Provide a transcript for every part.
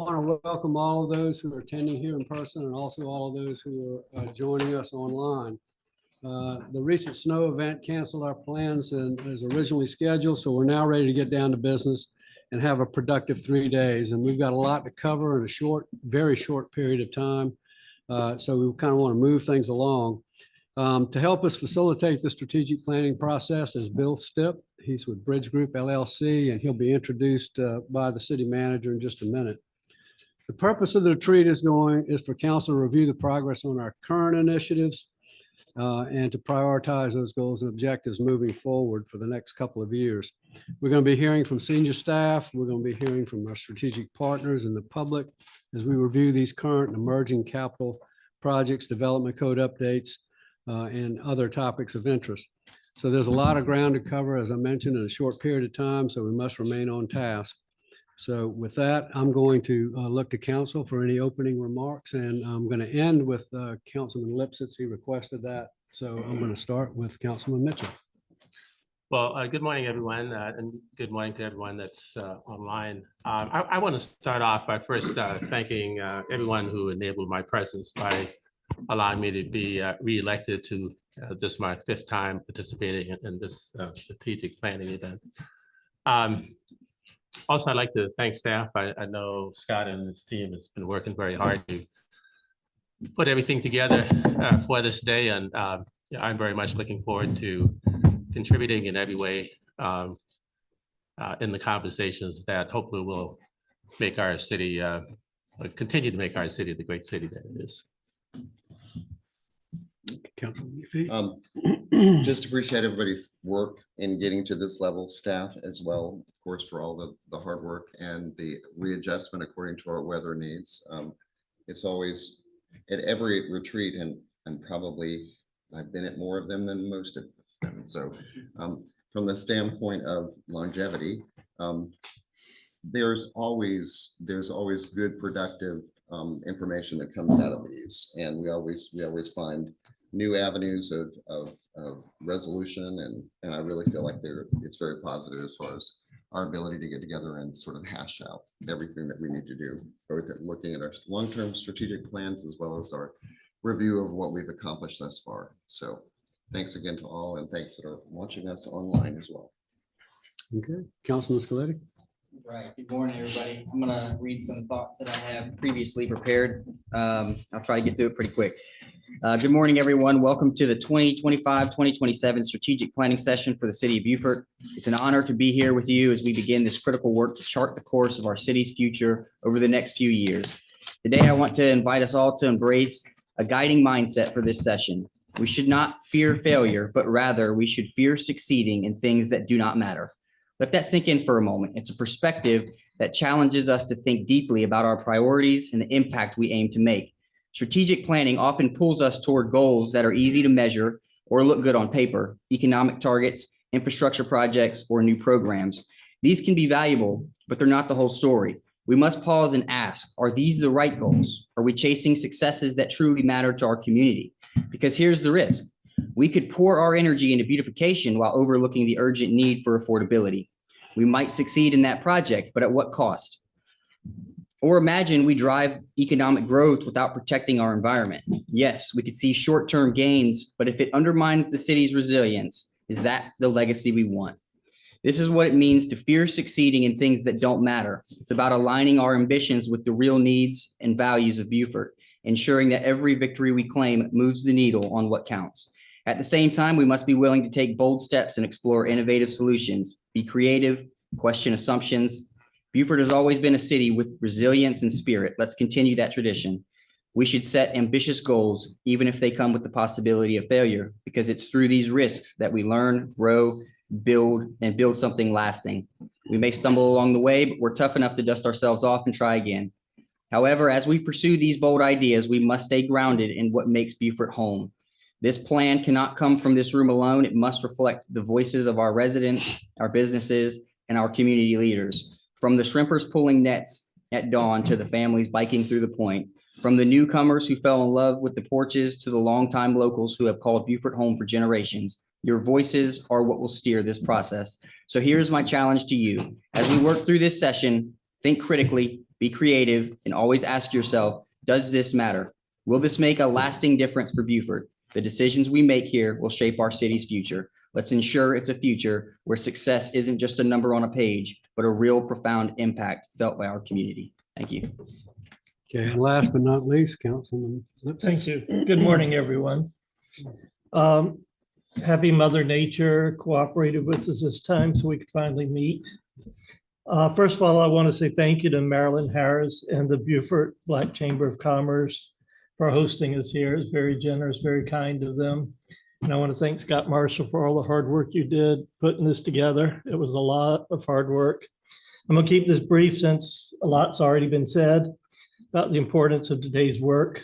want to welcome all of those who are attending here in person and also all of those who are joining us online. The recent snow event canceled our plans and as originally scheduled, so we're now ready to get down to business and have a productive 3 days. And we've got a lot to cover in a very short period of time. So we kind of want to move things along. To help us facilitate the strategic planning process is Bill Stipp. He's with Bridge Group LLC, and he'll be introduced by the city manager in just a minute. The purpose of the retreat is for council to review the progress on our current initiatives and to prioritize those goals and objectives moving forward for the next couple of years. We're going to be hearing from senior staff. We're going to be hearing from our strategic partners and the public as we review these current and emerging capital projects, development code updates, and other topics of interest. So there's a lot of ground to cover, as I mentioned, in a short period of time, so we must remain on task. So with that, I'm going to look to council for any opening remarks, and I'm going to end with Councilman Lipsitz. He requested that. So I'm going to start with Councilman Mitchell. Well, good morning, everyone, and good morning to everyone that's online. I want to start off by first thanking everyone who enabled my presence by allowing me to be re-elected to this is my 5th time participating in this strategic planning event. Also, I'd like to thank staff. I know Scott and his team has been working very hard to put everything together for this day, and I'm very much looking forward to contributing in every way in the conversations that hopefully will make our city, continue to make our city the great city that it is. Just appreciate everybody's work in getting to this level, staff as well, of course, for all the hard work and the readjustment according to our weather needs. It's always at every retreat, and probably I've been at more of them than most of them. So from the standpoint of longevity, there's always good, productive information that comes out of these, and we always find new avenues of resolution, and I really feel like it's very positive as far as our ability to get together and sort of hash out everything that we need to do, both at looking at our long-term strategic plans as well as our review of what we've accomplished thus far. So thanks again to all, and thanks that are watching us online as well. Okay, Councilman Scaletti. Right. Good morning, everybody. I'm going to read some thoughts that I have previously prepared. I'll try to get through it pretty quick. Good morning, everyone. Welcome to the 2025-2027 strategic planning session for the city of Beaufort. It's an honor to be here with you as we begin this critical work to chart the course of our city's future over the next few years. Today, I want to invite us all to embrace a guiding mindset for this session. We should not fear failure, but rather we should fear succeeding in things that do not matter. Let that sink in for a moment. It's a perspective that challenges us to think deeply about our priorities and the impact we aim to make. Strategic planning often pulls us toward goals that are easy to measure or look good on paper, economic targets, infrastructure projects, or new programs. These can be valuable, but they're not the whole story. We must pause and ask, are these the right goals? Are we chasing successes that truly matter to our community? Because here's the risk. We could pour our energy into beautification while overlooking the urgent need for affordability. We might succeed in that project, but at what cost? Or imagine we drive economic growth without protecting our environment. Yes, we could see short-term gains, but if it undermines the city's resilience, is that the legacy we want? This is what it means to fear succeeding in things that don't matter. It's about aligning our ambitions with the real needs and values of Beaufort, ensuring that every victory we claim moves the needle on what counts. At the same time, we must be willing to take bold steps and explore innovative solutions, be creative, question assumptions. Beaufort has always been a city with resilience and spirit. Let's continue that tradition. We should set ambitious goals, even if they come with the possibility of failure, because it's through these risks that we learn, grow, build something lasting. We may stumble along the way, but we're tough enough to dust ourselves off and try again. However, as we pursue these bold ideas, we must stay grounded in what makes Beaufort home. This plan cannot come from this room alone. It must reflect the voices of our residents, our businesses, and our community leaders. From the shrimpers pulling nets at dawn to the families biking through the point, from the newcomers who fell in love with the porches to the longtime locals who have called Beaufort home for generations, your voices are what will steer this process. So here's my challenge to you. As we work through this session, think critically, Be creative and always ask yourself, does this matter? Will this make a lasting difference for Beaufort? The decisions we make here will shape our city's future. Let's ensure it's a future where success isn't just a number on a page, but a real profound impact felt by our community. Thank you. Okay, and last but not least, Councilman Lipscomb. Thank you. Good morning, everyone. Happy Mother Nature cooperated with us this time so we could finally meet. First of all, I want to say thank you to Marilyn Harris and the Beaufort Black Chamber of Commerce for hosting us here. It's very generous, very kind of them. And I want to thank Scott Marshall for all the hard work you did putting this together. It was a lot of hard work. I'm going to keep this brief since a lot's already been said about the importance of today's work.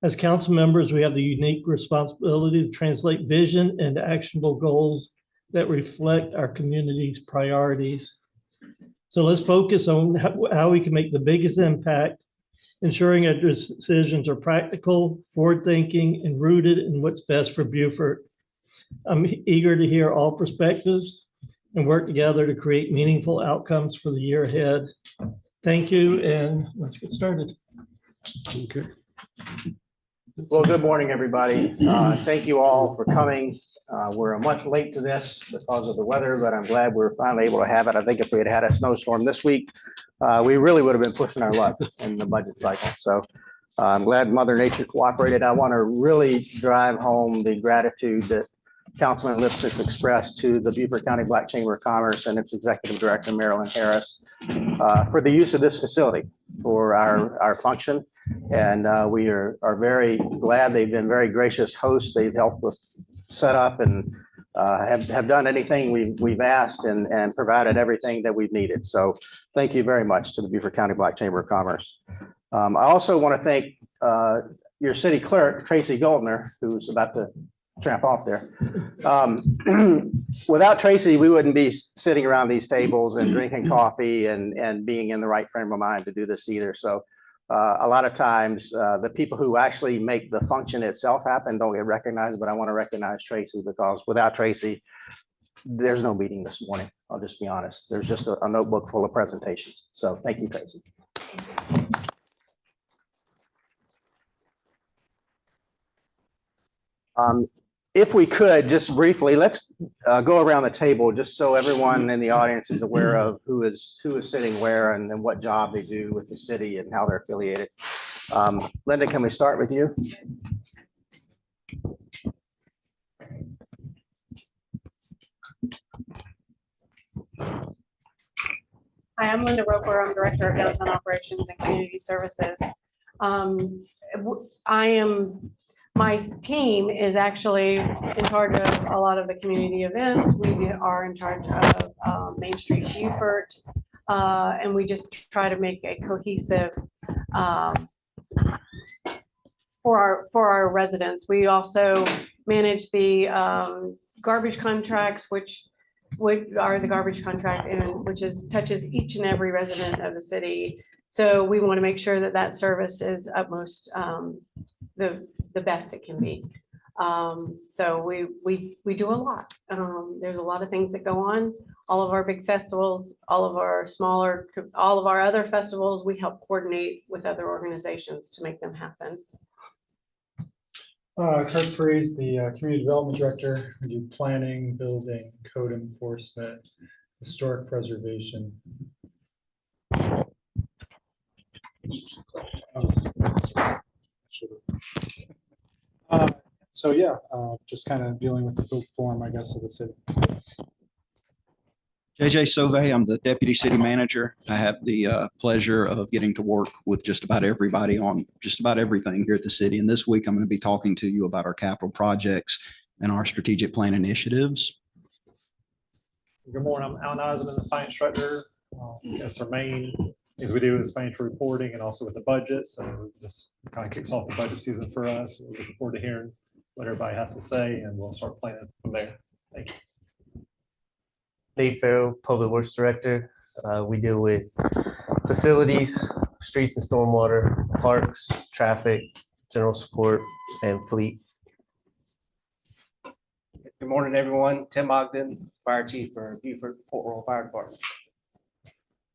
As council members, we have the unique responsibility to translate vision into actionable goals that reflect our community's priorities. So let's focus on how we can make the biggest impact, ensuring our decisions are practical, forward-thinking, and rooted in what's best for Beaufort. I'm eager to hear all perspectives and work together to create meaningful outcomes for the year ahead. Thank you, and let's get started. Okay. Well, good morning, everybody. Thank you all for coming. We're a month late to this because of the weather, but I'm glad we're finally able to have it. I think if we had had a snowstorm this week, we really would have been pushing our luck in the budget cycle. So I'm glad Mother Nature cooperated. I want to really drive home the gratitude that Councilman Lipscomb expressed to the Beaufort County Black Chamber of Commerce and its Executive Director, Marilyn Harris, for the use of this facility for our function. And we are very glad. They've been very gracious hosts. They've helped us set up and have done anything we've asked and provided everything that we've needed. So thank you very much to the Beaufort County Black Chamber of Commerce. I also want to thank your city clerk, Tracy Goldner, who's about to tramp off there. Without Tracy, we wouldn't be sitting around these tables and drinking coffee and being in the right frame of mind to do this either. So a lot of times the people who actually make the function itself happen don't get recognized, but I want to recognize Tracy because without Tracy, there's no meeting this morning. I'll just be honest. There's just a notebook full of presentations. So thank you, Tracy. If we could, just briefly, let's go around the table just so everyone in the audience is aware of who is sitting where and then what job they do with the city and how they're affiliated. Linda, can we start with you? Hi, I'm Linda Roper. I'm Director of Downtown Operations and Community Services. My team is actually in charge of a lot of the community events. We are in charge of Main Street Beaufort, and we just try to make a cohesive for our residents. We also manage the garbage contracts, which are the garbage contract and touches each and every resident of the city. So we want to make sure that that service is utmost the best it can be. So we do a lot. There's a lot of things that go on. All of our big festivals, all of our other festivals, we help coordinate with other organizations to make them happen. Kurt Freeze, the Community Development Director. We do planning, building, code enforcement, historic preservation. So yeah, just kind of dealing with the built form, I guess, of the city. JJ Sauvé, I'm the Deputy City Manager. I have the pleasure of getting to work with just about everybody on just about everything here at the city. And this week, I'm going to be talking to you about our capital projects and our strategic plan initiatives. Good morning, I'm Alan Osmond, the Finance Director. Yes, our main things we do is financial reporting and also with the budget. So this kind of kicks off the budget season for us. We're looking forward to hearing what everybody has to say, and we'll start planning from there. Thank you. Nate Farrell, Public Works Director. We deal with facilities, streets and stormwater, parks, traffic, general support, and fleet. Good morning, everyone. Tim Ogden, Fire Chief for Beaufort Port Royal Fire Department.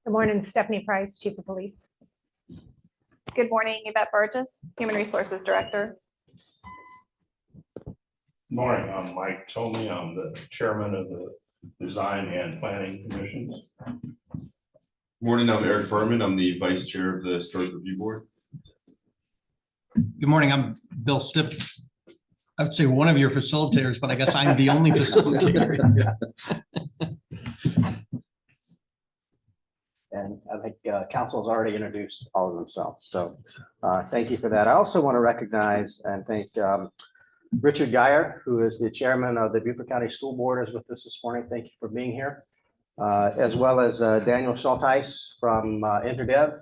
Good morning, Stephanie Price, Chief of Police. Good morning, Yvette Burgess, Human Resources Director. Morning, I'm Mike Tomey. I'm the chairman of the Design and Planning Commission. Morning, I'm Eric Berman. I'm the vice chair of the Historic Review Board. Good morning, I'm Bill Stipp. I would say one of your facilitators, but I guess I'm the only facilitator. And I think council's already introduced all of themselves. So thank you for that. I also want to recognize and thank Richard Geyer, who is the chairman of the Beaufort County School Board, is with us this morning. Thank you for being here. As well as Daniel Schulteis from InterDev.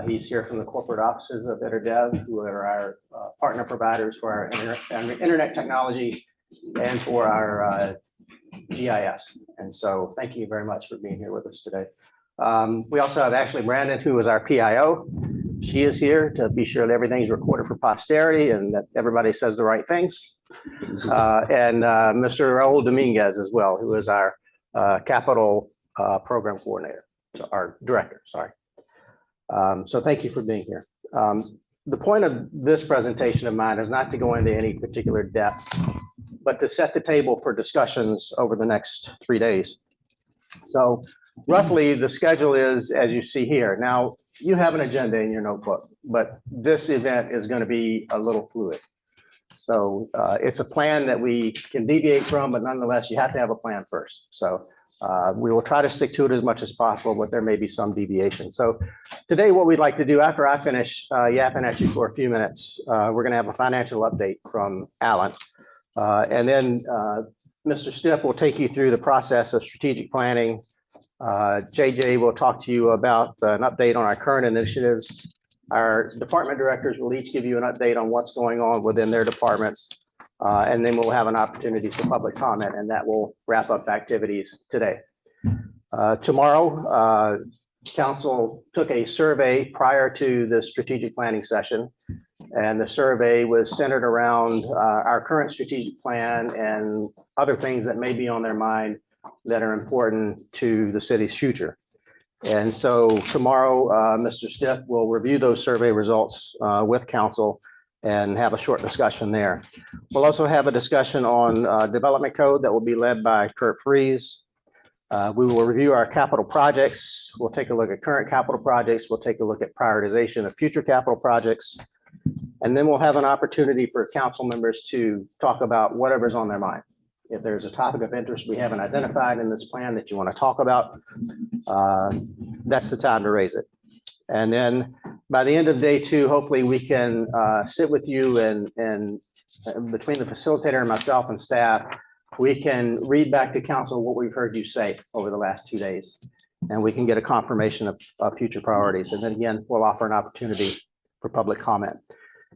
He's here from the corporate offices of InterDev, who are our partner providers for our internet technology and for our GIS. And so thank you very much for being here with us today. We also have Ashley Brandon, who is our PIO. She is here to be sure that everything's recorded for posterity and that everybody says the right things. And Mr. Raul Dominguez as well, who is our capital program coordinator, so our director, sorry. So thank you for being here. The point of this presentation of mine is not to go into any particular depth, but to set the table for discussions over the next 3 days. So roughly the schedule is as you see here. Now you have an agenda in your notebook, but this event is going to be a little fluid. So it's a plan that we can deviate from, but nonetheless, you have to have a plan first. So we will try to stick to it as much as possible, but there may be some deviation. So today, what we'd like to do after I finish yapping at you for a few minutes, we're going to have a financial update from Alan. And then Mr. Stipp will take you through the process of strategic planning. JJ will talk to you about an update on our current initiatives. Our department directors will each give you an update on what's going on within their departments. And then we'll have an opportunity for public comment, and that will wrap up activities today. Tomorrow, council took a survey prior to the strategic planning session. And the survey was centered around our current strategic plan and other things that may be on their mind that are important to the city's future. And so tomorrow, Mr. Stipp will review those survey results with council and have a short discussion there. We'll also have a discussion on development code that will be led by Kurt Freeze. We will review our capital projects. We'll take a look at current capital projects. We'll take a look at prioritization of future capital projects. And then we'll have an opportunity for council members to talk about whatever's on their mind. If there's a topic of interest we haven't identified in this plan that you want to talk about, that's the time to raise it. And then by the end of day 2, hopefully we can sit with you and between the facilitator and myself and staff, we can read back to council what we've heard you say over the last 2 days. And we can get a confirmation of future priorities. And then again, we'll offer an opportunity for public comment.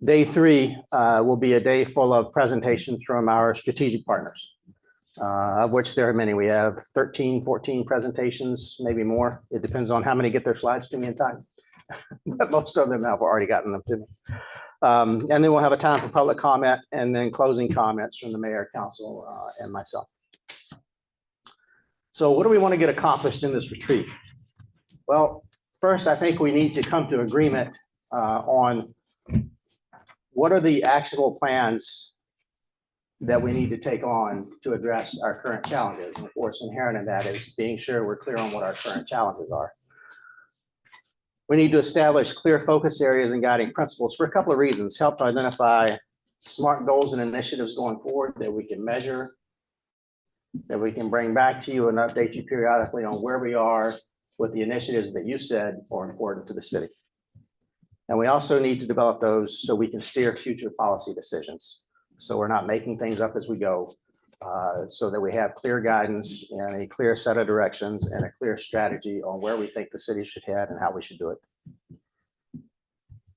Day 3 will be a day full of presentations from our strategic partners, of which there are many. We have 13, 14 presentations, maybe more. It depends on how many get their slides to me in time. But most of them have already gotten them to me. And then we'll have a time for public comment and then closing comments from the mayor, council, and myself. So what do we want to get accomplished in this retreat? Well, first, I think we need to come to agreement on what are the actionable plans that we need to take on to address our current challenges. And of course, inherent in that is being sure we're clear on what our current challenges are. We need to establish clear focus areas and guiding principles for a couple of reasons. Help to identify smart goals and initiatives going forward that we can measure, that we can bring back to you and update you periodically on where we are with the initiatives that you said are important to the city. And we also need to develop those so we can steer future policy decisions. So we're not making things up as we go, so that we have clear guidance and a clear set of directions and a clear strategy on where we think the city should head and how we should do it.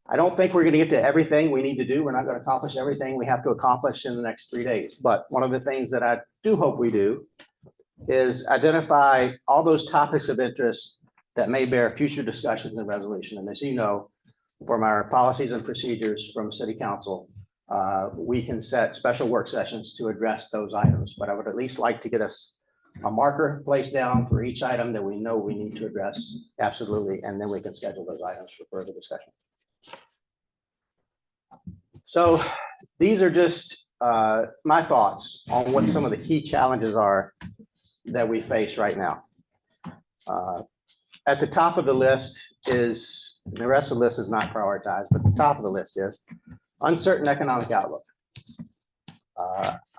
I don't think we're going to get to everything we need to do. We're not going to accomplish everything we have to accomplish in the next 3 days. But one of the things that I do hope we do is identify all those topics of interest that may bear future discussions and resolution. And as you know, from our policies and procedures from City Council, we can set special work sessions to address those items. But I would at least like to get us a marker placed down for each item that we know we need to address, absolutely, and then we can schedule those items for further discussion. So these are just my thoughts on what some of the key challenges are that we face right now. At the top of the list is, the rest of the list is not prioritized, but the top of the list is uncertain economic outlook.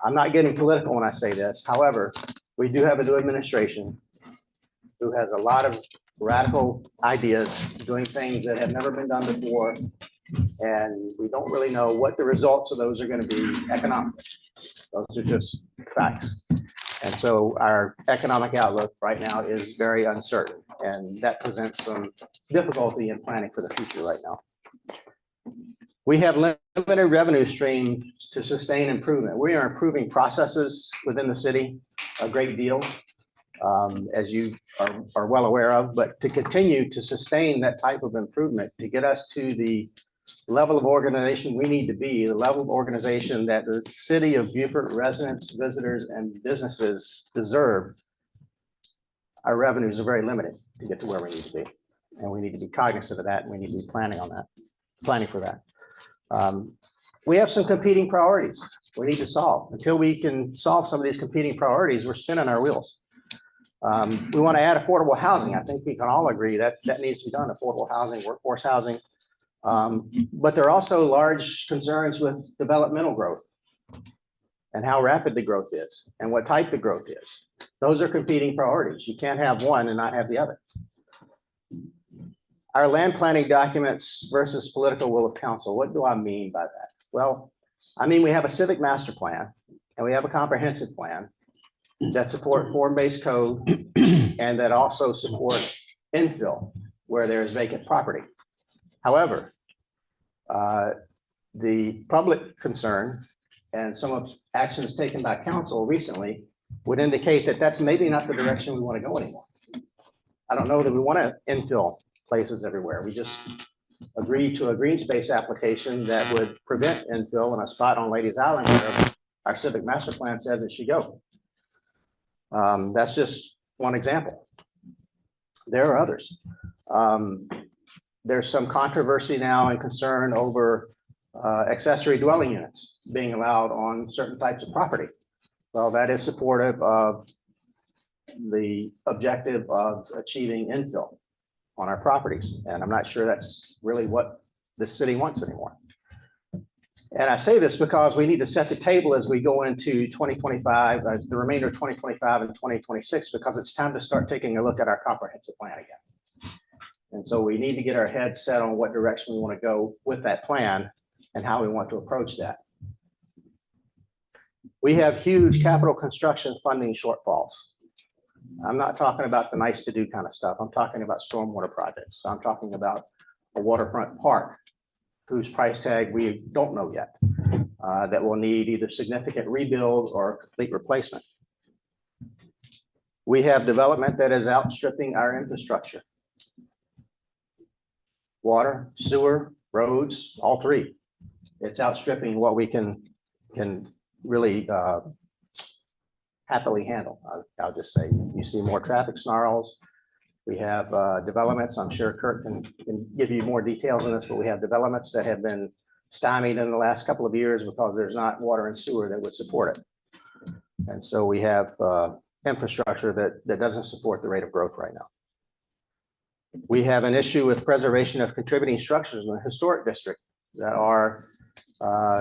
I'm not getting political when I say this. However, we do have a new administration who has a lot of radical ideas, doing things that have never been done before. And we don't really know what the results of those are going to be economically. Those are just facts. And so our economic outlook right now is very uncertain, and that presents some difficulty in planning for the future right now. We have limited revenue streams to sustain improvement. We are improving processes within the city a great deal, as you are well aware of, but to continue to sustain that type of improvement, to get us to the level of organization we need to be, the level of organization that the city of Beaufort residents, visitors, and businesses deserve, our revenues are very limited to get to where we need to be. And we need to be cognizant of that, and we need to be planning on that, planning for that. We have some competing priorities we need to solve. Until we can solve some of these competing priorities, we're spinning our wheels. We want to add affordable housing. I think we can all agree that that needs to be done, affordable housing, workforce housing. But there are also large concerns with developmental growth and how rapid the growth is and what type the growth is. Those are competing priorities. You can't have one and not have the other. Our land planning documents versus political will of council. What do I mean by that? Well, I mean, we have a civic master plan and we have a comprehensive plan that support form-based code and that also support infill where there is vacant property. However, the public concern and some of actions taken by council recently would indicate that that's maybe not the direction we want to go anymore. I don't know that we want to infill places everywhere. We just agreed to a green space application that would prevent infill in a spot on Ladies Island where our civic master plan says it should go. That's just one example. There are others. There's some controversy now and concern over accessory dwelling units being allowed on certain types of property. Well, that is supportive of the objective of achieving infill on our properties. And I'm not sure that's really what the city wants anymore. And I say this because we need to set the table as we go into 2025, the remainder of 2025 and 2026, because it's time to start taking a look at our comprehensive plan again. And so we need to get our heads set on what direction we want to go with that plan and how we want to approach that. We have huge capital construction funding shortfalls. I'm not talking about the nice to do kind of stuff. I'm talking about stormwater projects. I'm talking about a waterfront park whose price tag we don't know yet, that will need either significant rebuild or complete replacement. We have development that is outstripping our infrastructure. Water, sewer, roads, all three. It's outstripping what we can really happily handle. I'll just say, you see more traffic snarls. We have developments, I'm sure Kurt can give you more details on this, but we have developments that have been stymied in the last couple of years because there's not water and sewer that would support it. And so we have infrastructure that doesn't support the rate of growth right now. We have an issue with preservation of contributing structures in the historic district that are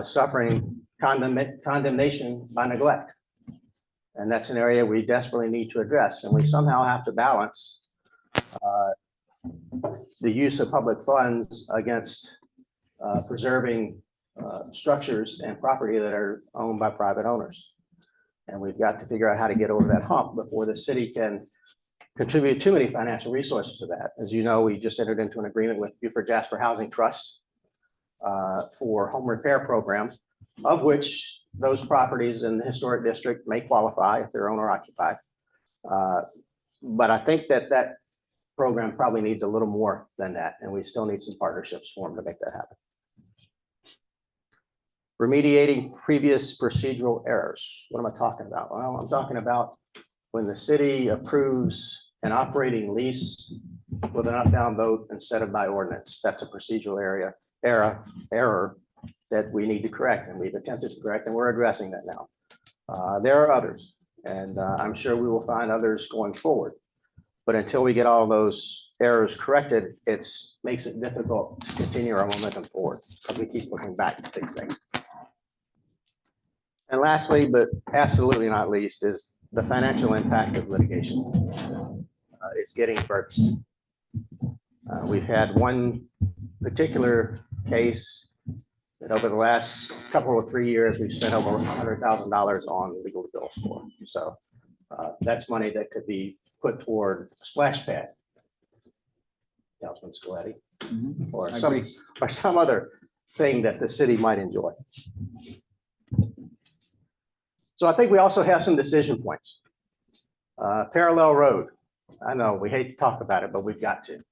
suffering condemnation by neglect. And that's an area we desperately need to address. And we somehow have to balance the use of public funds against preserving structures and property that are owned by private owners. And we've got to figure out how to get over that hump before the city can contribute too many financial resources to that. As you know, we just entered into an agreement with Beaufort Jasper Housing Trust for home repair program, of which those properties in the historic district may qualify if they're owner occupied. But I think that program probably needs a little more than that, and we still need some partnerships formed to make that happen. Remediating previous procedural errors. What am I talking about? Well, I'm talking about when the city approves an operating lease with an up-down vote instead of by ordinance. That's a procedural error that we need to correct, and we've attempted to correct, and we're addressing that now. There are others, and I'm sure we will find others going forward. But until we get all those errors corrected, makes it difficult to continue our momentum forward, because we keep looking back to fix things. And lastly, but absolutely not least, is the financial impact of litigation. It's getting burdensome. We've had one particular case that over the last couple of 3 years, we've spent over $100,000 on legal bills for. So that's money that could be put toward a splash pad, Councilman Scaletti, or some other thing that the city might enjoy. So I think we also have some decision points. Parallel road. I know we hate to talk about it, but we've got to.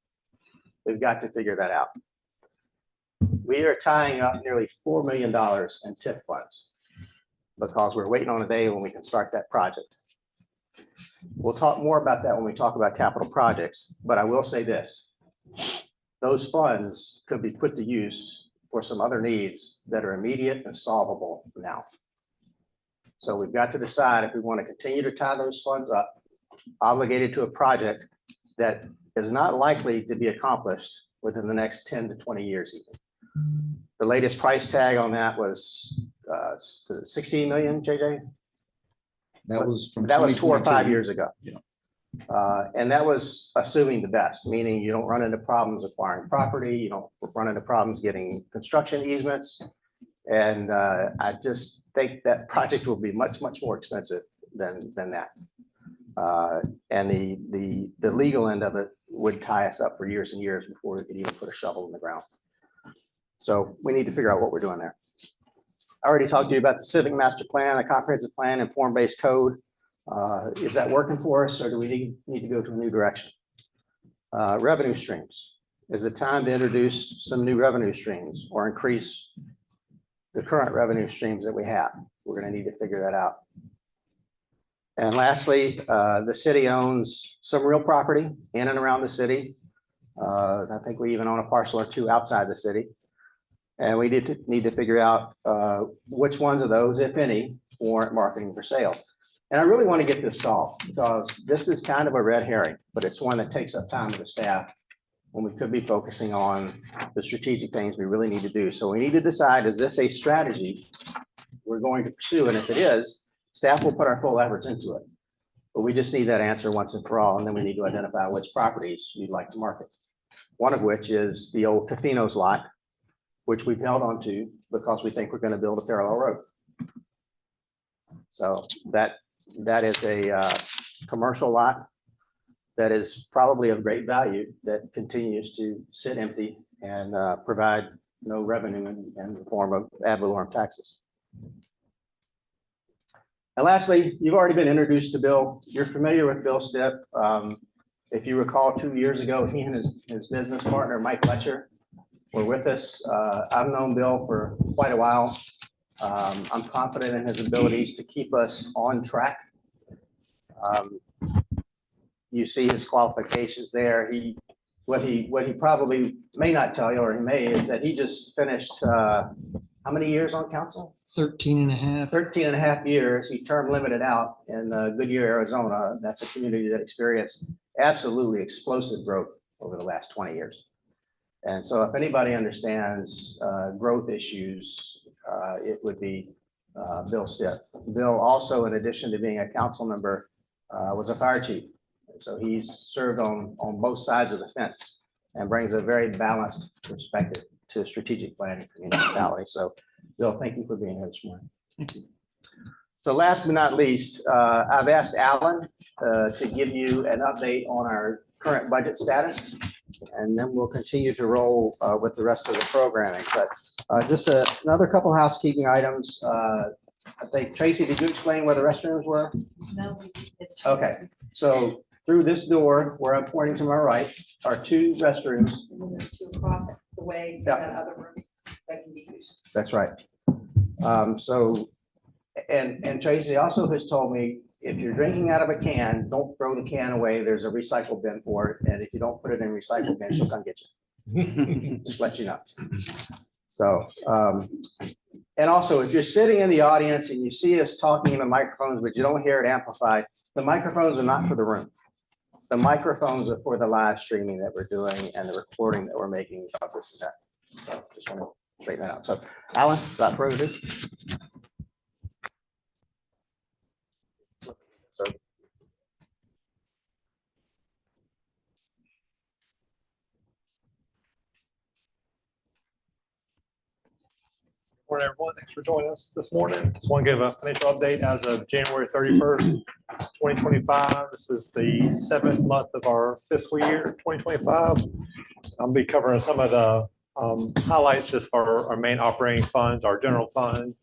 We've got to figure that out. We are tying up nearly $4 million in TIF funds because we're waiting on a day when we can start that project. We'll talk more about that when we talk about capital projects, but I will say this. Those funds could be put to use for some other needs that are immediate and solvable now. So we've got to decide if we want to continue to tie those funds up, obligated to a project that is not likely to be accomplished within the next 10 to 20 years even. The latest price tag on that was 16 million, JJ? That was from. That was 4 or 5 2022. years ago. Yeah. And that was assuming the best, meaning you don't run into problems acquiring property, you don't run into problems getting construction easements. And I just think that project will be much, much more expensive than that. And the legal end of it would tie us up for years and years before we could even put a shovel in the ground. So we need to figure out what we're doing there. I already talked to you about the civic master plan, a comprehensive plan, and form-based code. Is that working for us, or do we need to go to a new direction? Revenue streams. Is it time to introduce some new revenue streams or increase the current revenue streams that we have? We're going to need to figure that out. And lastly, the city owns some real property in and around the city. I think we even own a parcel or two outside the city. And we need to figure out which ones of those, if any, warrant marketing for sale. And I really want to get this solved because this is kind of a red herring, but it's one that takes up time of the staff when we could be focusing on the strategic things we really need to do. So we need to decide, is this a strategy we're going to pursue? And if it is, staff will put our full efforts into it. But we just need that answer once and for all. And then we need to identify which properties you'd like to market. One of which is the old Casinos lot, which we've held on to because we think we're going to build a parallel road. So that is a commercial lot that is probably of great value that continues to sit empty and provide no revenue in the form of ad valorem taxes. And lastly, you've already been introduced to Bill. You're familiar with Bill Stipp. If you recall, 2 years ago, he and his business partner, Mike Letcher, were with us. I've known Bill for quite a while. I'm confident in his abilities to keep us on track. You see his qualifications there. What he probably may not tell you, or he may, is that he just finished how many years on council? 13 and a half. 13 and a half years. He term limited out in Goodyear, Arizona. That's a community that experienced absolutely explosive growth over the last 20 years. And so if anybody understands growth issues, it would be Bill Stipp. Bill also, in addition to being a council member, was a fire chief. So he's served on both sides of the fence and brings a very balanced perspective to strategic planning for municipality. So Bill, thank you for being here this morning. Thank you. So last but not least, I've asked Alan to give you an update on our current budget status, and then we'll continue to roll with the rest of the programming. But just another couple housekeeping items. I think, Tracy, did you explain where the restrooms were? No. Okay, so through this door, where I'm pointing to my right, are 2 restrooms. And then there are 2 across the way, Yeah. that other room that can be used. That's right. And Tracy also has told me if you're drinking out of a can, don't throw the can away. There's a recycle bin for it. And if you don't put it in a recycle bin, she'll come get you. Just let you know. So, and also if you're sitting in the audience and you see us talking in the microphones, but you don't hear it amplified, the microphones are not for the room. The microphones are for the live streaming that we're doing and the recording that we're making of this event. So just want to straighten that out. So Alan, without further ado. Morning, everyone. Thanks for joining us this morning. Just want to give a financial update as of January 31st, 2025. This is the 7th month of our fiscal year, 2025. I'll be covering some of the highlights just for our main operating funds, our general fund,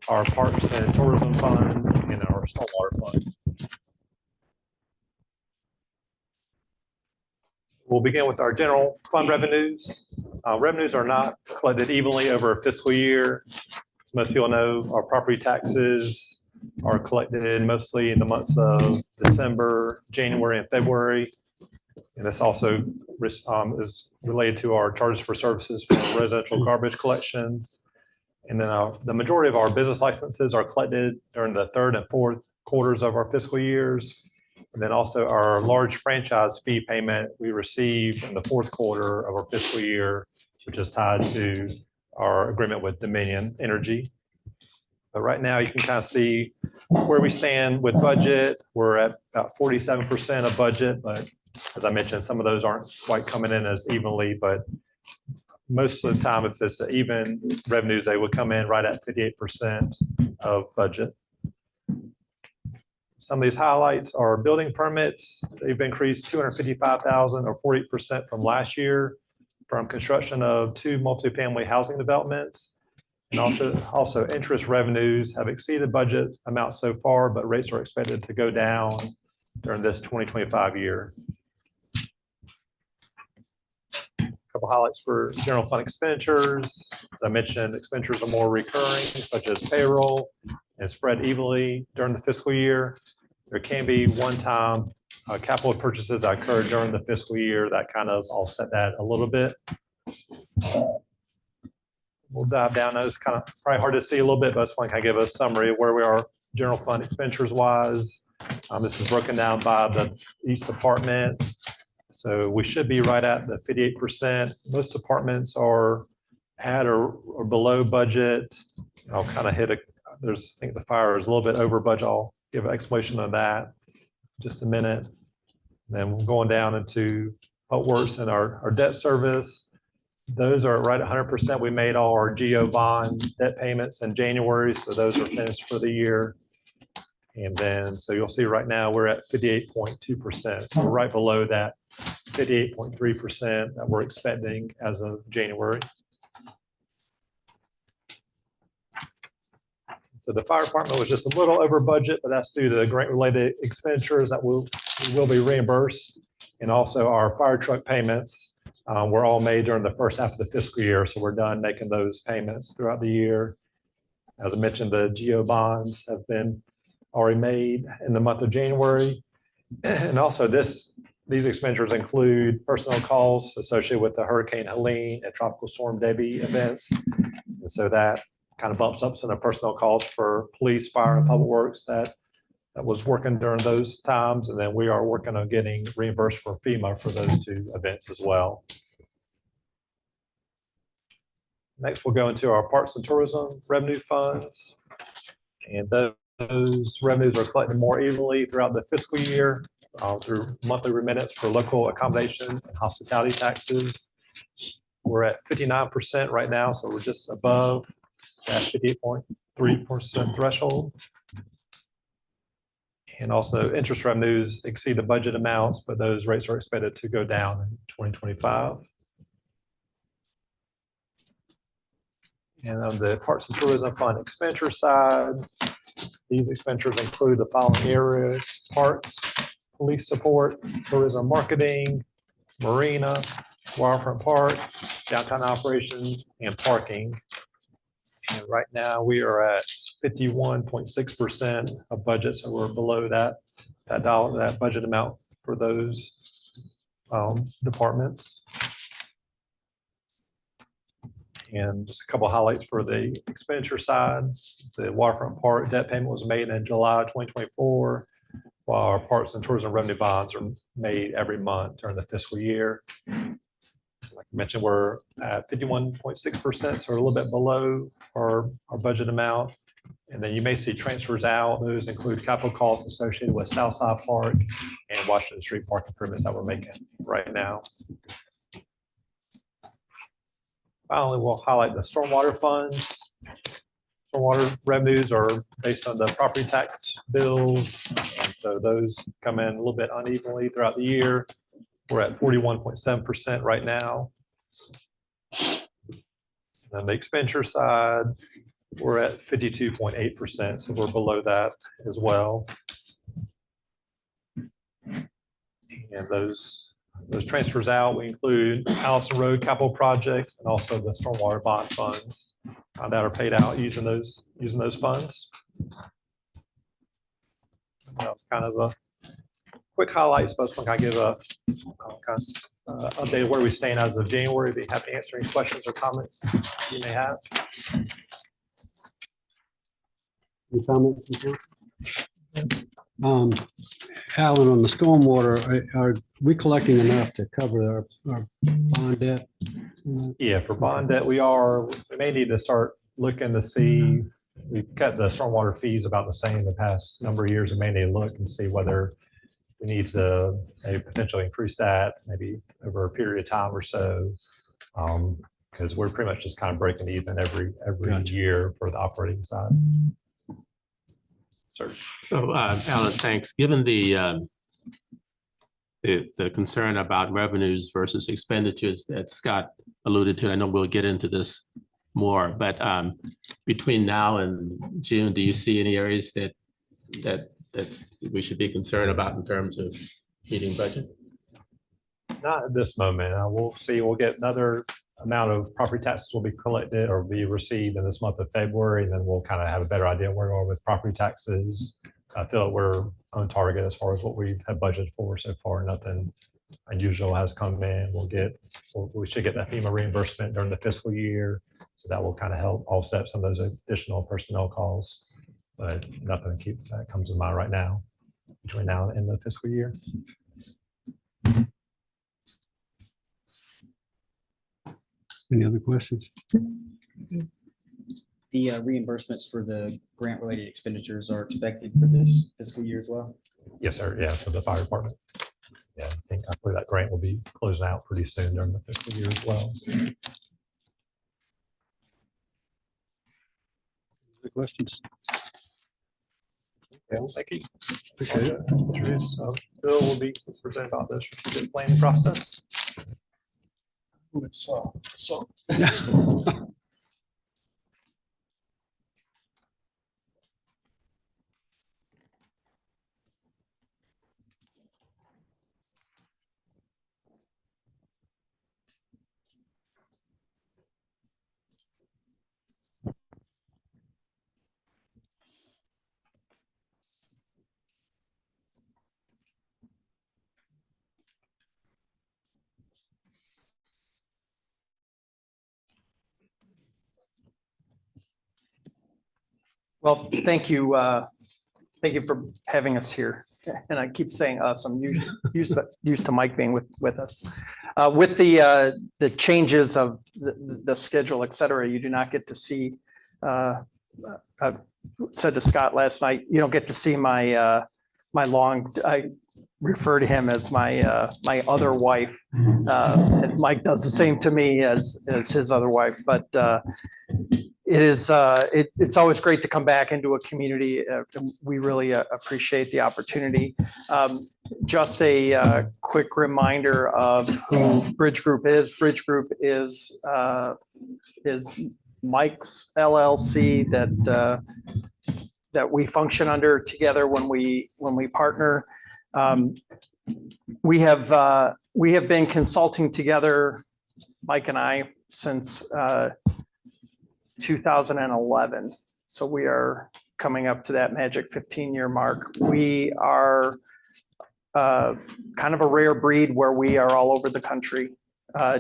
our parks and tourism fund, and our stormwater fund. We'll begin with our general fund revenues. Revenues are not collected evenly over a fiscal year. As most people know, our property taxes are collected mostly in the months of December, January, and February. And this also is related to our charges for services for residential garbage collections. And then the majority of our business licenses are collected during the 3rd and 4th quarters of our fiscal years. And then also our large franchise fee payment we receive in the 4th quarter of our fiscal year, which is tied to our agreement with Dominion Energy. But right now you can kind of see where we stand with budget. We're at about 47% of budget, but as I mentioned, some of those aren't quite coming in as evenly, but most of the time it's just even revenues, they would come in right at 58% of budget. Some of these highlights are building permits. They've increased 255,000 or 40% from last year from construction of 2 multifamily housing developments. And also interest revenues have exceeded budget amounts so far, but rates are expected to go down during this 2025 year. A couple highlights for general fund expenditures. As I mentioned, expenditures are more recurring, such as payroll, and spread evenly during the fiscal year. There can be one-time capital purchases that occurred during the fiscal year that kind of offset that a little bit. We'll dive down those, kind of probably hard to see a little bit, but I just want to kind of give a summary of where we are general fund expenditures wise. This is broken down by each department. So we should be right at the 58%. Most departments are at or below budget. I'll kind of hit I think the fire is a little bit over budget. I'll give an explanation of that in just a minute. Then we're going down into what works in our debt service. Those are right at 100%. We made all our GO bond debt payments in January, so those are finished for the year. And then, so you'll see right now we're at 58.2%. So we're right below that 58.3% that we're expecting as of January. So the fire department was just a little over budget, but that's due to grant related expenditures that will be reimbursed. And also our fire truck payments were all made during the first half of the fiscal year. So we're done making those payments throughout the year. As I mentioned, the GO bonds have been already made in the month of January. And also these expenditures include personnel costs associated with the Hurricane Helene and Tropical Storm Debbie events. And so that kind of bumps up some of the personnel costs for police, fire, and public works that was working during those times. And then we are working on getting reimbursed from FEMA for those 2 events as well. Next, we'll go into our parks and tourism revenue funds. And those revenues are collected more evenly throughout the fiscal year through monthly remittance for local accommodation and hospitality taxes. We're at 59% right now, so we're just above that 58.3% threshold. And also interest revenues exceed the budget amounts, but those rates are expected to go down in 2025. And on the Parks and Tourism Fund expenditure side, these expenditures include the following areas: parks, police support, tourism marketing, marina, waterfront park, downtown operations, and parking. And right now, we are at 51.6% of budget, so we're below that budget amount for those departments. And just a couple of highlights for the expenditure side. The Waterfront Park debt payment was made in July 2024, while our parks and tourism revenue bonds are made every month during the fiscal year. Like I mentioned, we're at 51.6%, so we're a little bit below our budget amount. And then you may see transfers out. Those include capital costs associated with Southside Park and Washington Street Park improvements that we're making right now. Finally, we'll highlight the stormwater fund. Stormwater revenues are based on the property tax bills. And so those come in a little bit unevenly throughout the year. We're at 41.7% right now. And on the expenditure side, we're at 52.8%, so we're below that as well. And those transfers out, we include Allison Road capital projects and also the stormwater bond funds that are paid out using those funds. That was kind of a quick highlight. Supposed to kind of give a update of where we stand as of January. Be happy to answer any questions or comments you may have. Any comments? Alan, on the stormwater, are we collecting enough to cover our bond debt? Yeah, for bond debt, we may need to start looking to see, we've kept the stormwater fees about the same the past number of years. We may need to look and see whether we need to maybe potentially increase that maybe over a period of time or so. Because we're pretty much just kind of breaking even every Gotcha. year for the operating side. So, Alan, thanks. Given the concern about revenues versus expenditures that Scott alluded to, I know we'll get into this more, but between now and June, do you see any areas that we should be concerned about in terms of meeting budget? Not at this moment. We'll see. We'll get another amount of property taxes will be collected or be received in this month of February. And then we'll kind of have a better idea where we are with property taxes. I feel like we're on target as far as what we have budgeted for so far. Nothing unusual has come in. We should get that FEMA reimbursement during the fiscal year. So that will kind of help offset some of those additional personnel costs. But nothing that comes to mind right now between now and the fiscal year. Any other questions? The reimbursements for the grant-related expenditures are expected for this fiscal year as well? Yes, sir. Yeah, for the fire department. Yeah, I believe that grant will be closing out pretty soon during the fiscal year as well. Any questions? Yeah, thank you. Appreciate it. Bill will be presenting about the strategic planning process. Well, thank you. Thank you for having us here. And I keep saying us, I'm used to Mike being with us. With the changes of the schedule, et cetera, you do not get to see, I said to Scott last night, you don't get to see my I refer to him as my other wife. And Mike does the same to me as his other wife, but it's always great to come back into a community. We really appreciate the opportunity. Just a quick reminder of who Bridge Group is. Bridge Group is Mike's LLC that we function under together when we partner. We have been consulting together, Mike and I, since 2011. So we are coming up to that magic 15-year mark. We are kind of a rare breed where we are all over the country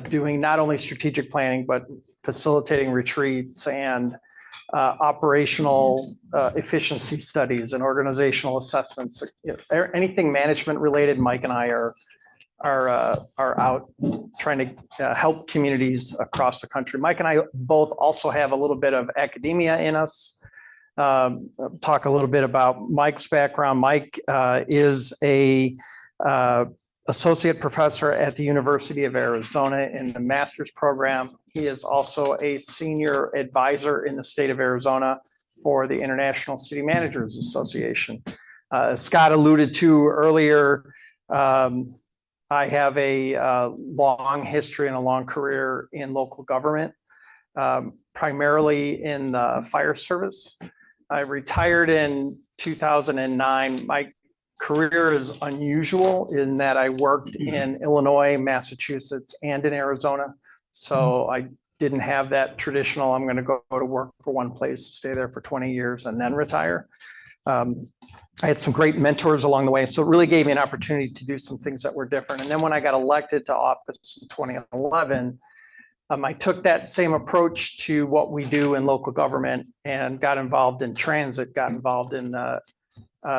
doing not only strategic planning, but facilitating retreats and operational efficiency studies and organizational assessments. Anything management related, Mike and I are out trying to help communities across the country. Mike and I both also have a little bit of academia in us. Talk a little bit about Mike's background. Mike is a associate professor at the University of Arizona in the master's program. He is also a senior advisor in the state of Arizona for the International City Managers Association. Scott alluded to earlier, I have a long history and a long career in local government, primarily in the fire service. I retired in 2009. My career is unusual in that I worked in Illinois, Massachusetts, and in Arizona. So I didn't have that traditional, I'm going to go to work for one place, stay there for 20 years and then retire. I had some great mentors along the way. So it really gave me an opportunity to do some things that were different. And then when I got elected to office in 2011, I took that same approach to what we do in local government and got involved in transit, got involved in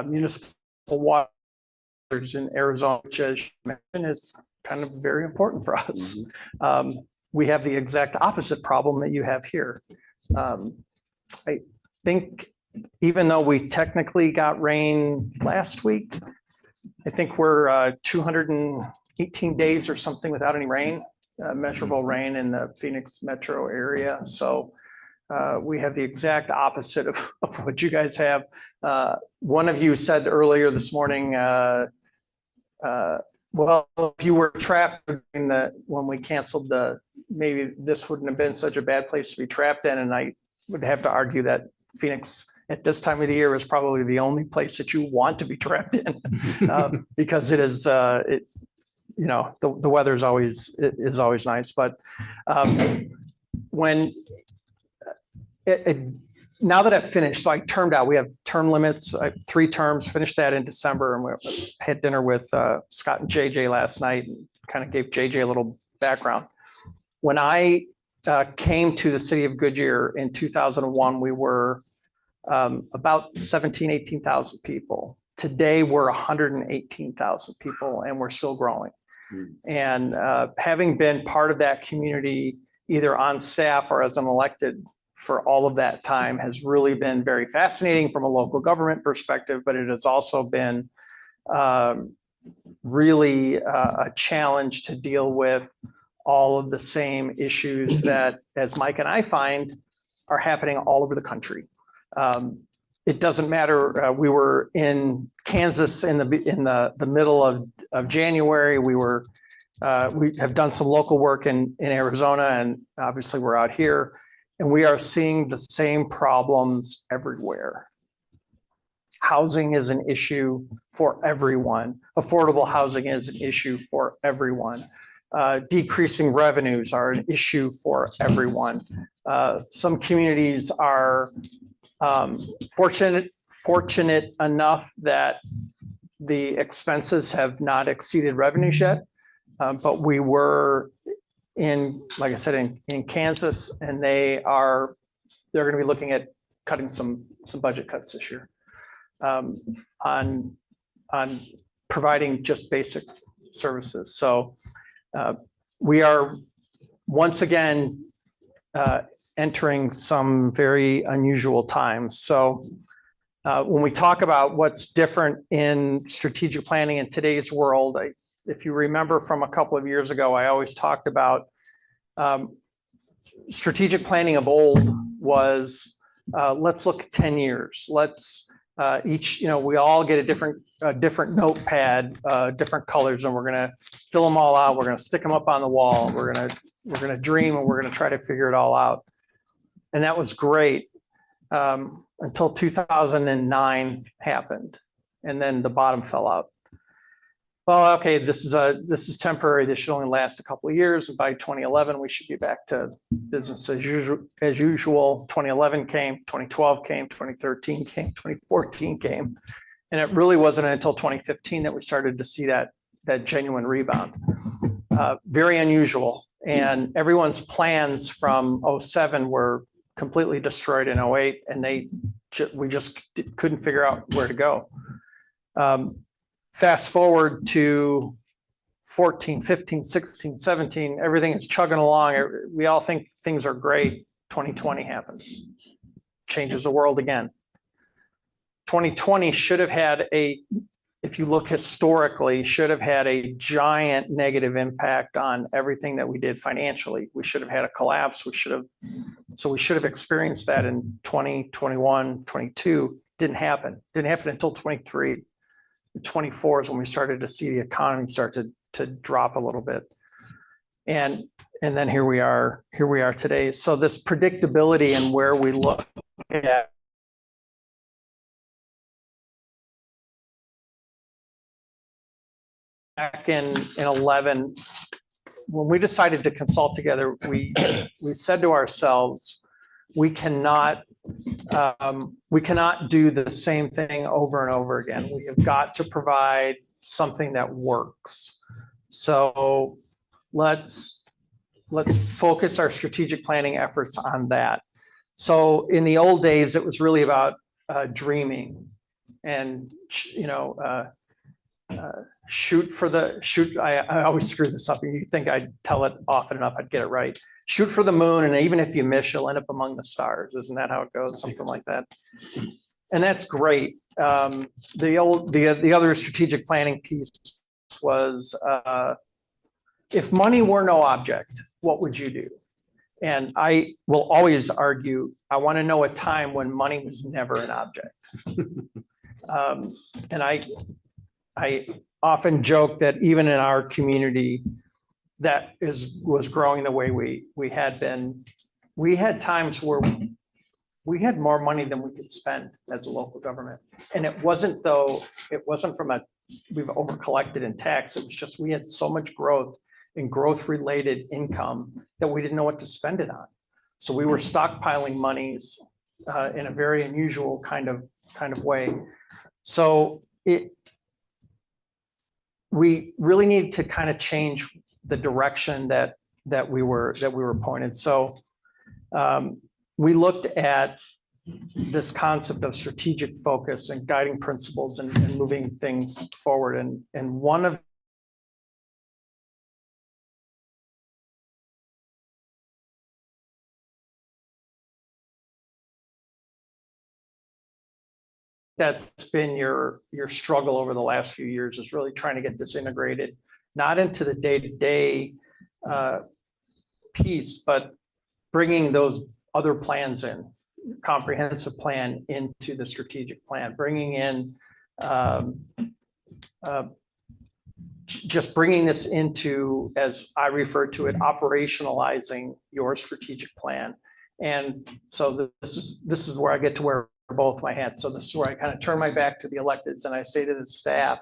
municipal waters in Arizona, which as you mentioned is kind of very important for us. We have the exact opposite problem that you have here. I think even though we technically got rain last week, I think we're 218 days or something without any rain, measurable rain in the Phoenix metro area. So we have the exact opposite of what you guys have. One of you said earlier this morning, well, if you were trapped in when we canceled maybe this wouldn't have been such a bad place to be trapped in. And I would have to argue that Phoenix at this time of the year is probably the only place that you want to be trapped in because it is, the weather is always nice. But when now that I've finished, so I termed out, we have term limits, 3 terms, finished that in December, and we had dinner with Scott and JJ last night and kind of gave JJ a little background. When I came to the city of Goodyear in 2001, we were about 18,000 people. Today, we're 118,000 people, and we're still growing. And having been part of that community, either on staff or as an elected for all of that time, has really been very fascinating from a local government perspective, but it has also been really a challenge to deal with all of the same issues that, as Mike and I find, are happening all over the country. It doesn't matter. We were in Kansas in the middle of January. We have done some local work in Arizona, and obviously we're out here, and we are seeing the same problems everywhere. Housing is an issue for everyone. Affordable housing is an issue for everyone. Decreasing revenues are an issue for everyone. Some communities are fortunate enough that the expenses have not exceeded revenues yet. But we were like I said, in Kansas, and they're going to be looking at cutting some budget cuts this year on providing just basic services. So we are once again entering some very unusual times. So when we talk about what's different in strategic planning in today's world, if you remember from a couple of years ago, I always talked about strategic planning of old was let's look at 10 years. Let's we all get a different notepad, different colors, and we're going to fill them all out. We're going to stick them up on the wall. We're going to dream, and we're going to try to figure it all out. And that was great until 2009 happened, and then the bottom fell out. well, okay, this is temporary. This should only last a couple of years. And by 2011, we should be back to business as usual. 2011 came, 2012 came, 2013 came, 2014 came. And it really wasn't until 2015 that we started to see that genuine rebound. Very unusual. And everyone's plans from 07 were completely destroyed in 08, and we just couldn't figure out where to go. Fast forward to 14, 15, 16, 17, everything is chugging along. We all think things are great. 2020 happens, changes the world again. 2020 should have had if you look historically, should have had a giant negative impact on everything that we did financially. We should have had a collapse. We should have experienced that in 20, 21, 22. Didn't happen. Didn't happen until 23. 24 is when we started to see the economy start to drop a little bit. And then here we are today. So this predictability and where we look at back in 11, when we decided to consult together, we said to ourselves, we cannot do the same thing over and over again. We have got to provide something that works. So let's focus our strategic planning efforts on that. So in the old days, it was really about dreaming and, shoot. I always screw this up. You think I'd tell it often enough, I'd get it right. Shoot for the moon, and even if you miss, you'll end up among the stars. Isn't that how it goes? Something like that. And that's great. The other strategic planning piece was, if money were no object, what would you do? And I will always argue, I want to know a time when money was never an object. And I often joke that even in our community that was growing the way we had been, we had times where we had more money than we could spend as a local government. And it wasn't from we've over collected in tax. It was just, we had so much growth and growth related income that we didn't know what to spend it on. So we were stockpiling monies in a very unusual kind of way. So we really need to kind of change the direction that we were pointed. So we looked at this concept of strategic focus and guiding principles and moving things forward. And one of that's been your struggle over the last few years, is really trying to get this integrated, not into the day-to-day piece, but bringing those other plans in, comprehensive plan into the strategic plan, bringing in just bringing this into, as I refer to it, operationalizing your strategic plan. And so this is where I get to wear both my hats. So this is where I kind of turn my back to the electeds and I say to the staff,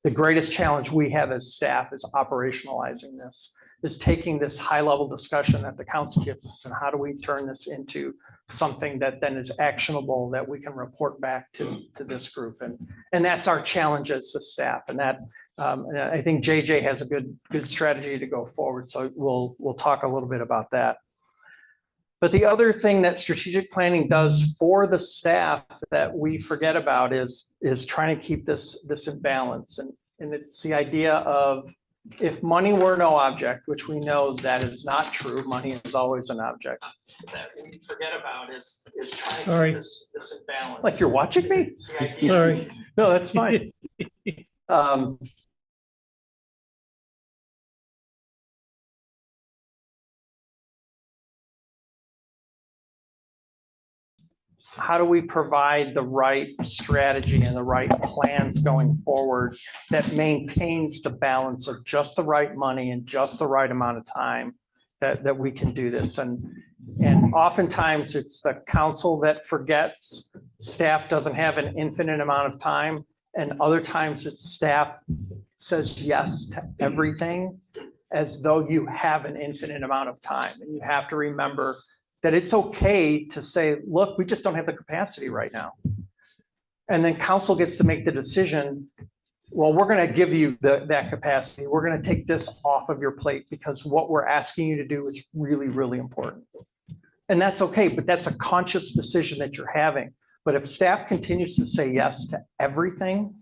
the greatest challenge we have as staff is operationalizing this, is taking this high level discussion that the council gives us and how do we turn this into something that then is actionable that we can report back to this group. And that's our challenge as the staff. And that and I think JJ has a good strategy to go forward. So we'll talk a little bit about that. But the other thing that strategic planning does for the staff that we forget about is trying to keep this in balance. And it's the idea of, if money were no object, which we know that is not true, money is always an object, that we forget about is trying to keep this in balance. Like you're watching me? Sorry. No, that's fine. How do we provide the right strategy and the right plans going forward that maintains the balance of just the right money and just the right amount of time that we can do this? And oftentimes it's the council that forgets, staff doesn't have an infinite amount of time, and other times it's staff says yes to everything as though you have an infinite amount of time. And you have to remember that it's okay to say, look, we just don't have the capacity right now. And then council gets to make the decision, well, we're going to give you that capacity. We're going to take this off of your plate because what we're asking you to do is really, really important. And that's okay, but that's a conscious decision that you're having. But if staff continues to say yes to everything,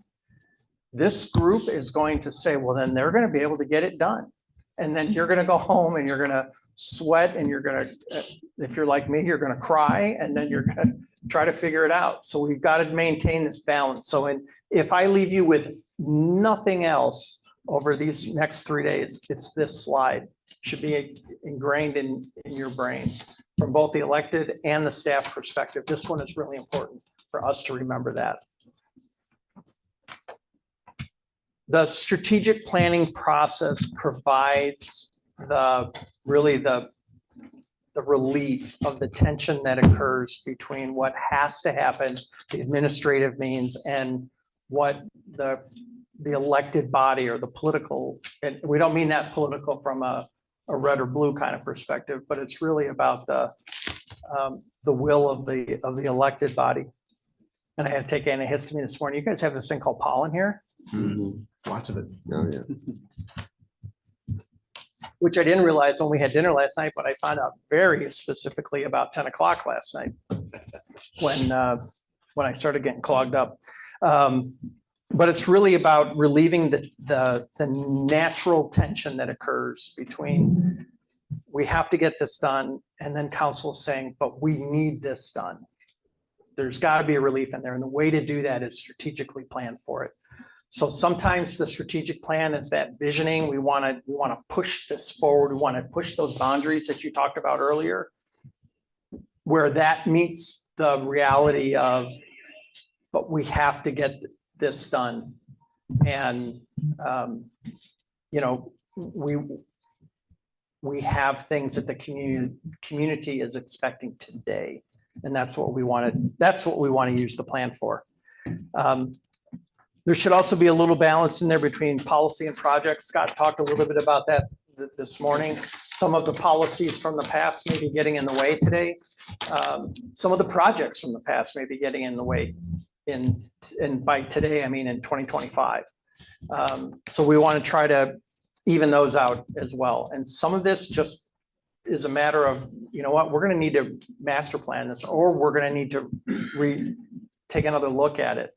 this group is going to say, well, then they're going to be able to get it done. And then you're going to go home and you're going to sweat and you're going to, if you're like me, you're going to cry and then you're going to try to figure it out. So we've got to maintain this balance. So if I leave you with nothing else over these next 3 days, it's this slide. Should be ingrained in your brain from both the elected and the staff perspective. This one is really important for us to remember that. The strategic planning process provides the relief of the tension that occurs between what has to happen, the administrative means, and what the elected body or the political, and we don't mean that political from a red or blue kind of perspective, but it's really about the will of the elected body. And I had to take antihistamine this morning. You guys have this thing called pollen here? Lots of it. Oh, yeah. Which I didn't realize when we had dinner last night, but I found out very specifically about 10 o'clock last night when I started getting clogged up. But it's really about relieving the natural tension that occurs between we have to get this done and then council is saying, but we need this done. There's got to be a relief in there. And the way to do that is strategically plan for it. So sometimes the strategic plan is that visioning. We want to push this forward. We want to push those boundaries that you talked about earlier, where that meets the reality of, but we have to get this done. And, you know, we have things that the community is expecting today. And that's what we want to use the plan for. There should also be a little balance in there between policy and project. Scott talked a little bit about that this morning. Some of the policies from the past may be getting in the way today. Some of the projects from the past may be getting in the way. And by today, I mean in 2025. So we want to try to even those out as well. And some of this just is a matter of, you know what, we're going to need to master plan this, or we're going to need to take another look at it.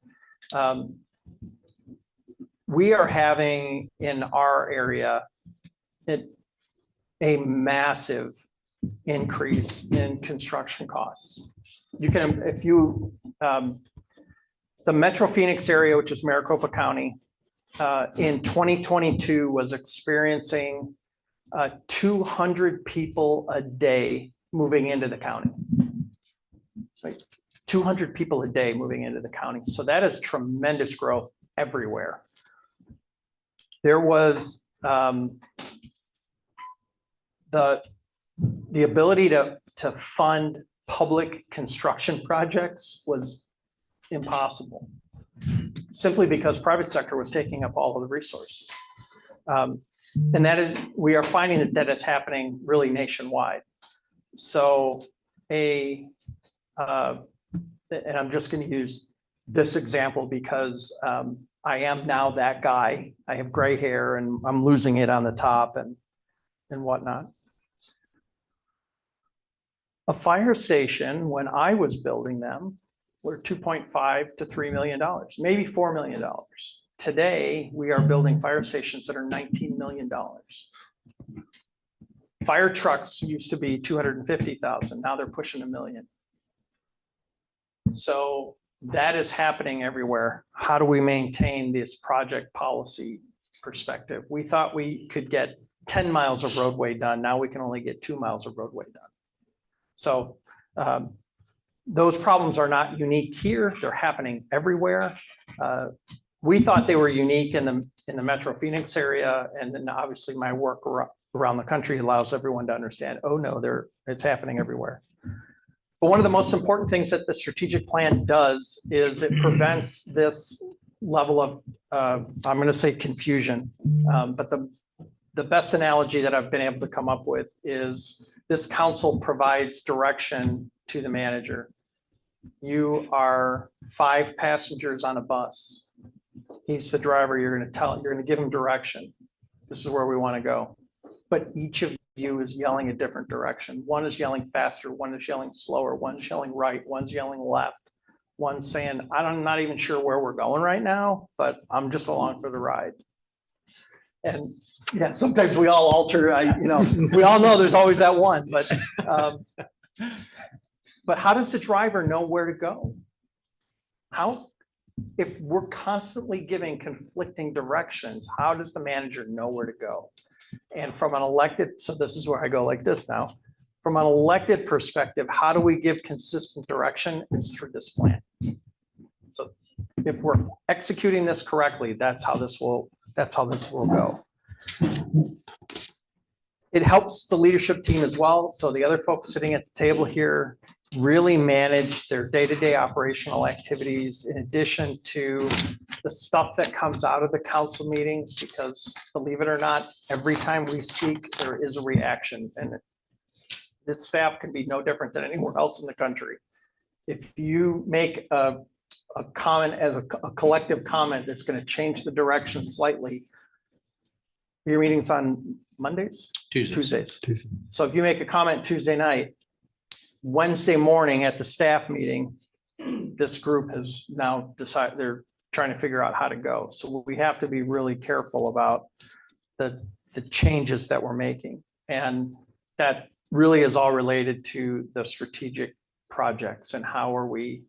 We are having in our area a massive increase in construction costs. You can, if you, the Metro Phoenix area, which is Maricopa County, in 2022 was experiencing 200 people a day moving into the county. Like 200 people a day moving into the county. So that is tremendous growth everywhere. There was the ability to fund public construction projects was impossible, simply because private sector was taking up all of the resources. And that is, we are finding that is happening really nationwide. So and I'm just going to use this example because I am now that guy. I have gray hair and I'm losing it on the top and whatnot. A fire station, when I was building them, were $2.5 to $3 million, maybe $4 million. Today, we are building fire stations that are $19 million. Fire trucks used to be 250,000. Now they're pushing $1 million. So that is happening everywhere. How do we maintain this project policy perspective? We thought we could get 10 miles of roadway done. Now we can only get 2 miles of roadway done. So those problems are not unique here. They're happening everywhere. We thought they were unique in the Metro Phoenix area. And then obviously my work around the country allows everyone to understand, oh no, it's happening everywhere. But one of the most important things that the strategic plan does is it prevents this level of, I'm going to say confusion. But the best analogy that I've been able to come up with is this council provides direction to the manager. You are 5 passengers on a bus. He's the driver. You're going to give him direction. This is where we want to go. But each of you is yelling a different direction. One is yelling faster, one is yelling slower, one's yelling right, one's yelling left. One's saying, I'm not even sure where we're going right now, but I'm just along for the ride. And yeah, sometimes we all alter, we all know there's always that one, but how does the driver know where to go? If we're constantly giving conflicting directions, how does the manager know where to go? And from an elected, so this is where I go like this now. From an elected perspective, how do we give consistent direction? It's through this plan. So if we're executing this correctly, that's how this will go. It helps the leadership team as well. So the other folks sitting at the table here really manage their day-to-day operational activities in addition to the stuff that comes out of the council meetings, because believe it or not, every time we speak, there is a reaction, and this staff can be no different than anywhere else in the country. If you make a comment as a collective comment that's going to change the direction slightly, your meeting's on Mondays? Tuesdays. So if you make a comment Tuesday night, Wednesday morning at the staff meeting, this group has now decided they're trying to figure out how to go. So we have to be really careful about the changes that we're making. And that really is all related to the strategic projects and how are we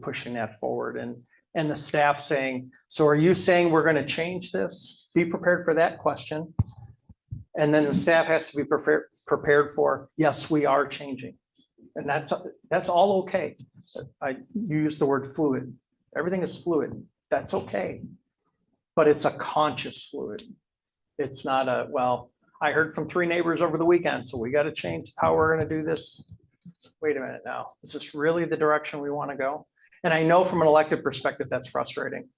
pushing that forward, and the staff saying, so are you saying we're going to change this? Be prepared for that question. And then the staff has to be prepared for, yes, we are changing. And that's all okay. You use the word fluid. Everything is fluid. That's okay. But it's a conscious fluid. It's not I heard from 3 neighbors over the weekend, so we got to change how we're going to do this. Wait a minute now. Is this really the direction we want to go? And I know from an elected perspective, that's frustrating.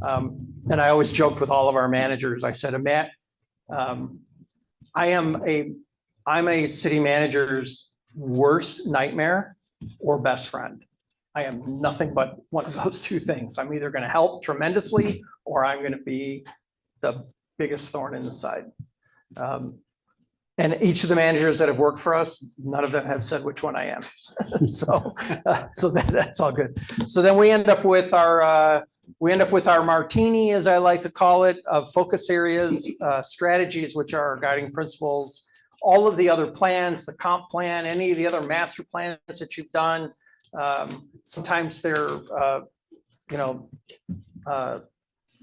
And I always joked with all of our managers. I said, Matt, I'm a city manager's worst nightmare or best friend. I am nothing but one of those 2 things. I'm either going to help tremendously or I'm going to be the biggest thorn in the side. And each of the managers that have worked for us, none of them have said which one I am. So that's all good. So then we end up with our martini, as I like to call it, of focus areas, strategies, which are our guiding principles, all of the other plans, the comp plan, any of the other master plans that you've done. Sometimes they're,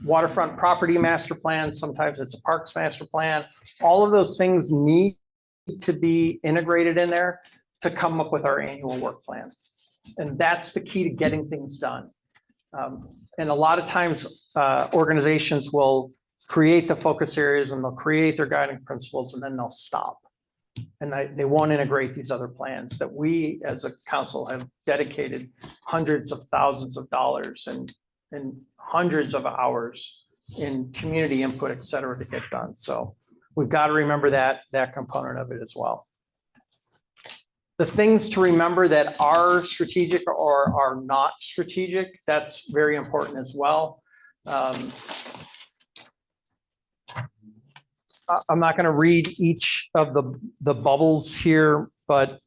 waterfront property master plan. Sometimes it's a parks master plan. All of those things need to be integrated in there to come up with our annual work plan. And that's the key to getting things done. And a lot of times organizations will create the focus areas and they'll create their guiding principles and then they'll stop. And they won't integrate these other plans that we as a council have dedicated hundreds of thousands of dollars and hundreds of hours in community input, et cetera, to get done. So we've got to remember that component of it as well. The things to remember that are strategic or are not strategic, that's very important as well. I'm not going to read each of the bubbles here, but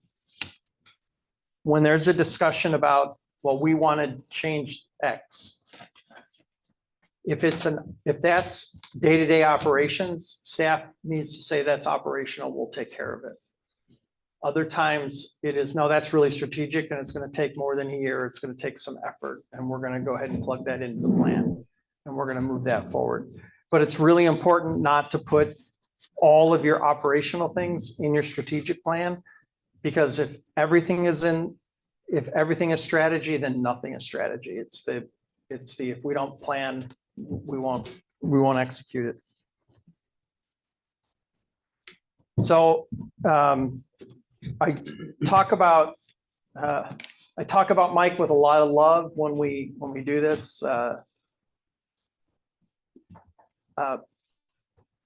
when there's a discussion about, well, we want to change X, if that's day-to-day operations, staff needs to say that's operational, we'll take care of it. Other times it is, no, that's really strategic and it's going to take more than a year. It's going to take some effort and we're going to go ahead and plug that into the plan and we're going to move that forward. But it's really important not to put all of your operational things in your strategic plan, because if everything is strategy, then nothing is strategy. It's the if we don't plan, we won't execute it. So I talk about Mike with a lot of love when we do this.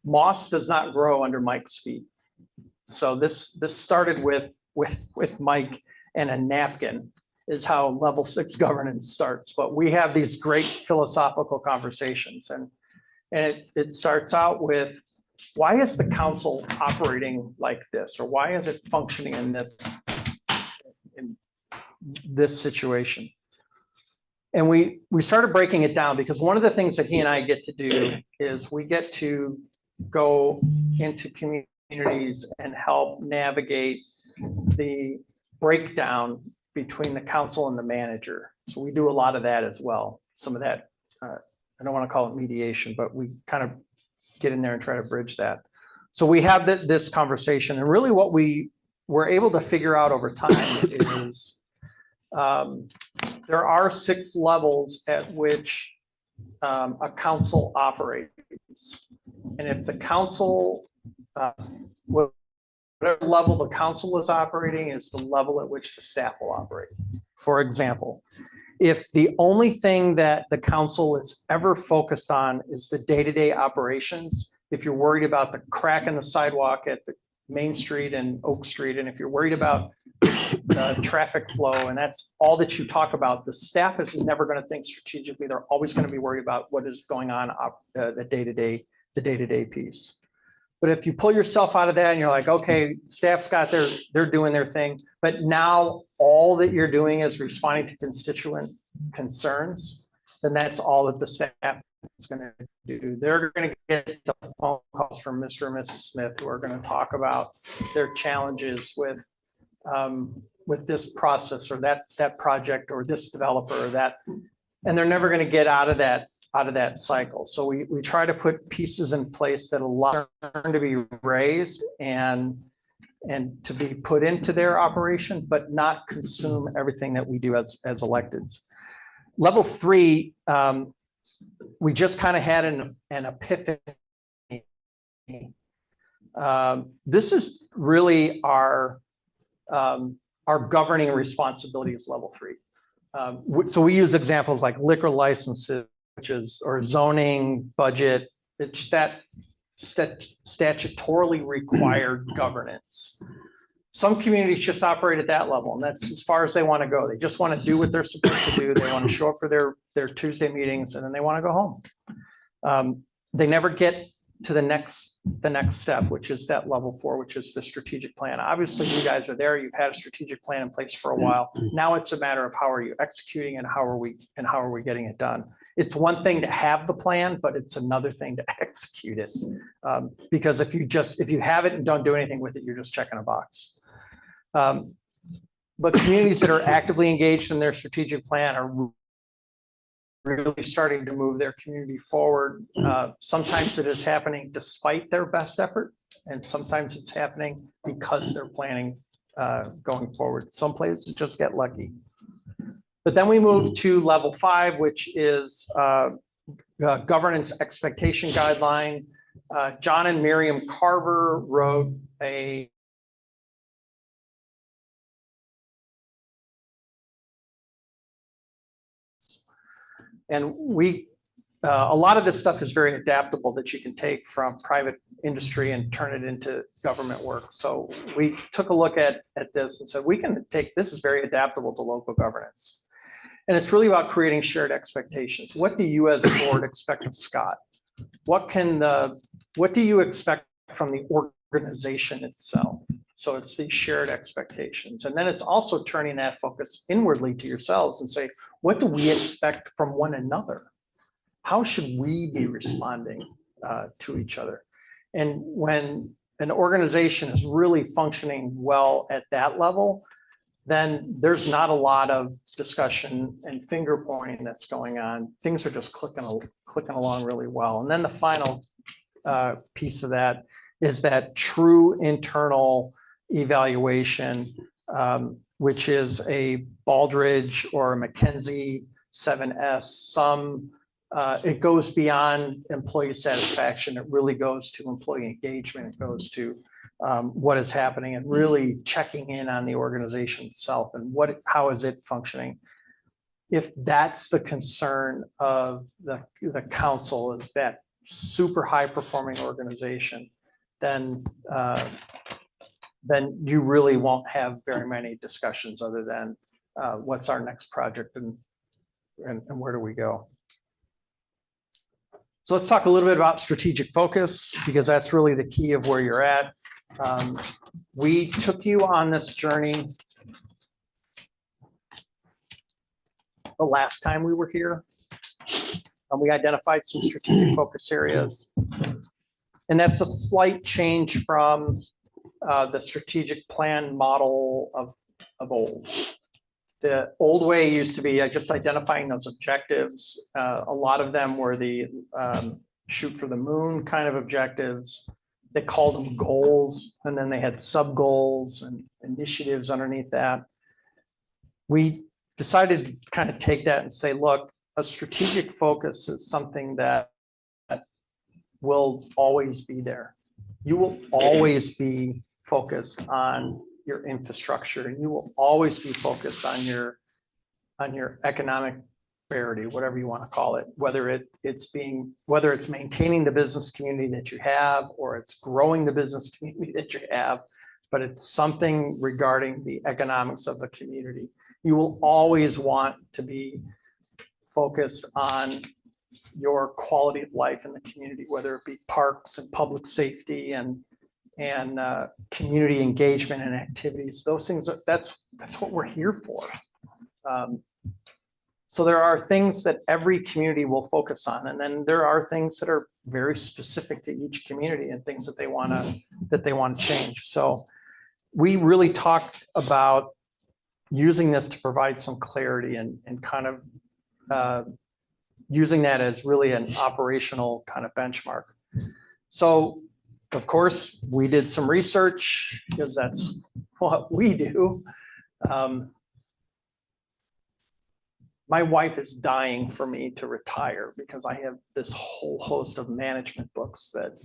moss does not grow under Mike's feet. So this started with Mike and a napkin is how level 6 governance starts. But we have these great philosophical conversations, and it starts out with, why is the council operating like this, or why is it functioning in this situation? And we started breaking it down, because one of the things that he and I get to do is we get to go into communities and help navigate the breakdown between the council and the manager. So we do a lot of that as well. Some of that, I don't want to call it mediation, but we kind of get in there and try to bridge that. So we have this conversation, and really what we were able to figure out over time is there are 6 levels at which a council operates. And if the council, whatever level the council is operating is the level at which the staff will operate. For example, if the only thing that the council is ever focused on is the day-to-day operations, if you're worried about the crack in the sidewalk at the Main Street and Oak Street, and if you're worried about traffic flow, and that's all that you talk about, the staff is never going to think strategically. They're always going to be worried about what is going on the day-to-day piece. But if you pull yourself out of that and you're like, okay, staff's got they're doing their thing, but now all that you're doing is responding to constituent concerns, then that's all that the staff is going to do. They're going to get the phone calls from Mr. and Mrs. Smith, who are going to talk about their challenges with this process or that project or this developer or that, and they're never going to get out of that cycle. So we try to put pieces in place that allow them to be raised and to be put into their operation, but not consume everything that we do as electeds. Level 3, we just kind of had an epiphany. This is really our governing responsibility is level 3. So we use examples like liquor licenses, or zoning, budget. It's that statutorily required governance. Some communities just operate at that level, and that's as far as they want to go. They just want to do what they're supposed to do. They want to show up for their Tuesday meetings, and then they want to go home. They never get to the next step, which is that level 4, which is the strategic plan. Obviously, you guys are there. You've had a strategic plan in place for a while. Now it's a matter of how are you executing and how are we getting it done. It's one thing to have the plan, but it's another thing to execute it. Because if you have it and don't do anything with it, you're just checking a box. But communities that are actively engaged in their strategic plan are really starting to move their community forward. Sometimes it is happening despite their best effort, and sometimes it's happening because they're planning going forward. Some places just get lucky. But then we move to level 5, which is governance expectation guideline. John and Miriam Carver wrote a and a lot of this stuff is very adaptable that you can take from private industry and turn it into government work. So we took a look at this and said, we can take, this is very adaptable to local governance. And it's really about creating shared expectations. What do you as a board expect of Scott? What do you expect from the organization itself? So it's these shared expectations. And then it's also turning that focus inwardly to yourselves and say, what do we expect from one another? How should we be responding to each other? And when an organization is really functioning well at that level, then there's not a lot of discussion and finger pointing that's going on. Things are just clicking along really well. And then the final piece of that is that true internal evaluation, which is a Baldrige or a McKinsey 7S. It goes beyond employee satisfaction. It really goes to employee engagement. It goes to what is happening and really checking in on the organization itself and how is it functioning. If that's the concern of the council, is that super high performing organization, then you really won't have very many discussions other than what's our next project and where do we go. So let's talk a little bit about strategic focus, because that's really the key of where you're at. We took you on this journey the last time we were here. And we identified some strategic focus areas. And that's a slight change from the strategic plan model of old. The old way used to be just identifying those objectives. A lot of them were the shoot for the moon kind of objectives. They called them goals, and then they had sub goals and initiatives underneath that. We decided to kind of take that and say, look, a strategic focus is something that will always be there. You will always be focused on your infrastructure, and you will always be focused on your economic prosperity, whatever you want to call it, whether it's maintaining the business community that you have, or it's growing the business community that you have, but it's something regarding the economics of the community. You will always want to be focused on your quality of life in the community, whether it be parks and public safety and community engagement and activities. Those things, that's what we're here for. So there are things that every community will focus on, and then there are things that are very specific to each community and things that they want to change. So we really talked about using this to provide some clarity and kind of using that as really an operational kind of benchmark. So of course, we did some research because that's what we do. My wife is dying for me to retire because I have this whole host of management books that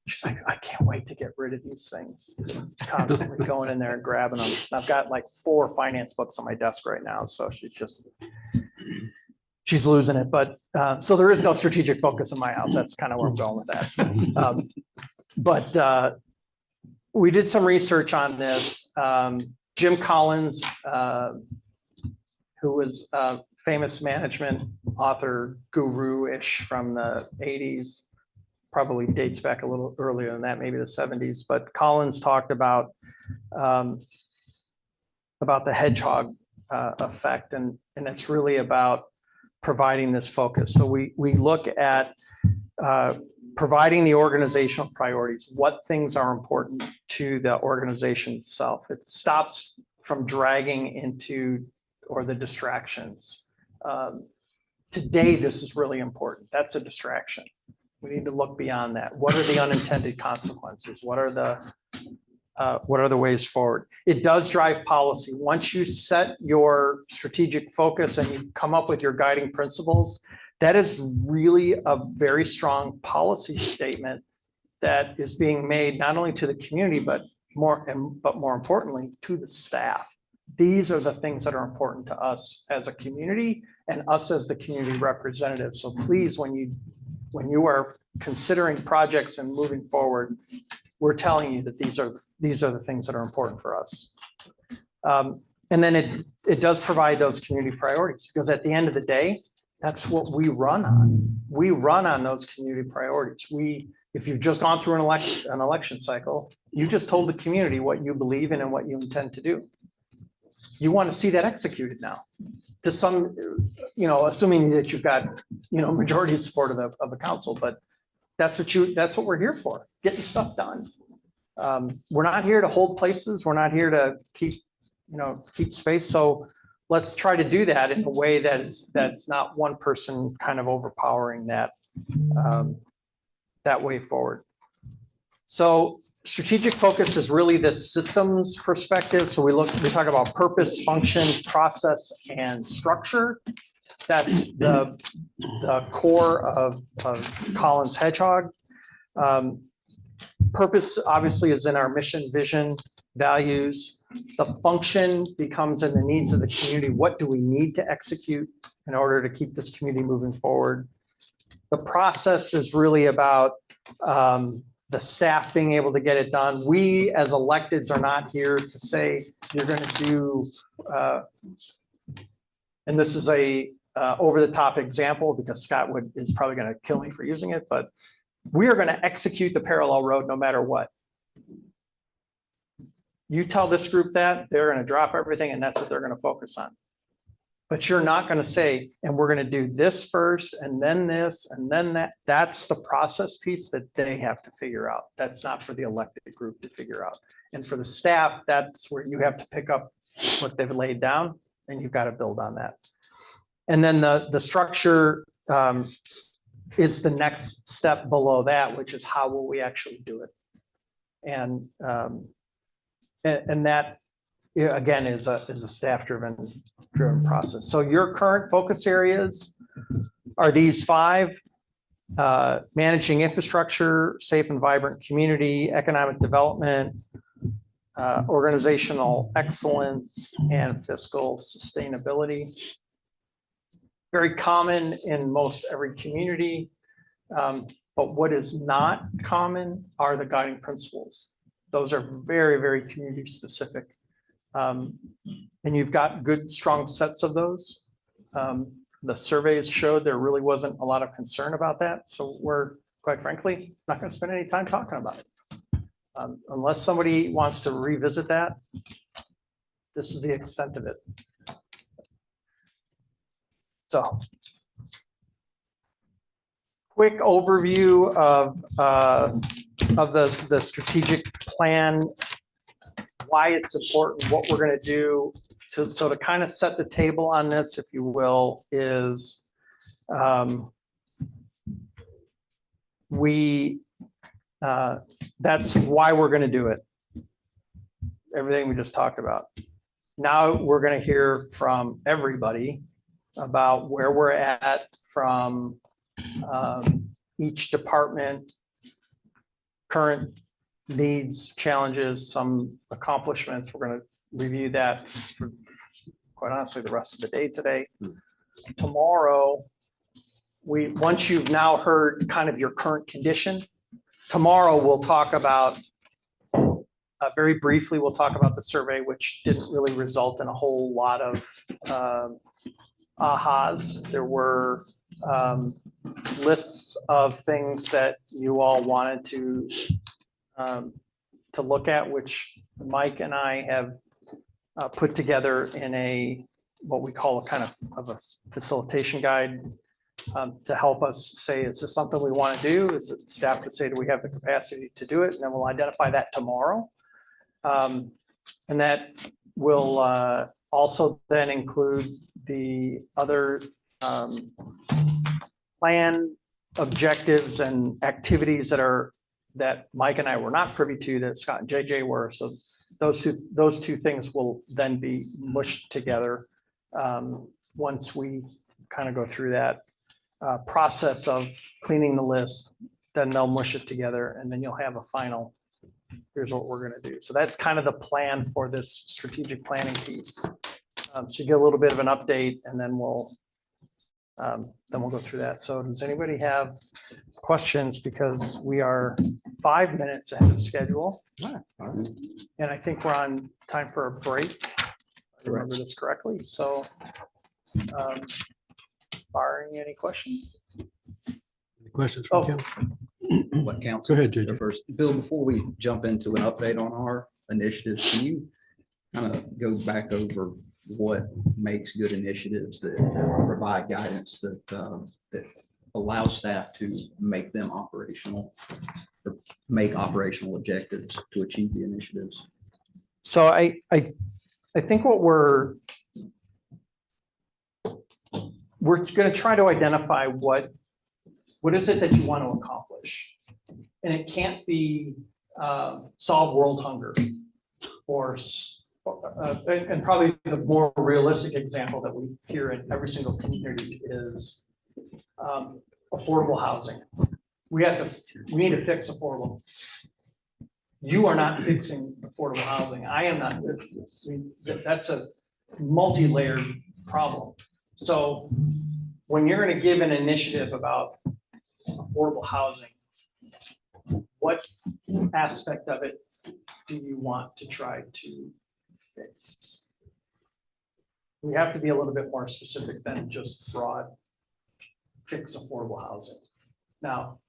she's like, I can't wait to get rid of these things. Constantly going in there and grabbing them. I've got like 4 finance books on my desk right now. So she's losing it. But so there is no strategic focus in my house. That's kind of where I'm going with that. But we did some research on this. Jim Collins, who was a famous management author, guru-ish from the 80s, probably dates back a little earlier than that, maybe the 70s. But Collins talked about the hedgehog effect, and it's really about providing this focus. So we look at providing the organizational priorities, what things are important to the organization itself. It stops from dragging into or the distractions. Today, this is really important. That's a distraction. We need to look beyond that. What are the unintended consequences? What are the ways forward? It does drive policy. Once you set your strategic focus and you come up with your guiding principles, that is really a very strong policy statement that is being made not only to the community, but more importantly to the staff. These are the things that are important to us as a community and us as the community representatives. So please, when you are considering projects and moving forward, we're telling you that these are the things that are important for us. And then it does provide those community priorities, because at the end of the day, that's what we run on. We run on those community priorities. If you've just gone through an election cycle, you just told the community what you believe in and what you intend to do. You want to see that executed now, to some, assuming that you've got, majority support of the council, but that's what we're here for, getting stuff done. We're not here to hold places. We're not here to keep space. So let's try to do that in a way that's not one person kind of overpowering that way forward. So strategic focus is really the systems perspective. So we talk about purpose, function, process, and structure. That's the core of Collins Hedgehog. Purpose obviously is in our mission, vision, values. The function becomes in the needs of the community. What do we need to execute in order to keep this community moving forward? The process is really about the staff being able to get it done. We, as electeds, are not here to say you're going to do, and this is a over-the-top example because Scott is probably going to kill me for using it, but we are going to execute the parallel road no matter what. You tell this group that, they're going to drop everything and that's what they're going to focus on. But you're not going to say, and we're going to do this first and then this and then that. That's the process piece that they have to figure out. That's not for the elected group to figure out. And for the staff, that's where you have to pick up what they've laid down and you've got to build on that. And then the structure is the next step below that, which is how will we actually do it? And that, again, is a staff-driven process. So your current focus areas are these 5: managing infrastructure, safe and vibrant community, economic development, organizational excellence, and fiscal sustainability. Very common in most every community, but what is not common are the guiding principles. Those are very, very community specific. And you've got good, strong sets of those. The surveys showed there really wasn't a lot of concern about that. So we're, quite frankly, not going to spend any time talking about it. Unless somebody wants to revisit that, this is the extent of it. So, quick overview of the strategic plan, why it's important, what we're going to do. So to kind of set the table on this, if you will, is that's why we're going to do it. Everything we just talked about. Now we're going to hear from everybody about where we're at from each department, current needs, challenges, some accomplishments. We're going to review that for, quite honestly, the rest of the day today. Tomorrow, once you've now heard kind of your current condition, tomorrow we'll talk about, very briefly, we'll talk about the survey, which didn't really result in a whole lot of ahas. There were lists of things that you all wanted to look at, which Mike and I have put together in what we call a kind of a facilitation guide to help us say, is this something we want to do? Is it staff to say, do we have the capacity to do it? And then we'll identify that tomorrow. And that will also then include the other plan objectives and activities that Mike and I were not privy to, that Scott and JJ were. So those two things will then be mushed together once we kind of go through that process of cleaning the list. Then they'll mush it together, and then you'll have a final, here's what we're going to do. So that's kind of the plan for this strategic planning piece. So you get a little bit of an update, and then we'll go through that. So does anybody have questions? Because we are 5 minutes ahead of schedule. And I think we're on time for a break. If I remember this correctly. So barring any questions? Any questions from council? What council? Go ahead, JJ. First, Bill, before we jump into an update on our initiatives, can you kind of go back over what makes good initiatives that provide guidance that allow staff to make them operational, or make operational objectives to achieve the initiatives? So I think what we're going to try to identify what is it that you want to accomplish, and it can't be solve world hunger or and probably the more realistic example that we hear in every single community is affordable housing. We need to fix affordable. You are not fixing affordable housing. I am not fixing this. That's a multi-layered problem. So when you're going to give an initiative about affordable housing, what aspect of it do you want to try to fix? We have to be a little bit more specific than just broad fix affordable housing. Now,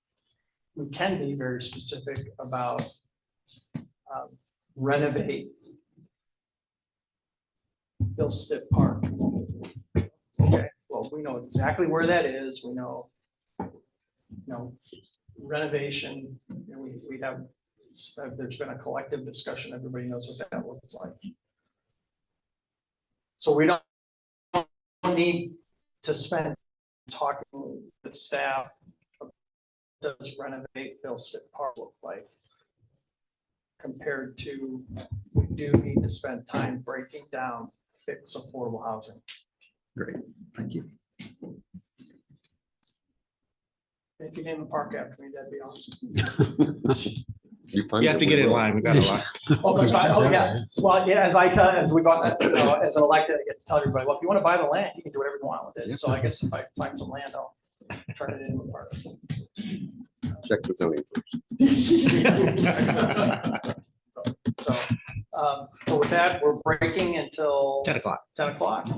we can be very specific about renovate Bill Stitt Park. Okay, well, we know exactly where that is. We know, renovation, and we have, there's been a collective discussion. Everybody knows what that looks like. So we don't need to spend talking with staff. Does renovate Bill Stitt Park look like? Compared to, we do need to spend time breaking down fix affordable housing. Great, thank you. If you name a park after me, that'd be awesome. You have to get in line. We got a lot. Oh, yeah. Well, yeah, as we got, as an elected, I get to tell everybody, well, if you want to buy the land, you can do whatever you want with it. So I guess if I find some land, I'll turn it into a park. Check the zoning. So with that, we're breaking until 10 o'clock. 10 o'clock.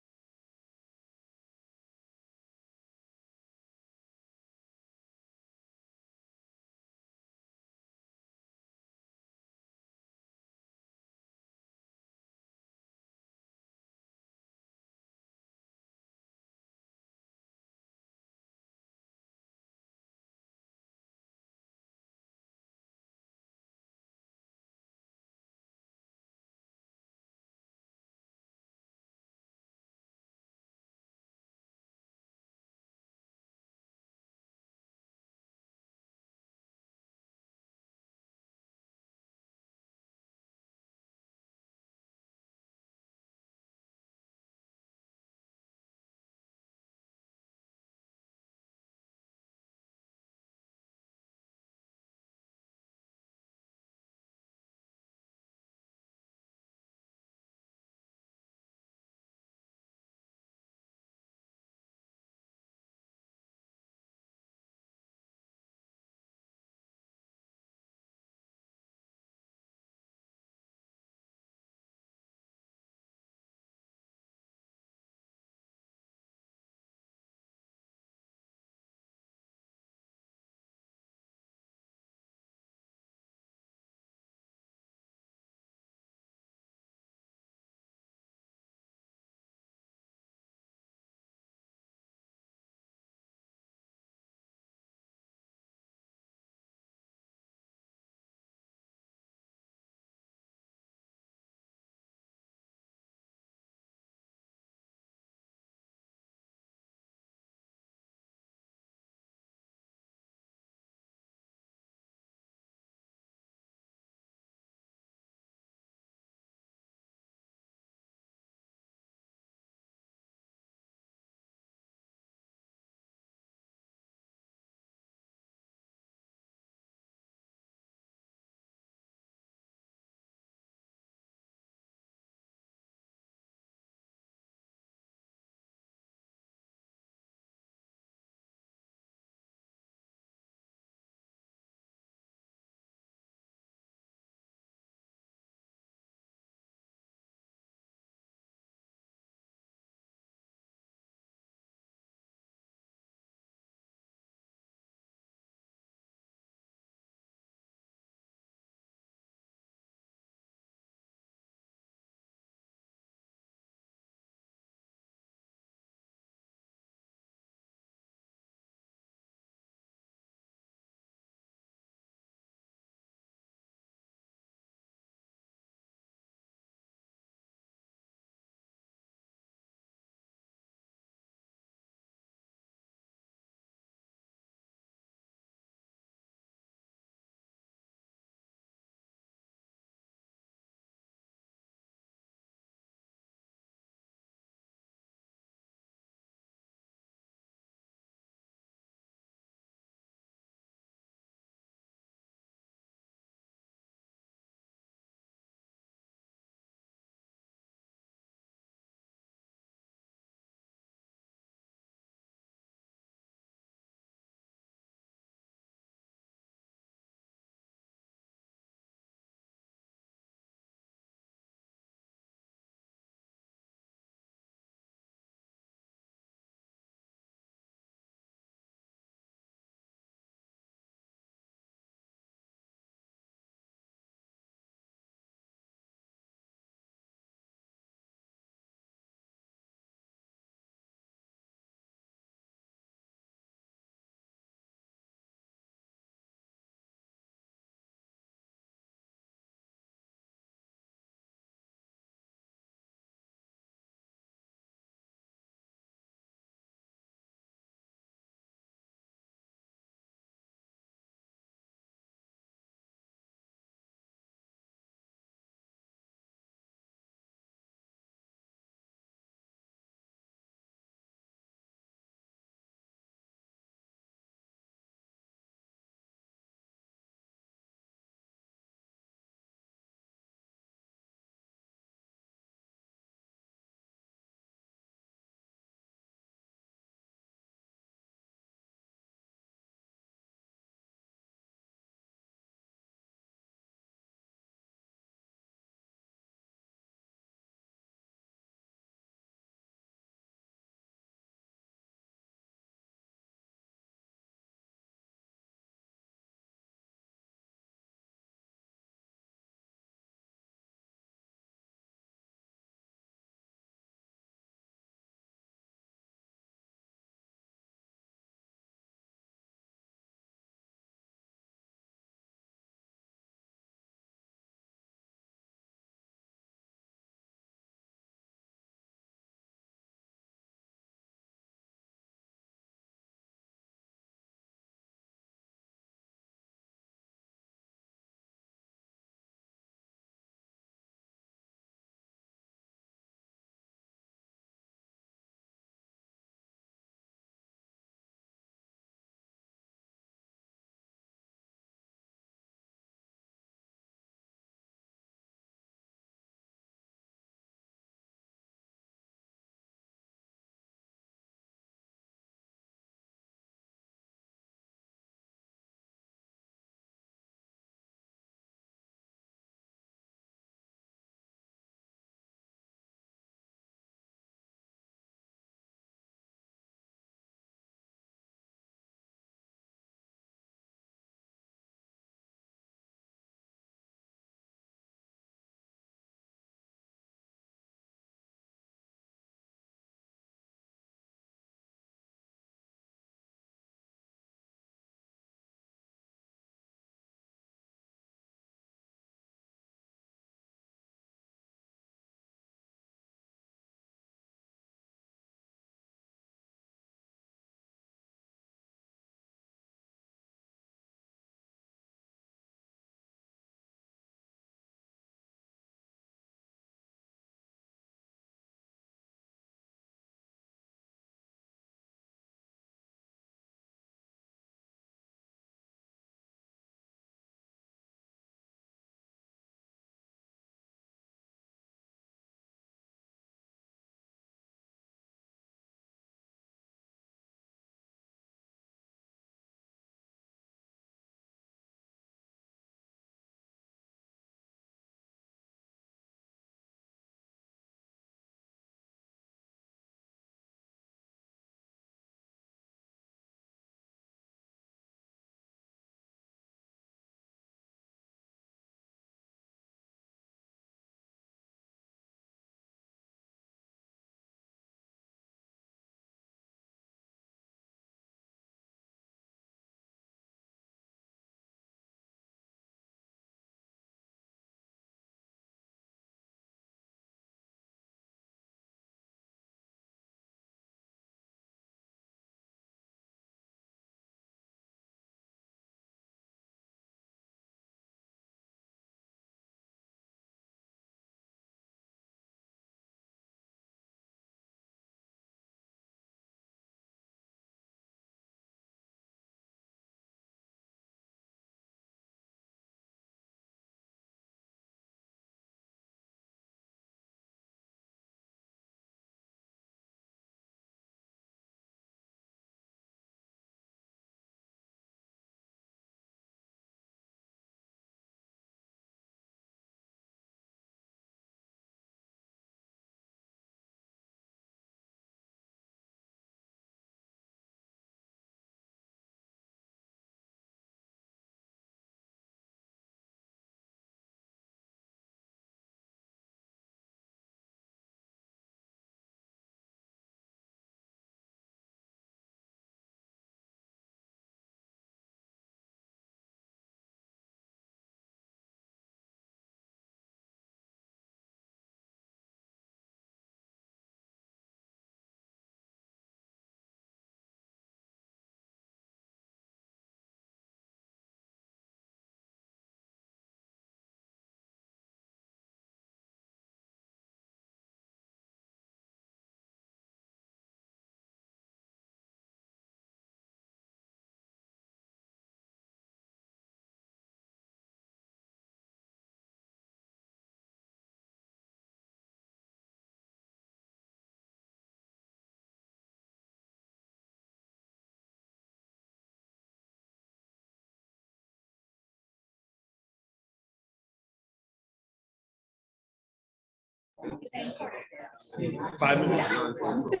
5 minutes.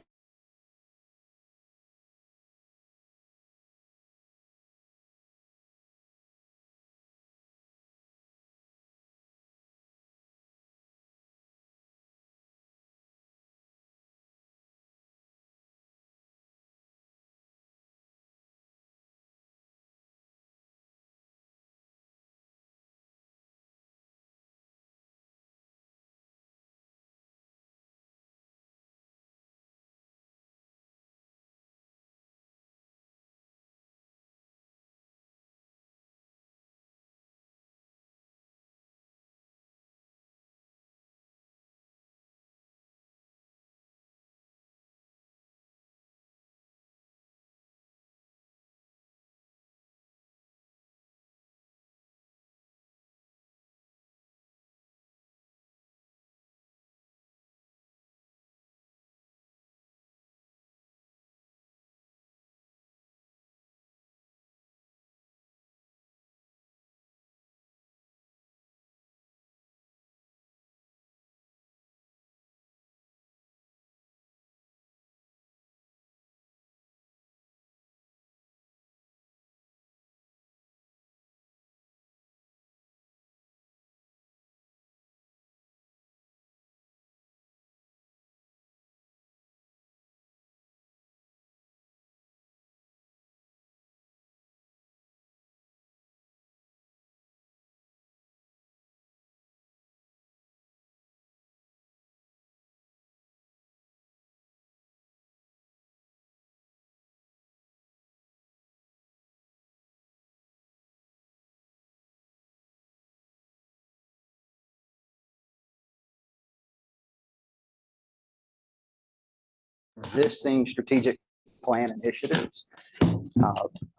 Existing strategic plan initiatives. I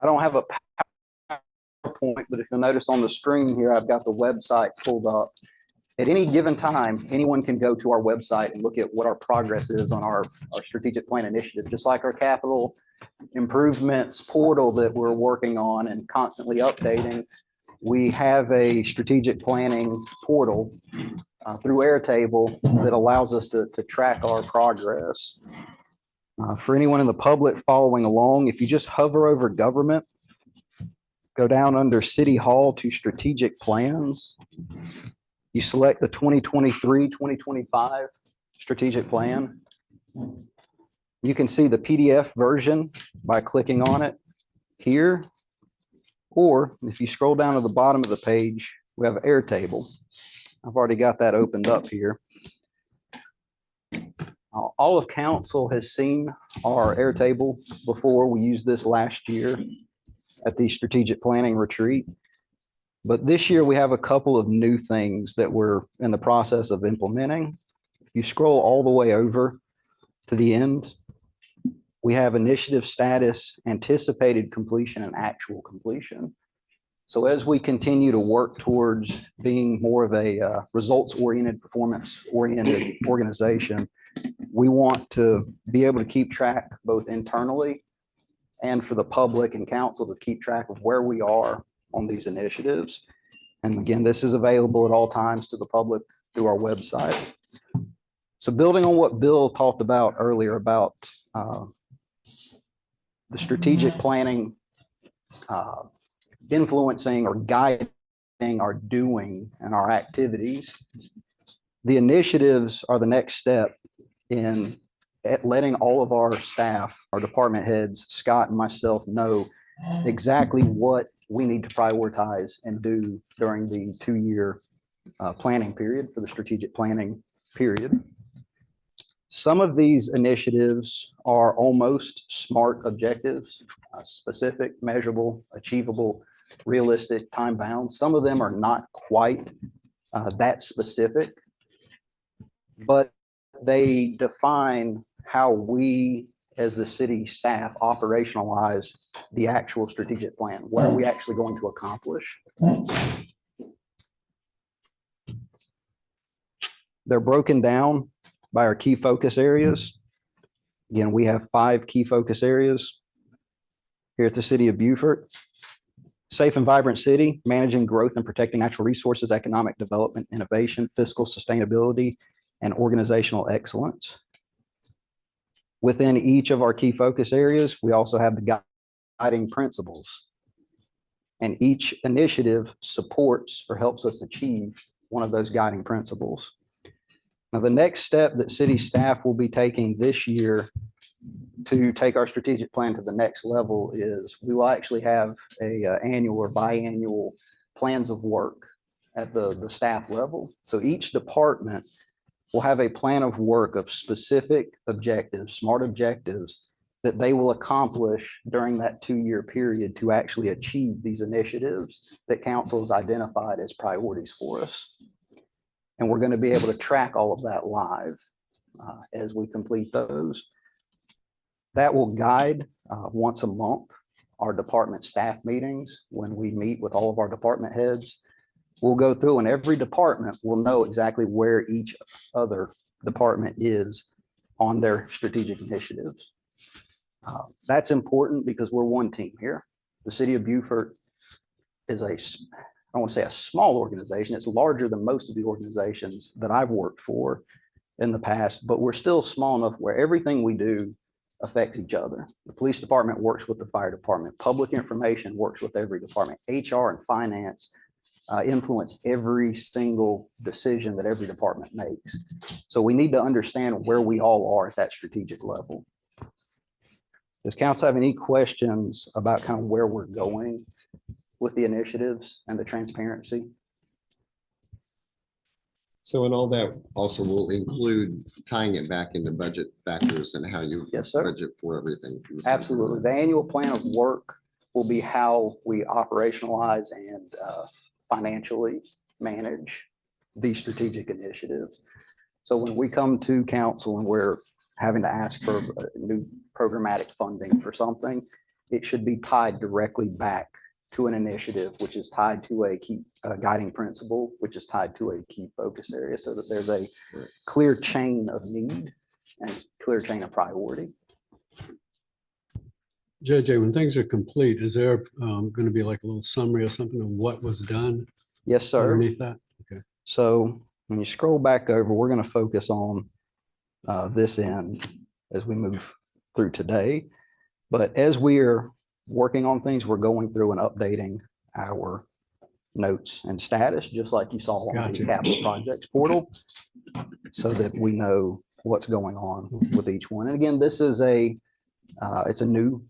don't have a PowerPoint, but if you'll notice on the screen here, I've got the website pulled up. At any given time, anyone can go to our website and look at what our progress is on our strategic plan initiative, just like our capital improvements portal that we're working on and constantly updating. We have a strategic planning portal through Airtable that allows us to track our progress. For anyone in the public following along, if you just hover over government, go down under City Hall to strategic plans, you select the 2023-2025 strategic plan. You can see the PDF version by clicking on it here. Or if you scroll down to the bottom of the page, we have Airtable. I've already got that opened up here. All of council has seen our Airtable before. We used this last year at the strategic planning retreat. But this year we have a couple of new things that we're in the process of implementing. If you scroll all the way over to the end, we have initiative status, anticipated completion, and actual completion. So as we continue to work towards being more of a results-oriented, performance-oriented organization, we want to be able to keep track both internally and for the public and council to keep track of where we are on these initiatives. And again, this is available at all times to the public through our website. So building on what Bill talked about earlier about the strategic planning influencing or guiding our doing and our activities, the initiatives are the next step in letting all of our staff, our department heads, Scott and myself, know exactly what we need to prioritize and do during the 2-year planning period for the strategic planning period. Some of these initiatives are almost SMART objectives, specific, measurable, achievable, realistic, time bound. Some of them are not quite that specific, but they define how we as the city staff operationalize the actual strategic plan. What are we actually going to accomplish? They're broken down by our key focus areas. Again, we have 5 key focus areas here at the City of Beaufort. Safe and vibrant city, managing growth and protecting natural resources, economic development, innovation, fiscal sustainability, and organizational excellence. Within each of our key focus areas, we also have the guiding principles. And each initiative supports or helps us achieve one of those guiding principles. Now, the next step that city staff will be taking this year to take our strategic plan to the next level is we will actually have a annual or biannual plans of work at the staff level. So each department will have a plan of work of specific objectives, smart objectives that they will accomplish during that 2-year period to actually achieve these initiatives that council has identified as priorities for us. And we're going to be able to track all of that live as we complete those. That will guide once a month our department staff meetings when we meet with all of our department heads. We'll go through and every department will know exactly where each other department is on their strategic initiatives. That's important because we're one team here. The city of Beaufort is I don't want to say a small organization. It's larger than most of the organizations that I've worked for in the past, but we're still small enough where everything we do affects each other. The police department works with the fire department. Public information works with every department. HR and finance influence every single decision that every department makes. So we need to understand where we all are at that strategic level. Does council have any questions about kind of where we're going with the initiatives and the transparency? So in all that also will include tying it back into budget factors and how you Yes, sir. budget for everything. Absolutely. The annual plan of work will be how we operationalize and financially manage these strategic initiatives. So when we come to council and we're having to ask for new programmatic funding for something, it should be tied directly back to an initiative, which is tied to a key guiding principle, which is tied to a key focus area, so that there's a clear chain of need and clear chain of priority. JJ, when things are complete, is there going to be like a little summary or something of what was done? Yes, sir. Underneath that? Okay. So when you scroll back over, we're going to focus on this end as we move through today. But as we are working on things, we're going through and updating our notes and status, just like you saw on the Gotcha. capital projects portal, so that we know what's going on with each one. And again, this is it's a new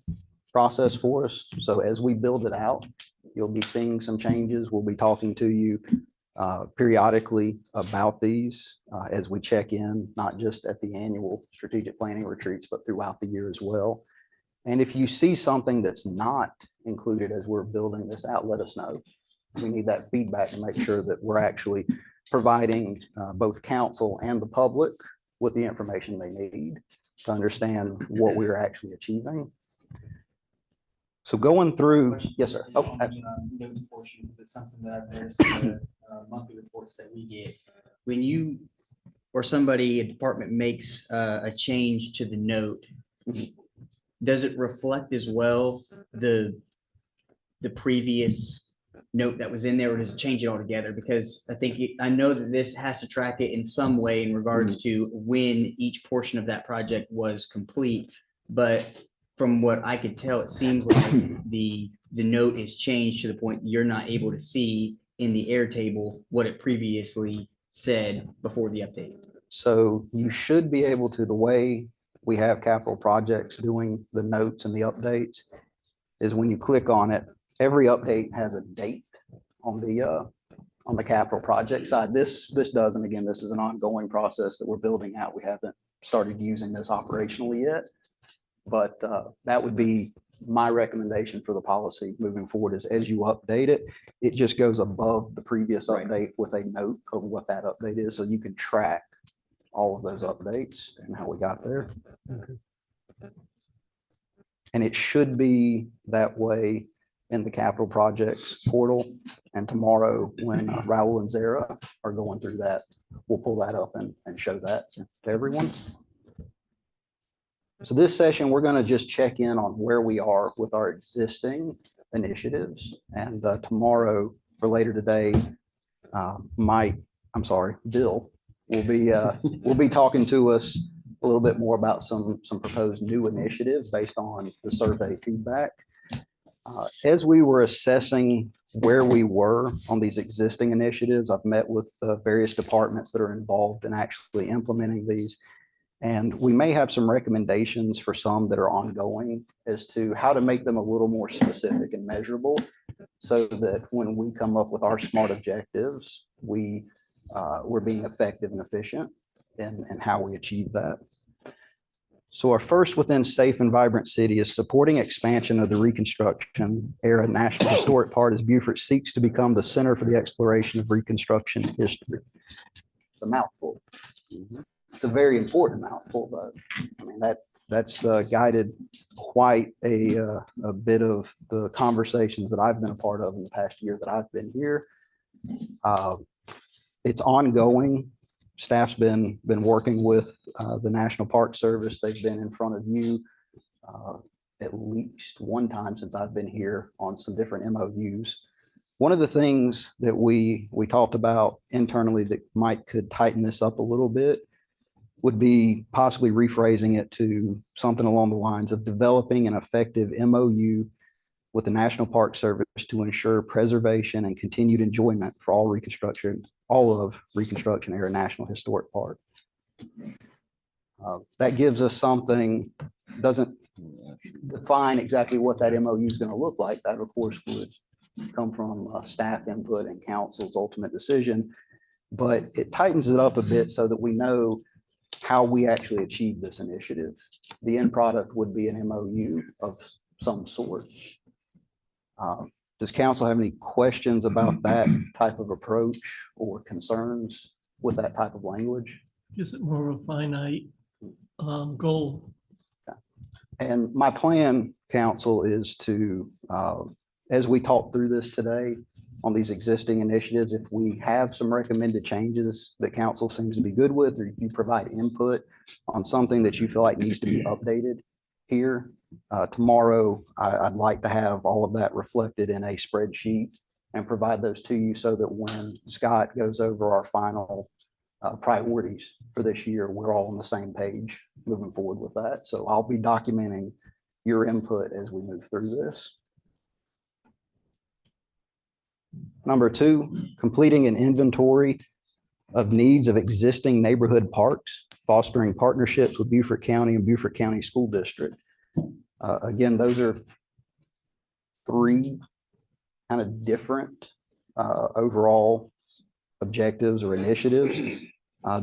process for us. So as we build it out, you'll be seeing some changes. We'll be talking to you periodically about these as we check in, not just at the annual strategic planning retreats, but throughout the year as well. And if you see something that's not included as we're building this out, let us know. We need that feedback to make sure that we're actually providing both council and the public with the information they need to understand what we're actually achieving. So going through, yes, sir. Oh, Notes portion, because it's something that I've noticed in the monthly reports that we get. When you or somebody, a department makes a change to the note, does it reflect as well the previous note that was in there, or does it change it altogether? Because I know that this has to track it in some way in regards to when each portion of that project was complete. But from what I could tell, it seems like the note is changed to the point you're not able to see in the Airtable what it previously said before the update. So you should be able to, the way we have capital projects doing the notes and the updates is when you click on it, every update has a date on the capital project side. This doesn't. Again, this is an ongoing process that we're building out. We haven't started using this operationally yet, but that would be my recommendation for the policy moving forward is as you update it, it just goes above the previous update with a note of what that update is. So you can track all of those updates and how we got there. Okay. And it should be that way in the capital projects portal. And tomorrow when Raul and Zara are going through that, we'll pull that up and show that to everyone. So this session, we're going to just check in on where we are with our existing initiatives. And tomorrow or later today, Bill will be talking to us a little bit more about some proposed new initiatives based on the survey feedback. As we were assessing where we were on these existing initiatives, I've met with various departments that are involved in actually implementing these. And we may have some recommendations for some that are ongoing as to how to make them a little more specific and measurable, so that when we come up with our SMART objectives, we're being effective and efficient in how we achieve that. So our first within Safe and Vibrant City is supporting expansion of the Reconstruction era National Historic Park as Beaufort seeks to become the center for the exploration of Reconstruction history. It's a mouthful. It's a very important mouthful, though. I mean, that's guided quite a bit of the conversations that I've been a part of in the past year that I've been here. It's ongoing. Staff's been working with the National Park Service. They've been in front of you at least one time since I've been here on some different MOUs. One of the things that we talked about internally that could tighten this up a little bit would be possibly rephrasing it to something along the lines of developing an effective MOU with the National Park Service to ensure preservation and continued enjoyment for all of Reconstruction era National Historic Park. That gives us something, doesn't define exactly what that MOU is going to look like. That, of course, would come from staff input and council's ultimate decision, but it tightens it up a bit so that we know how we actually achieve this initiative. The end product would be an MOU of some sort. Does council have any questions about that type of approach or concerns with that type of language? Is it more of a finite goal? And my plan, council, is to, as we talk through this today on these existing initiatives, if we have some recommended changes that council seems to be good with, or you provide input on something that you feel like needs to be updated here, tomorrow, I'd like to have all of that reflected in a spreadsheet and provide those to you so that when Scott goes over our final priorities for this year, we're all on the same page moving forward with that. So I'll be documenting your input as we move through this. Number 2, completing an inventory of needs of existing neighborhood parks, fostering partnerships with Beaufort County and Beaufort County School District. Again, those are 3 kind of different overall objectives or initiatives.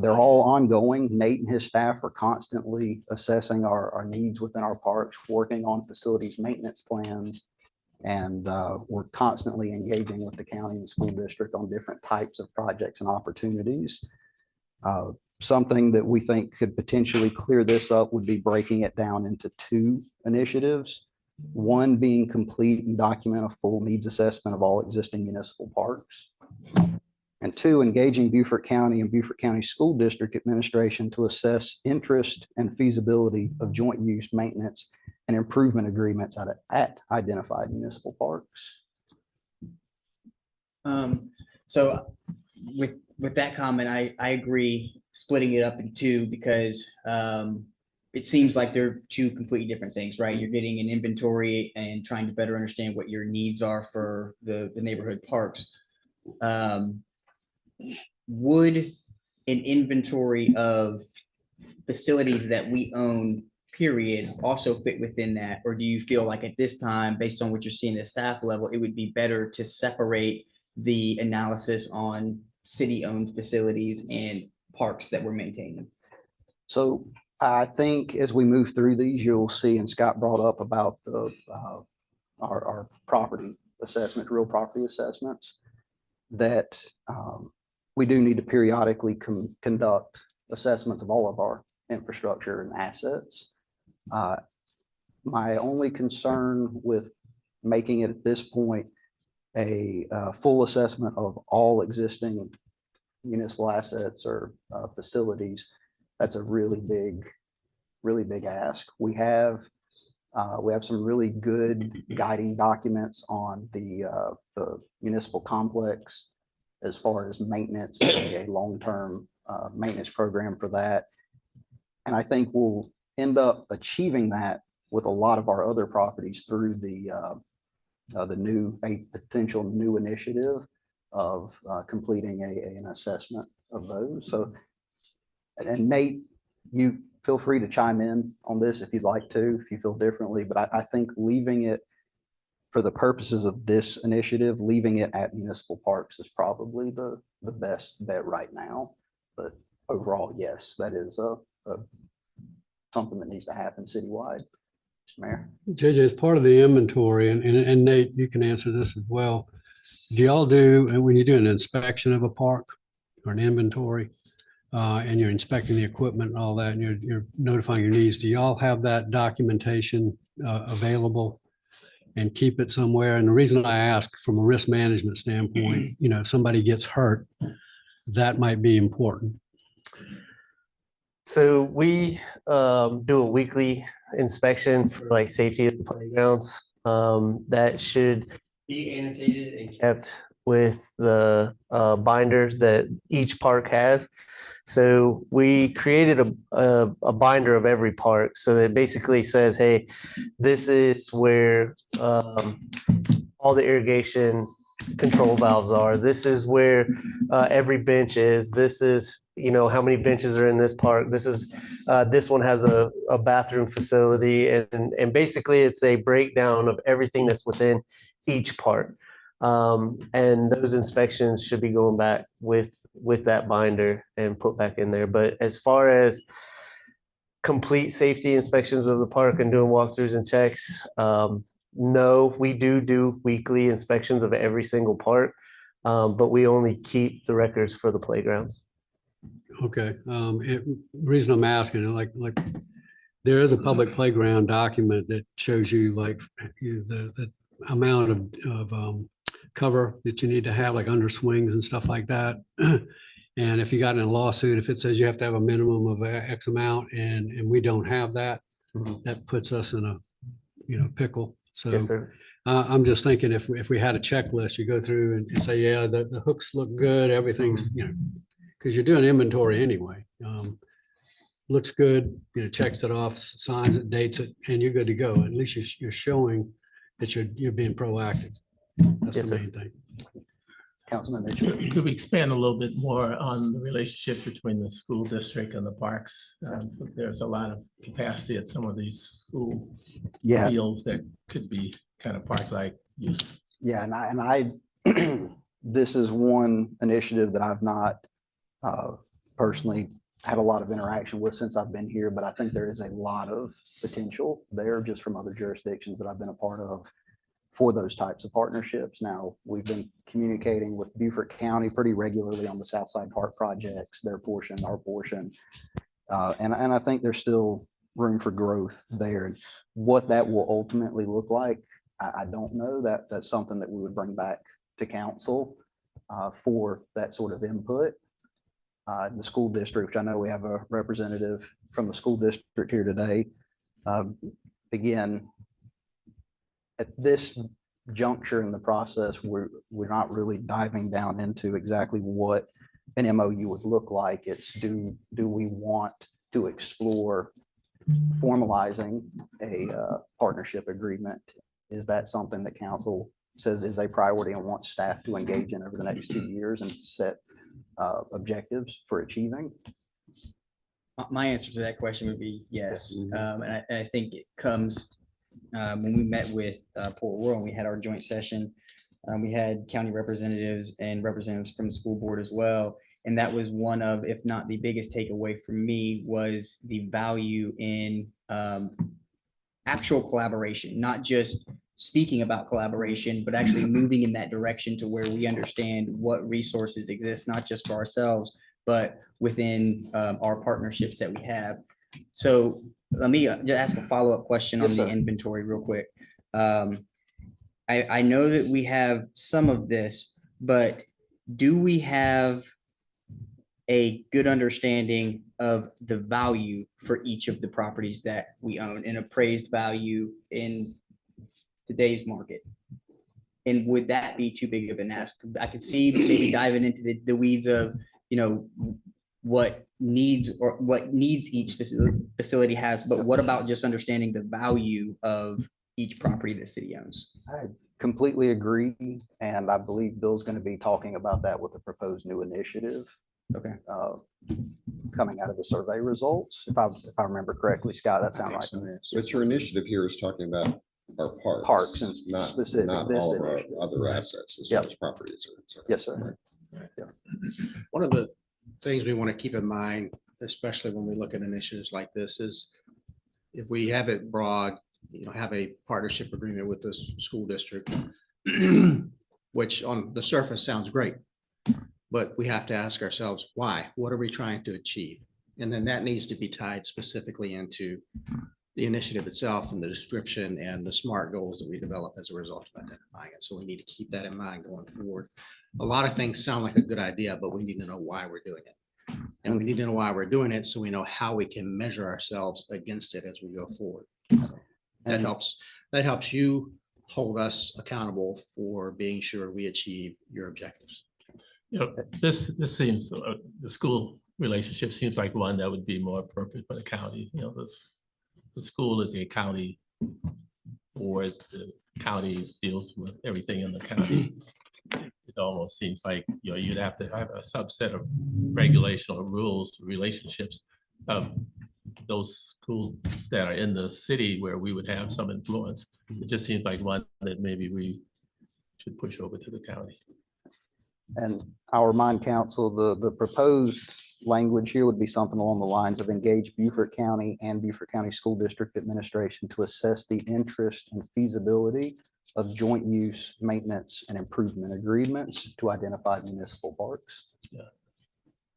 They're all ongoing. Nate and his staff are constantly assessing our needs within our parks, working on facilities maintenance plans, and we're constantly engaging with the county and school district on different types of projects and opportunities. Something that we think could potentially clear this up would be breaking it down into 2 initiatives. One being complete and document a full needs assessment of all existing municipal parks. And 2, engaging Beaufort County and Beaufort County School District Administration to assess interest and feasibility of joint use maintenance and improvement agreements at identified municipal parks. So with that comment, I agree, splitting it up in 2 because it seems like they're 2 completely different things, right? You're getting an inventory and trying to better understand what your needs are for the neighborhood parks. Would an inventory of facilities that we own, period, also fit within that? Or do you feel like at this time, based on what you're seeing at staff level, it would be better to separate the analysis on city-owned facilities and parks that we're maintaining? So I think as we move through these, you'll see, and Scott brought up about our property assessment, real property assessments, that we do need to periodically conduct assessments of all of our infrastructure and assets. My only concern with making it at this point a full assessment of all existing municipal assets or facilities, that's a really big ask. We have some really good guiding documents on the municipal complex as far as maintenance and a long-term maintenance program for that. And I think we'll end up achieving that with a lot of our other properties through a potential new initiative of completing an assessment of those. So, and Nate, you feel free to chime in on this if you'd like to, if you feel differently, but I think leaving it for the purposes of this initiative, leaving it at municipal parks is probably the best bet right now. But overall, yes, that is something that needs to happen citywide. Mr. Mayor. JJ, as part of the inventory, and Nate, you can answer this as well. Do y'all do, and when you do an inspection of a park or an inventory, and you're inspecting the equipment and all that, and you're notifying your needs, do y'all have that documentation available and keep it somewhere? And the reason I ask from a risk management standpoint, if somebody gets hurt, that might be important. So we do a weekly inspection for like safety of the playgrounds. That should be annotated and kept with the binders that each park has. So we created a binder of every park. So it basically says, hey, this is where all the irrigation control valves are. This is where every bench is. This is, how many benches are in this park. This is, this one has a bathroom facility. And basically it's a breakdown of everything that's within each park. And those inspections should be going back with that binder and put back in there. But as far as complete safety inspections of the park and doing walkthroughs and checks, no, we do weekly inspections of every single park, but we only keep the records for the playgrounds. Okay. The reason I'm asking, like there is a public playground document that shows you like the amount of cover that you need to have, like under swings and stuff like that. And if you got in a lawsuit, if it says you have to have a minimum of X amount and we don't have that, that puts us in a pickle. So Yes, sir. I'm just thinking if we had a checklist, you go through and say, yeah, the hooks look good, everything's, because you're doing inventory anyway. Looks good, checks it off, signs it, dates it, and you're good to go. At least you're showing that you're being proactive. That's Yes, the sir. main thing. Councilman Mitchell. Could we expand a little bit more on the relationship between the school district and the parks? There's a lot of capacity at some of these school fields that could be kind of park-like use. Yeah, and I this is one initiative that I've not personally had a lot of interaction with since I've been here, but I think there is a lot of potential there just from other jurisdictions that I've been a part of for those types of partnerships. Now, we've been communicating with Beaufort County pretty regularly on the Southside Park projects, their portion, our portion. And I think there's still room for growth there. And what that will ultimately look like, I don't know. That's something that we would bring back to council for that sort of input. The school district, which I know we have a representative from the school district here today. Again, at this juncture in the process, we're not really diving down into exactly what an MOU would look like. It's do we want to explore formalizing a partnership agreement? Is that something that council says is a priority and wants staff to engage in over the next 2 years and set objectives for achieving? My answer to that question would be yes. And I think it comes when we met with Port Royal and we had our joint session. We had county representatives and representatives from the school board as well. And that was one of, if not the biggest takeaway for me, was the value in actual collaboration, not just speaking about collaboration, but actually moving in that direction to where we understand what resources exist, not just for ourselves, but within our partnerships that we have. So let me just ask a follow-up question on the inventory real quick. I know that we have some of this, but do we have a good understanding of the value for each of the properties that we own, an appraised value in today's market? And would that be too big of an ask? I could see maybe diving into the weeds of, what needs each facility has, but what about just understanding the value of each property the city owns? I completely agree, and I believe Bill's going to be talking about that with the proposed new initiative. Okay. Coming out of the survey results, if I remember correctly, Scott, that sounds think right. so. But your initiative here is talking about our parks. Parks and not specific, Not this all of our initiative. other assets as far as properties are concerned. Yes, sir. One of the things we want to keep in mind, especially when we look at initiatives like this, is if we have it broad, have a partnership agreement with the school district, which on the surface sounds great, but we have to ask ourselves, why? What are we trying to achieve? And then that needs to be tied specifically into the initiative itself and the description and the SMART goals that we develop as a result of identifying it. So we need to keep that in mind going forward. A lot of things sound like a good idea, but we need to know why we're doing it. And we need to know why we're doing it so we know how we can measure ourselves against it as we go forward. That helps you hold us accountable for being sure we achieve your objectives. This seems, the school relationship seems like one that would be more appropriate for the county. The school is a county board. The county deals with everything in the county. It almost seems like, you'd have to have a subset of regulation or rules, relationships of those schools that are in the city where we would have some influence. It just seems like one that maybe we should push over to the county. And I'll remind council, the proposed language here would be something along the lines of engage Beaufort County and Beaufort County School District Administration to assess the interest and feasibility of joint use, maintenance, and improvement agreements to identify municipal parks. Yeah.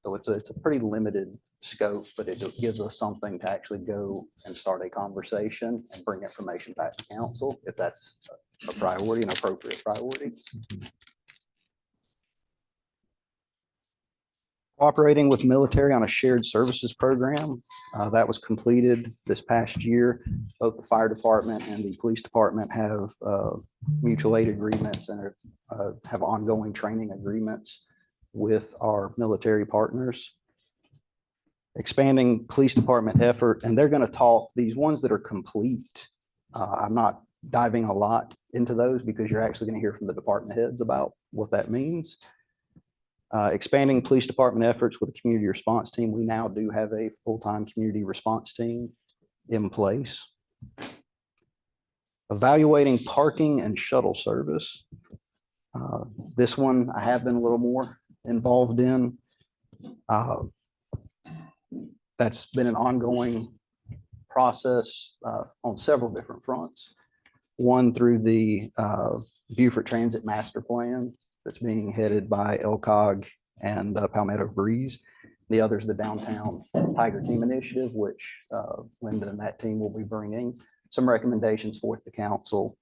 So it's a pretty limited scope, but it gives us something to actually go and start a conversation and bring information back to council if that's a priority, an appropriate priority. Cooperating with military on a shared services program that was completed this past year. Both the fire department and the police department have mutual aid agreements and have ongoing training agreements with our military partners. Expanding police department effort, and they're going to talk these ones that are complete. I'm not diving a lot into those because you're actually going to hear from the department heads about what that means. Expanding police department efforts with a community response team. We now do have a full-time community response team in place. Evaluating parking and shuttle service. This one I have been a little more involved in. That's been an ongoing process on several different fronts. One through the Beaufort Transit Master Plan that's being headed by LCOG and Palmetto Breeze. The other is the Downtown Tiger Team Initiative, which Linda and that team will be bringing some recommendations forth to council.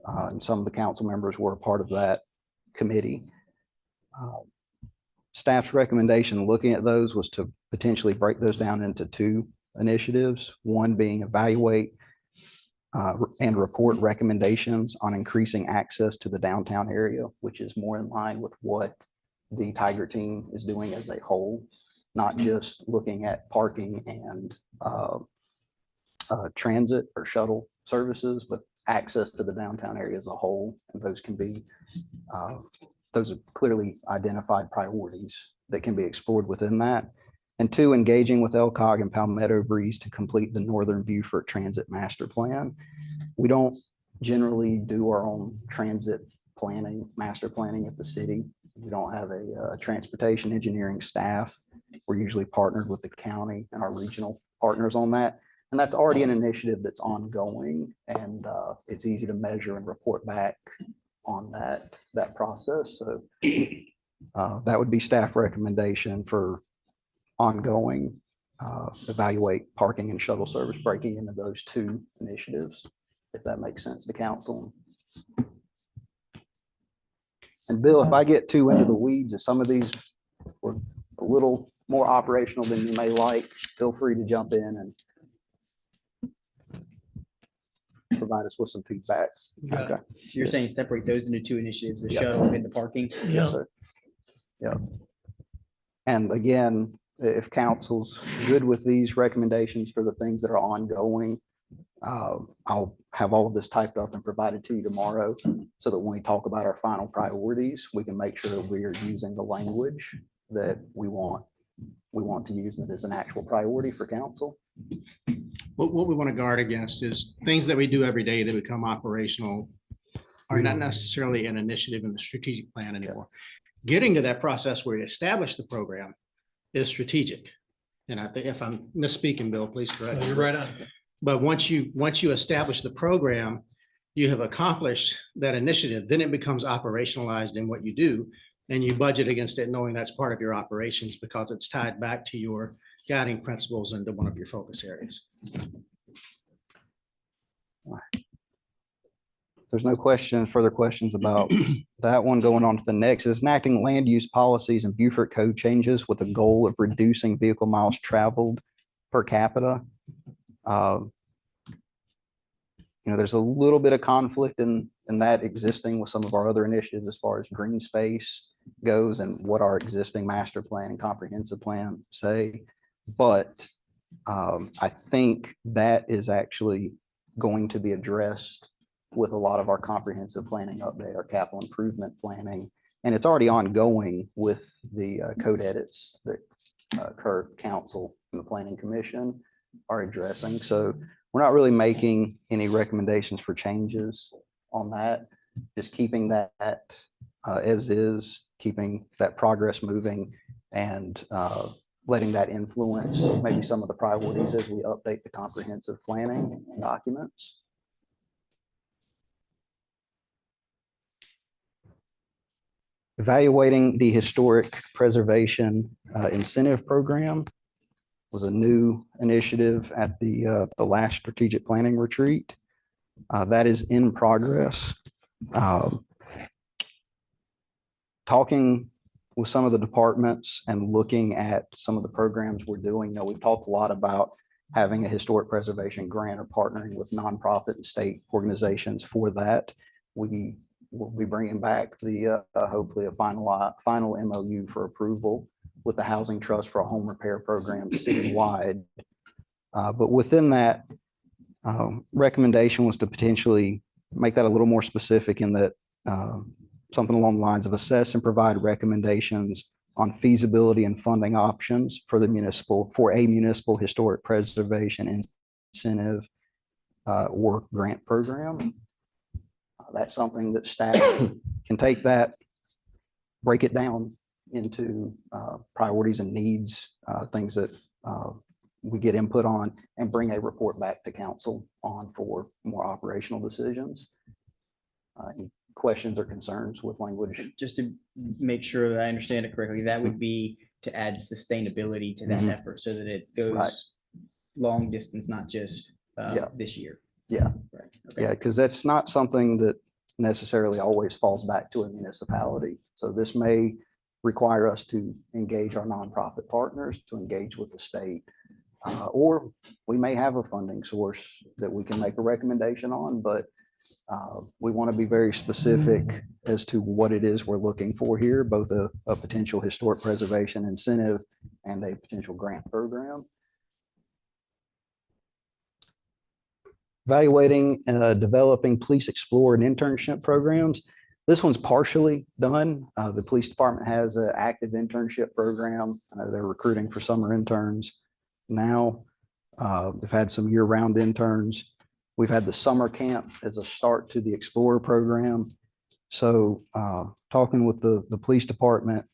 And some of the council members were a part of that committee. Staff's recommendation looking at those was to potentially break those down into two initiatives, one being evaluate and report recommendations on increasing access to the downtown area, which is more in line with what the Tiger Team is doing as a whole, not just looking at parking and transit or shuttle services, but access to the downtown area as a whole. And those can be, those are clearly identified priorities that can be explored within that. And two, engaging with LCOG and Palmetto Breeze to complete the Northern Beaufort Transit Master Plan. We don't generally do our own transit planning, master planning at the city. We don't have a transportation engineering staff. We're usually partnered with the county and our regional partners on that. And that's already an initiative that's ongoing, and it's easy to measure and report back on that process. So that would be staff recommendation for ongoing evaluate parking and shuttle service, breaking into those two initiatives, if that makes sense to council. And Bill, if I get too into the weeds, if some of these were a little more operational than you may like, feel free to jump in and provide us with some feedback. Okay. So you're saying separate those into two initiatives, the Yep. shuttle and the parking? Yes, sir. Yeah. And again, if council's good with these recommendations for the things that are ongoing, I'll have all of this typed up and provided to you tomorrow so that when we talk about our final priorities, we can make sure that we are using the language that we want to use that as an actual priority for council. What we want to guard against is things that we do every day that become operational are not necessarily an initiative in the strategic plan anymore. Getting to that process where we establish the program is strategic. And I think if I'm misspeaking, Bill, please correct me. You're right on. But once you establish the program, you have accomplished that initiative, then it becomes operationalized in what you do. And you budget against it, knowing that's part of your operations because it's tied back to your guiding principles into one of your focus areas. There's no further questions about that one. Going on to the next is enacting land use policies and Beaufort code changes with the goal of reducing vehicle miles traveled per capita. There's a little bit of conflict in that existing with some of our other initiatives as far as green space goes and what our existing master plan and comprehensive plan say. But I think that is actually going to be addressed with a lot of our comprehensive planning update, our capital improvement planning. And it's already ongoing with the code edits that Kirk, council, and the planning commission are addressing. So we're not really making any recommendations for changes on that. Just keeping that as is, keeping that progress moving, and letting that influence maybe some of the priorities as we update the comprehensive planning documents. Evaluating the historic preservation incentive program was a new initiative at the last strategic planning retreat. That is in progress. Talking with some of the departments and looking at some of the programs we're doing. We've talked a lot about having a historic preservation grant or partnering with nonprofit and state organizations for that. We will be bringing back the hopefully a final MOU for approval with the Housing Trust for a home repair program citywide. But within that recommendation was to potentially make that a little more specific in that something along the lines of assess and provide recommendations on feasibility and funding options for a municipal historic preservation incentive or grant program. That's something that staff can take that, break it down into priorities and needs, things that we get input on, and bring a report back to council on for more operational decisions. Any questions or concerns with language? Just to make sure that I understand it correctly, that would be to add sustainability to that effort so that it goes long distance, not just this year. Yeah. Right. Okay. Yeah, because that's not something that necessarily always falls back to a municipality. So this may require us to engage our nonprofit partners, to engage with the state, or we may have a funding source that we can make a recommendation on, but we want to be very specific as to what it is we're looking for here, both a potential historic preservation incentive and a potential grant program. Evaluating developing police explorer and internship programs. This one's partially done. The police department has an active internship program. They're recruiting for summer interns now. They've had some year-round interns. We've had the summer camp as a start to the Explorer program. So talking with the police department,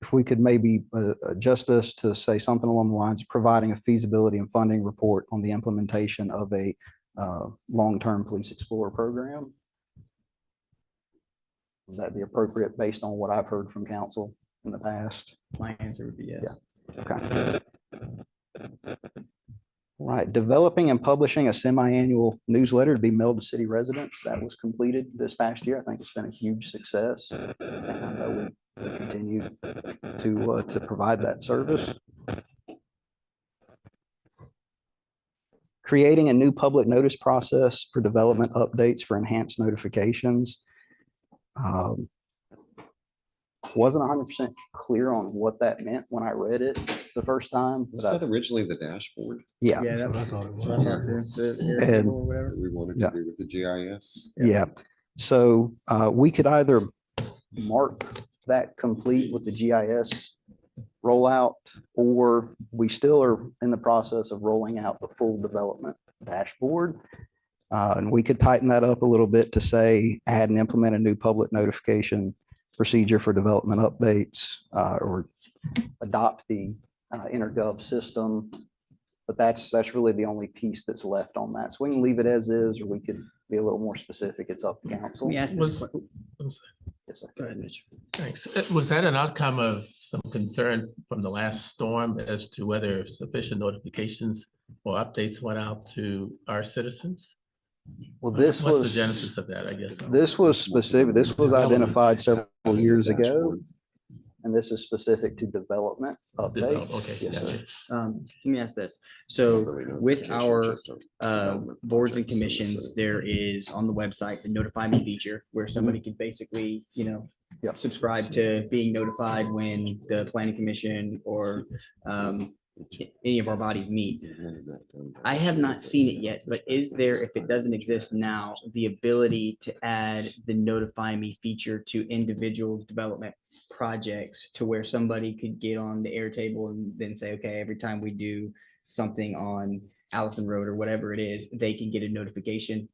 if we could maybe adjust this to say something along the lines of providing a feasibility and funding report on the implementation of a long-term police Explorer program. Would that be appropriate based on what I've heard from council in the past? My answer would be yes. Yeah. Okay. All right. Developing and publishing a semi-annual newsletter to be mailed to city residents. That was completed this past year. I think it's been a huge success. And I know we continue to provide that service. Creating a new public notice process for development updates for enhanced notifications. wasn't 100% clear on what that meant when I read it the first time. Was but that originally the dashboard? Yeah. Yeah, That's what I thought it that's what I was. thought too. The And- Airtable or whatever. That we wanted Yeah. to do with the GIS? Yeah, so we could either mark that complete with the GIS rollout, or we still are in the process of rolling out the full development dashboard. And we could tighten that up a little bit to say, add and implement a new public notification procedure for development updates, or adopt the intergov system. But that's really the only piece that's left on that. So we can leave it as is, or we could be a little more specific. It's up to council. Let me ask this. Was, que- I'm sorry. Yes, sir. Go ahead, Mitch. Thanks. Was that an outcome of some concern from the last storm as to whether sufficient notifications or updates went out to our citizens? Well, this What's was the genesis of that, I guess? This was specific, this was identified several years ago. And this is specific to development updates. Okay, Yes, sir. gotcha. Let me ask this. So Really with notification, our just a development boards and project, so commissions, it's a- there is on the website the notify me feature where somebody can basically, Yep. subscribe to being notified when the planning commission or any of our bodies meet. I have not seen it yet, but is there, if it doesn't exist now, the ability to add the notify me feature to individual development projects to where somebody could get on the Airtable and then say, okay, every time we do something on Allison Road or whatever it is, they can get a notification?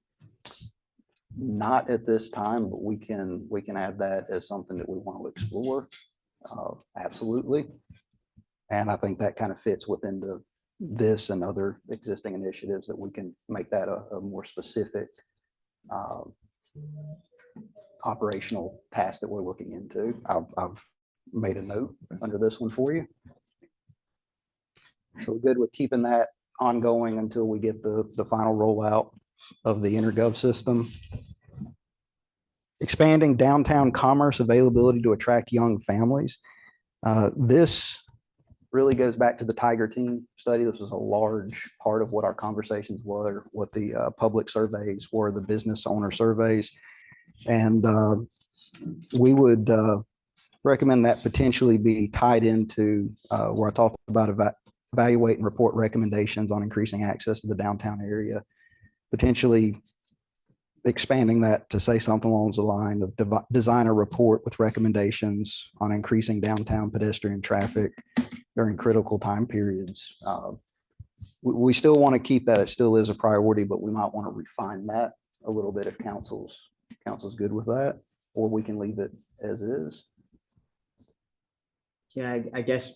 Not at this time, but we can add that as something that we want to explore. Absolutely. And I think that kind of fits within this and other existing initiatives that we can make that a more specific operational task that we're looking into. I've made a note under this one for you. So we're good with keeping that ongoing until we get the final rollout of the intergov system. Expanding downtown commerce availability to attract young families. This really goes back to the Tiger Team study. This was a large part of what our conversations were, what the public surveys were, the business owner surveys. And we would recommend that potentially be tied into where I talked about evaluate and report recommendations on increasing access to the downtown area, potentially expanding that to say something along the line of design a report with recommendations on increasing downtown pedestrian traffic during critical time periods. We still want to keep that. It still is a priority, but we might want to refine that a little bit if council's good with that, or we can leave it as is. Yeah, I guess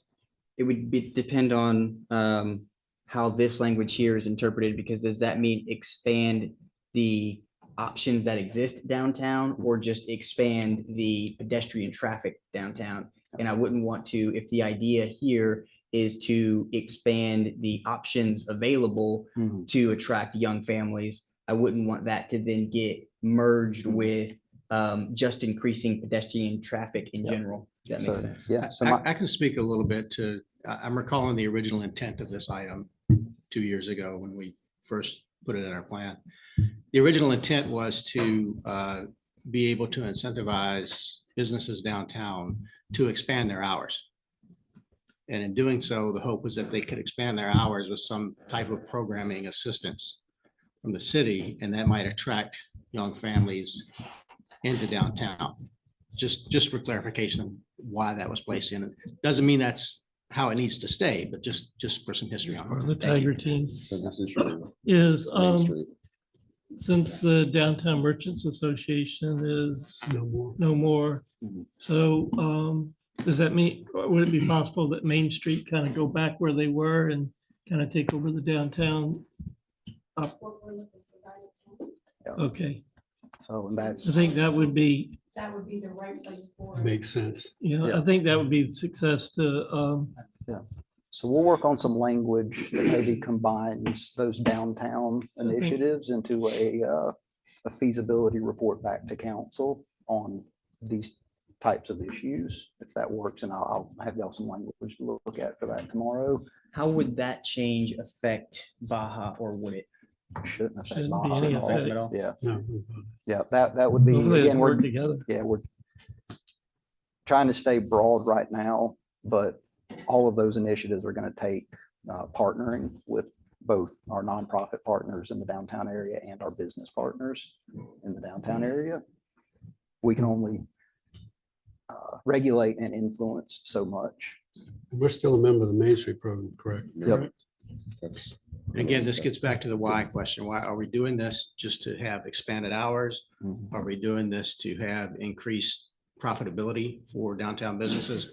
it would depend on how this language here is interpreted, because does that mean expand the options that exist downtown or just expand the pedestrian traffic downtown? And I wouldn't want to, if the idea here is to expand the options available to attract young families, I wouldn't want that to then get merged with just increasing pedestrian traffic in general. If that makes sense. Yeah. I can speak a little bit to, I'm recalling the original intent of this item 2 years ago when we first put it in our plan. The original intent was to be able to incentivize businesses downtown to expand their hours. And in doing so, the hope was that they could expand their hours with some type of programming assistance from the city, and that might attract young families into downtown. Just for clarification of why that was placed in. It doesn't mean that's how it needs to stay, but just for some history on Or it. the Thank you. Tiger Team So this is your is, Main Street. since the Downtown Merchants Association is no more. So does that mean, or would it be possible that Main Street kind of go back where they were and kind of take over the downtown? Okay, So that's. I think that would be, That would be the right place for it. Makes sense. I think that would be the success to, So we'll work on some language that maybe combines those downtown initiatives into a feasibility report back to council on these types of issues, if that works. And I'll have y'all some language to look at for that tomorrow. How would that change affect Baja, or would it? Shouldn't affect Shouldn't be Baja any at all. effect. At all? Yeah, No. yeah, that would be, hopefully again, it'll we're, work together. yeah, trying to stay broad right now, but all of those initiatives are going to take partnering with both our nonprofit partners in the downtown area and our business partners in the downtown area. We can only regulate and influence so much. We're still a member of the Main Street program, correct? Yep. That's. And again, this gets back to the why question. Why are we doing this? Just to have expanded hours? Are we doing this to have increased profitability for downtown businesses?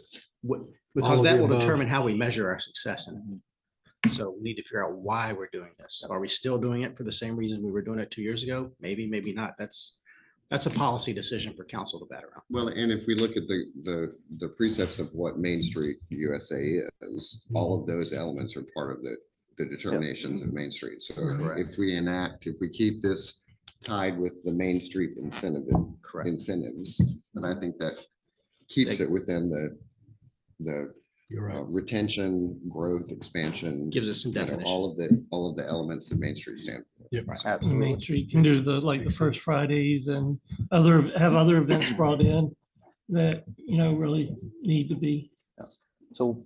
All Because of that the will above. determine how we measure our success in it. So we need to figure out why we're doing this. Are we still doing it for the same reason we were doing it 2 years ago? Maybe, maybe not. That's a policy decision for council to bat around. Well, and if we look at the precepts of what Main Street USA is, all of those elements are part of the determinations of Main Street. So if we keep this tied with the Main Street incentives, then I think that keeps it within the You're right. retention, growth, expansion. Gives us some you know, definition. all of the elements that Main Street stands for. Yep. Main Street can do the first Fridays and have other events brought in that, really need to be. So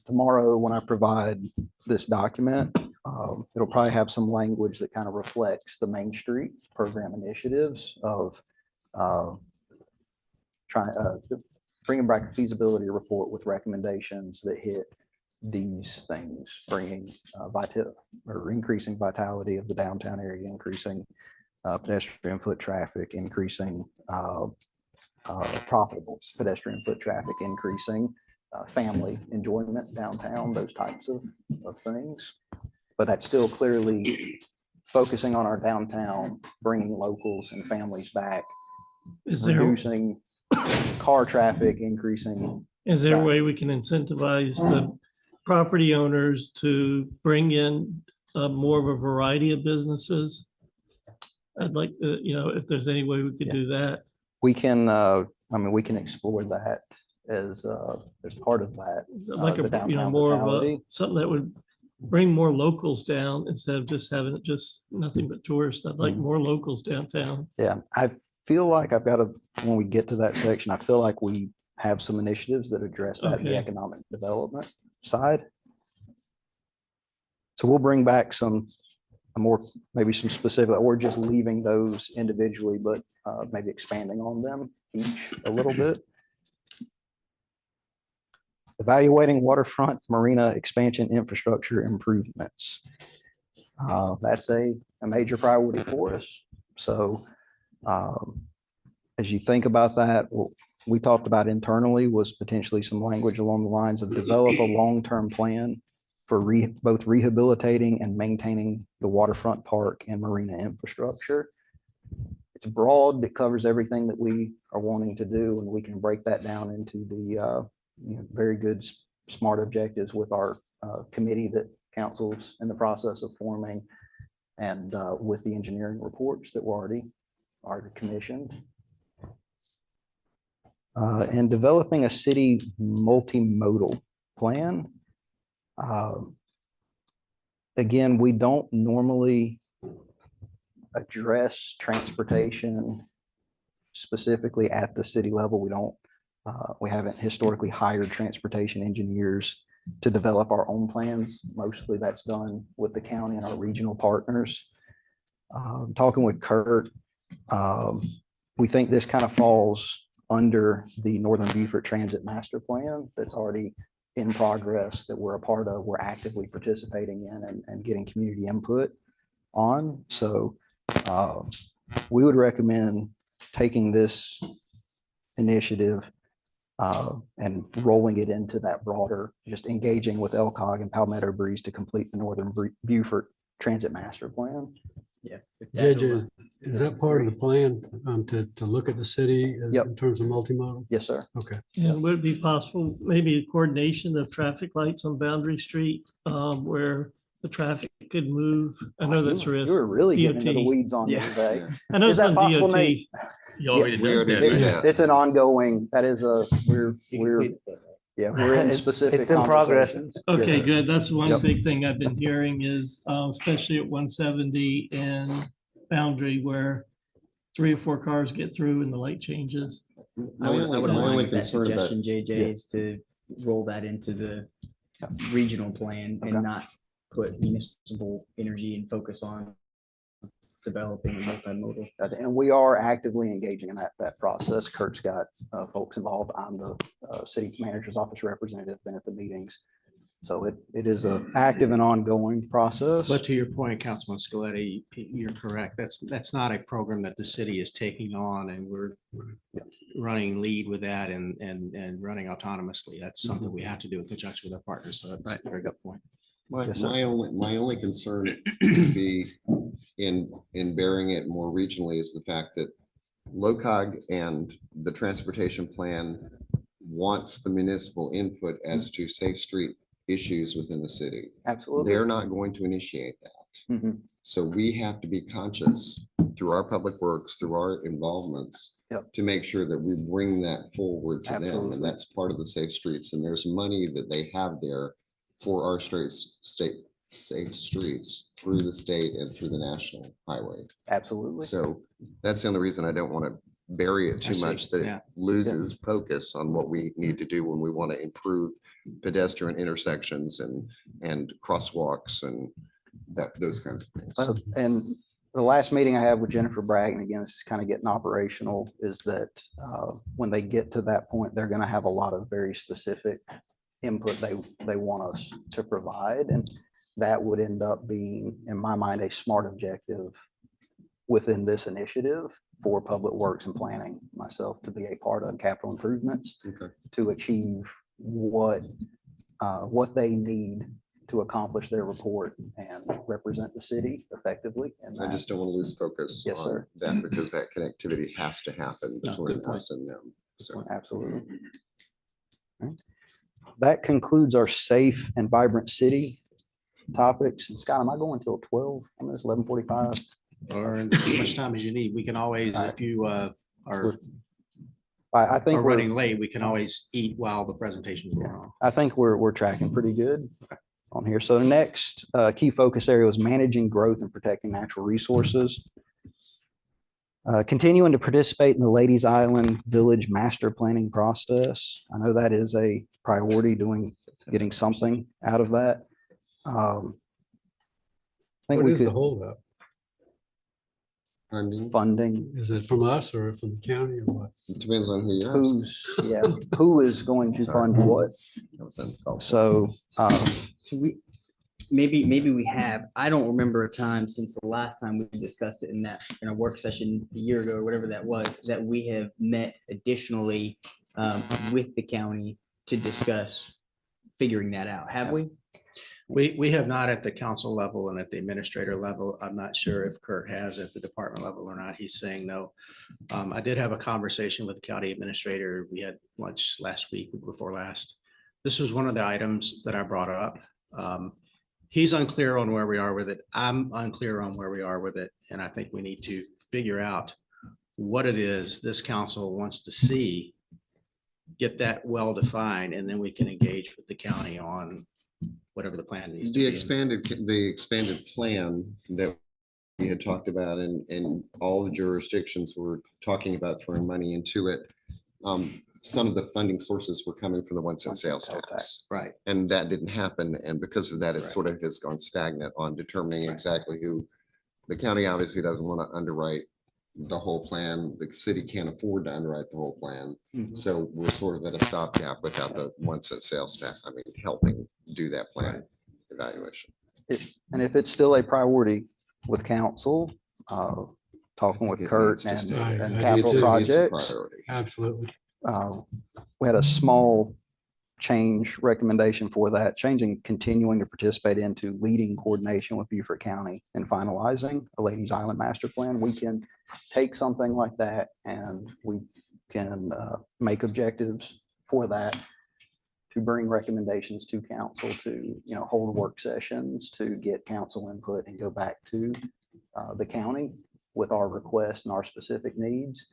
tomorrow, when I provide this document, it'll probably have some language that kind of reflects the Main Street program initiatives of bringing back a feasibility report with recommendations that hit these things, bringing increasing vitality of the downtown area, increasing pedestrian foot traffic, increasing profitable pedestrian foot traffic, increasing family enjoyment downtown, those types of things. But that's still clearly focusing on our downtown, bringing locals and families back, reducing car traffic, increasing. Is there a way we can incentivize the property owners to bring in more of a variety of businesses? I'd like to, if there's any way we could do that. We can, we can explore that as part of that. Like the downtown more of vitality. something that would bring more locals down instead of just having it just nothing but tourists. I'd like more locals downtown. Yeah, I feel like when we get to that section, I feel like we have some initiatives that address that in the Okay. economic development side. So we'll bring back maybe some specific, or just leaving those individually, but maybe expanding on them each a little bit. Evaluating waterfront marina expansion infrastructure improvements. That's a major priority for us. So as you think about that, what we talked about internally was potentially some language along the lines of develop a long-term plan for both rehabilitating and maintaining the waterfront park and marina infrastructure. It's broad, it covers everything that we are wanting to do, and we can break that down into the very good, smart objectives with our committee that council's in the process of forming, and with the engineering reports that were already commissioned. And developing a city multimodal plan. Again, we don't normally address transportation specifically at the city level. We haven't historically hired transportation engineers to develop our own plans. Mostly that's done with the county and our regional partners. Talking with Kurt, we think this kind of falls under the Northern Beaufort Transit Master Plan that's already in progress, that we're a part of, we're actively participating in and getting community input on. So we would recommend taking this initiative and rolling it into that broader, just engaging with LCOG and Palmetto Breeze to complete the Northern Beaufort Transit Master Plan. Yeah. JJ, is that part of the plan to look at the city in terms of multimodal? Yes, sir. Okay. And would it be possible, maybe a coordination of traffic lights on Boundary Street where the traffic could move? I know that's a risk. You were really getting into the DOT. weeds on Yeah. this today. I know Is it's that on possible, DOT. Nate? You already does that, right? It's an ongoing, we're in specific. It's in progress. conversations. Okay, Yes. good. That's one Yep. big thing I've been hearing is, especially at 170 and Boundary, where 3 or 4 cars get through and the light changes. I would my align only with that concern about- suggestion, JJ, is to roll that into the regional plan and not put municipal energy and focus on developing multimodal. And we are actively engaging in that process. Kurt's got folks involved. I'm the city manager's office representative, been at the meetings. So it is a active and ongoing process. But to your point, Councilman Scaletti, you're correct. That's not a program that the city is taking on, and we're running lead with that and running autonomously. That's something we have to do in conjunction with our partners. So that's a very good point. Yes, sir. My only concern would be in bearing it more regionally is the fact that LOCOG and the transportation plan wants the municipal input as to safe street issues within the city. Absolutely. They're not going to initiate that. Mhm. So we have to be conscious through our public works, through our involvements, to make sure that we bring that forward to them. Absolutely. And that's part of the safe streets. And there's money that they have there for our state safe streets through the state and through the national highway. Absolutely. So that's the only reason I don't want to bury it I too see. much, that Yeah. it loses focus on what we need to do when we want to improve pedestrian intersections and crosswalks and those kinds of things. And the last meeting I had with Jennifer Bragg, and again, this is kind of getting operational, is that when they get to that point, they're going to have a lot of very specific input they want us to provide. And that would end up being, in my mind, a smart objective within this initiative for public works and planning, myself to be a part of capital improvements to achieve what they need to accomplish their report and represent the city effectively. And I just don't want to lose focus Yes, on sir. that, because that connectivity has to happen No, between good point. us and them. So Absolutely. All right. That concludes our safe and vibrant city topics. And Scott, am I going till 12? I mean, it's 11:45. Or as much time as you need. We can always, if you are I think we're running late, we can always eat while the presentation is going on. I think we're tracking pretty good on here. So the next key focus area was managing growth and protecting natural resources. Continuing to participate in the Ladies Island Village Master Planning process. I know that is a priority, getting something out of that. I think What we is the could, holdup? funding, Is it from us or from the county or what? it depends on who you ask. who is going to fund what? So, Maybe we have, I don't remember a time since the last time we discussed it in a work session a year ago or whatever that was, that we have met additionally with the county to discuss figuring that out. Have we? We have not at the council level and at the administrator level. I'm not sure if Kurt has at the department level or not. He's saying no. I did have a conversation with the county administrator. We had lunch last week before last. This was one of the items that I brought up. He's unclear on where we are with it. I'm unclear on where we are with it. And I think we need to figure out what it is this council wants to see, get that well defined, and then we can engage with the county on whatever the plan needs to The be. the expanded plan that we had talked about, and all the jurisdictions were talking about throwing money into it. Some of the funding sources were coming from the 1 cent sales tax. Right. And that didn't happen. And because of that, it Right. sort of has gone stagnant on determining exactly who. The county obviously doesn't want to underwrite the whole plan. The city can't afford to underwrite the whole plan. Mhm. So we're sort of at a stopgap without the 1 cent sales tax. I mean, helping do that plan evaluation. and if it's still a priority with council, talking with it Kurt needs to and stay. capital It's a projects. priority. Absolutely. We had a small change recommendation for that, changing, continuing to participate into leading coordination with Beaufort County and finalizing a Ladies Island Master Plan. We can take something like that and we can make objectives for that, to bring recommendations to council, to, hold work sessions, to get council input and go back to the county with our requests and our specific needs.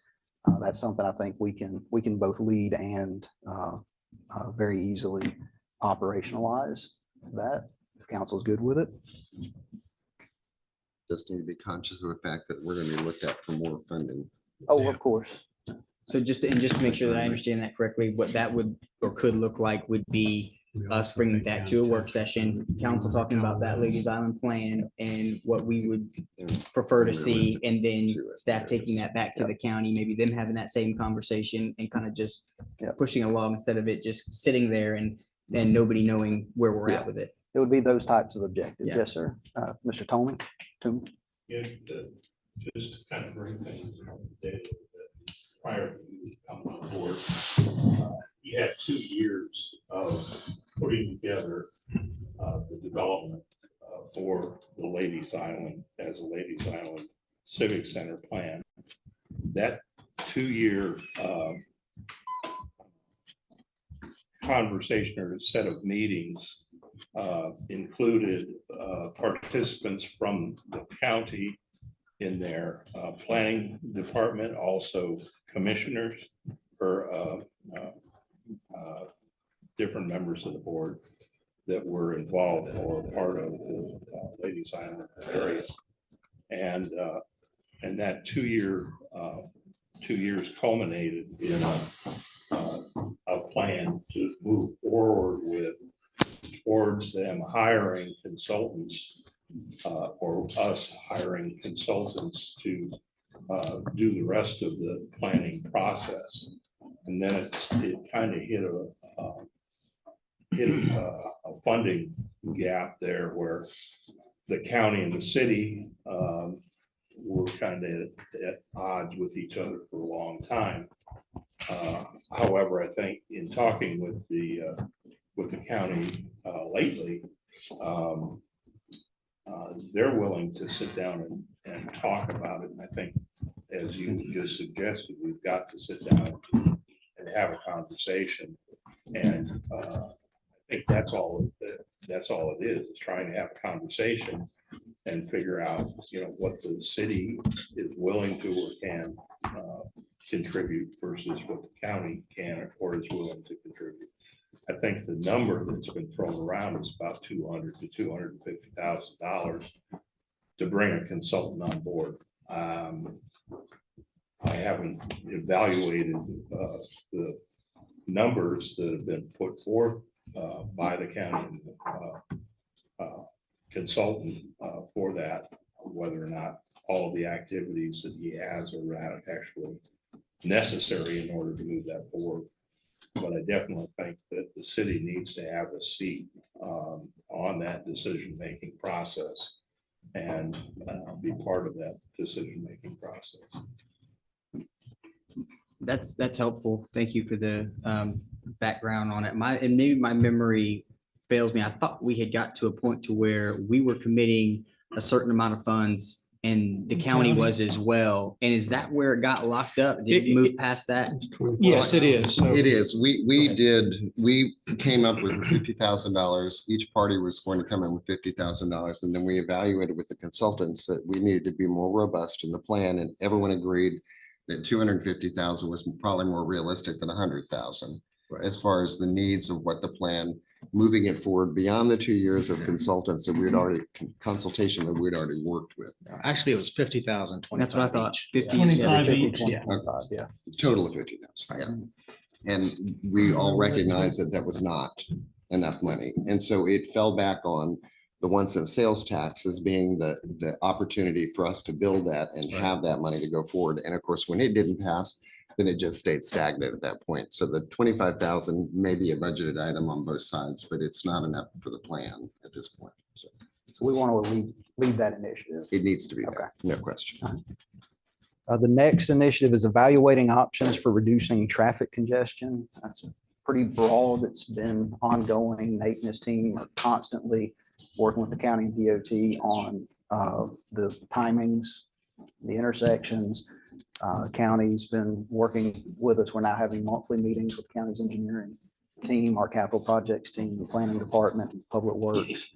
That's something I think we can both lead and very easily operationalize that, if council's good with it. Just need to be conscious of the fact that we're going to be looked at for more funding. Oh, of course. So just to make sure that I understand that correctly, what that would or could look like would be us bringing that to a work session, council talking about that Ladies Island plan and what we would prefer to see, and then staff taking that back to the county, maybe them having that same conversation and kind of just pushing along instead of it just sitting there and nobody knowing where we're at with it. It would be those types of objectives. Yeah. Yes, sir. Mr. Tony? Yeah, just to kind of bring things up to date, prior to you coming on board, you had 2 years of putting together the development for the Ladies Island as a Ladies Island Civic Center plan. That 2-year conversation or set of meetings included participants from the county in their planning department, also commissioners or different members of the board that were involved or part of the Ladies Island area. And that 2 years culminated in a plan to move forward with towards them hiring consultants or us hiring consultants to do the rest of the planning process. And then it kind of hit a funding gap there where the county and the city were kind of at odds with each other for a long time. However, I think in talking with the county lately, they're willing to sit down and talk about it. And I think, as you just suggested, we've got to sit down and have a conversation. And I think that's all it is trying to have a conversation and figure out, what the city is willing to or can contribute versus what the county can or is willing to contribute. I think the number that's been thrown around is about $200,000 to $250,000 to bring a consultant on board. I haven't evaluated the numbers that have been put forth by the county consultant for that, whether or not all of the activities that he has are actually necessary in order to move that forward. But I definitely think that the city needs to have a seat on that decision-making process and be part of that decision-making process. That's helpful. Thank you for the background on it. And maybe my memory fails me. I thought we had got to a point to where we were committing a certain amount of funds and the county was as well. And is that where it got locked up? Did it move past that? Yes, it is. So- It is. We came up with $50,000. Each party was going to come in with $50,000. And then we evaluated with the consultants that we needed to be more robust in the plan. And everyone agreed that 250,000 was probably more realistic than 100,000 as far as the needs of what the plan, moving it forward beyond the 2 years of consultants that we'd already, consultation that we'd already worked with. Actually, it was 50,000. That's what I thought. 50 25 each. Yeah. Total of 50,000. Yeah. And we all recognize that that was not enough money. And so it fell back on the 1 cent sales tax as being the opportunity for us to build that and have that money to go forward. And of course, when it didn't pass, then it just stayed stagnant at that point. So the 25,000 may be a budgeted item on both sides, but it's not enough for the plan at this point. So we want to lead that initiative. it needs to be there, no question. The next initiative is evaluating options for reducing traffic congestion. That's pretty broad. It's been ongoing. Nate and his team are constantly working with the county and DOT on the timings, the intersections. County's been working with us. We're now having monthly meetings with county's engineering team, our capital projects team, the planning department, and public works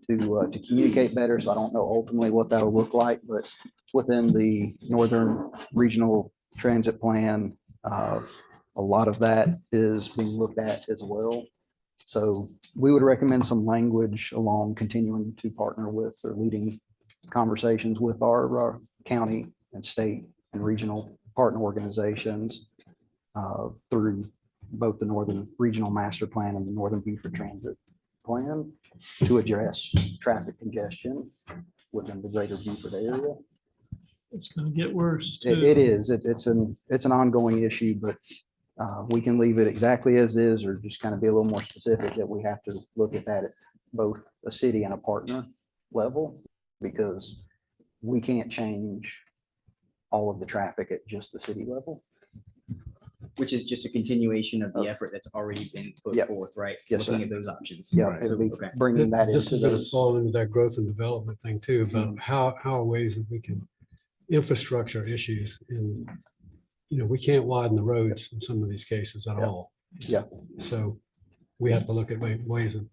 to communicate better. So I don't know ultimately what that'll look like, but within the Northern Regional Transit Plan, a lot of that is being looked at as well. So we would recommend some language along continuing to partner with or leading conversations with our county and state and regional partner organizations through both the Northern Regional Master Plan and the Northern Beaufort Transit Plan to address traffic congestion within the greater Beaufort area. It's gonna get worse. It too. it is, it's an ongoing issue, but we can leave it exactly as is, or just kind of be a little more specific that we have to look at that at both a city and a partner level, because we can't change all of the traffic at just the city level. Which is just a continuation of the effort that's already been put Yep. forth, right? Yes, sir. Looking at those options. Yeah, Right. it'll be Okay. bringing that This into is going to those. fall into that growth and development thing too, about Mm-hmm. how are ways that we can infrastructure issues and, we can't widen the roads in some of these cases at all. Yeah. So we have to look at ways of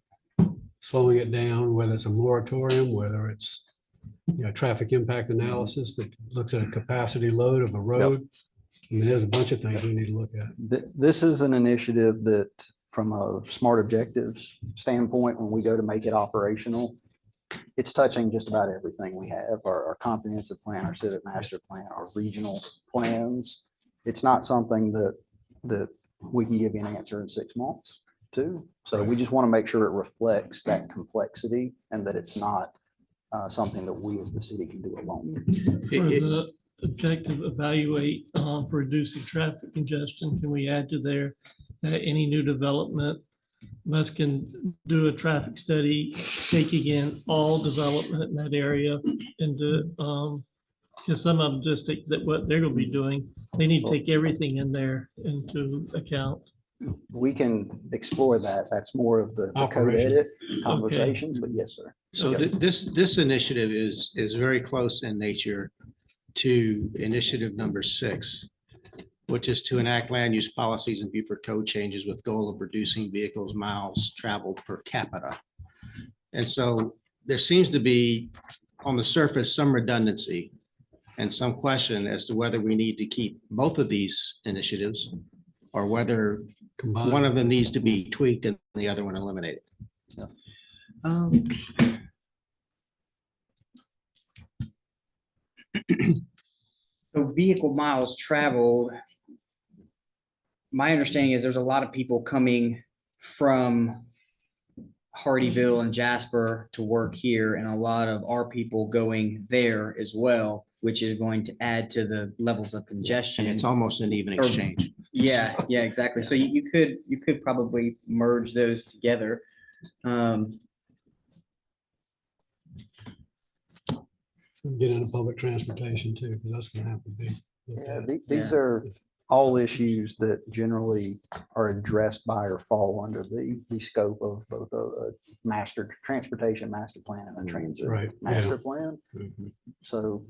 slowing it down, whether it's a moratorium, whether it's, traffic impact analysis that looks at a capacity load of a road. I mean, there's a bunch of things we need to look at. This is an initiative that, from a smart objectives standpoint, when we go to make it operational, it's touching just about everything we have, our comprehensive plan, our civic master plan, our regional plans. It's not something that we can give you an answer in 6 months to. So we just want to make sure it reflects that complexity and that it's not something that we as the city can do alone. For the objective evaluate for reducing traffic congestion, can we add to there that any new development must can do a traffic study, taking in all development in that area into, because some of them just take that what they're gonna be doing, they need to take everything in there into account. We can explore that. That's more of the code Operation. edit conversations, but yes, sir. So this initiative is very close in nature to initiative number 6, which is to enact land use policies and Beaufort code changes with goal of reducing vehicles miles traveled per capita. And so there seems to be, on the surface, some redundancy and some question as to whether we need to keep both of these initiatives or whether one of them needs to be tweaked and the other one eliminated. So vehicle miles traveled. My understanding is there's a lot of people coming from Hardyville and Jasper to work here, and a lot of our people going there as well, which is going to add to the levels of congestion. And it's almost an even Or- exchange. Yeah, yeah, exactly. So you could probably merge those together. So get into public transportation too, because that's going to have to be. looked Yeah, at. these are all issues that generally are addressed by or fall under the scope of both a master transportation master plan and a transit Right, master yeah. plan. Mhm. So,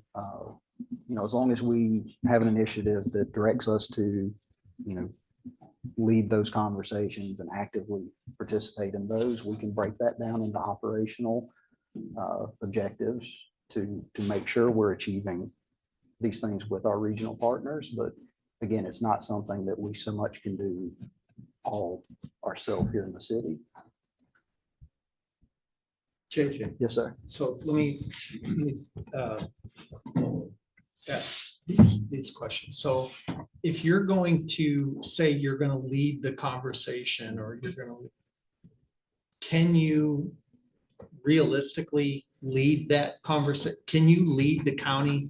as long as we have an initiative that directs us to, lead those conversations and actively participate in those, we can break that down into operational objectives to make sure we're achieving these things with our regional partners. But again, it's not something that we so much can do all ourselves here in the city. JJ. Yes, sir. So let me ask these questions. So if you're going to say you're going to lead the conversation, or you're going to, can you realistically lead that conversation? Can you lead the county?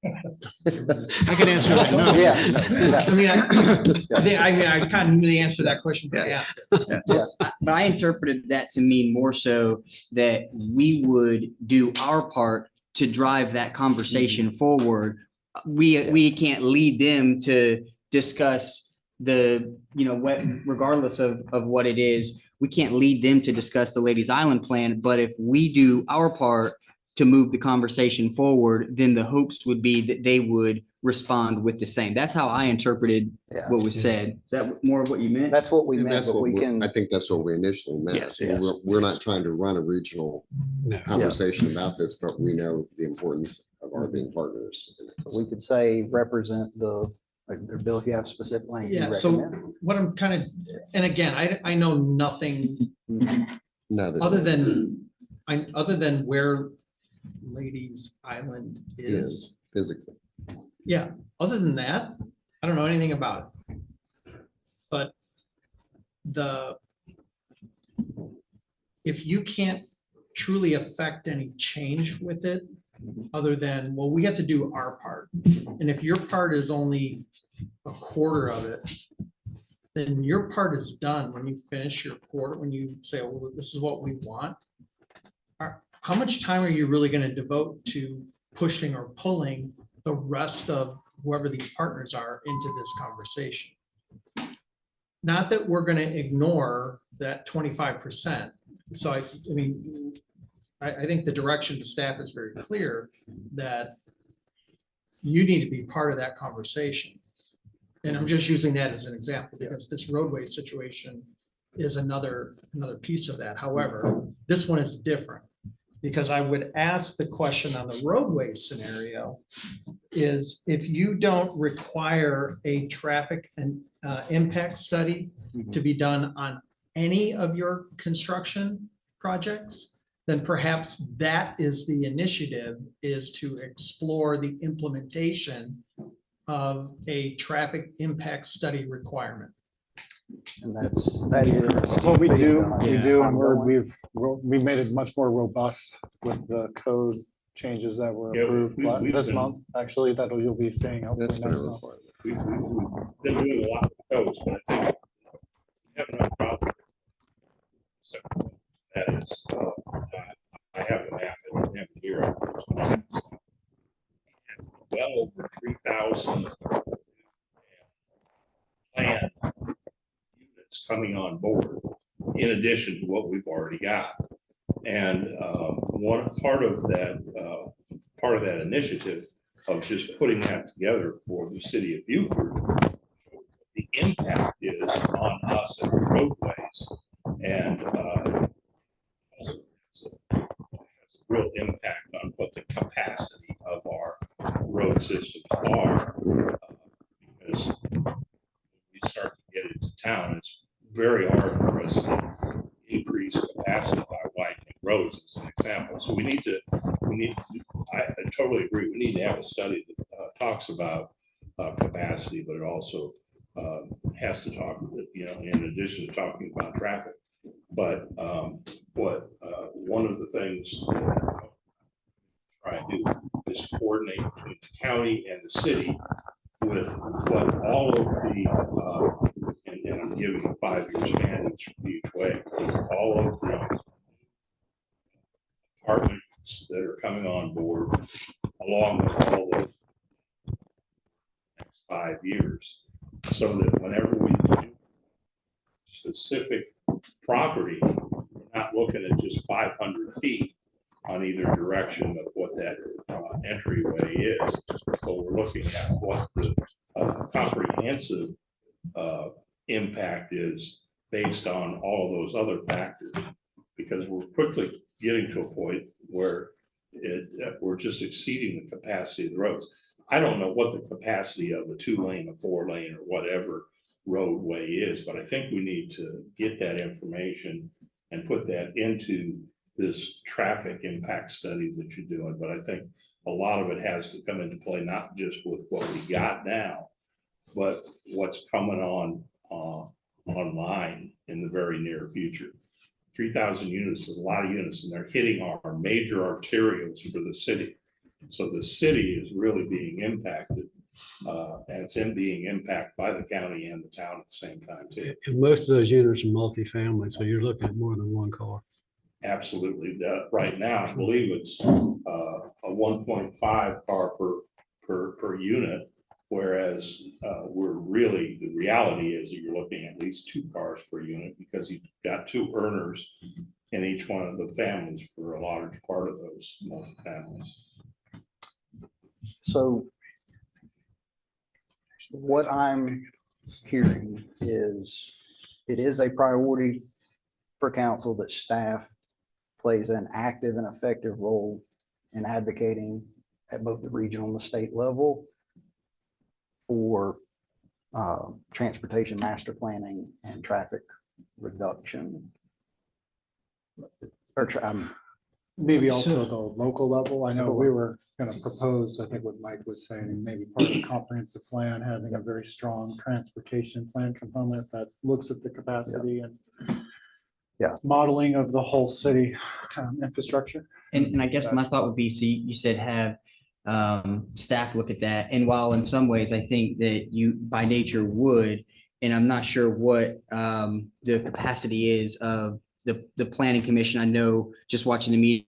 I can answer that. No. Yeah. I mean, I kind of knew the answer to that question, but I asked it. But I interpreted that to mean more so that we would do our part to drive that conversation forward. We can't lead them to discuss regardless of what it is, we can't lead them to discuss the Ladies Island plan. But if we do our part to move the conversation forward, then the hopes would be that they would respond with the same. That's how I interpreted what was said. Is that more of what you meant? That's what we And meant, that's but what we can. I think that's what we initially meant. Yes, So yes. We're not trying to run a regional No. conversation about this, but we know the importance of our being partners. We could say represent the, Bill, if you have specific language. you Yeah, so recommend. what I'm kind of, and again, I know nothing No, other than where Ladies Island is. physically. Yeah, other than that, I don't know anything about it. But if you can't truly affect any change with it, other than, well, we have to do our part. And if your part is only a quarter of it, then your part is done when you finish your quarter, when you say, well, this is what we want. How much time are you really going to devote to pushing or pulling the rest of whoever these partners are into this conversation? Not that we're going to ignore that 25%. So I mean, I think the direction to staff is very clear that you need to be part of that conversation. And I'm just using that as an example because this roadway situation is another piece of that. However, this one is different because I would ask the question on the roadway scenario is if you don't require a traffic and impact study to be done on any of your construction projects, then perhaps that is the initiative, is to explore the implementation of a traffic impact study requirement. And that is. What we do, Yeah. and we've made it much more robust with the code changes that were Yeah, approved we've this been- month, actually, that you'll be seeing hopefully That's next fair. month. We've been doing a lot of codes, but I think we have enough projects. So that is, I have a map, I don't have it here. Well over 3,000 planned units coming on board in addition to what we've already got. And one part of that initiative of just putting that together for the city of Beaufort, the impact is on us and our roadways. And also it's a real impact on what the capacity of our road systems are. Because when we start to get into town, it's very hard for us to increase capacity by widening roads as an example. So I totally agree. We need to have a study that talks about capacity, but it also has to talk, in addition to talking about traffic. But one of the things that I try to do is coordinate between the county and the city with what all of the, and I'm giving a 5-year span each way, all of the apartments that are coming on board along with all those next 5 years, so that whenever we do specific property, we're not looking at just 500 feet on either direction of what that entryway is. So we're looking at what the comprehensive impact is based on all of those other factors, because we're quickly getting to a point where we're just exceeding the capacity of the roads. I don't know what the capacity of a 2-lane, a 4-lane, or whatever roadway is, but I think we need to get that information and put that into this traffic impact study that you're doing. But I think a lot of it has to come into play, not just with what we got now, but what's coming on online in the very near future. 3,000 units is a lot of units, and they're hitting our major arterials for the city. So the city is really being impacted, and it's being impacted by the county and the town at the same time too. And most of those units are multifamily, so you're looking at more than one car. Absolutely. Right now, I believe it's a 1.5 car per unit, whereas the reality is that you're looking at least 2 cars per unit, because you've got 2 earners in each one of the families for a large part of those families. So what I'm hearing is it is a priority for council that staff plays an active and effective role in advocating at both the regional and the state level for transportation master planning and traffic reduction. Maybe also So- the local level. I know we were going to propose, I think what Mike was saying, maybe part of the comprehensive plan, having a very strong transportation plan component that looks at the capacity and modeling of the whole city infrastructure. And I guess my thought would be, so you said have staff look at that. And while in some ways I think that you by nature would, and I'm not sure what the capacity is of the planning commission. I know just watching the meetings,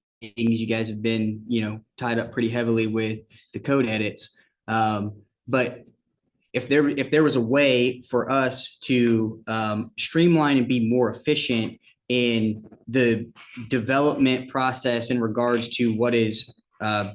you guys have been, tied up pretty heavily with the code edits. But if there was a way for us to streamline and be more efficient in the development process in regards to what is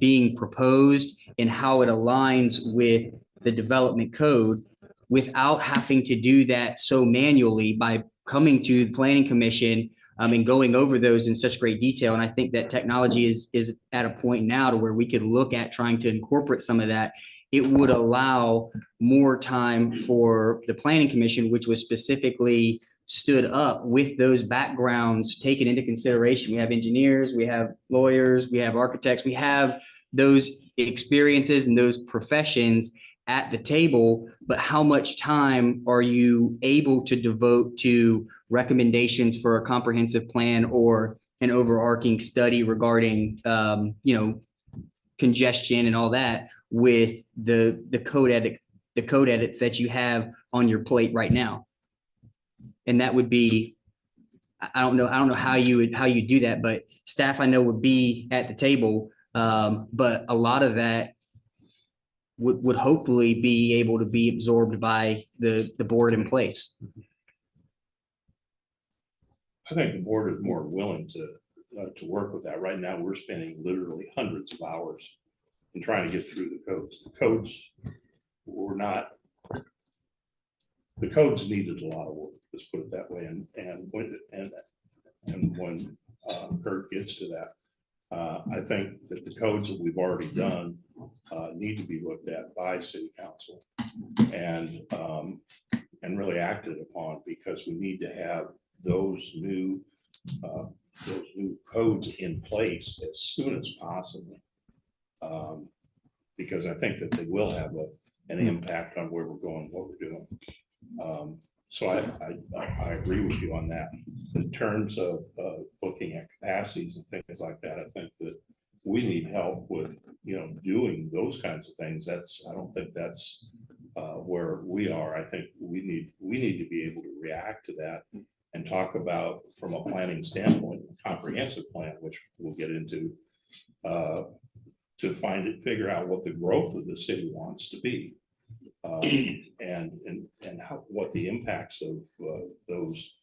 being proposed and how it aligns with the development code without having to do that so manually by coming to the planning commission and going over those in such great detail. And I think that technology is at a point now to where we could look at trying to incorporate some of that. It would allow more time for the planning commission, which was specifically stood up with those backgrounds taken into consideration. We have engineers, we have lawyers, we have architects, we have those experiences and those professions at the table, but how much time are you able to devote to recommendations for a comprehensive plan or an overarching study regarding, congestion and all that with the code edits that you have on your plate right now? And that would be, I don't know how you do that, but staff I know would be at the table. But a lot of that would hopefully be able to be absorbed by the board in place. I think the board is more willing to work with that. Right now, we're spending literally hundreds of hours in trying to get through the codes. The codes needed a lot of work, let's put it that way. And when Kurt gets to that, I think that the codes that we've already done need to be looked at by city council and really acted upon, because we need to have those new codes in place as soon as possible. Because I think that they will have an impact on where we're going, what we're doing. So I agree with you on that. In terms of looking at capacities and things like that, I think that we need help with, doing those kinds of things. I don't think that's where we are. I think we need to be able to react to that and talk about, from a planning standpoint, a comprehensive plan, which we'll get into, to figure out what the growth of the city wants to be. And what the impacts of those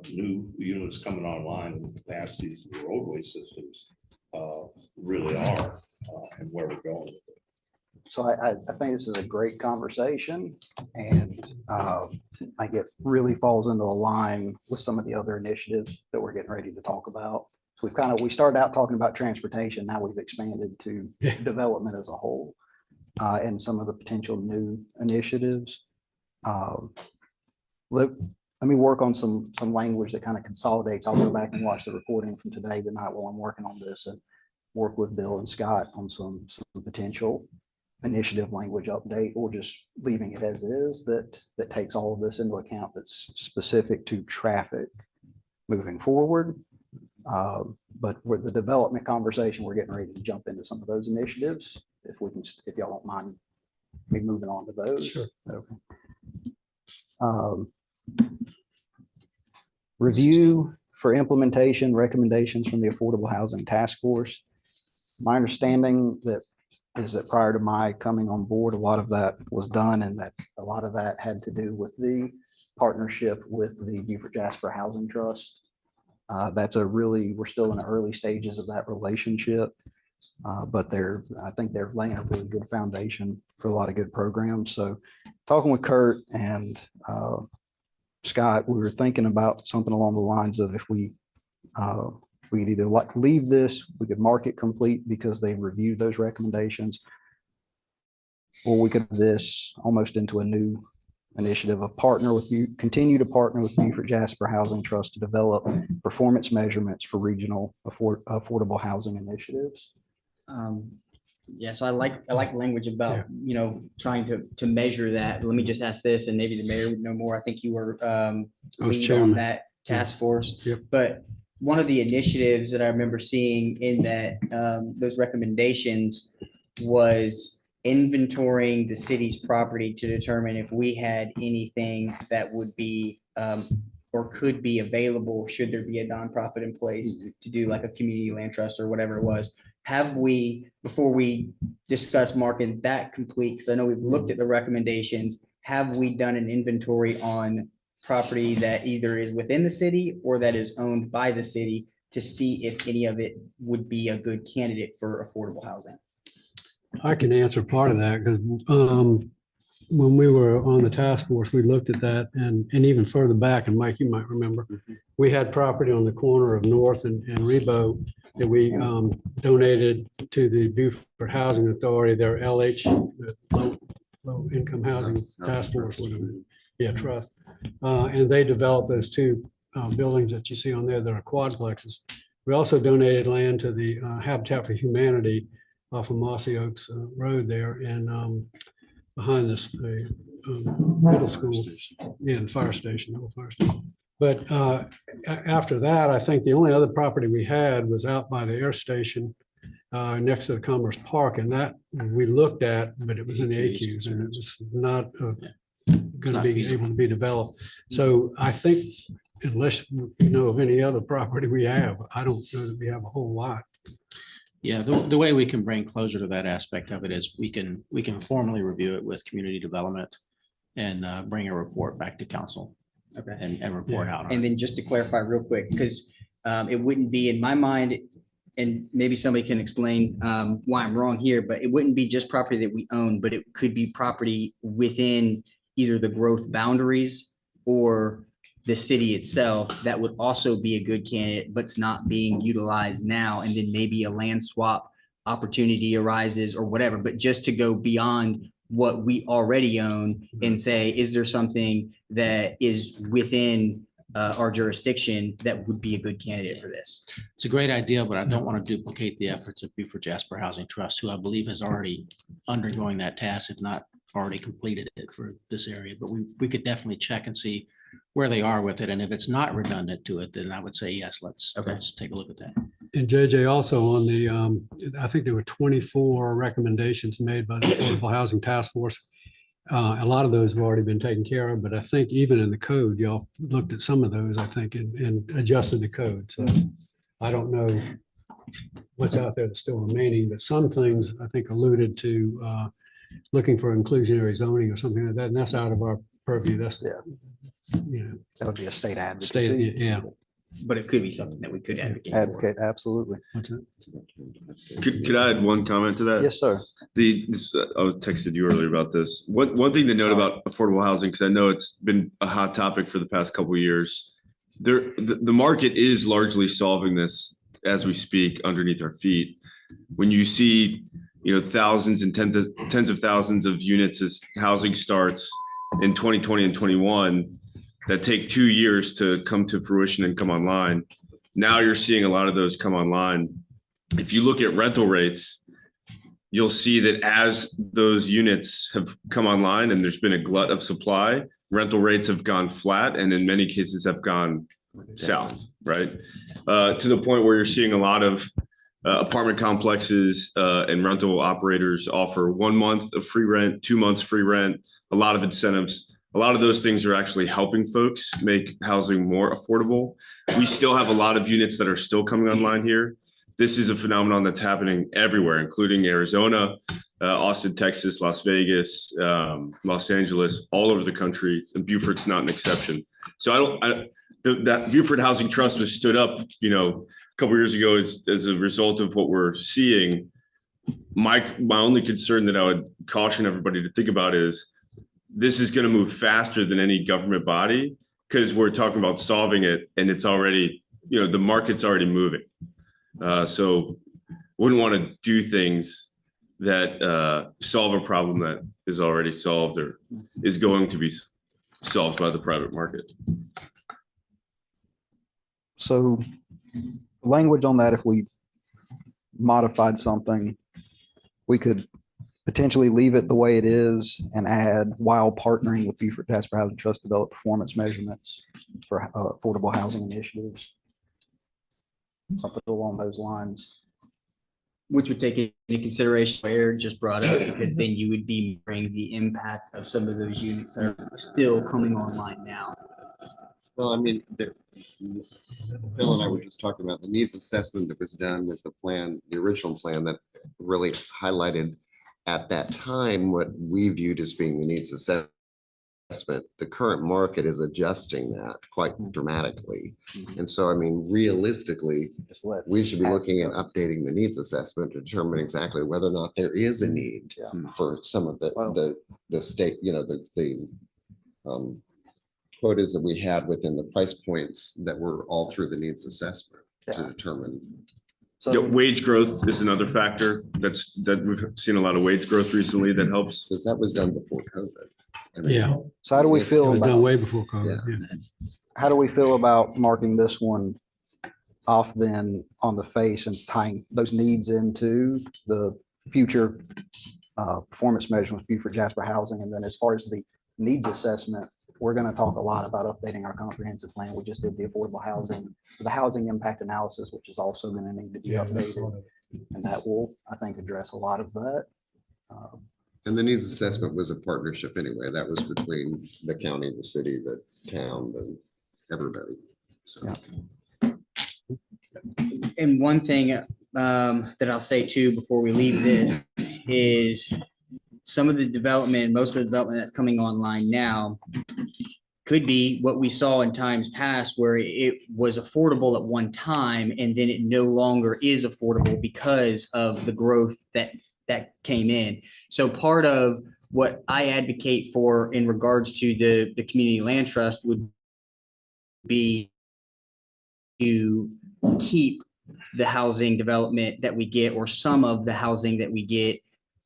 new units coming online and the capacities of the roadway systems really are, and where we're going with it. So I think this is a great conversation, and I think it really falls into a line with some of the other initiatives that we're getting ready to talk about. So we started out talking about transportation. Now we've expanded to development as a whole, and some of the potential new initiatives. Let me work on some language that kind of consolidates. I'll go back and watch the recording from today tonight while I'm working on this, and work with Bill and Scott on some potential initiative language update, or just leaving it as is, that takes all of this into account, that's specific to traffic moving forward. But with the development conversation, we're getting ready to jump into some of those initiatives. If y'all don't mind me moving on to those. Sure. Okay. Review for implementation recommendations from the Affordable Housing Task Force. My understanding is that prior to my coming on board, a lot of that was done, and that a lot of that had to do with the partnership with the Beaufort Jasper Housing Trust. We're still in the early stages of that relationship, but I think they're laying a really good foundation for a lot of good programs. So talking with Kurt and Scott, we were thinking about something along the lines of, if we could either leave this, we could mark it complete because they reviewed those recommendations, or we could this almost into a new initiative of continue to partner with Beaufort Jasper Housing Trust to develop performance measurements for regional affordable housing initiatives. Yeah, so I like language about, trying to measure that. Let me just ask this, and maybe the mayor would know more. I think you were was lead on chairman. that task force. Yep. But one of the initiatives that I remember seeing in that, those recommendations was inventorying the city's property to determine if we had anything that would be, or could be available should there be a nonprofit in place to do like a community land trust or whatever it was. Have we, before we discuss marking that complete, because I know we've looked at the recommendations, have we done an inventory on property that either is within the city or that is owned by the city to see if any of it would be a good candidate for affordable housing? I can answer part of that because when we were on the task force, we looked at that and even further back, and Mike, you might remember, we had property on the corner of North and Rebo that we donated to the Beaufort Housing Authority, their LH, low income housing task force, whatever. Yeah, trust. And they developed those two buildings that you see on there that are quadplexes. We also donated land to the Habitat for Humanity off of Mossy Oaks Road there and behind this middle school. Yeah, the fire station, the old fire station. But after that, I think the only other property we had was out by the air station next to the Commerce Park, and that we looked at, but it was in the AQs and it was not going to be able to be developed. So I think unless you know of any other property we have, I don't know that we have a whole lot. Yeah, the way we can bring closure to that aspect of it is we can formally review it with community development and bring a report back to council. Okay. And report out on it. And then just to clarify real quick, because it wouldn't be in my mind, and maybe somebody can explain why I'm wrong here, but it wouldn't be just property that we own, but it could be property within either the growth boundaries or the city itself that would also be a good candidate, but it's not being utilized now. And then maybe a land swap opportunity arises or whatever, but just to go beyond what we already own and say, is there something that is within our jurisdiction that would be a good candidate for this? It's a great idea, but I don't want to duplicate the efforts of Beaufort Jasper Housing Trust, who I believe has already undergoing that task, if not already completed it for this area. But we could definitely check and see where they are with it. And if it's not redundant to it, then I would say, yes, let's take a look at that. And JJ, also on the, I think there were 24 recommendations made by the Affordable Housing Task Force. A lot of those have already been taken care of, but I think even in the code, y'all looked at some of those, I think, and adjusted the code. So I don't know what's out there that's still remaining, but some things I think alluded to looking for inclusionary zoning or something like that, and that's out of our purview. That's, That would be a state advocacy. Yeah. But it could be something that we could advocate for. Advocate, absolutely. Could I add one comment to that? Yes, sir. I was texted you earlier about this. One thing to note about affordable housing, because I know it's been a hot topic for the past couple of years. The market is largely solving this as we speak underneath our feet. When you see, thousands and tens of thousands of units as housing starts in 2020 and 21 that take 2 years to come to fruition and come online. Now you're seeing a lot of those come online. If you look at rental rates, you'll see that as those units have come online and there's been a glut of supply, rental rates have gone flat and in many cases have gone south, right? To the point where you're seeing a lot of apartment complexes and rental operators offer 1 month of free rent, 2 months free rent, a lot of incentives. A lot of those things are actually helping folks make housing more affordable. We still have a lot of units that are still coming online here. This is a phenomenon that's happening everywhere, including Arizona, Austin, Texas, Las Vegas, Los Angeles, all over the country, and Beaufort's not an exception. So that Beaufort Housing Trust was stood up, a couple of years ago as a result of what we're seeing. My only concern that I would caution everybody to think about is this is going to move faster than any government body because we're talking about solving it and it's already, the market's already moving. So wouldn't want to do things that solve a problem that is already solved or is going to be solved by the private market. So language on that, if we modified something, we could potentially leave it the way it is and add while partnering with Beaufort Jasper Housing Trust develop performance measurements for affordable housing initiatives. Something along those lines. Which would take into consideration what Eric just brought up, because then you would be bringing the impact of some of those units that are still coming online now. Well, I mean, Bill and I were just talking about the needs assessment that was done with the plan, the original plan that really highlighted at that time what we viewed as being the needs assessment. The current market is adjusting that quite dramatically. And so, I mean, realistically, we should be looking at updating the needs assessment to determine exactly whether or not there is a need for some of the state, you know, the quotas that we had within the price points that were all through the needs assessment to determine. Yeah, wage growth is another factor that we've seen a lot of wage growth recently that helps. Because that was done before COVID. I mean, Yeah. So how do we It feel was done about, way before COVID. Yeah. how do we feel about marking this one off then on the face and tying those needs into the future performance measurements, Beaufort Jasper Housing? And then as far as the needs assessment, we're going to talk a lot about updating our comprehensive plan. We just did the affordable housing, the housing impact analysis, which is also going to need to be updated. And that will, I think, address a lot of that. And the needs assessment was a partnership anyway. That was between the county, the city, the town, and everybody. So. And one thing that I'll say too, before we leave this, is some of the development, most of the development that's coming online now could be what we saw in times past, where it was affordable at one time and then it no longer is affordable because of the growth that came in. So part of what I advocate for in regards to the community land trust would be to keep the housing development that we get, or some of the housing that we get,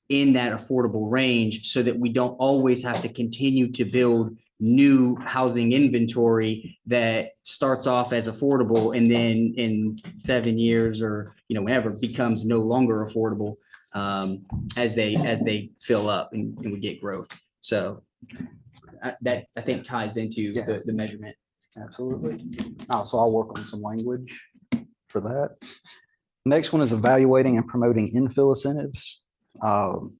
in that affordable range, so that we don't always have to continue to build new housing inventory that starts off as affordable and then in 7 years or, you know, whenever, becomes no longer affordable as they fill up and we get growth. So that I think ties into the measurement. Absolutely. So I'll work on some language for that. Next one is evaluating and promoting infill incentives. You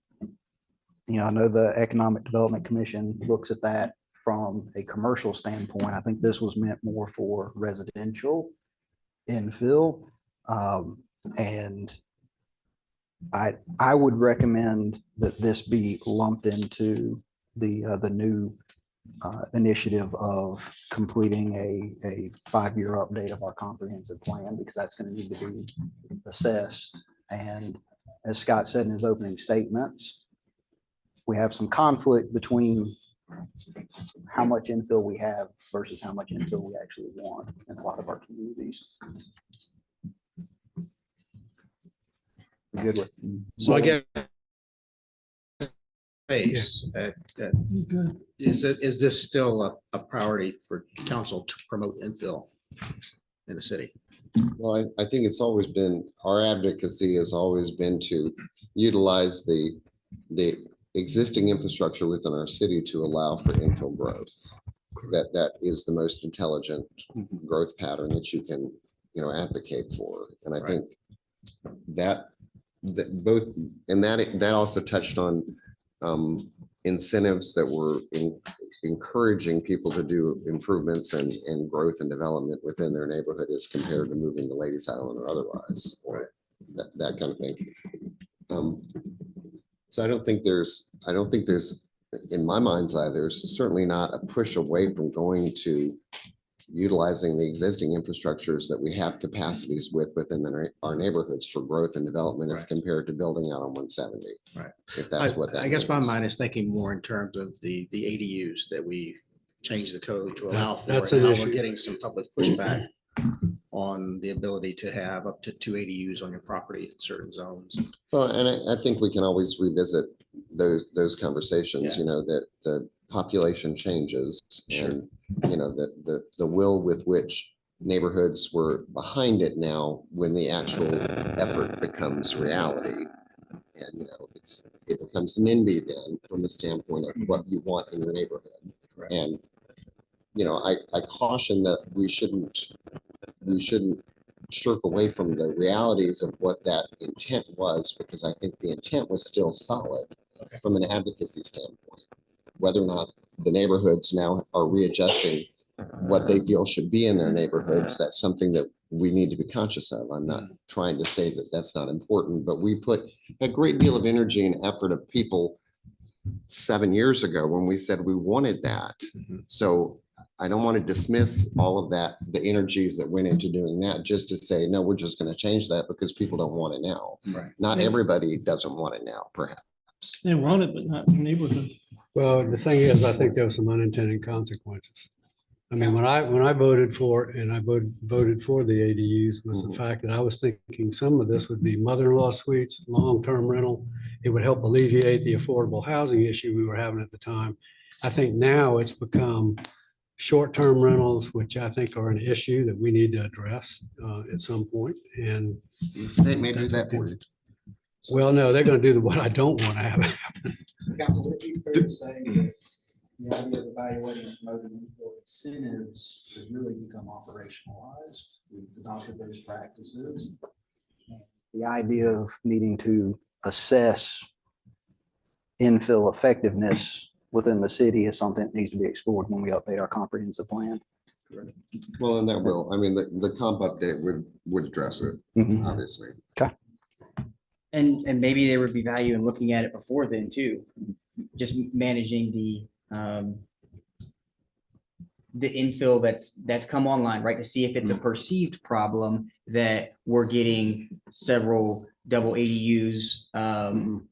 know, I know the Economic Development Commission looks at that from a commercial standpoint. I think this was meant more for residential infill. And I would recommend that this be lumped into the new initiative of completing a 5-year update of our comprehensive plan, because that's going to need to be assessed. And as Scott said in his opening statements, we have some conflict between how much infill we have versus how much infill we actually want in a lot of our communities. Good with. So I get space is this still a priority for council to promote infill in the city? Well, I think it's always been, our advocacy has always been to utilize the existing infrastructure within our city to allow for infill growth. That is the most intelligent growth pattern that you can, you know, advocate for. And I think that both, and that also touched on incentives that were encouraging people to do improvements and growth and development within their neighborhood as compared to moving to Ladies Island or otherwise, or that kind of thing. So I don't think there's, in my mind's eye, there's certainly not a push away from going to utilizing the existing infrastructures that we have capacities within our neighborhoods for growth and development as compared to building out on 170. Right. If that's what that I guess my means. mind is thinking more in terms of the ADUs that we changed the code to allow for. That's and an now issue. we're getting some public pushback on the ability to have up to 2 ADUs on your property in certain zones. Well, and I think we can always revisit those conversations, you know, that population changes and, you know, the will with which neighborhoods were behind it now, when the actual effort becomes reality. And, you know, it becomes NIMBY then from the standpoint of what you want in your neighborhood. And, you know, I caution that we shouldn't shirk away from the realities of what that intent was, because I think the intent was still solid from an advocacy standpoint. Whether or not the neighborhoods now are readjusting what they feel should be in their neighborhoods, that's something that we need to be conscious of. I'm not trying to say that that's not important, but we put a great deal of energy and effort of people 7 years ago when we said we wanted that. So I don't want to dismiss all of that, the energies that went into doing that, just to say, no, we're just going to change that because people don't want it now. Right. Not everybody doesn't want it now, perhaps. They want it, but not in the neighborhood. Well, the thing is, I think there were some unintended consequences. I mean, when I voted for it, and I voted for the ADUs, was the fact that I was thinking some of this would be mother-in-law suites, long-term rental. It would help alleviate the affordable housing issue we were having at the time. I think now it's become short-term rentals, which I think are an issue that we need to address at some point. And the state may do that for you. Well, no, they're going to do what I don't want to have happen. Council, would it be fair to say that the idea of evaluating and promoting infill incentives has really become operationalized? We've adopted those practices. The idea of needing to assess infill effectiveness within the city is something that needs to be explored when we update our comprehensive plan. Well, and that will, I mean, the comp update would address it, obviously. Okay. And maybe there would be value in looking at it before then too, just managing the infill that's come online, right? To see if it's a perceived problem that we're getting several double ADUs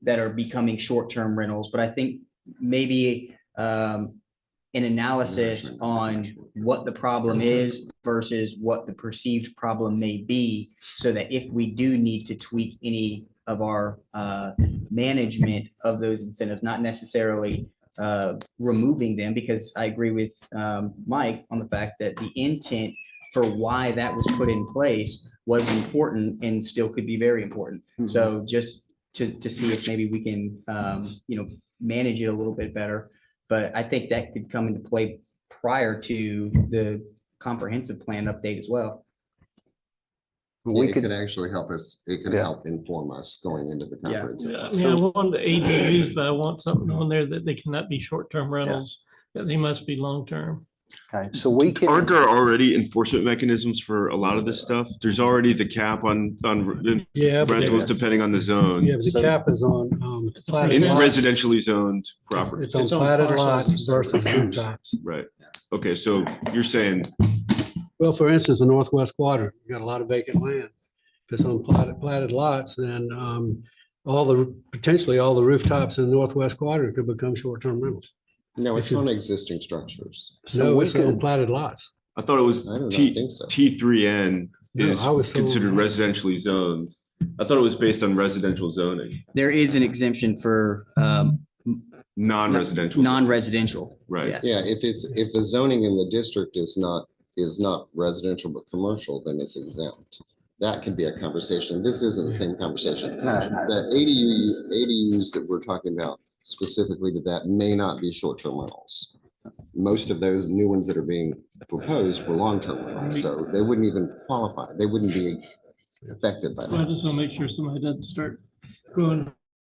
that are becoming short-term rentals. But I think maybe an analysis on what the problem is versus what the perceived problem may be, so that if we do need to tweak any of our management of those incentives, not necessarily removing them, because I agree with Mike on the fact that the intent for why that was put in place was important and still could be very important. So just to see if maybe we can, manage it a little bit better. But I think that could come into play prior to the comprehensive plan update as well. It could actually help us, it could help inform us going into the conference. Yeah, I mean, I want the ADUs, but I want something on there that they cannot be short-term rentals, that they must be long-term. Okay, so we can. Aren't there already enforcement mechanisms for a lot of this stuff? There's already the cap on rentals depending on the zone. Yeah, but the cap is on platted In lots. residentially zoned properties. It's on platted lots versus rooftops. Right. Okay, so you're saying, Well, for instance, the northwest quadrant, you got a lot of vacant land. If it's on platted lots, then potentially all the rooftops in the northwest quadrant could become short-term rentals. No, it's on existing structures. No, it's on platted lots. I thought it was T3N is I was told- considered residentially zoned. I thought it was based on residential zoning, There is an exemption for non-residential. non-residential. Right. Yes. Yeah, if the zoning in the district is not residential but commercial, then it's exempt. That can be a conversation. This isn't the same conversation. The ADUs that we're talking about specifically to that may not be short-term rentals. Most of those new ones that are being proposed were long-term rentals, so they wouldn't even qualify. They wouldn't be affected by So I that. just want to make sure somebody doesn't start going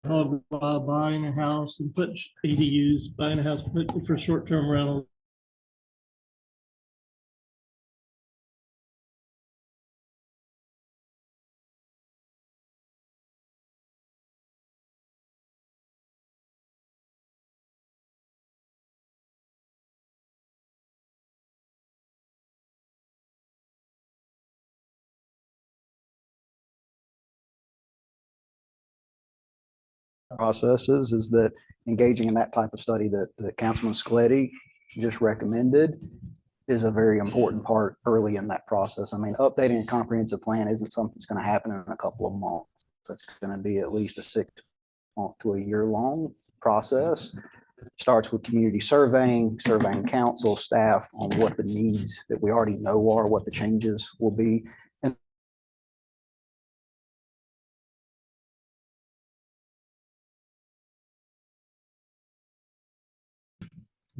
hog wild, buying a house and put ADUs, buying a house for short-term rental. Processes is that engaging in that type of study that Councilman Scletti just recommended is a very important part early in that process. I mean, updating a comprehensive plan isn't something that's going to happen in a couple of months. It's going to be at least a 6 month to a year long process. Starts with community surveying council staff on what the needs that we already know are, what the changes will be. And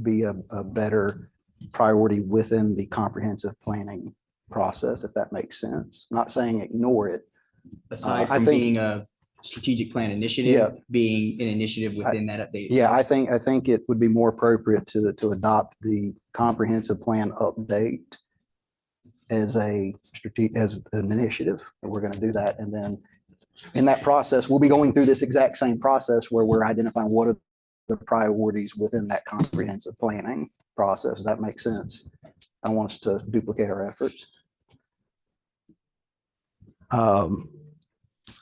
be a better priority within the comprehensive planning process, if that makes sense. I'm not saying ignore it. Aside I from think- being a strategic plan Yeah. initiative, being an initiative within that update. Yeah, itself. I think it would be more appropriate to adopt the comprehensive plan update as a as an initiative. And we're going to do that. And then in that process, we'll be going through this exact same process where we're identifying what are the priorities within that comprehensive planning process. Does that make sense? I don't want us to duplicate our efforts.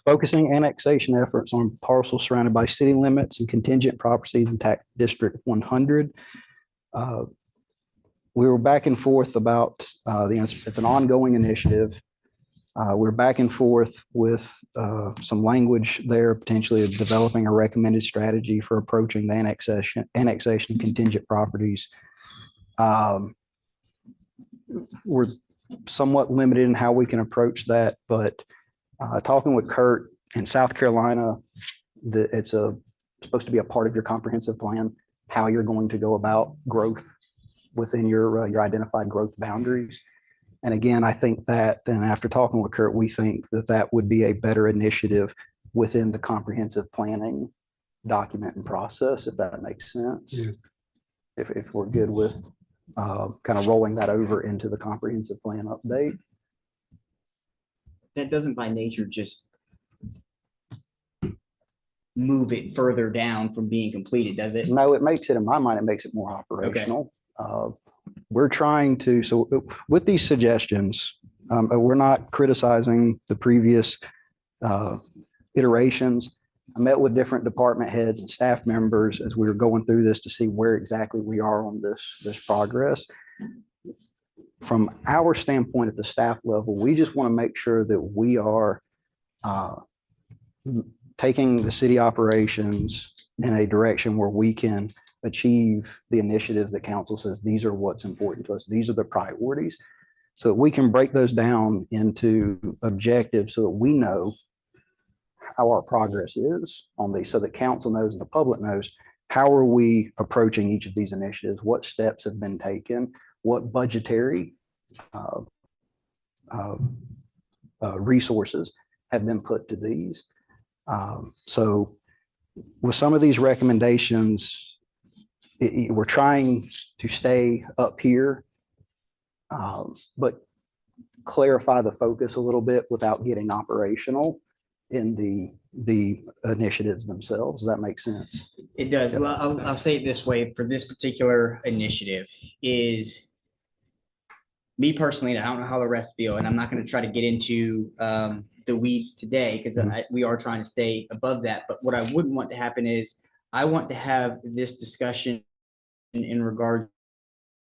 Focusing annexation efforts on parcels surrounded by city limits and contingent properties in tax district 100. We were back and forth about it's an ongoing initiative. We're back and forth with some language there, potentially of developing a recommended strategy for approaching the annexation of contingent properties. We're somewhat limited in how we can approach that, but talking with Kurt in South Carolina, it's supposed to be a part of your comprehensive plan, how you're going to go about growth within your identified growth boundaries. And again, I think that, and after talking with Kurt, we think that would be a better initiative within the comprehensive planning document and process, if that makes sense. Yeah. If we're good with kind of rolling that over into the comprehensive plan update. That doesn't by nature just move it further down from being completed, does it? No, it makes it, in my mind, it makes it more operational. We're trying to, so with these suggestions, we're not criticizing the previous iterations. I met with different department heads and staff members as we were going through this to see where exactly we are on this progress. From our standpoint at the staff level, we just want to make sure that we are taking the city operations in a direction where we can achieve the initiatives that council says, these are what's important to us. These are the priorities. So that we can break those down into objectives so that we know how our progress is on these, so that council knows and the public knows, how are we approaching each of these initiatives? What steps have been taken? What budgetary resources have been put to these? So with some of these recommendations, we're trying to stay up here, but clarify the focus a little bit without getting operational in the initiatives themselves. Does that make sense? It does. Well, I'll say it this way for this particular initiative is me personally, and I don't know how the rest feel, and I'm not going to try to get into the weeds today because we are trying to stay above that. But what I wouldn't want to happen is I want to have this discussion in regard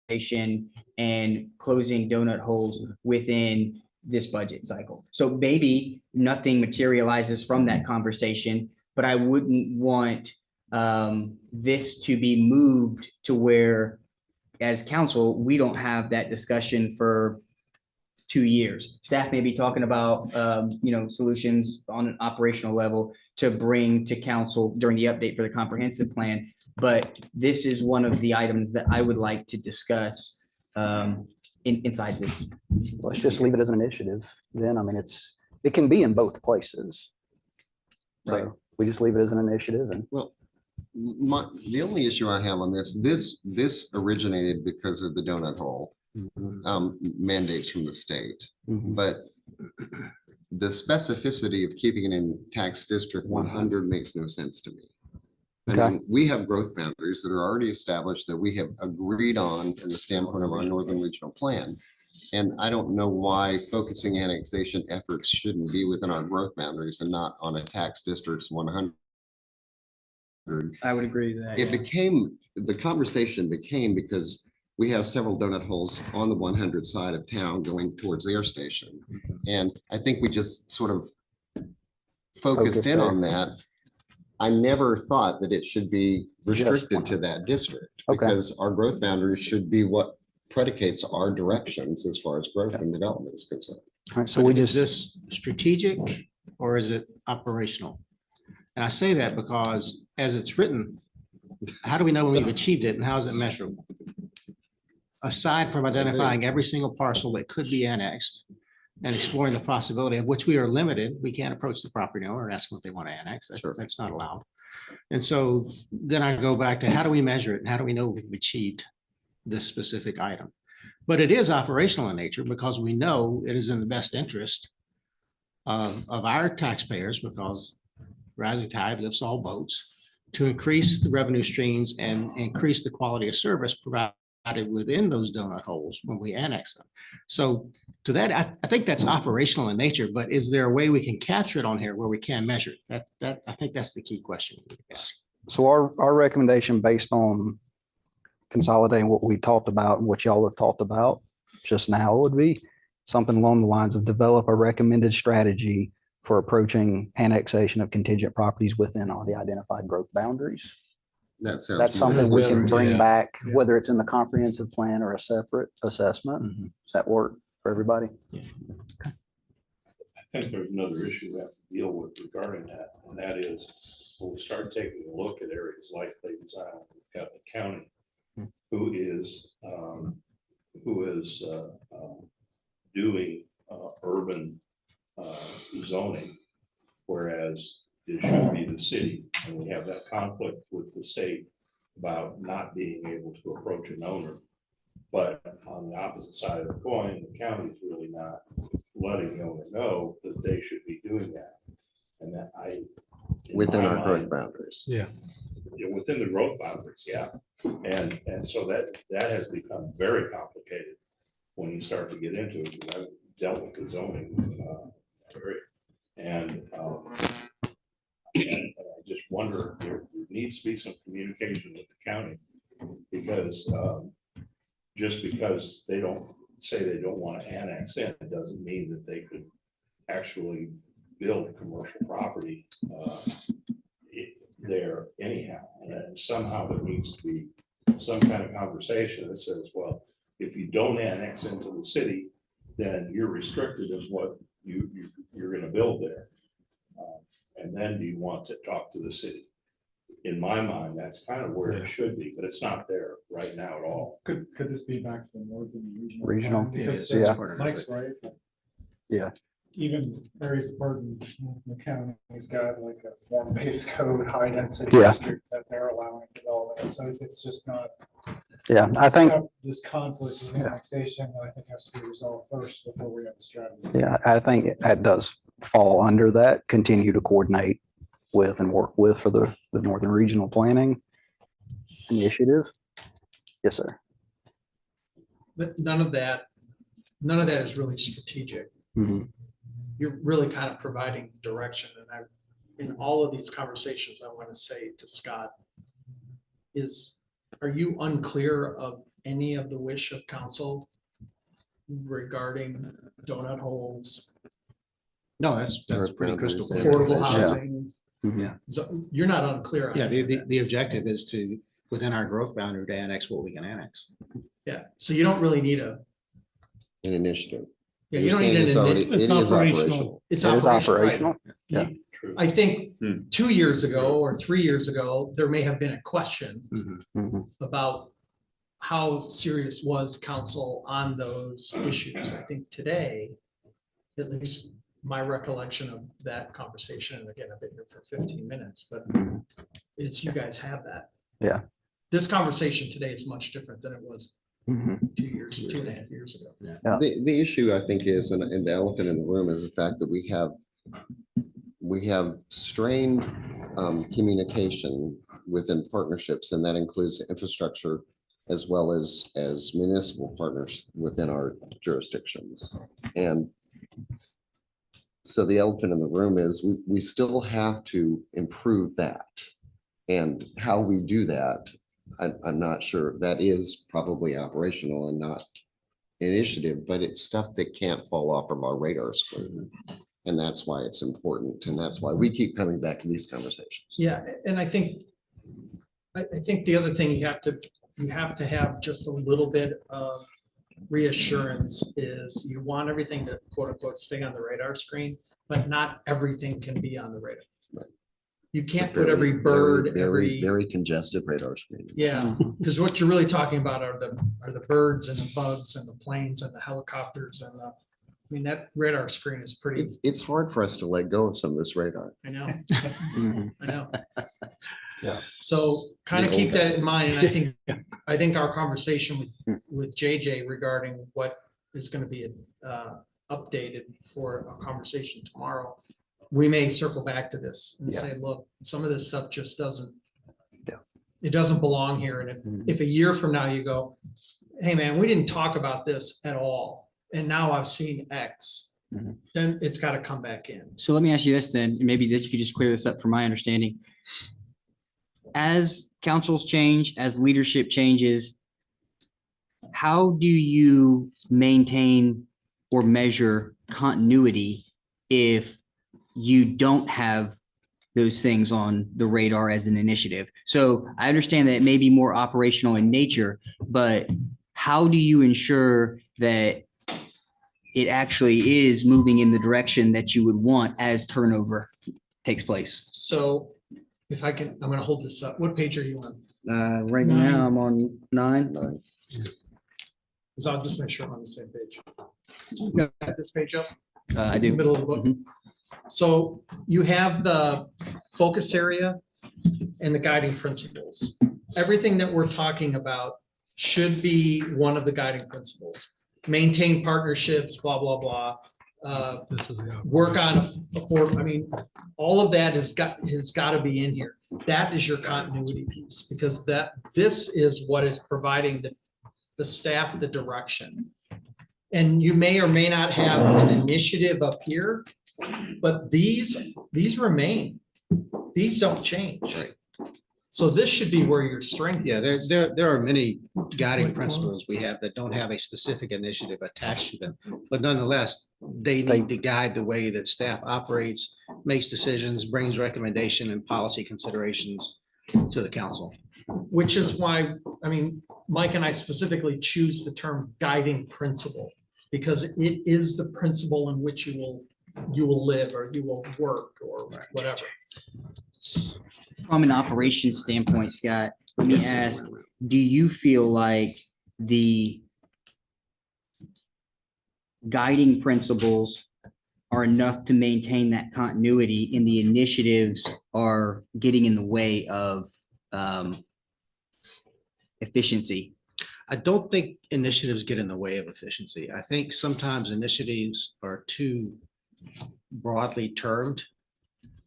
to and closing donut holes within this budget cycle. So maybe nothing materializes from that conversation, but I wouldn't want this to be moved to where as council, we don't have that discussion for 2 years. Staff may be talking about, solutions on an operational level to bring to council during the update for the comprehensive plan. But this is one of the items that I would like to discuss inside this. Let's just leave it as an initiative. Then, I mean, it can be in both places. Right. So we just leave it as an initiative and. Well, the only issue I have on this originated because of the donut hole mandates from the state, but the specificity of keeping it in tax district 100 makes no sense to me. I mean, we have growth boundaries that are already established that we have agreed on from the standpoint of our Northern Regional Plan. And I don't know why focusing annexation efforts shouldn't be within our growth boundaries and not on a tax district's 100. I would agree with that. The conversation became because we have several donut holes on the 100 side of town going towards the air station. And I think we just sort of focused in on that. I never thought that it should be restricted to that district. Okay. Because our growth boundaries should be what predicates our directions as far as growth and development is concerned. All right, so But we is just, this strategic or is it operational? And I say that because as it's written, how do we know when we've achieved it and how is it measurable? Aside from identifying every single parcel that could be annexed and exploring the possibility of which we are limited, we can't approach the property owner and ask them what they want to annex. That's not allowed. And so then I go back to how do we measure it and how do we know we've achieved this specific item? But it is operational in nature because we know it is in the best interest of our taxpayers, because rising tide lifts all boats, to increase the revenue streams and increase the quality of service provided within those donut holes when we annex them. So to that, I think that's operational in nature, but is there a way we can capture it on here where we can measure it? I think that's the key question. so our recommendation based on consolidating what we talked about and what y'all have talked about just now would be something along the lines of develop a recommended strategy for approaching annexation of contingent properties within all the identified growth boundaries. That sounds. That's something we can bring Yeah. back, whether it's in the comprehensive plan or a separate assessment. Does that work for everybody? I think there's another issue we have to deal with regarding that, and that is when we start taking a look at areas like Ladies Island, we've got the county who is doing urban zoning, whereas it should be the city, and we have that conflict with the state about not being able to approach an owner. But on the opposite side of the coin, the county is really not letting the owner know that they should be doing that. And that Within my our growth mind, boundaries. Yeah, within the growth boundaries, yeah. And so that has become very complicated when you start to get into it, because I've dealt with the zoning area. And I just wonder, there needs to be some communication with the county, because just because they don't say they don't want to annex in, it doesn't mean that they could actually build commercial property there anyhow. And somehow there needs to be some kind of conversation that says, well, if you don't annex into the city, then you're restricted as what you're going to build there. And then do you want to talk to the city? In my mind, that's kind of where it should be, but it's not there right now at all. Could this be back to the northern regional? Regional, plan? Because yeah. that's Mike's right. Yeah. Even areas of Burton, the county's got like a form-based code, high density Yeah. district that they're allowing development. So it's just not. Yeah, I think, This conflict with annexation, I think has to be resolved first before we have a strategy. yeah, I think that does fall under that, continue to coordinate with and work with for the Northern Regional Planning Initiative. Yes, sir. But none of that is really strategic. Mhm. You're really kind of providing direction. And in all of these conversations, I want to say to Scott are you unclear of any of the wish of council regarding donut holes? No, that's pretty crystal clear. Affordable housing. Yeah. So you're not unclear on Yeah, any of that. the objective is to, within our growth boundary, to annex what we can annex. Yeah, so you don't really need an initiative. Yeah, you You're don't saying need it's an. already- it is operational. It's It is operational. operational. Yeah. I think 2 years ago or 3 years ago, there may have been a question about how serious was council on those issues. I think today, at least my recollection of that conversation, and again, I've been here for 15 minutes, but it's you guys have that. Yeah. This conversation today is much different than it was Mhm. 2 years, 2.5 years ago. Yeah. The issue, I think, is, and the elephant in the room is the fact that we have strained communication within partnerships, and that includes infrastructure as well as municipal partners within our jurisdictions. And so the elephant in the room is we still have to improve that. And how we do that, I'm not sure. That is probably operational and not initiative, but it's stuff that can't fall off of our radar screen. And that's why it's important. And that's why we keep coming back to these conversations. Yeah, and I think the other thing you have to have just a little bit of reassurance is you want everything to quote unquote stay on the radar screen, but not everything can be on the radar. You can't put every bird, Very congested radar screen. yeah, because what you're really talking about are the birds and the bugs and the planes and the helicopters and I mean, that radar screen is pretty, It's hard for us to let go of some of this radar. I know. I know. Yeah. So kind of The keep old that guys. in mind, and I think our conversation with JJ regarding what is going to be updated for a conversation tomorrow, we may circle back to this and say, look, some of this stuff just doesn't, it doesn't belong here. And if a year from now you go, hey man, we didn't talk about this at all, and now I've seen X, then it's got to come back in. So let me ask you this then, and maybe that you could just clear this up from my understanding. As councils change, as leadership changes, how do you maintain or measure continuity if you don't have those things on the radar as an initiative? So I understand that it may be more operational in nature, but how do you ensure that it actually is moving in the direction that you would want as turnover takes place? So if I can, I'm going to hold this up. What page are you on? Right now I'm on 9. Because I'll just make sure I'm on the same page. You got this page up? I do. Middle of the book. So you have the focus area and the guiding principles. Everything that we're talking about should be one of the guiding principles. Maintain partnerships, blah, blah, blah. Work on I mean, all of that has got to be in here. That is your continuity piece, because this is what is providing the staff the direction. And you may or may not have an initiative up here, but these remain. These don't change. So this should be where your strength. Yeah, there are many guiding principles we have that don't have a specific initiative attached to them. But nonetheless, they need to guide the way that staff operates, makes decisions, brings recommendation and policy considerations to the council. Which is why, I mean, Mike and I specifically choose the term guiding principle, because it is the principle in which you will live or you will work or whatever. From an operations standpoint, Scott, let me ask, do you feel like the guiding principles are enough to maintain that continuity and the initiatives are getting in the way of efficiency? I don't think initiatives get in the way of efficiency. I think sometimes initiatives are too broadly termed.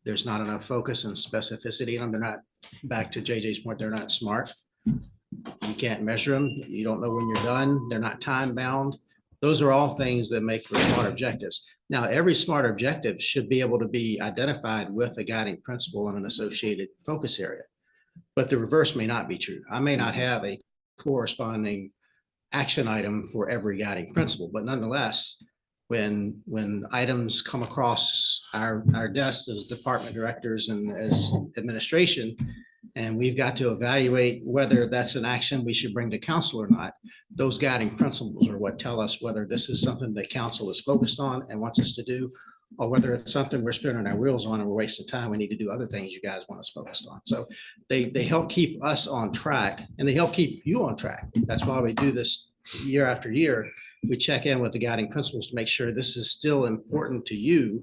There's not enough focus and specificity, and they're not, back to JJ's point, they're not smart. You can't measure them. You don't know when you're done. They're not time bound. Those are all things that make for smart objectives. Now, every smart objective should be able to be identified with a guiding principle and an associated focus area. But the reverse may not be true. I may not have a corresponding action item for every guiding principle, but nonetheless, when items come across our desks as department directors and as administration, and we've got to evaluate whether that's an action we should bring to council or not, those guiding principles are what tell us whether this is something that council is focused on and wants us to do, or whether it's something we're spinning our wheels on and we're wasting time. We need to do other things you guys want us focused on. So they help keep us on track, and they help keep you on track. That's why we do this year after year. We check in with the guiding principles to make sure this is still important to you,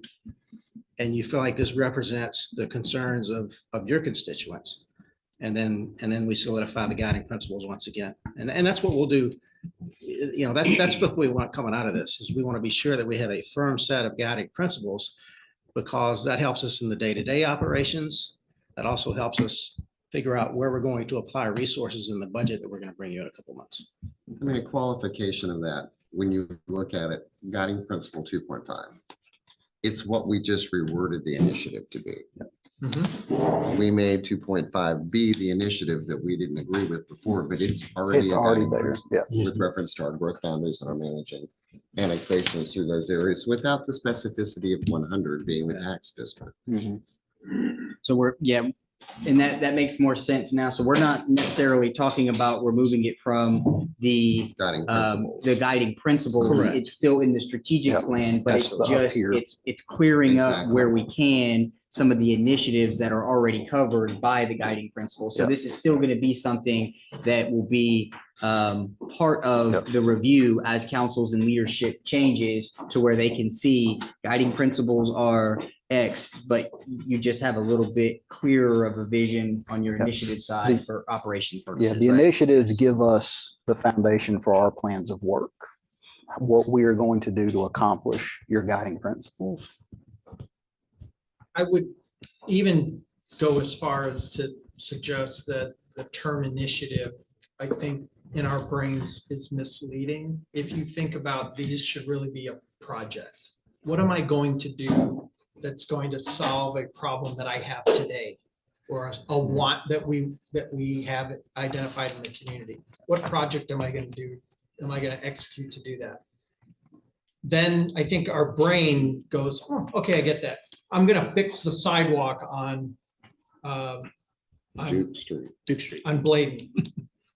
and you feel like this represents the concerns of your constituents. And then we solidify the guiding principles once again. And that's what we'll do. You know, that's what we want coming out of this, is we want to be sure that we have a firm set of guiding principles, because that helps us in the day-to-day operations. That also helps us figure out where we're going to apply resources in the budget that we're going to bring you in a couple months. I mean, a qualification of that, when you look at it, guiding principle 2.5, it's what we just reworded the initiative to be. We made 2.5 be the initiative that we didn't agree with before, but it's already It's a already guiding there, principle with reference to our growth boundaries and our managing annexations through those areas without the specificity of 100 being the tax district. So we're, yeah, and that makes more sense now. So we're not necessarily talking about removing it from the Guiding principles. the guiding principles. Correct. It's still in the strategic Yep. plan, but That's it's the up just, here. it's clearing up Exactly. where we can some of the initiatives that are already covered by the guiding principles. So Yep. this is still going to be something that will be part of the review as councils and leadership changes to where they can see guiding principles are X, but you just have a little bit clearer of a vision on your Yep. initiative side The- for operation Yeah, purposes. the right? initiatives give us the foundation for our plans of work, what we are going to do to accomplish your guiding principles. I would even go as far as to suggest that the term initiative, I think in our brains is misleading. If you think about these should really be a project. What am I going to do that's going to solve a problem that I have today? Or a want that we have identified in the community? What project am I going to do? Am I going to execute to do that? Then I think our brain goes, oh, okay, I get that. I'm gonna fix the sidewalk on Duke Street. on Bladen.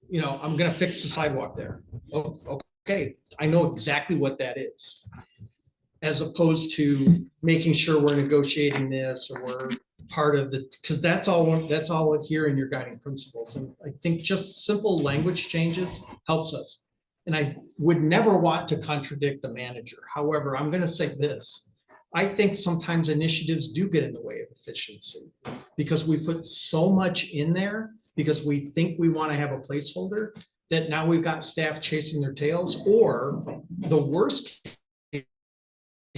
You know, I'm gonna fix the sidewalk there. Oh, okay, I know exactly what that is. As opposed to making sure we're negotiating this or we're part of the, because that's all here in your guiding principles. And I think just simple language changes helps us. And I would never want to contradict the manager. However, I'm gonna say this. I think sometimes initiatives do get in the way of efficiency because we put so much in there because we think we want to have a placeholder that now we've got staff chasing their tails, or the worst case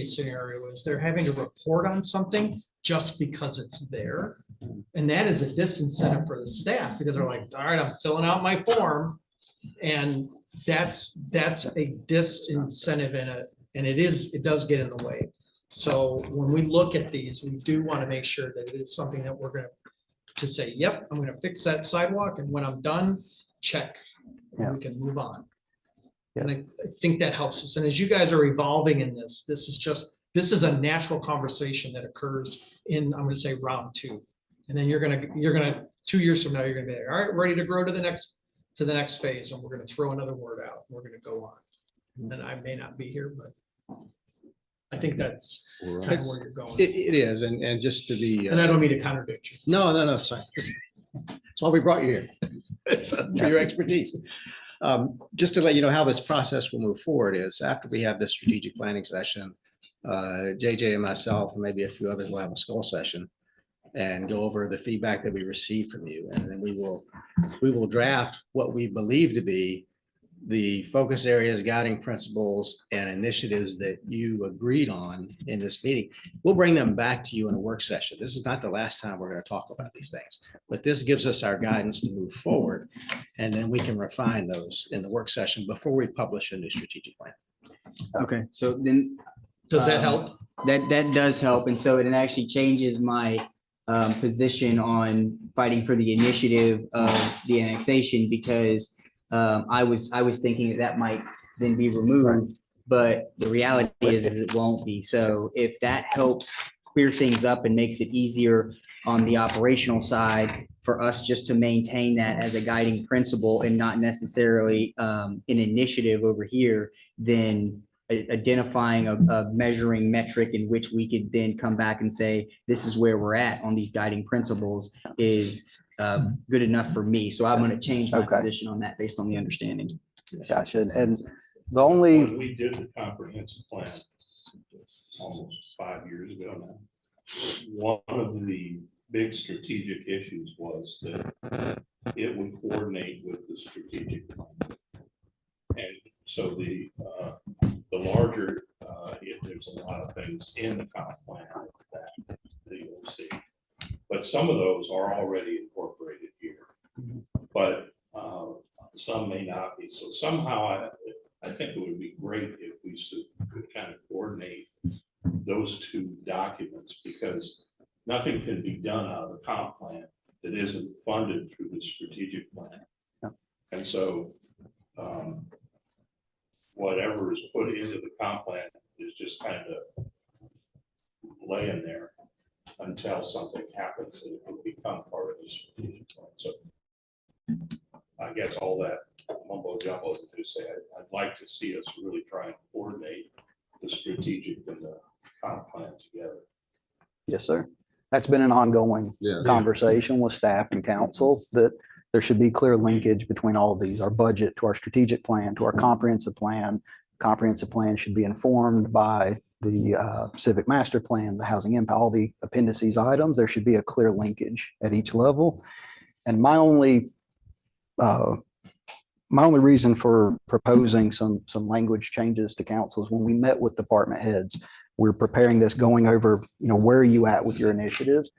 scenario is they're having to report on something just because it's there. And that is a disincentive for the staff because they're like, all right, I'm filling out my form. And that's a disincentive in it. And it does get in the way. So when we look at these, we do want to make sure that it is something that we're going to say, yep, I'm going to fix that sidewalk. And when I'm done, check, and we can move on. And I think that helps us. And as you guys are evolving in this, this is a natural conversation that occurs in, I'm going to say round 2. And then you're going to 2 years from now, you're going to be like, all right, ready to grow to the next phase. And we're going to throw another word out. And we're going to go on. And I may not be here, but I think that's kind of where you're going. It is, and just to be. And I don't mean to contradict you. No, sorry. That's why we brought you here. It's for your expertise. Just to let you know how this process will move forward is after we have this strategic planning session, JJ and myself, and maybe a few others will have a skull session and go over the feedback that we received from you. And then we will draft what we believe to be the focus areas, guiding principles, and initiatives that you agreed on in this meeting. We'll bring them back to you in a work session. This is not the last time we're going to talk about these things, but this gives us our guidance to move forward. And then we can refine those in the work session before we publish a new strategic plan. Okay, so then. Does that help? That does help. And so it actually changes my position on fighting for the initiative of the annexation because I was thinking that might then be removed, but the reality is it won't be. So if that helps clear things up and makes it easier on the operational side for us just to maintain that as a guiding principle and not necessarily an initiative over here, then identifying a measuring metric in which we could then come back and say, this is where we're at on these guiding principles is good enough for me. So I'm going to change my position on that based on the understanding. Gotcha. And the only. When we did the comprehensive plan almost 5 years ago now, one of the big strategic issues was that it would coordinate with the strategic plan. And so the larger, there's a lot of things in the comp plan that you'll see, but some of those are already incorporated here, but some may not be. So somehow I think it would be great if we could kind of coordinate those two documents because nothing can be done out of the comp plan that isn't funded through the strategic plan. And so whatever is put into the comp plan is just kind of laying there until something happens and it will become part of the strategic plan. So I guess all that mumbo jumbo to say, I'd like to see us really try and coordinate the strategic and the comp plan together. Yes, sir. That's been an ongoing conversation with staff and council, that there should be clear linkage between all of these, our budget to our strategic plan, to our comprehensive plan. Comprehensive plan should be informed by the civic master plan, the housing impact, all the appendices items. There should be a clear linkage at each level. And my only reason for proposing some language changes to council is when we met with department heads, we're preparing this, going over, where are you at with your initiatives?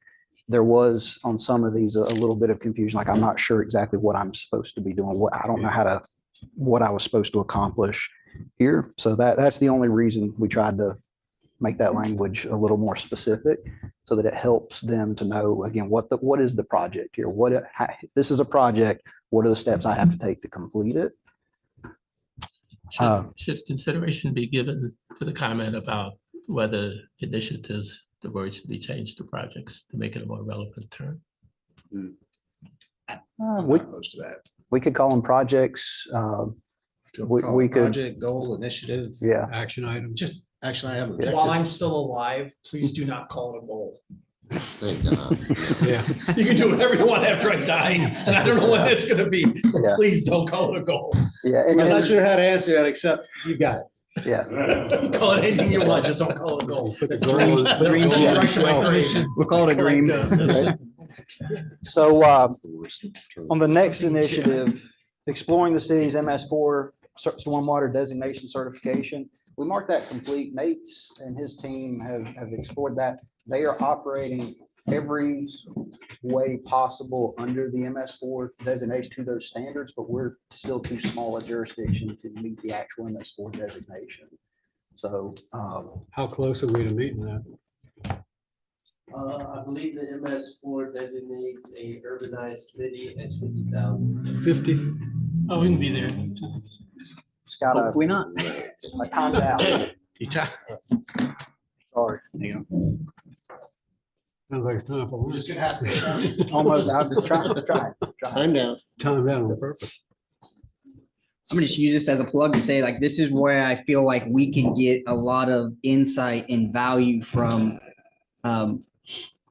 There was on some of these a little bit of confusion, like I'm not sure exactly what I'm supposed to be doing. I don't know what I was supposed to accomplish here. So that's the only reason we tried to make that language a little more specific, so that it helps them to know, again, what is the project here? If this is a project, what are the steps I have to take to complete it? Should consideration be given to the comment about whether initiatives, the word should be changed to projects to make it a more relevant term? We could call them projects. We could. Project, goal, initiative. Yeah. Action item. Just action item. While I'm still alive, please do not call it a goal. Thank God. Yeah. You can do whatever you want after I'm dying, and I don't know when it's gonna be, but Yeah. please don't call it a goal. Yeah. I'm not sure how to answer that, except you got it. Yeah. You call it anything you want, just don't call it a goal. We'll call it a dream. So on the next initiative, exploring the city's MS4 stormwater designation certification, we marked that complete. Nate's and his team have explored that. They are operating every way possible under the MS4 designation to those standards, but we're still too small a jurisdiction to meet the actual MS4 designation. So how close are we to meeting that? I believe the MS4 designates a urbanized city as 50,000. 50? Oh, we can be there. It's got a, Hopefully not. I timed out. Sorry. Sounds like it's time for lunch. Just gonna have to. Almost out to try. Time down. Time down on purpose. I'm gonna just use this as a plug to say, like, this is where I feel like we can get a lot of insight and value from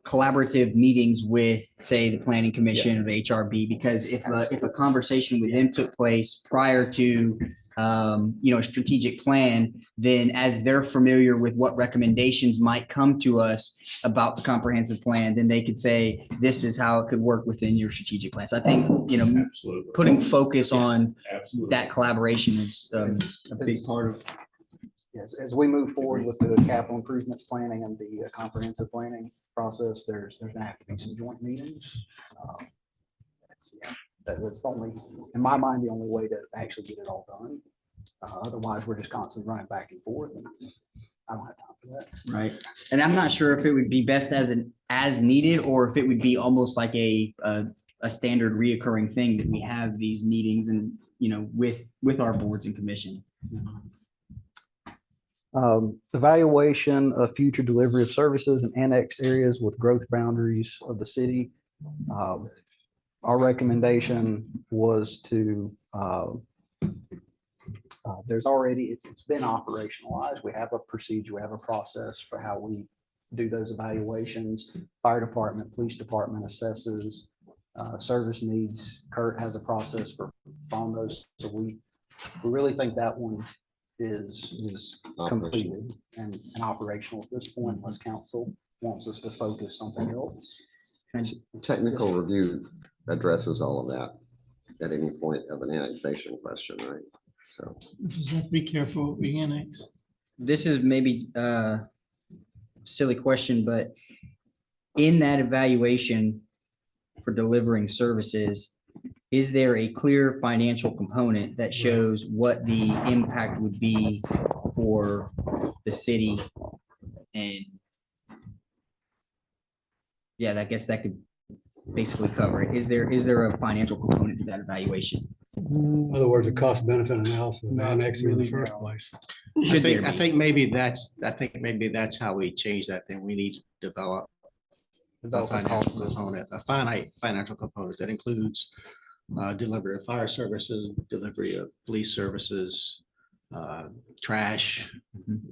collaborative meetings with, say, the planning commission of HRB, because if a conversation with them took place prior to a strategic plan, then as they're familiar with what recommendations might come to us about the comprehensive plan, then they could say, this is how it could work within your strategic plan. So I think, Absolutely. putting focus on Absolutely. that collaboration is a big part of. Yes, as we move forward with the capital improvements planning and the comprehensive planning process, there's gonna have to be some joint meetings. That's the only, in my mind, the only way to actually get it all done. Otherwise, we're just constantly running back and forth, and I don't have time for that. Right. And I'm not sure if it would be best as needed, or if it would be almost like a standard reoccurring thing that we have these meetings and, with our boards and commission. Evaluation of future delivery of services in annexed areas with growth boundaries of the city. Our recommendation was to, there's already, it's been operationalized. We have a procedure, we have a process for how we do those evaluations. Fire department, police department assesses service needs. Kurt has a process for on those. So we really think that one is completed and operational at this point, unless council wants us to focus something else. Technical review addresses all of that at any point of an annexation question, right? So. Just have to be careful what we annex. This is maybe a silly question, but in that evaluation for delivering services, is there a clear financial component that shows what the impact would be for the city? And yeah, I guess that could basically cover it. Is there a financial component to that evaluation? In other words, a cost benefit analysis of annexing in the first place. I think maybe that's how we change that, then we need to develop a financial component, a finite financial component that includes delivery of fire services, delivery of police services, trash,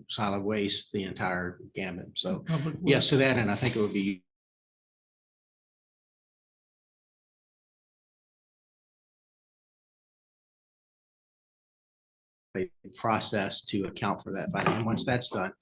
solid waste, the entire gamut. So yes, to that, and I think it would be a process to account for that. And once that's done,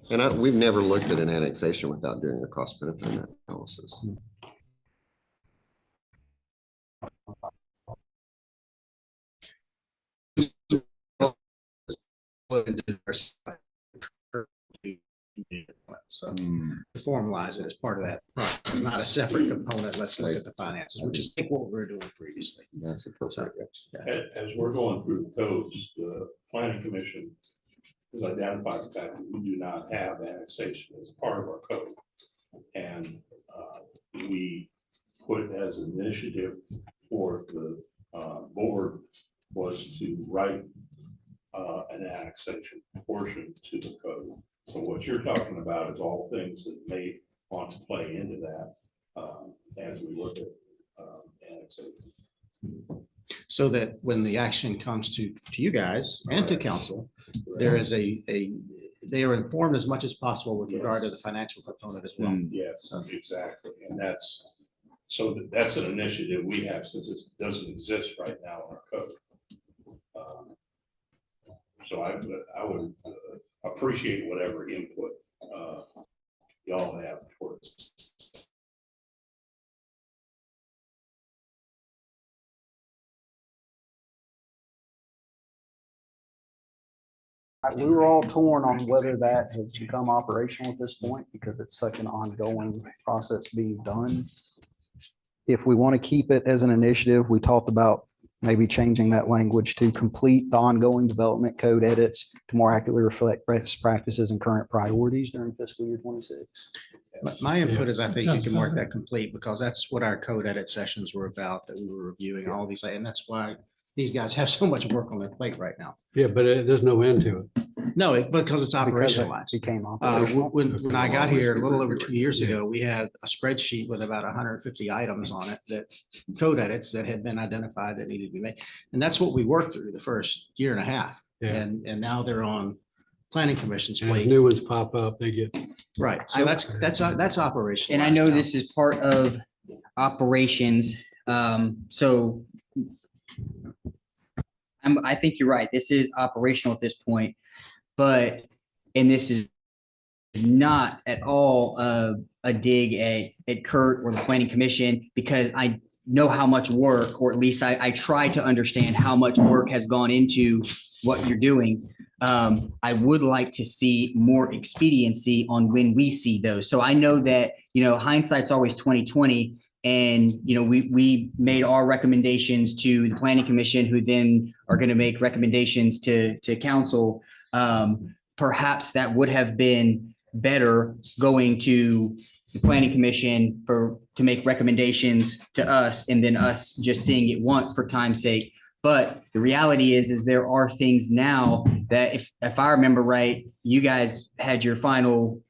And we've never looked at an annexation without doing a cost benefit analysis. So to formalize it as part of that process, it's not a separate component. Let's look at the finances, which is like what we were doing previously. That's appropriate. As we're going through the codes, the planning commission has identified the fact that we do not have annexation as part of our code. And we put as an initiative for the board was to write an annexation portion to the code. So what you're talking about is all things that may want to play into that as we look at annexation. So that when the action comes to you guys and to council, there is they are informed as much as possible with regard to the financial component as well. Yes, exactly. And that's an initiative we have since it doesn't exist right now in our code. So I would appreciate whatever input y'all have towards. We were all torn on whether that has become operational at this point because it's such an ongoing process being done. If we want to keep it as an initiative, we talked about maybe changing that language to complete the ongoing development code edits to more accurately reflect best practices and current priorities during fiscal year 26. My input is I think you can mark that complete because that's what our code edit sessions were about, that we were reviewing all these, and that's why these guys have so much work on their plate right now. Yeah, but there's no end to it. No, because it's operationalized. Became operational. When I got here a little over 2 years ago, we had a spreadsheet with about 150 items on it, that code edits that had been identified that needed to be made. And that's what we worked through the first year and a half. Yeah. And now they're on planning commission's And as plate. new ones pop up, they get. Right. So that's operational. And I know this is part of operations. So I think you're right. This is operational at this point, and this is not at all a dig at Kurt or the planning commission, because I know how much work, or at least I try to understand how much work has gone into what you're doing. I would like to see more expediency on when we see those. So I know that, hindsight's always 20/20. And, we made our recommendations to the planning commission, who then are going to make recommendations to council. Perhaps that would have been better going to the planning commission to make recommendations to us, and then us just seeing it once for time's sake. But the reality is there are things now that if I remember right, you guys had your final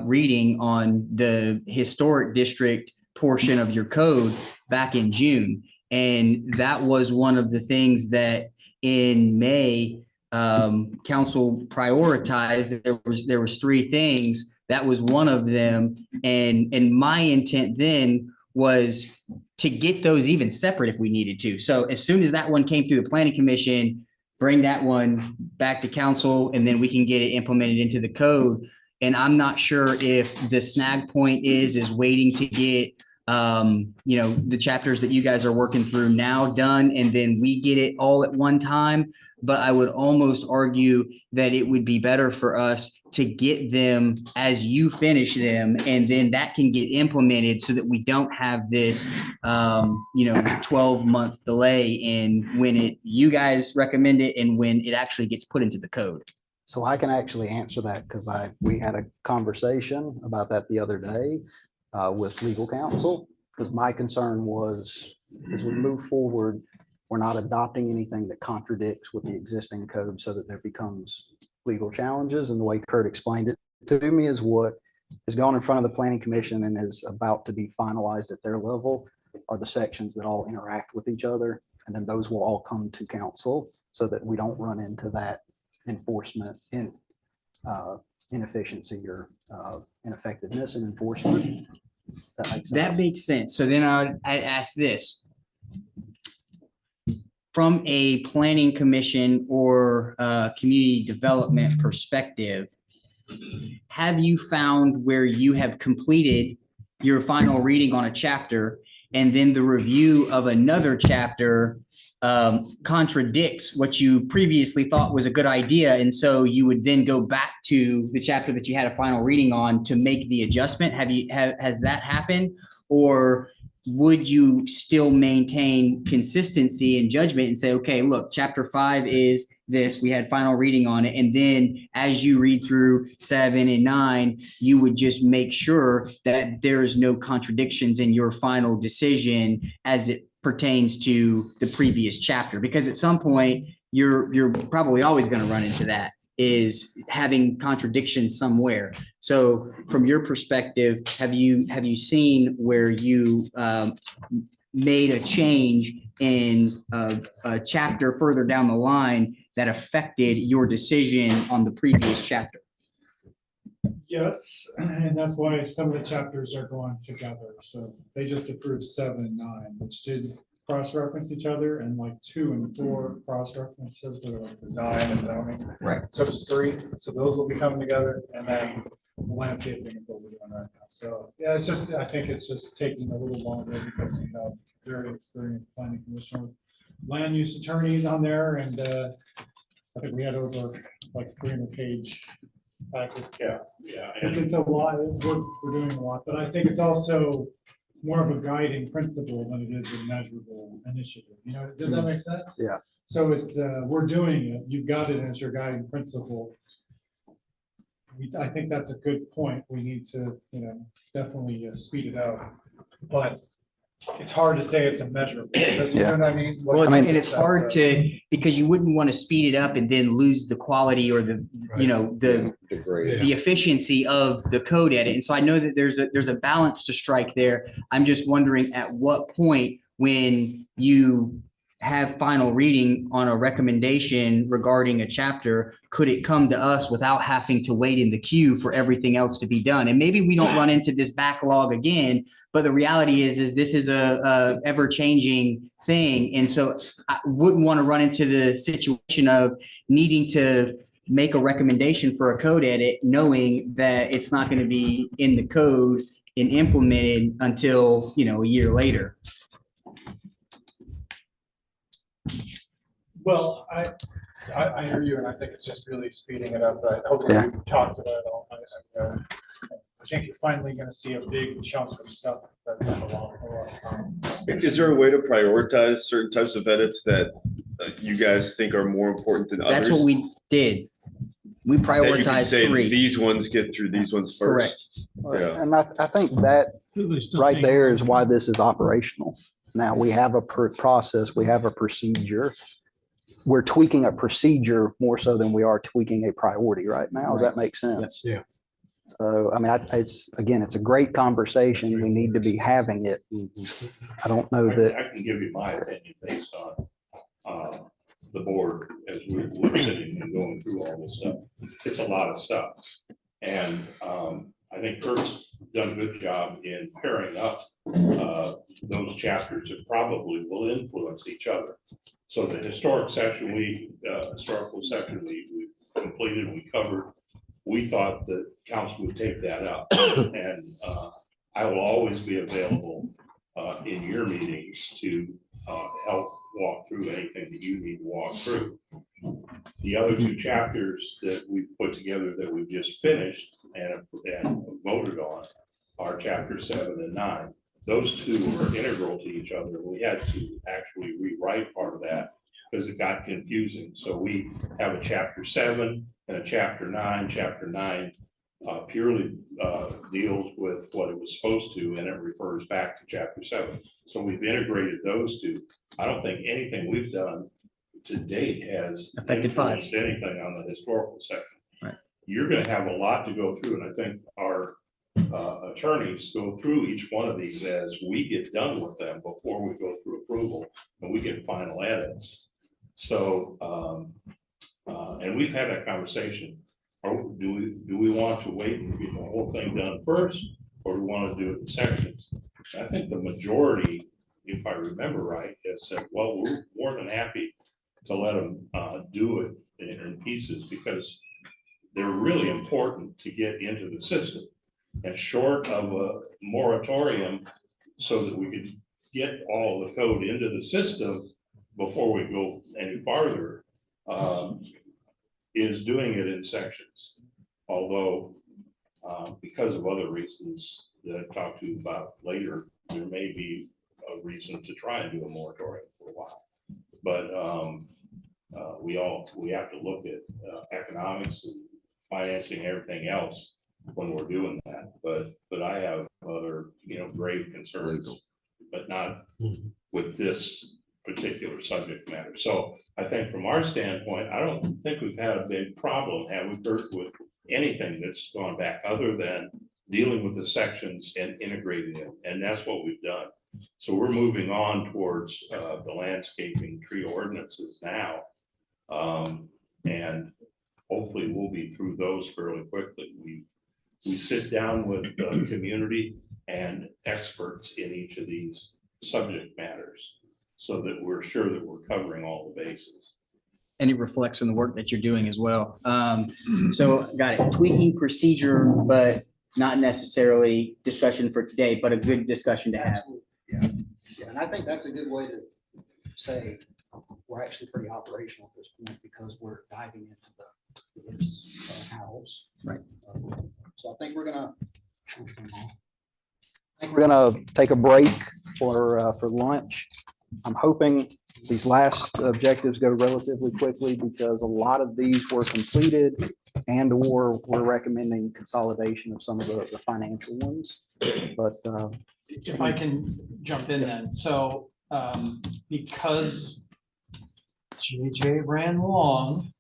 reading on the historic district portion of your code back in June. And that was one of the things that in May, council prioritized. There was 3 things. That was one of them. And my intent then was to get those even separate if we needed to. So as soon as that one came through the planning commission, bring that one back to council, and then we can get it implemented into the code. And I'm not sure if the snag point is waiting to get the chapters that you guys are working through now done, and then we get it all at one time. But I would almost argue that it wowould be better for us to get them as you finish them, and then that can get implemented so that we don't have this, 12-month delay in when you guys recommend it and when it actually gets put into the code. So I can actually answer that because we had a conversation about that the other day with legal counsel. Because my concern was, as we move forward, we're not adopting anything that contradicts with the existing code so that there becomes legal challenges. And the way Kurt explained it to me is what has gone in front of the planning commission and is about to be finalized at their level are the sections that all interact with each other. And then those will all come to council so that we don't run into that enforcement inefficiency or ineffectiveness in enforcement. That makes sense. So then I'd ask this. From a planning commission or community development perspective, have you found where you have completed your final reading on a chapter and then the review of another chapter contradicts what you previously thought was a good idea, and so you would then go back to the chapter that you had a final reading on to make the adjustment? Has that happened, or would you still maintain consistency and judgment and say, okay, look, chapter 5 is this, we had final reading on it, and then as you read through 7 and 9, you would just make sure that there is no contradictions in your final decision as it pertains to the previous chapter? Because at some point, you're probably always going to run into that, is having contradictions somewhere. So from your perspective, have you seen where you made a change in a chapter further down the line that affected your decision on the previous chapter? Yes, and that's why some of the chapters are going together. So they just approved 7 and 9, which did cross-reference each other, and like 2 and 4 cross-references with like design and zoning. Right. So it's 3. So those will be coming together, and then the landscaping is what we're doing right now. So yeah, it's just, I think it's just taking a little longer because we have very experienced planning commission land use attorneys on there, and I think we had over like 300-page packets. Yeah. It's a lot. We're doing a lot, but I think it's also more of a guiding principle than it is a measurable initiative. Does that make sense? Yeah. So it's, we're doing it. You've got it as your guiding principle. I think that's a good point. We need to, definitely speed it up, but it's hard to say it's immeasurable. Because, you know what I mean? Well, and it's hard to, because you wouldn't want to speed it up and then lose the quality or the, the efficiency of the code edit. And so I know that there's a balance to strike there. I'm just wondering at what point, when you have final reading on a recommendation regarding a chapter, could it come to us without having to wait in the queue for everything else to be done? And maybe we don't run into this backlog again, but the reality is this is a ever-changing thing. And so I wouldn't want to run into the situation of needing to make a recommendation for a code edit, knowing that it's not going to be in the code and implemented until, a year later. Well, I hear you, and I think it's just really speeding it up. Right? Hopefully, we've talked about it all. I think you're finally going to see a big chunk of stuff that took a lot of time. Is there a way to prioritize certain types of edits that you guys think are more important than others? That's what we did. We prioritized 3. These ones get through these ones first. Correct. Yeah. And I think that right there is why this is operational. Now we have a process, we have a procedure. We're tweaking a procedure more so than we are tweaking a priority right now. Does that make sense? Yeah. So, I mean, it's a great conversation. We need to be having it. I don't know that. I can give you my opinion based on the board as we're sitting and going through all this stuff. It's a lot of stuff. And I think Kurt's done a good job in pairing up those chapters that probably will influence each other. So the historical section we completed, we covered. We thought that council would take that up, and I will always be available in your meetings to help walk through anything that you need to walk through. The other two chapters that we've put together that we've just finished and voted on are chapter 7 and 9. Those two are integral to each other. We had to actually rewrite part of that because it got confusing. So we have a chapter 7 and a chapter 9. Chapter 9 purely deals with what it was supposed to, and it refers back to chapter 7. So we've integrated those two. I don't think anything we've done to date has Affected 5. influenced anything on the historical section. Right. You're gonna have a lot to go through, and I think our attorneys go through each one of these as we get done with them before we go through approval, and we get final edits. So, and we've had that conversation. Do we want to wait and get the whole thing done first, or do we want to do it in sections? I think the majority, if I remember right, has said, well, we're more than happy to let them do it in pieces because they're really important to get into the system. And short of a moratorium, so that we could get all the code into the system before we go any farther, is doing it in sections. Although, because of other reasons that I've talked to you about later, there may be a reason to try and do a moratorium for a while. But we have to look at economics and financing and everything else when we're doing that. But I have other, grave concerns, but not with this particular subject matter. So I think from our standpoint, I don't think we've had a big problem, have we, Kurt, with anything that's gone back other than dealing with the sections and integrating them. And that's what we've done. So we're moving on towards the landscaping tree ordinances now. And hopefully we'll be through those fairly quickly. We sit down with the community and experts in each of these subject matters so that we're sure that we're covering all the bases. And it reflects in the work that you're doing as well. So got it, tweaking procedure, but not necessarily discussion for today, but a good discussion to have. Absolutely. Yeah, and I think that's a good way to say we're actually pretty operational at this point because we're diving into the ifs and hows. Right. So I think we're gonna take a break for lunch. I'm hoping these last objectives go relatively quickly because a lot of these were completed and or we're recommending consolidation of some of the financial ones. But if I can jump in then, so because JJ ran long,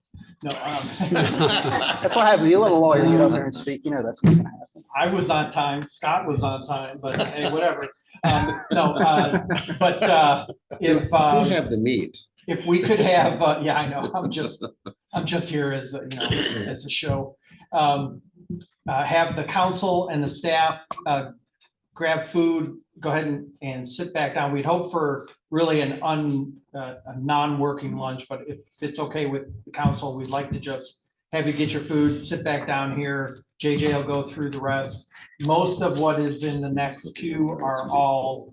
no. That's what happened. You let a lawyer get up there and speak, that's what's gonna happen. I was on time, Scott was on time, but hey, whatever. If We'll have the meat. if we could have, yeah, I know, I'm just here as, as a show. Have the council and the staff grab food, go ahead and sit back down. We'd hope for really a non-working lunch, but if it's okay with the council, we'd like to just have you get your food, sit back down here. JJ will go through the rest. Most of what is in the next two are all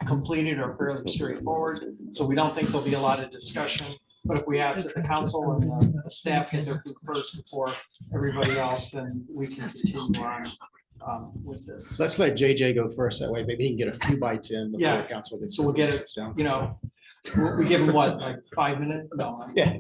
completed or fairly straightforward. So we don't think there'll be a lot of discussion. But if we ask that the council and the staff get their food first before everybody else, then we can continue on with this. Let's let JJ go first. That way maybe he can get a few bites in before Yeah. council gets. So we'll get it, down. we give them what, like 5 minutes? No. Yeah.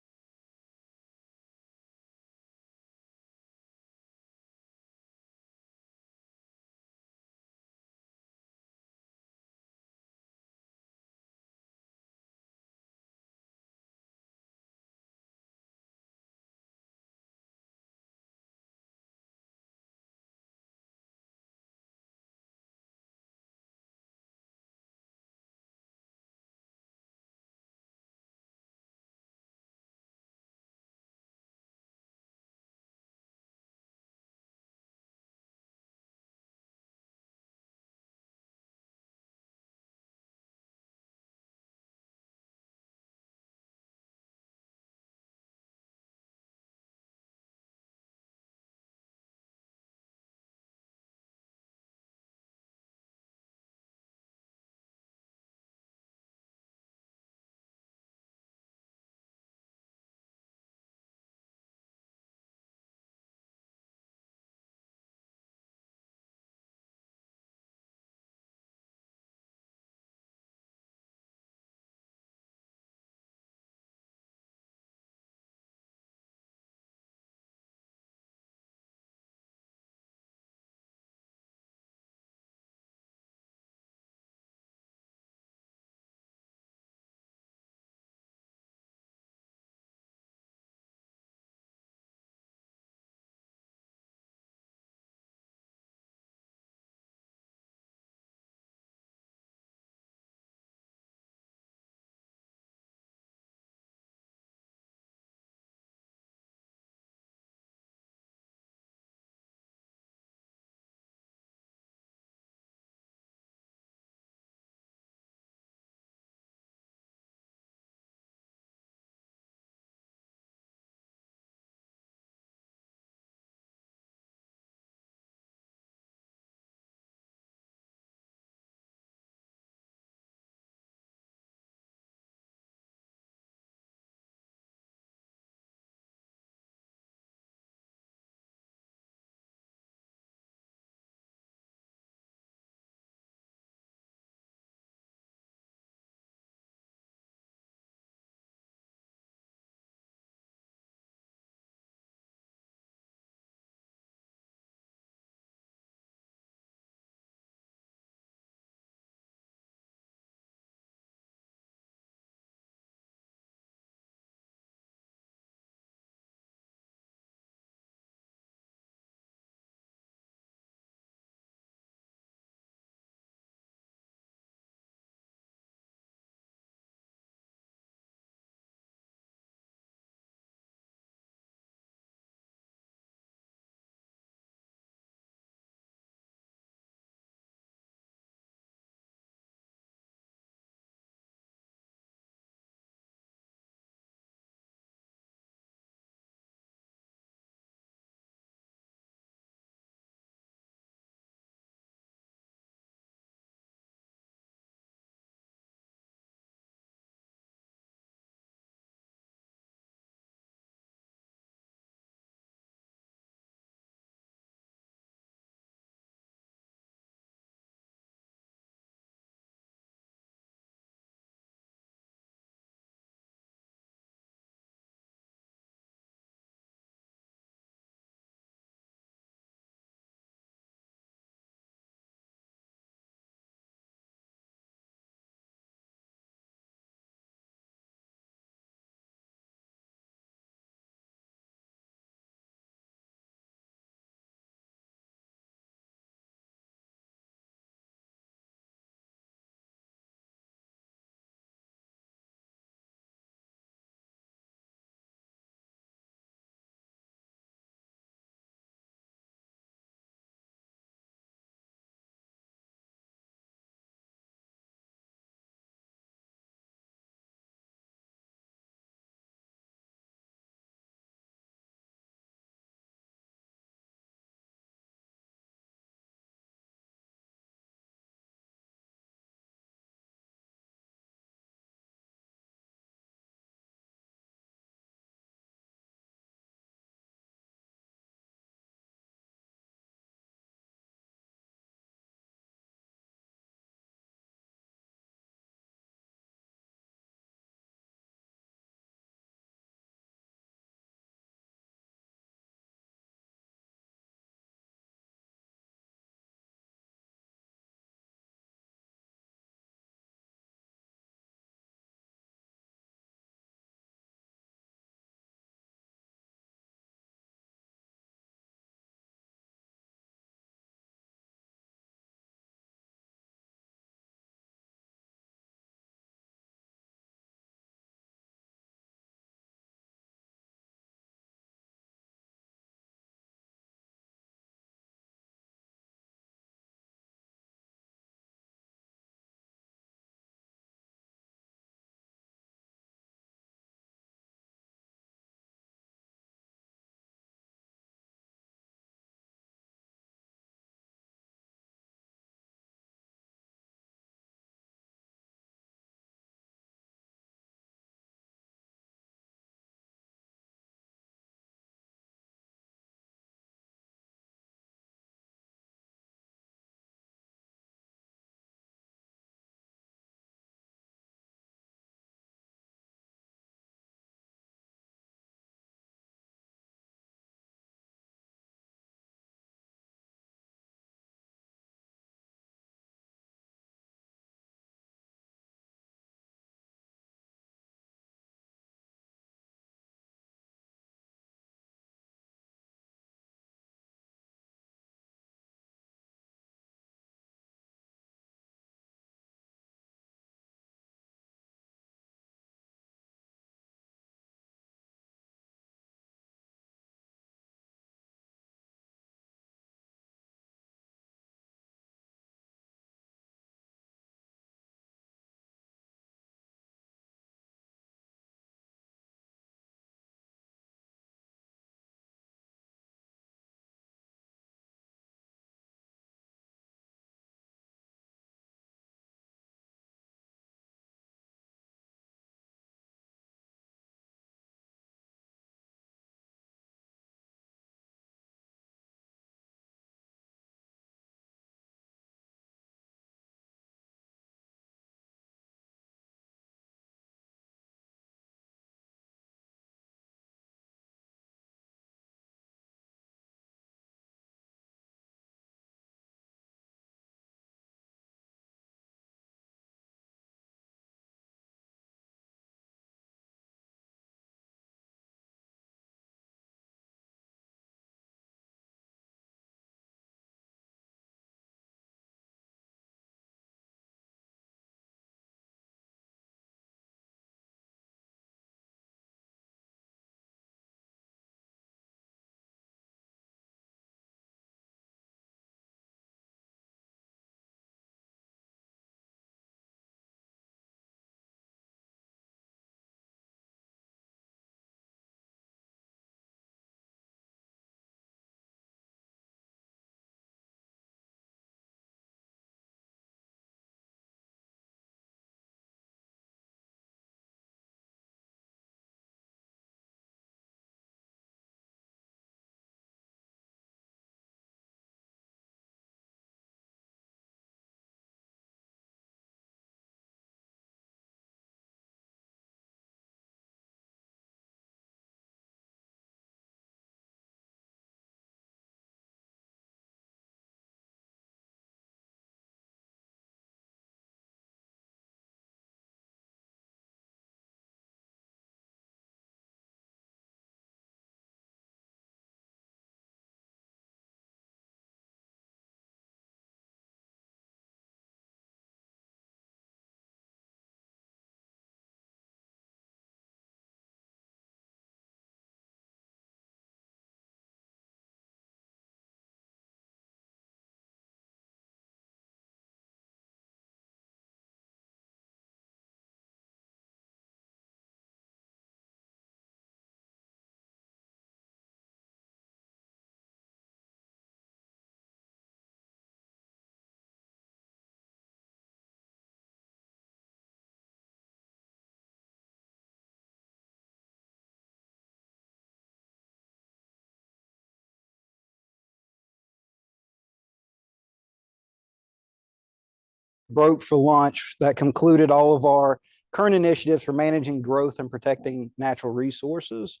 broke for lunch. That concluded all of our current initiatives for managing growth and protecting natural resources.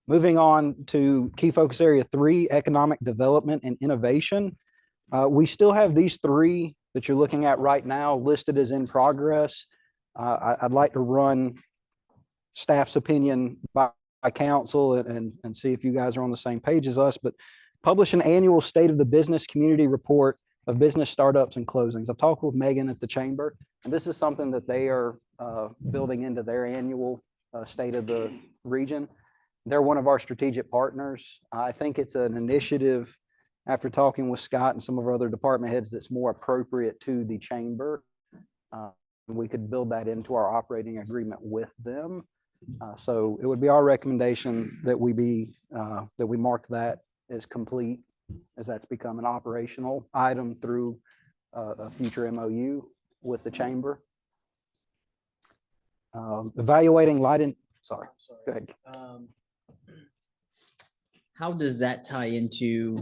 Moving on to key focus area 3, economic development and innovation. We still have these 3 that you're looking at right now listed as in progress. I'd like to run staff's opinion by council and see if you guys are on the same page as us, but publish an annual state of the business community report of business startups and closings. I've talked with Megan at the chamber, and this is something that they are building into their annual state of the region. They're one of our strategic partners. I think it's an initiative, after talking with Scott and some of our other department heads, that's more appropriate to the chamber. We could build that into our operating agreement with them. So it would be our recommendation that we mark that as complete, as that's become an operational item through a future MOU with the chamber. Evaluating sorry, go ahead. How does that tie into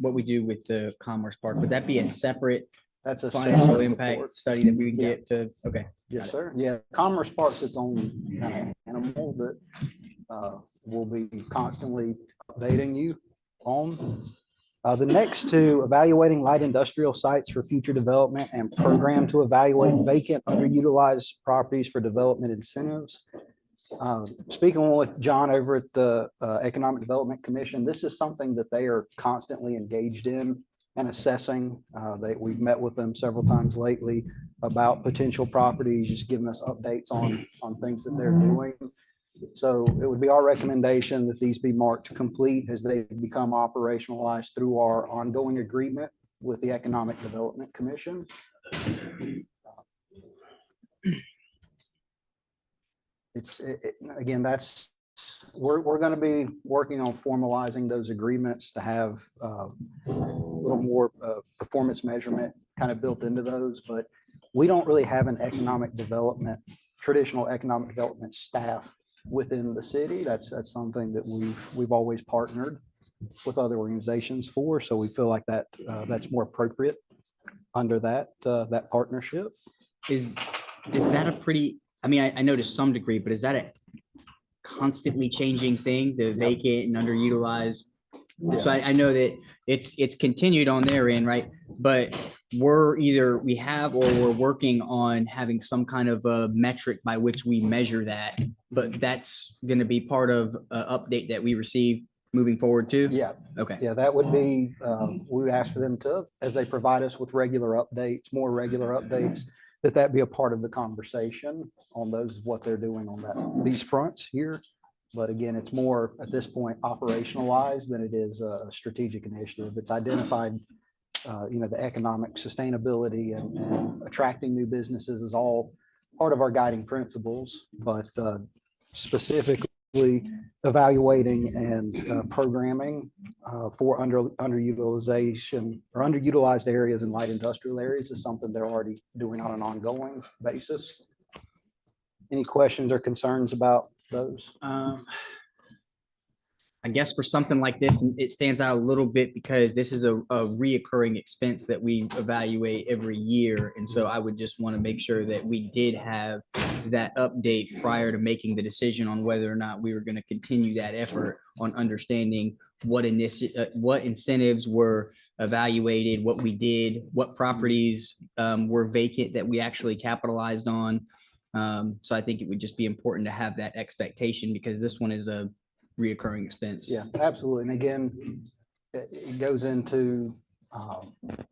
what we do with the Commerce Park? Would that be a separate? That's a financial separate impact report. study that we would get to? Okay. Yes, sir. Yeah, Commerce Park's its own kind of animal that we'll be constantly updating you on. The next 2, evaluating light industrial sites for future development and program to evaluate vacant underutilized properties for development incentives. Speaking with John over at the Economic Development Commission, this is something that they are constantly engaged in and assessing. We've met with them several times lately about potential properties, just giving us updates on things that they're doing. So it would be our recommendation that these be marked complete as they become operationalized through our ongoing agreement with the Economic Development Commission. Again, we're going to be working on formalizing those agreements to have a little more performance measurement kind of built into those, but we don't really have an traditional economic development staff within the city. That's something that we've always partnered with other organizations for. So we feel like that's more appropriate under that partnership. Is that a pretty, I mean, I know to some degree, but is that a constantly changing thing, the vacant and underutilized? So I know that it's continued on their end, right? But we have or we're working on having some kind of a metric by which we measure that, but that's going to be part of an update that we receive moving forward too? Yeah. Okay. Yeah, that would be, we would ask for them to, as they provide us with more regular updates, that be a part of the conversation on what they're doing on these fronts here. But again, it's more at this point operationalized than it is a strategic initiative. It's identified, the economic sustainability and attracting new businesses is all part of our guiding principles, but specifically evaluating and programming for underutilization or underutilized areas in light industrial areas is something they're already doing on an ongoing basis. Any questions or concerns about those? I guess for something like this, it stands out a little bit because this is a reoccurring expense that we evaluate every year. And so I would just want to make sure that we did have that update prior to making the decision on whether or not we were going to continue that effort on understanding what incentives were evaluated, what we did, what properties were vacant that we actually capitalized on. So I think it would just be important to have that expectation because this one is a reoccurring expense. Yeah, absolutely. And again, it goes into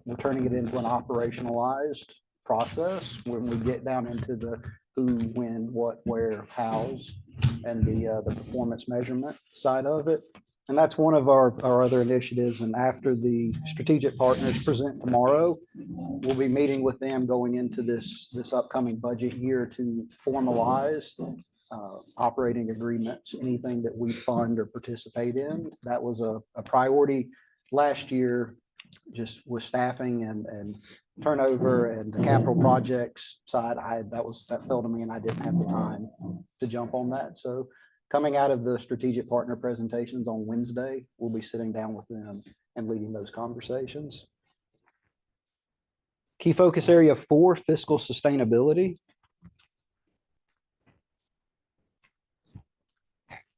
we're turning it into an operationalized process when we get down into the who, when, what, where, hows, and the performance measurement side of it. And that's one of our other initiatives. And after the strategic partners present tomorrow, we'll be meeting with them going into this upcoming budget year to formalize operating agreements, anything that we fund or participate in. That was a priority last year, just with staffing and turnover and the capital projects side. That fell to me and I didn't have the time to jump on that. So coming out of the strategic partner presentations on Wednesday, we'll be sitting down with them and leading those conversations. Key focus area 4, fiscal sustainability.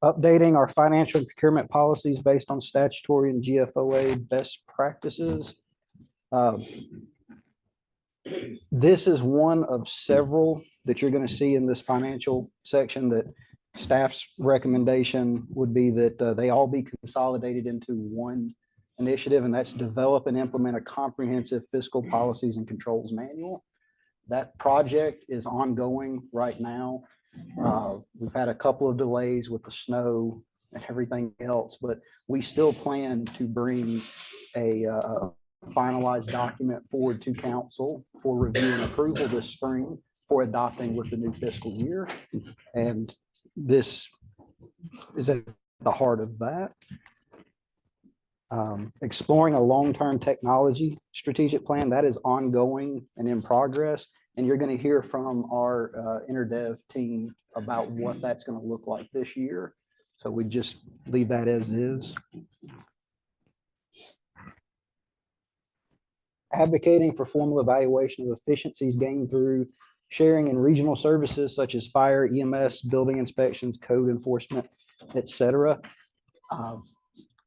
Updating our financial and procurement policies based on statutory and GFOA best practices. This is one of several that you're going to see in this financial section that staff's recommendation would be that they all be consolidated into one initiative, and that's develop and implement a comprehensive fiscal policies and controls manual. That project is ongoing right now. We've had a couple of delays with the snow and everything else, but we still plan to bring a finalized document forward to council for review and approval this spring for adopting with the new fiscal year. And this is at the heart of that. Exploring a long-term technology strategic plan that is ongoing and in progress. And you're going to hear from our interdev team about what that's going to look like this year. So we just leave that as is. Advocating for formal evaluation of efficiencies gained through sharing in regional services such as fire, EMS, building inspections, code enforcement, etc.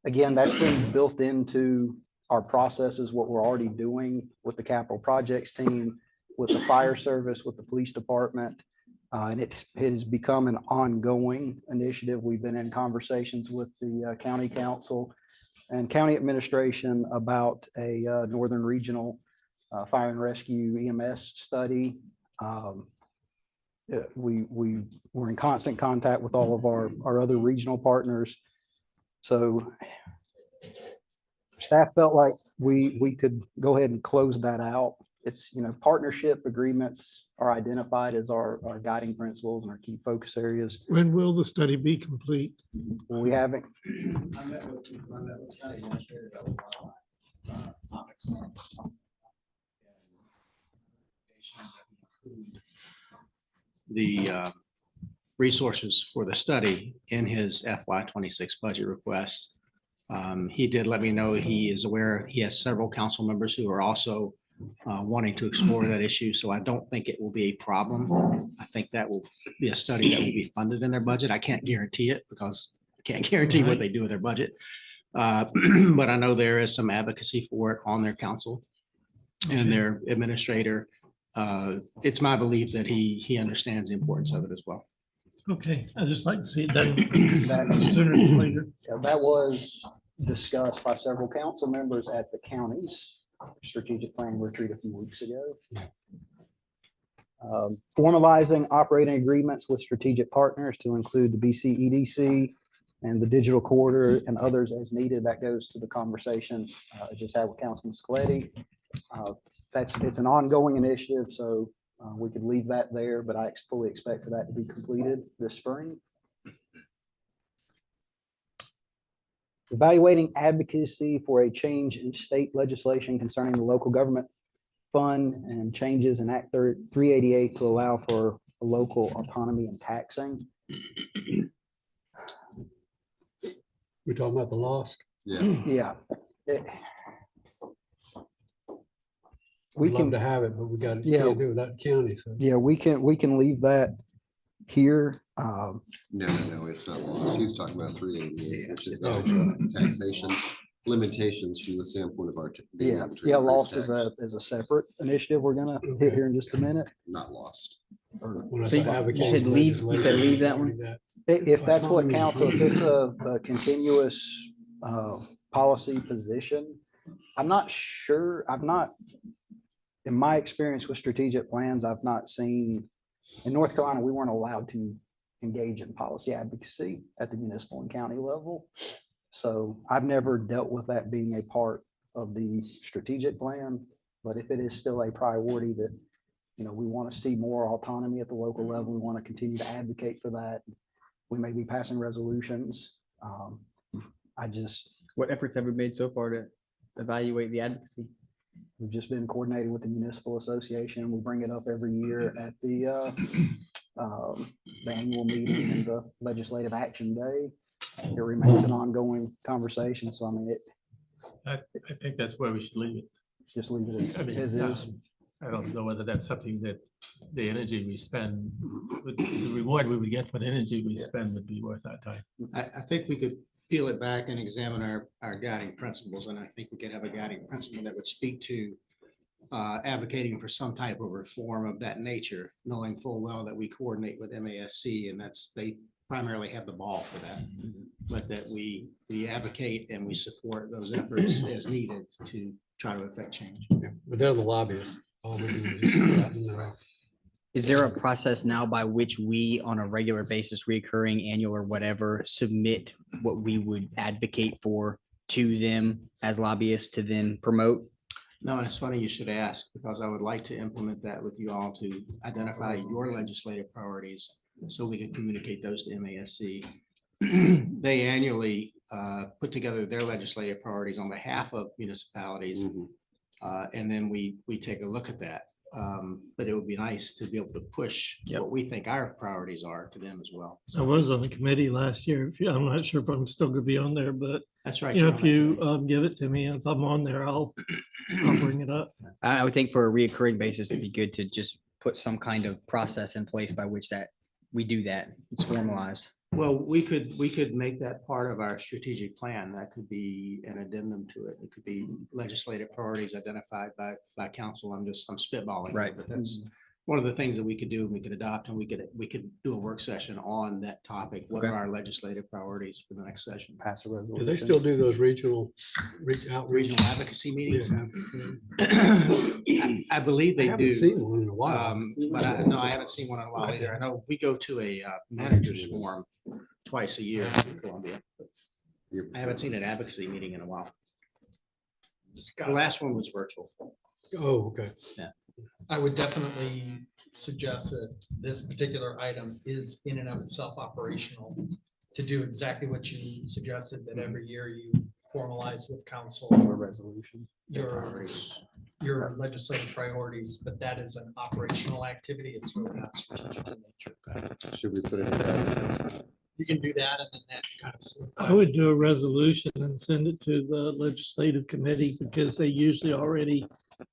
Again, that's been built into our processes, what we're already doing with the capital projects team, with the fire service, with the police department. And it has become an ongoing initiative. We've been in conversations with the county council and county administration about a Northern Regional Fire and Rescue EMS study. We were in constant contact with all of our other regional partners. So staff felt like we could go ahead and close that out. It's, partnership agreements are identified as our guiding principles and our key focus areas. When will the study be complete? We haven't. The resources for the study in his FY26 budget request. He did let me know he is aware he has several council members who are also wanting to explore that issue. So I don't think it will be a problem. I think that will be a study that will be funded in their budget. I can't guarantee it because I can't guarantee what they do with their budget. But I know there is some advocacy for it on their council and their administrator. It's my belief that he understands the importance of it as well. Okay, I'd just like to see it done sooner than later. That was discussed by several council members at the county's strategic planning retreat a few weeks ago. Formalizing operating agreements with strategic partners to include the BC EDC and the digital corridor and others as needed. That goes to the conversation I just had with Councilman Scaletti. It's an ongoing initiative, so we could leave that there, but I fully expect for that to be completed this spring. Evaluating advocacy for a change in state legislation concerning the local government fund and changes in Act 388 to allow for local autonomy and taxing. We're talking about the lost. Yeah. We'd love to have it, but we got to do it without the county. So Yeah, we can leave that here. No, it's not lost. He was talking about 388, which is taxation limitations from the standpoint of our. Lost is a separate initiative we're gonna hit here in just a minute. Not lost. You said leave that one? If that's what council, if it's a continuous policy position, I'm not sure. In my experience with strategic plans, I've not seen, in North Carolina, we weren't allowed to engage in policy advocacy at the municipal and county level. So I've never dealt with that being a part of the strategic plan. But if it is still a priority that, we want to see more autonomy at the local level, we want to continue to advocate for that. We may be passing resolutions. What efforts have we made so far to evaluate the advocacy? We've just been coordinating with the municipal association. We bring it up every year at the annual meeting and the legislative action day. It remains an ongoing conversation. So I think that's where we should leave it. Just leave it as is. I don't know whether that's something that the energy we spend, the reward we would get for the energy we spend would be worth our time. I think we could peel it back and examine our guiding principles, and I think we could have a guiding principle that would speak to advocating for some type of reform of that nature, knowing full well that we coordinate with MASC, and they primarily have the ball for that. But that we advocate and we support those efforts as needed to try to affect change. But they're the lobbyists. All we do is just let them know. Is there a process now by which we, on a regular basis, recurring, annual or whatever, submit what we would advocate for to them as lobbyists to then promote? No, it's funny you should ask, because I would like to implement that with you all to identify your legislative priorities so we can communicate those to MASC. They annually put together their legislative priorities on behalf of municipalities. And then we take a look at that. But it would be nice to be able to push what we think our priorities are to them as well. I was on the committee last year. I'm not sure if I'm still gonna be on there, but That's right. you know, John. if you give it to me, if I'm on there, I'll bring it up. I would think for a reoccurring basis, it'd be good to just put some kind of process in place by which that we do that. It's formalized. Well, we could make that part of our strategic plan. That could be an addendum to it. It could be legislative priorities identified by council. I'm spitballing. Right. But that's one of the things that we could do, we could adopt, and we could do a work session on that topic. What are Okay. our legislative priorities for the next session? Pass a Do resolution. they still do those regional outreach? Regional advocacy meetings? Yeah. I believe I they haven't do. seen one in a while. But I haven't seen one in a while either. I know we go to a manager's forum twice a year in Columbia. I haven't seen an advocacy meeting in a while. The last one was virtual. Oh, okay. I would definitely suggest that this particular item is in and of itself operational to do exactly what you suggested, that every year you formalize with council Or resolution. your legislative priorities, but that is an operational activity. It's really not strategic in nature. Should we put it in? You can do that and then that kind of. I would do a resolution and send it to the legislative committee because they usually already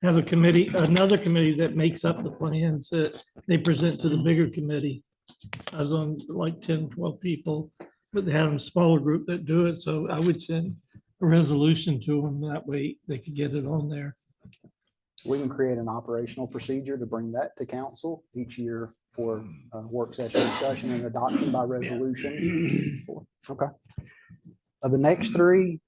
have a committee, another committee that makes up the plans that they present to the bigger committee. I was on like 10, 12 people, but they have a smaller group that do it. So I would send a resolution to them. That way they could get it on there. We can create an operational procedure to bring that to council each year for work session discussion and adoption by resolution. Okay. The next three,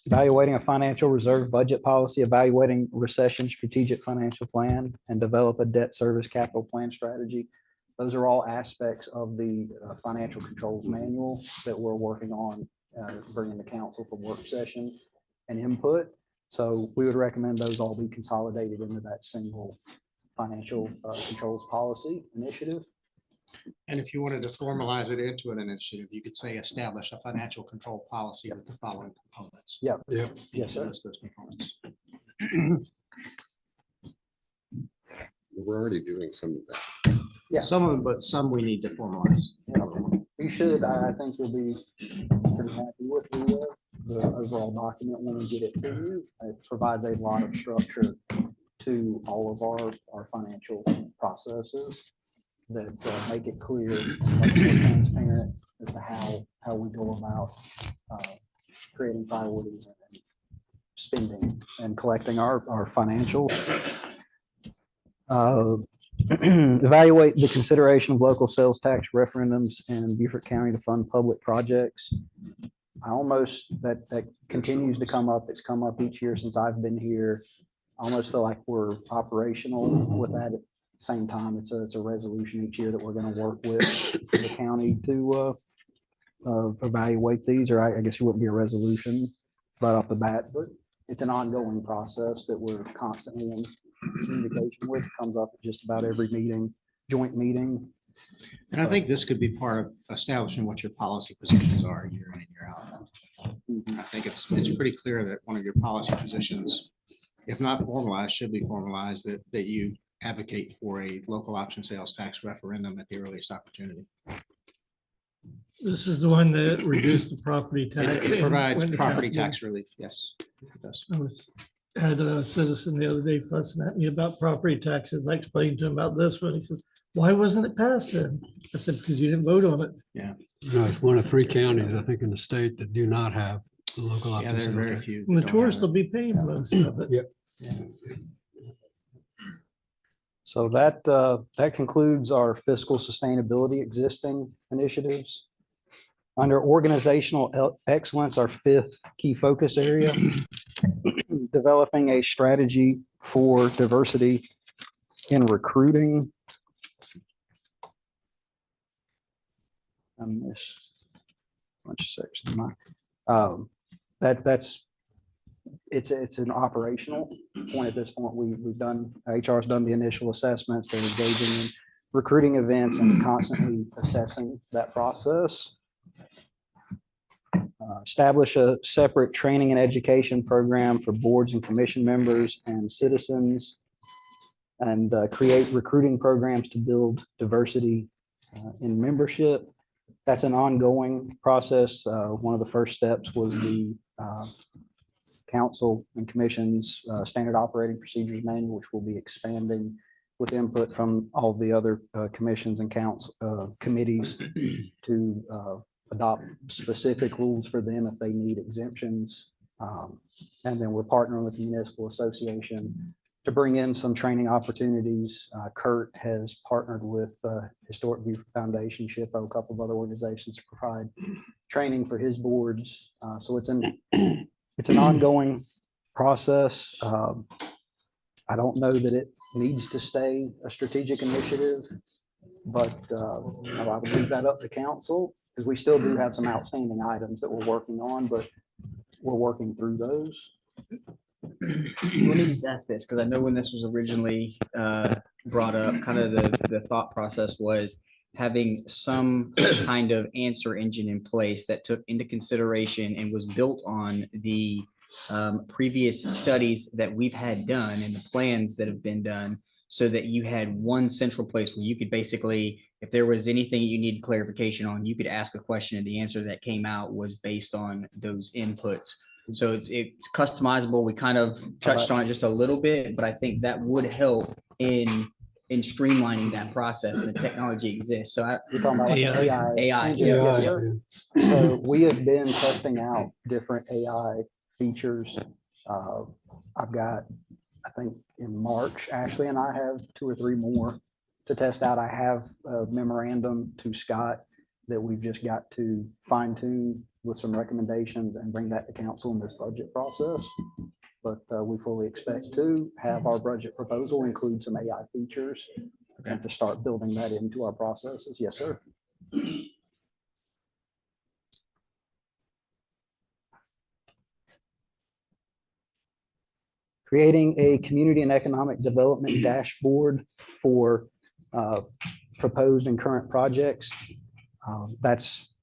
evaluating a financial reserve budget policy, evaluating recession strategic financial plan, and develop a debt service capital plan strategy. Those are all aspects of the financial controls manual that we're working on bringing to council for work session and input. So we would recommend those all be consolidated into that single financial controls policy initiative. And if you wanted to formalize it into an initiative, you could say establish a financial control policy with the following components. Yeah. Yeah. Yes, sir. List those components. We're already doing some of that. Yeah. Some of them, but some we need to formalize. You should, I think you'll be pretty happy with the overall document when we get it to you. It provides a lot of structure to all of our financial processes that make it clear and much more transparent as to how we go about creating priorities and spending and collecting our financials. Evaluate the consideration of local sales tax referendums in Beaufort County to fund public projects. That continues to come up. It's come up each year since I've been here. I almost feel like we're operational with that. At the same time, it's a resolution each year that we're going to work with the county to evaluate these, or I guess it wouldn't be a resolution right off the bat, but it's an ongoing process that we're constantly in communication with. It comes up at just about every meeting, joint meeting. And I think this could be part of establishing what your policy positions are year in and year out. I think it's pretty clear that one of your policy positions, if not formalized, should be formalized, that you advocate for a local option sales tax referendum at the earliest opportunity. This is the one that reduced the property tax. It provides When the property county- tax relief, yes. It does. I was had a citizen the other day fussing at me about property taxes. I explained to him about this one. He said, why wasn't it passed then? I said, because you didn't vote on it. Yeah. No, it's one of 3 counties, I think, in the state that do not have the local. Yeah, option there are sales very tax. few. And the don't tourists have will be paying most of it. Yep. So that, that concludes our fiscal sustainability existing initiatives. Under organizational excellence, our 5th key focus area, developing a strategy for diversity in recruiting. I missed a bunch of sections. That's it's an operational point at this point. We've done, HR's done the initial assessments. They're engaging in recruiting events and constantly assessing that process. Establish a separate training and education program for boards and commission members and citizens, and create recruiting programs to build diversity in membership. That's an ongoing process. One of the first steps was the council and commission's standard operating procedures manual, which will be expanding with input from all the other commissions and council committees to adopt specific rules for them if they need exemptions. And then we're partnering with the municipal association to bring in some training opportunities. Kurt has partnered with Historic View Foundation, SHPO, a couple of other organizations to provide training for his boards. So it's an ongoing process. I don't know that it needs to stay a strategic initiative, but I would leave that up to council, because we still do have some outstanding items that we're working on, but we're working through those. Let me just ask this, because I know when this was originally brought up, kind of the thought process was having some kind of answer engine in place that took into consideration and was built on the previous studies that we've had done and the plans that have been done, so that you had one central place where you could basically, if there was anything you needed clarification on, you could ask a question and the answer that came out was based on those inputs. So it's customizable. We kind of touched on it just a little bit, but I think that would help in streamlining that process, and the technology exists. So You're talking about like AI. AI. Yes, sir. So we have been testing out different AI features. I've got, I think in March, Ashley and I have 2 or 3 more to test out. I have a memorandum to Scott that we've just got to fine tune with some recommendations and bring that to council in this budget process. But we fully expect to have our budget proposal include some AI features and to start building that into our processes. Yes, sir. Creating a community and economic development dashboard for proposed and current projects.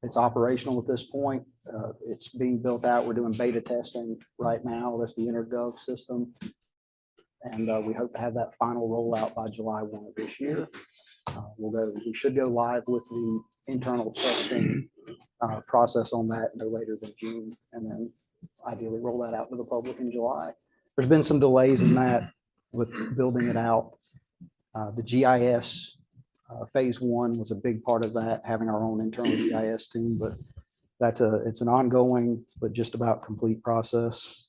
It's operational at this point. It's being built out. We're doing beta testing right now. That's the InterGov system. And we hope to have that final rollout by July 1 of this year. We should go live with the internal testing process on that no later than June, and then ideally roll that out to the public in July. There's been some delays in that with building it out. The GIS phase 1 was a big part of that, having our own internal GIS team, but it's an ongoing, but just about complete process.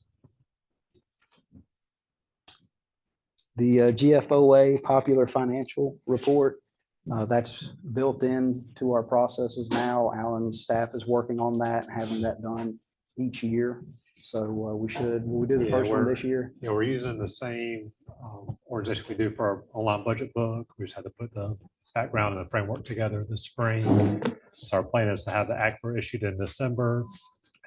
The GFOA Popular Financial Report, that's built in to our processes now. Alan's staff is working on that, having that done each year. So we do the first one this year. Yeah, we're using the same organization we do for our online budget book. We just had to put the background and the framework together this spring. So our plan is to have the ACFR issued in December,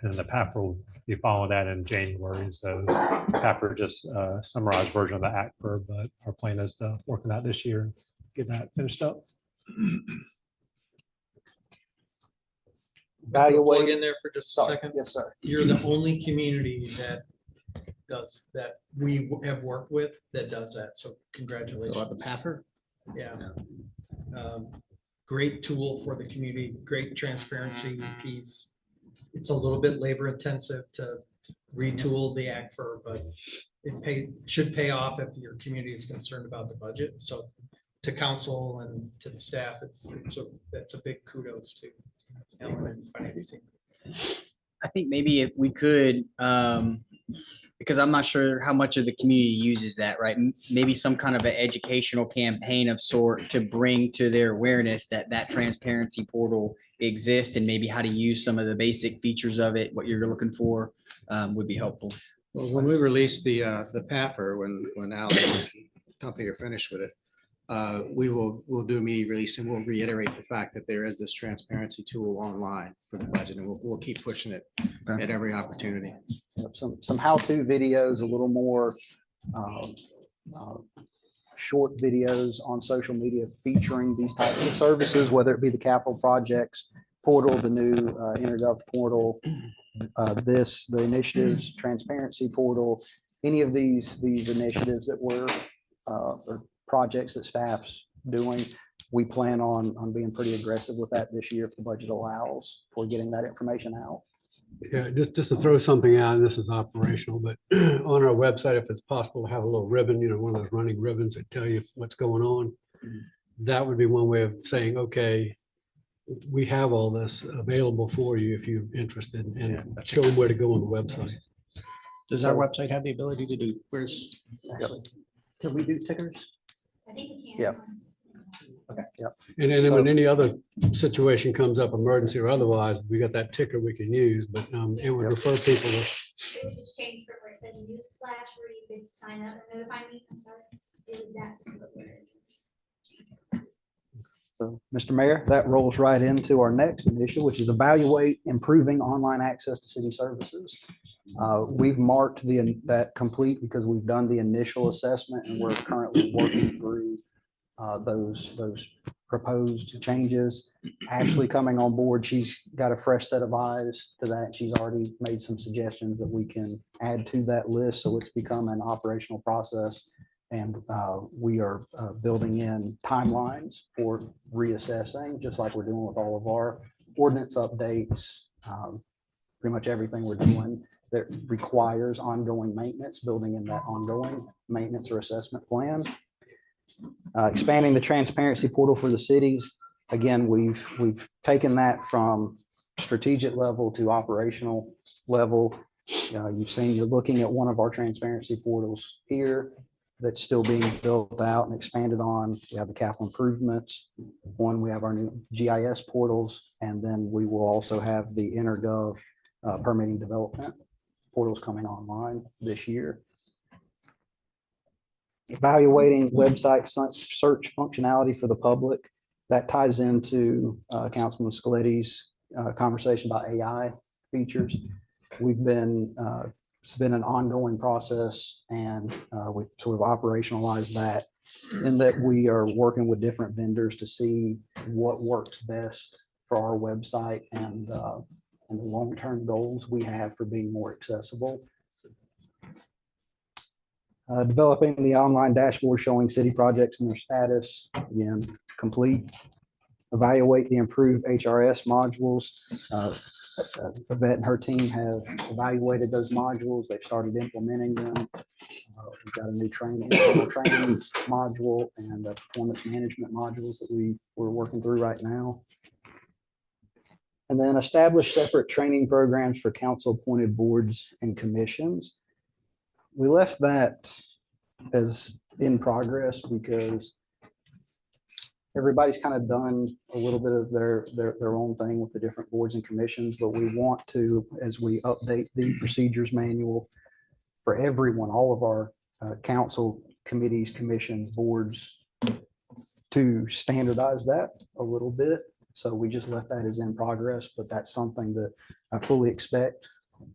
and then the PAFR will be following that in January. So PAFR just summarized version of the ACFR, but our plan is to work on that this year, get that finished up. Plug in there for just a second. Yes, sir. You're the only community that we have worked with that does that. So congratulations. About the PAFR? Yeah. Great tool for the community, great transparency piece. It's a little bit labor intensive to retooled the ACFR, but should pay off if your community is concerned about the budget. So to council and to the staff, that's a big kudos to Ellen and finance team. I think maybe if we could, because I'm not sure how much of the community uses that, right? Maybe some kind of an educational campaign of sort to bring to their awareness that that transparency portal exists and maybe how to use some of the basic features of it, what you're looking for, would be helpful. Well, when we released the PAFR, when Alan and the company are finished with it, we'll do a media release and we'll reiterate the fact that there is this transparency tool online for the budget, and we'll keep pushing it at every opportunity. Some how-to videos, a little more short videos on social media featuring these types of services, whether it be the capital projects portal, the new InterGov portal, the initiatives transparency portal, any of these initiatives that we're or projects that staff's doing. We plan on being pretty aggressive with that this year if the budget allows for getting that information out. Yeah, just to throw something out, and this is operational, but on our website, if it's possible to have a little ribbon, one of those running ribbons that tell you what's going on. That would be one way of saying, okay, we have all this available for you if you're interested, and show them where to go on the website. Does our website have the ability to do, Can we do tickers? I think we can. Yep. Okay, yep. And then when any other situation comes up, emergency or otherwise, we got that ticker we can use, but it would refer people to. It was just changed from where it says news flash where you could sign up and notify me. I'm sorry. That's So, Mr. Mayor, that rolls right into our next initiative, which is evaluate improving online access to city services. We've marked that complete because we've done the initial assessment and we're currently working through those proposed changes. Ashley coming on board, she's got a fresh set of eyes to that. She's already made some suggestions that we can add to that list. So it's become an operational process. And we are building in timelines for reassessing, just like we're doing with all of our ordinance updates. Pretty much everything we're doing that requires ongoing maintenance, building in that ongoing maintenance or assessment plan. Expanding the transparency portal for the cities. Again, we've taken that from strategic level to operational level. You're looking at one of our transparency portals here that's still being built out and expanded on. We have the capital improvements. We have our new GIS portals, and then we will also have the InterGov permitting development portals coming online this year. Evaluating website search functionality for the public. That ties into Councilman Scaletti's conversation about AI features. It's been an ongoing process, and we've sort of operationalized that in that we are working with different vendors to see what works best for our website and the long-term goals we have for being more accessible. Developing the online dashboard showing city projects and their status, again, complete. Evaluate the improved HRS modules. Yvette and her team have evaluated those modules. They've started implementing them. We've got a new training module and performance management modules that we're working through right now. And then establish separate training programs for council-appointed boards and commissions. We left that as in progress because everybody's kind of done a little bit of their own thing with the different boards and commissions, but we want to, as we update the procedures manual for everyone, all of our council committees, commissions, boards, to standardize that a little bit. So we just left that as in progress, but that's something that I fully expect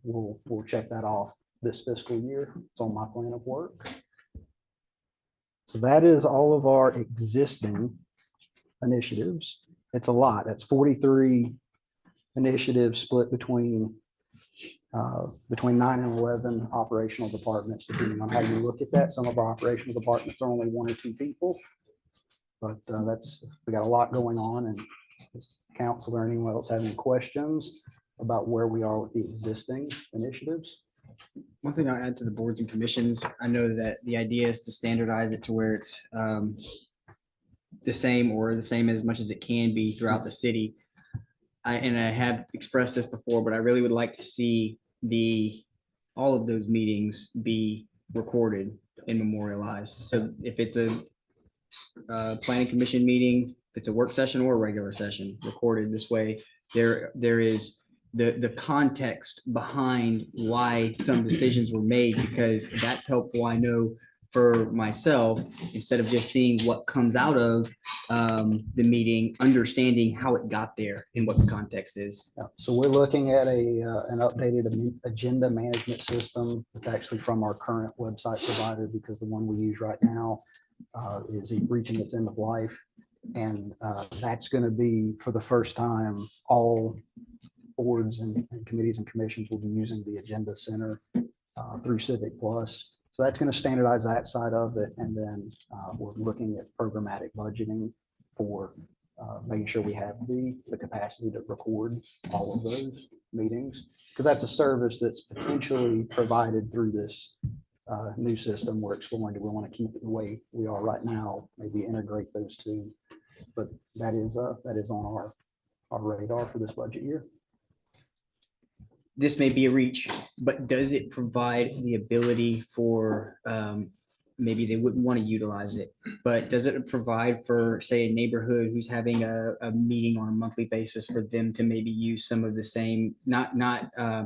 we'll check that off this fiscal year. It's on my plan of work. So that is all of our existing initiatives. It's a lot. That's 43 initiatives split between 9 and 11 operational departments, depending on how you look at that. Some of our operational departments are only 1 or 2 people, but we got a lot going on. And this council or anyone else have any questions about where we are with the existing initiatives? One thing I'll add to the boards and commissions, I know that the idea is to standardize it to where it's the same or the same as much as it can be throughout the city. And I have expressed this before, but I really would like to see all of those meetings be recorded and memorialized. So if it's a planning commission meeting, if it's a work session or a regular session, recorded this way, there is the context behind why some decisions were made, because that's helpful. I know for myself, instead of just seeing what comes out of the meeting, understanding how it got there and what the context is. Yeah, so we're looking at an updated agenda management system. It's actually from our current website provider, because the one we use right now is reaching its end of life. And that's going to be, for the first time, all boards and committees and commissions will be using the Agenda Center through Civic Plus. So that's going to standardize that side of it. And then we're looking at programmatic budgeting for making sure we have the capacity to record all of those meetings, because that's a service that's potentially provided through this new system we're exploring. Do we want to keep it the way we are right now, maybe integrate those two? But that is on our radar for this budget year. This may be a reach, but does it provide the ability for, maybe they wouldn't want to utilize it, but does it provide for, say, a neighborhood who's having a meeting on a monthly basis for them to maybe use some of the same, not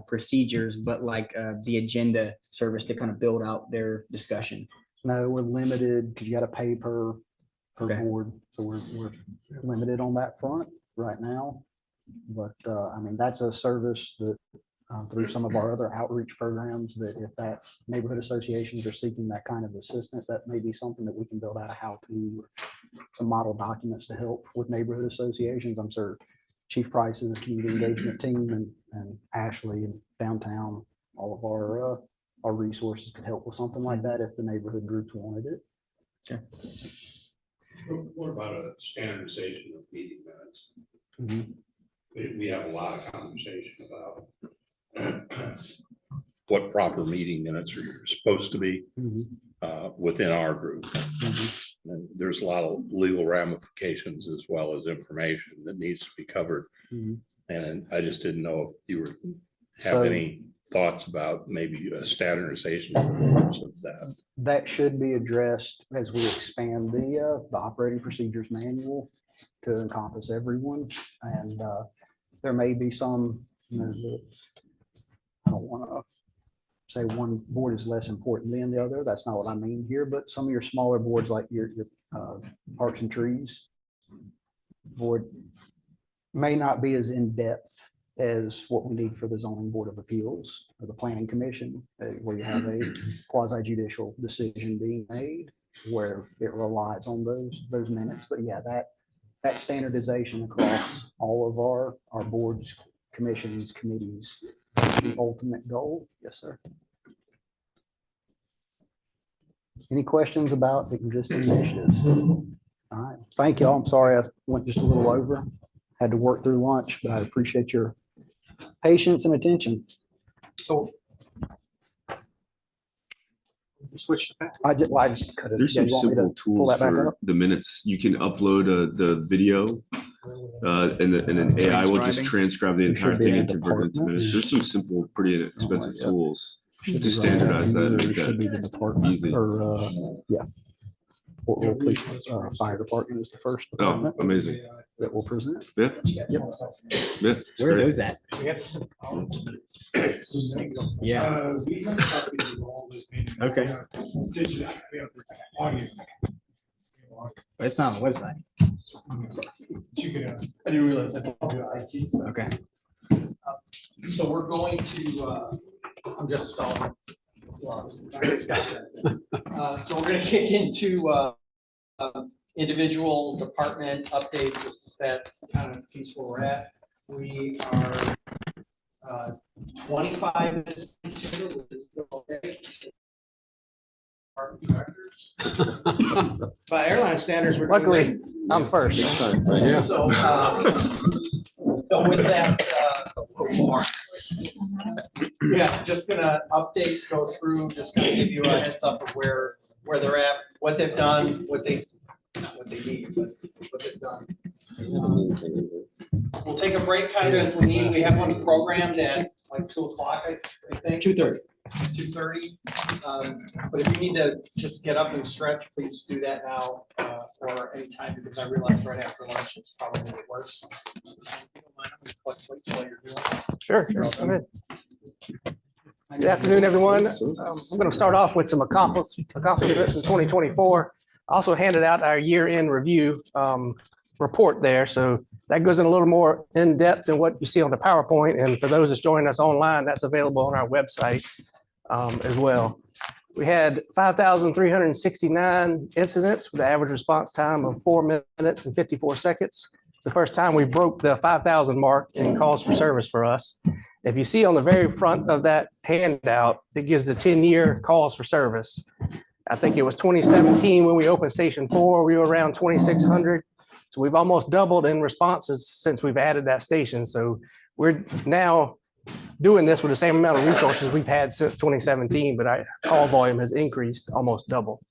procedures, but like the agenda service to kind of build out their discussion? No, we're limited because you got to pay per board. So we're limited on that front right now. But I mean, that's a service that through some of our other outreach programs, that if that neighborhood associations are seeking that kind of assistance, that may be something that we can build out a how-to, some model documents to help with neighborhood associations. I'm sure Chief Price's community engagement team and Ashley and downtown, all of our resources could help with something like that if the neighborhood groups wanted it. Okay. What about a standardization of meeting minutes? Mm-hmm. We have a lot of conversation about what proper meeting minutes are supposed to be within our group. And there's a lot of legal ramifications as well as information that needs to be covered. And I just didn't know if you have any thoughts about maybe a standardization of that. That should be addressed as we expand the operating procedures manual to encompass everyone. And there may be some, I don't want to say one board is less important than the other. That's not what I mean here, but some of your smaller boards, like your Parks and Trees board, may not be as in-depth as what we need for the Zoning Board of Appeals or the Planning Commission, where you have a quasi-judicial decision being made where it relies on those minutes. But yeah, that standardization across all of our boards, commissions, committees, the ultimate goal. Yes, sir. Any questions about the existing initiatives? All right, thank you all. I'm sorry I went just a little over. Had to work through lunch, but I appreciate your patience and attention. So switch. I just cut it. There's Yeah, some you want me to simple pull tools that back for up? the minutes. You can upload the video and then AI will just transcribe the There should entire be thing a and convert it into department. minutes. There's some simple, pretty inexpensive yeah. tools Should to be right standardize there. that. There make should be that the department easy. or yeah. Or police, fire department is the first Oh, department amazing. that will present. Yeah. Yep. Yeah. it's Where are great. those at? Yeah. Okay. It's not on the website. I didn't realize that. Okay. So we're going to, I'm just stalling. So we're going to kick into individual department updates. This is that kind of piece where we're at. We are 25 minutes into, which is still okay. By airline standards, we're. Luckily, I'm first. Yeah. So, so with that, Yeah, just gonna update, go through, just gonna give you a heads up of where they're at, what they've done, not what they need, but what they've done. We'll take a break kind of as we need. We have one programmed at like 2 o'clock, I think. 2:30. 2:30. But if you need to just get up and stretch, please do that now, or anytime, because I realize right after lunch, it's probably worse. If you don't mind, I'm gonna collect plates while you're doing it. Sure, go ahead. Good afternoon, everyone. I'm going to start off with some accomplishments in 2024. I also handed out our year-end review report there, so that goes in a little more in-depth than what you see on the PowerPoint. And for those that's joining us online, that's available on our website as well. We had 5,369 incidents with an average response time of 4 minutes and 54 seconds. It's the first time we broke the 5,000 mark in calls for service for us. If you see on the very front of that handout, it gives the 10-year calls for service. I think it was 2017 when we opened Station 4, we were around 2,600. So we've almost doubled in responses since we've added that station. So we're now doing this with the same amount of resources we've had since 2017, but our call volume has increased almost double.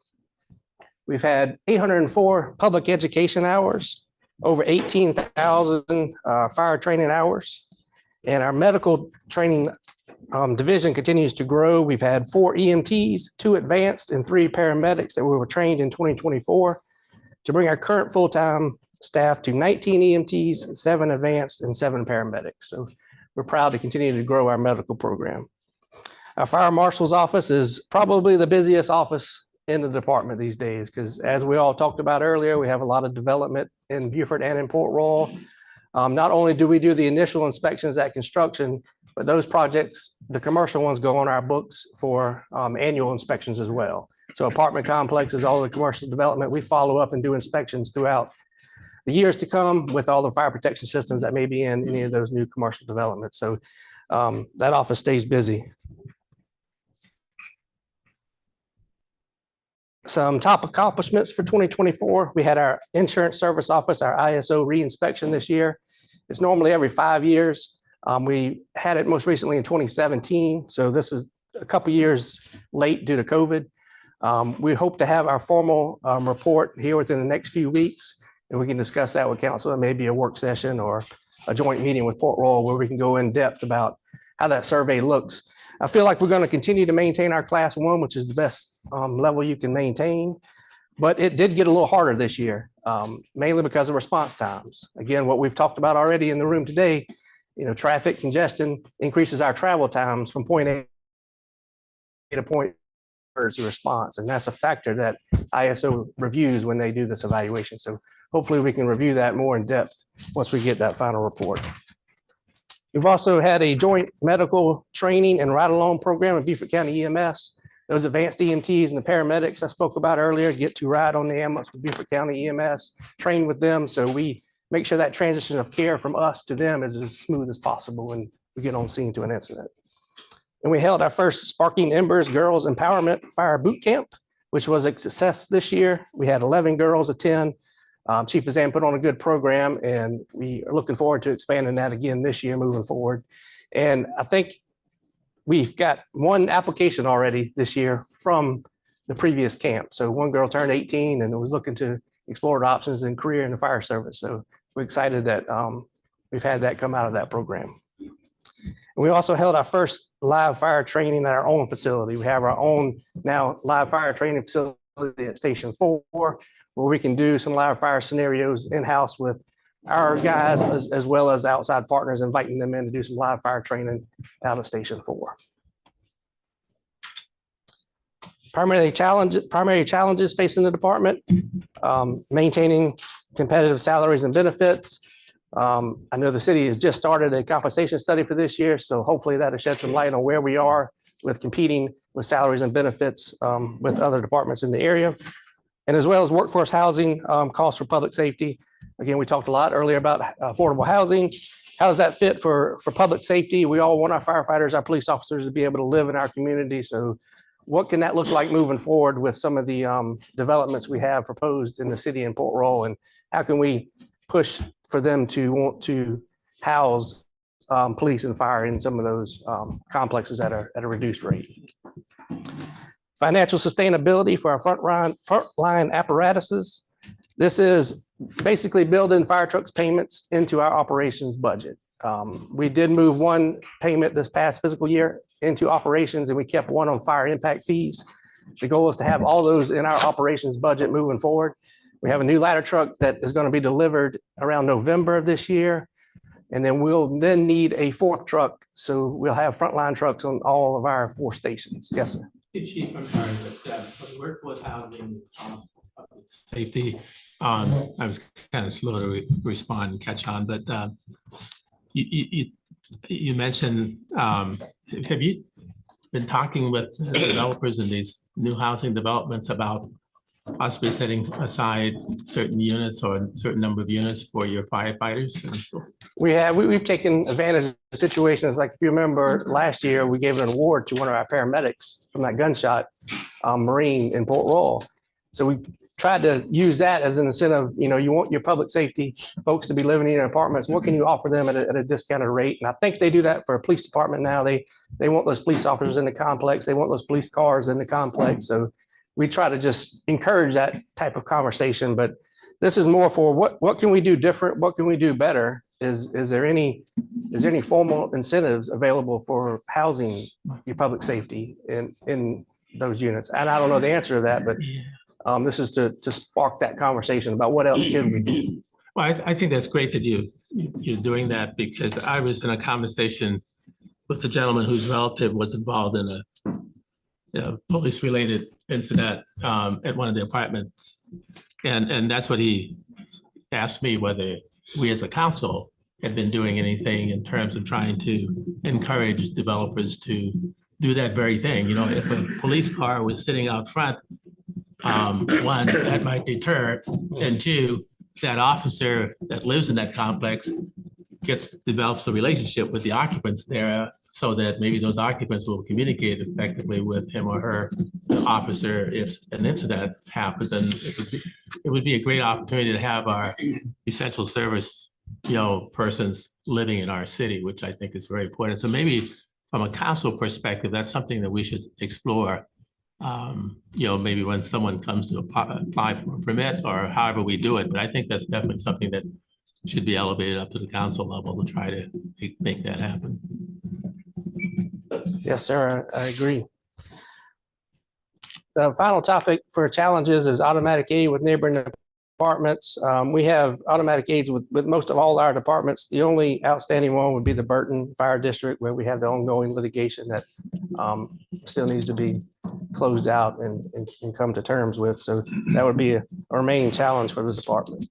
We've had 804 public education hours, over 18,000 fire training hours. And our medical training division continues to grow. We've had 4 EMTs, 2 advanced, and 3 paramedics that we were trained in 2024 to bring our current full-time staff to 19 EMTs, 7 advanced, and 7 paramedics. So we're proud to continue to grow our medical program. Our fire marshal's office is probably the busiest office in the department these days, because as we all talked about earlier, we have a lot of development in Beaufort and in Port Royal. Not only do we do the initial inspections at construction, but those projects, the commercial ones, go on our books for annual inspections as well. So apartment complexes, all the commercial development, we follow up and do inspections throughout the years to come with all the fire protection systems that may be in any of those new commercial developments. So that office stays busy. Some top accomplishments for 2024. We had our insurance service office, our ISO reinspection this year. It's normally every 5 years. We had it most recently in 2017. So this is a couple years late due to COVID. We hope to have our formal report here within the next few weeks, and we can discuss that with council. It may be a work session or a joint meeting with Port Royal where we can go in depth about how that survey looks. I feel like we're going to continue to maintain our class 1, which is the best level you can maintain. But it did get a little harder this year, mainly because of response times. Again, what we've talked about already in the room today, traffic congestion increases our travel times from point A to point emergency response. And that's a factor that ISO reviews when they do this evaluation. So hopefully we can review that more in depth once we get that final report. We've also had a joint medical training and ride-along program at Beaufort County EMS. Those advanced EMTs and the paramedics I spoke about earlier get to ride on the ambulance with Beaufort County EMS, train with them. So we make sure that transition of care from us to them is as smooth as possible when we get on scene to an incident. And we held our first Sparking Embers Girls Empowerment Fire Boot Camp, which was a success this year. We had 11 girls attend. Chief Bazan put on a good program, and we are looking forward to expanding that again this year moving forward. And I think we've got 1 application already this year from the previous camp. So 1 girl turned 18 and was looking to explore her options in career in the fire service. So we're excited that we've had that come out of that program. And we also held our first live fire training at our own facility. We have our own now live fire training facility at Station 4, where we can do some live fire scenarios in-house with our guys as well as outside partners, inviting them in to do some live fire training out of Station 4. Primary challenges facing the department, maintaining competitive salaries and benefits. I know the city has just started a compensation study for this year, so hopefully that'll shed some light on where we are with competing with salaries and benefits with other departments in the area, and as well as workforce housing costs for public safety. Again, we talked a lot earlier about affordable housing. How does that fit for public safety? We all want our firefighters, our police officers to be able to live in our community. So what can that look like moving forward with some of the developments we have proposed in the city in Port Royal, and how can we push for them to want to house police and fire in some of those complexes at a reduced rate. Financial sustainability for our frontline apparatuses. This is basically building fire trucks payments into our operations budget. We did move one payment this past fiscal year into operations, and we kept one on fire impact fees. The goal is to have all those in our operations budget moving forward. We have a new ladder truck that is going to be delivered around November of this year. And then we'll need a fourth truck. So we'll have frontline trucks on all of our 4 stations. Yes, sir. Hey, Chief, I'm sorry, but for the workforce housing, public safety, I was kind of slow to respond and catch on, but you mentioned, have you been talking with developers in these new housing developments about possibly setting aside certain units or a certain number of units for your firefighters? And so, We've taken advantage of situations like, if you remember last year, we gave an award to one of our paramedics from that gunshot Marine in Port Royal. So we tried to use that as an incentive. You want your public safety folks to be living in your apartments. What can you offer them at a discounted rate? And I think they do that for a police department now. They want those police officers in the complex. They want those police cars in the complex. So we try to just encourage that type of conversation. But this is more for what can we do different? What can we do better? Is there any formal incentives available for housing your public safety in those units? And I don't know the answer to that, but this is to spark that conversation about what else can we do. well, I think that's great that you're doing that, because I was in a conversation with a gentleman whose relative was involved in a police-related incident at one of the apartments. And that's what he asked me, whether we as a council had been doing anything in terms of trying to encourage developers to do that very thing. If a police car was sitting out front, one, that might deter, and two, that officer that lives in that complex develops a relationship with the occupants there, so that maybe those occupants will communicate effectively with him or her officer if an incident happens. And it would be a great opportunity to have our essential service, persons living in our city, which I think is very important. So maybe from a council perspective, that's something that we should explore. Maybe when someone comes to apply for a permit, or however we do it. But I think that's definitely something that should be elevated up to the council level to try to make that happen. Yes, sir, I agree. The final topic for challenges is automatic aid with neighboring departments. We have automatic aids with most of all our departments. The only outstanding one would be the Burton Fire District, where we have the ongoing litigation that still needs to be closed out and come to terms with. So that would be a remaining challenge for the department.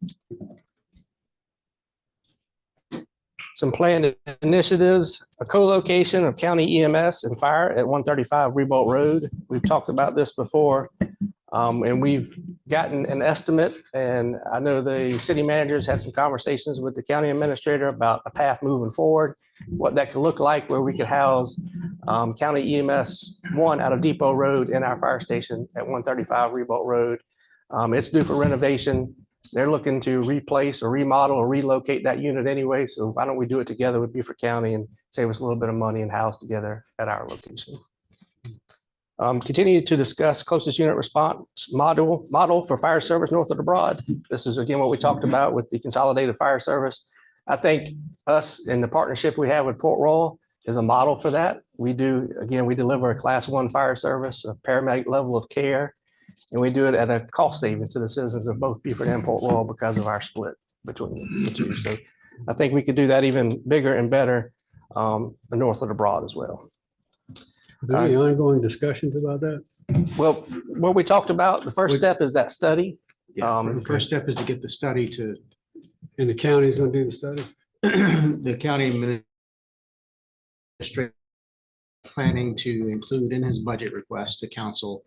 Some planned initiatives: a co-location of county EMS and fire at 135 Rebolt Road. We've talked about this before, and we've gotten an estimate, and I know the city managers had some conversations with the county administrator about a path moving forward, what that could look like, where we could house county EMS 1 out of Depot Road in our fire station at 135 Rebolt Road. It's due for renovation. They're looking to replace or remodel or relocate that unit anyway. So why don't we do it together with Beaufort County and save us a little bit of money and house together at our location. Continue to discuss closest unit response model for fire service north of the Broad. This is again what we talked about with the consolidated fire service. I think us in the partnership we have with Port Royal is a model for that. We deliver a class 1 fire service, a paramedic level of care. And we do it at a cost savings to the citizens of both Beaufort and Port Royal because of our split between the two. So I think we could do that even bigger and better north of the Broad as well. Are there any ongoing discussions about that? Well, what we talked about, the first step is that study. The first step is to get the study to. And the county is going to do the study? The county administrator planning to include in his budget request to council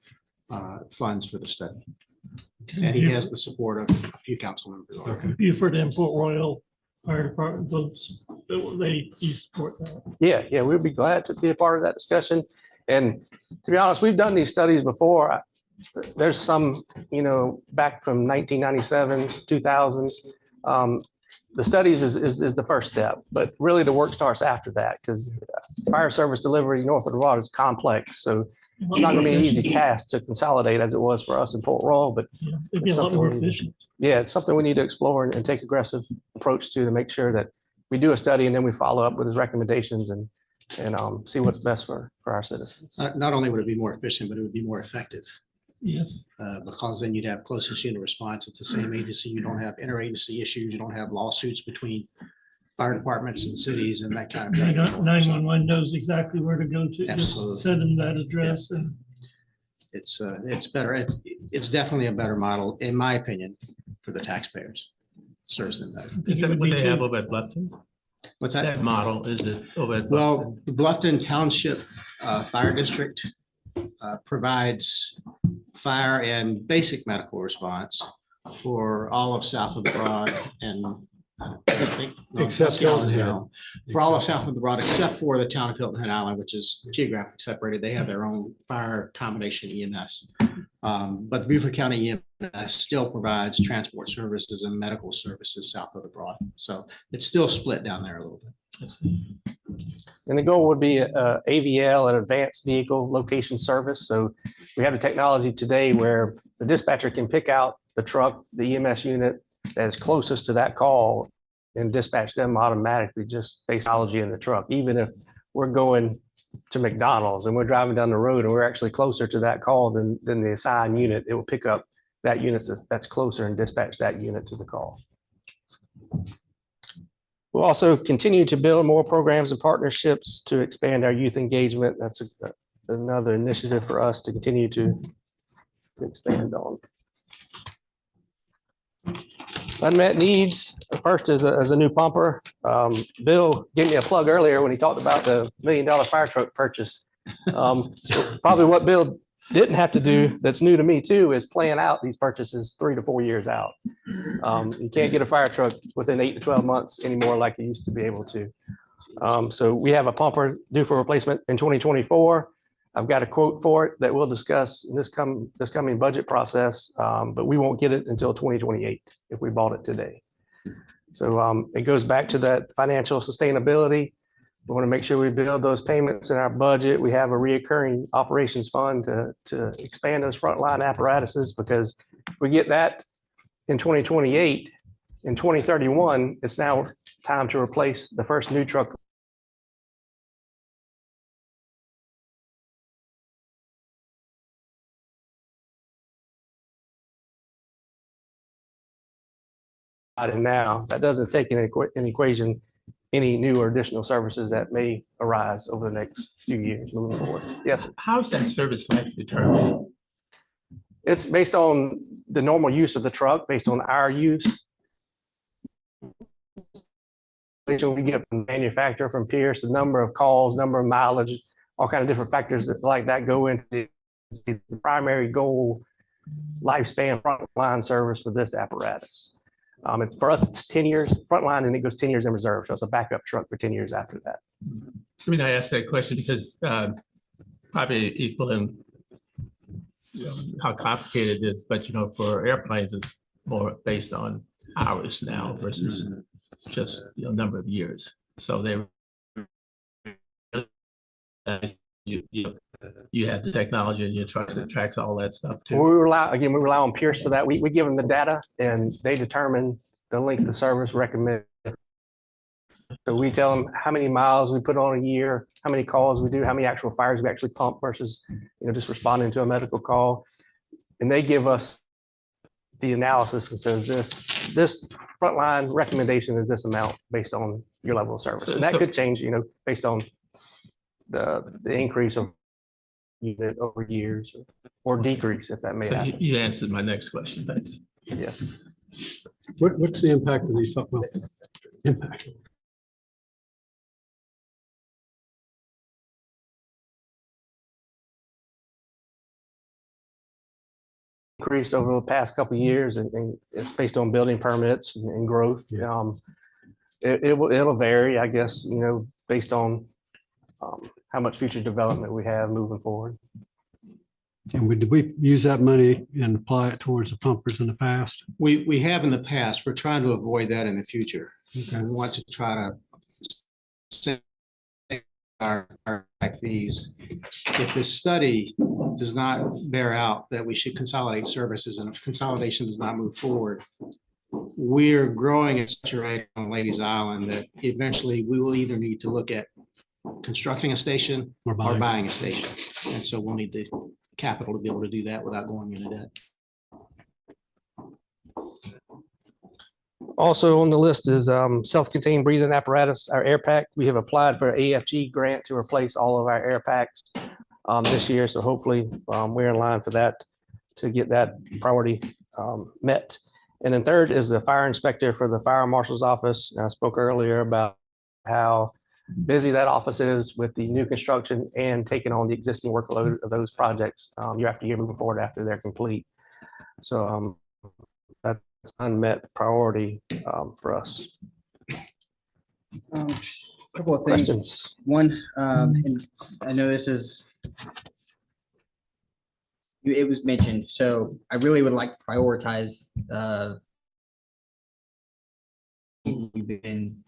funds for the study. And he has the support of a few council members. Okay. Beaufort and Port Royal Fire Department, those, you support that? Yeah, we'd be glad to be a part of that discussion. And to be honest, we've done these studies before. There's some, back from 1997, 2000s. the studies is the first step, but really the work starts after that because fire service delivery north of the Broad is complex. So it's not going to be an easy task to consolidate as it was for us in Port Royal, but Yeah, it'd be it's a lot something more we need to- efficient. yeah, it's something we need to explore and take aggressive approach to make sure that we do a study and then we follow up with his recommendations and see what's best for our citizens. Not only would it be more efficient, but it would be more effective. Yes. Because then you'd have closest unit response at the same agency. You don't have interagency issues. You don't have lawsuits between fire departments and cities and that kind of thing. 911 knows exactly where to go to, Absolutely. just send them that address and. It's better. It's definitely a better model, in my opinion, for the taxpayers. Serves them better. Is that what they have over at Bluffton? What's that? That model, is it over at? Well, the Bluffton Township Fire District provides fire and basic medical response for all of south of the Broad and Except Hilton Head. for all of south of the Broad, except for the town of Hilton Head Island, which is geographically separated. They have their own fire combination EMS. But the Beaufort County EMS still provides transport services and medical services south of the Broad. So it's still split down there a little bit. And the goal would be AVL, an advanced vehicle location service. So we have the technology today where the dispatcher can pick out the truck, the EMS unit that is closest to that call and dispatch them automatically just based on technology in the truck. Even if we're going to McDonald's and we're driving down the road and we're actually closer to that call than the assigned unit, it will pick up that unit that's closer and dispatch that unit to the call. We'll also continue to build more programs and partnerships to expand our youth engagement. That's another initiative for us to continue to expand on. Unmet needs, first is a new pumper. Bill gave me a plug earlier when he talked about the $1 million fire truck purchase. So probably what Bill didn't have to do, that's new to me too, is plan out these purchases 3 to 4 years out. You can't get a fire truck within 8 to 12 months anymore like you used to be able to. So we have a pumper due for replacement in 2024. I've got a quote for it that we'll discuss in this coming budget process, but we won't get it until 2028 if we bought it today. So it goes back to that financial sustainability. We want to make sure we build those payments in our budget. We have a reoccurring operations fund to expand those frontline apparatuses, because if we get that in 2028, in 2031, it's now time to replace the first new truck. And now that doesn't take into equation any new or additional services that may arise over the next few years moving forward. Yes. How is that service life determined? It's based on the normal use of the truck, based on our use. We get from manufacturer, from Pierce, the number of calls, number of mileage, all kind of different factors like that go into the primary goal, lifespan frontline service for this apparatus. It's for us, it's 10 years frontline, and it goes 10 years in reserve. So it's a backup truck for 10 years after that. I mean, I asked that question because probably equaling how complicated it is, but for airplanes, it's more based on hours now versus just number of years. So they you have the technology in your trucks that tracks all that stuff too. We rely on Pierce for that. We give them the data and they determine the length of service recommended. So we tell them how many miles we put on a year, how many calls we do, how many actual fires we actually pump versus just responding to a medical call. And they give us the analysis and says this frontline recommendation is this amount based on your level of service. And that could change, based on the increase of unit over years or decrease, if that may So happen. you answered my next question. Thanks. Yes. What's the impact of these? Impact. Increased over the past couple of years, and it's based on building permits and growth. It'll vary, I guess, based on how much future development we have moving forward. And did we use that money and apply it towards the pumpers in the past? We have in the past. We're trying to avoid that in the future. Okay. We want to try to save our back fees. If this study does not bear out that we should consolidate services and if consolidation does not move forward, we're growing at such a rate on Ladies Island that eventually we will either need to look at constructing a station or buying a station. And so we'll need the capital to be able to do that without going into debt. Also on the list is self-contained breathing apparatus, our air pack. We have applied for an AFG grant to replace all of our air packs this year. So hopefully we're in line for that to get that priority met. And then third is the fire inspector for the fire marshal's office. I spoke earlier about how busy that office is with the new construction and taking on the existing workload of those projects year after year moving forward after they're complete. So that's unmet priority for us. Couple of things. Questions? One, and I know this is, it was mentioned, so I really would like to prioritize, we've been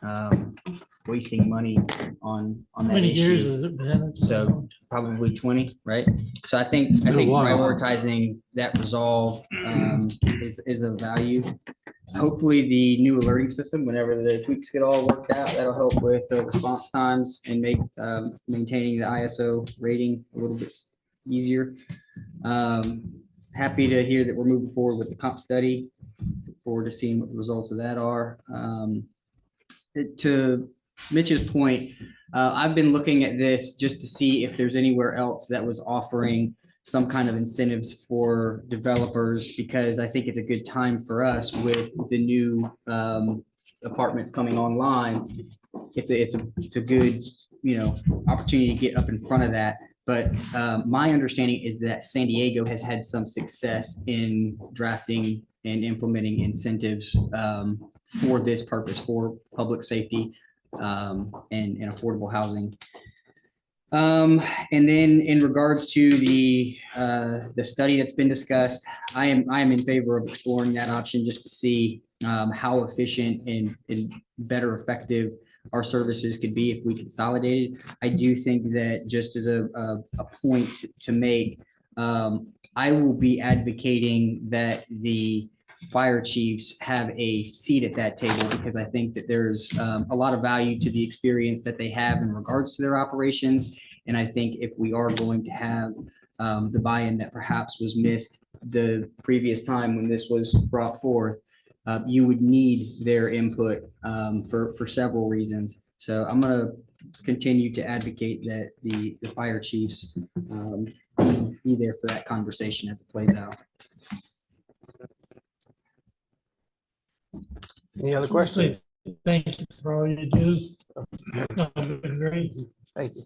wasting money on How that many years issue. has it been? So probably 20, right? So I think Been a while. prioritizing that resolve is of value. Hopefully the new alerting system, whenever the tweaks get all worked out, that'll help with the response times and make maintaining the ISO rating a little bit easier. Happy to hear that we're moving forward with the comp study. Look forward to seeing what the results of that are. To Mitch's point, I've been looking at this just to see if there's anywhere else that was offering some kind of incentives for developers, because I think it's a good time for us with the new apartments coming online. It's a good, opportunity to get up in front of that. But my understanding is that San Diego has had some success in drafting and implementing incentives for this purpose, for public safety and affordable housing. And then in regards to the study that's been discussed, I am in favor of exploring that option just to see how efficient and better effective our services could be if we consolidated. I do think that just as a point to make, I will be advocating that the fire chiefs have a seat at that table, because I think that there's a lot of value to the experience that they have in regards to their operations. And I think if we are going to have the buy-in that perhaps was missed the previous time when this was brought forth, you would need their input for several reasons. So I'm going to continue to advocate that the fire chiefs be there for that conversation as it plays out. Any other questions? Thank you for all you do. Great. Thank you.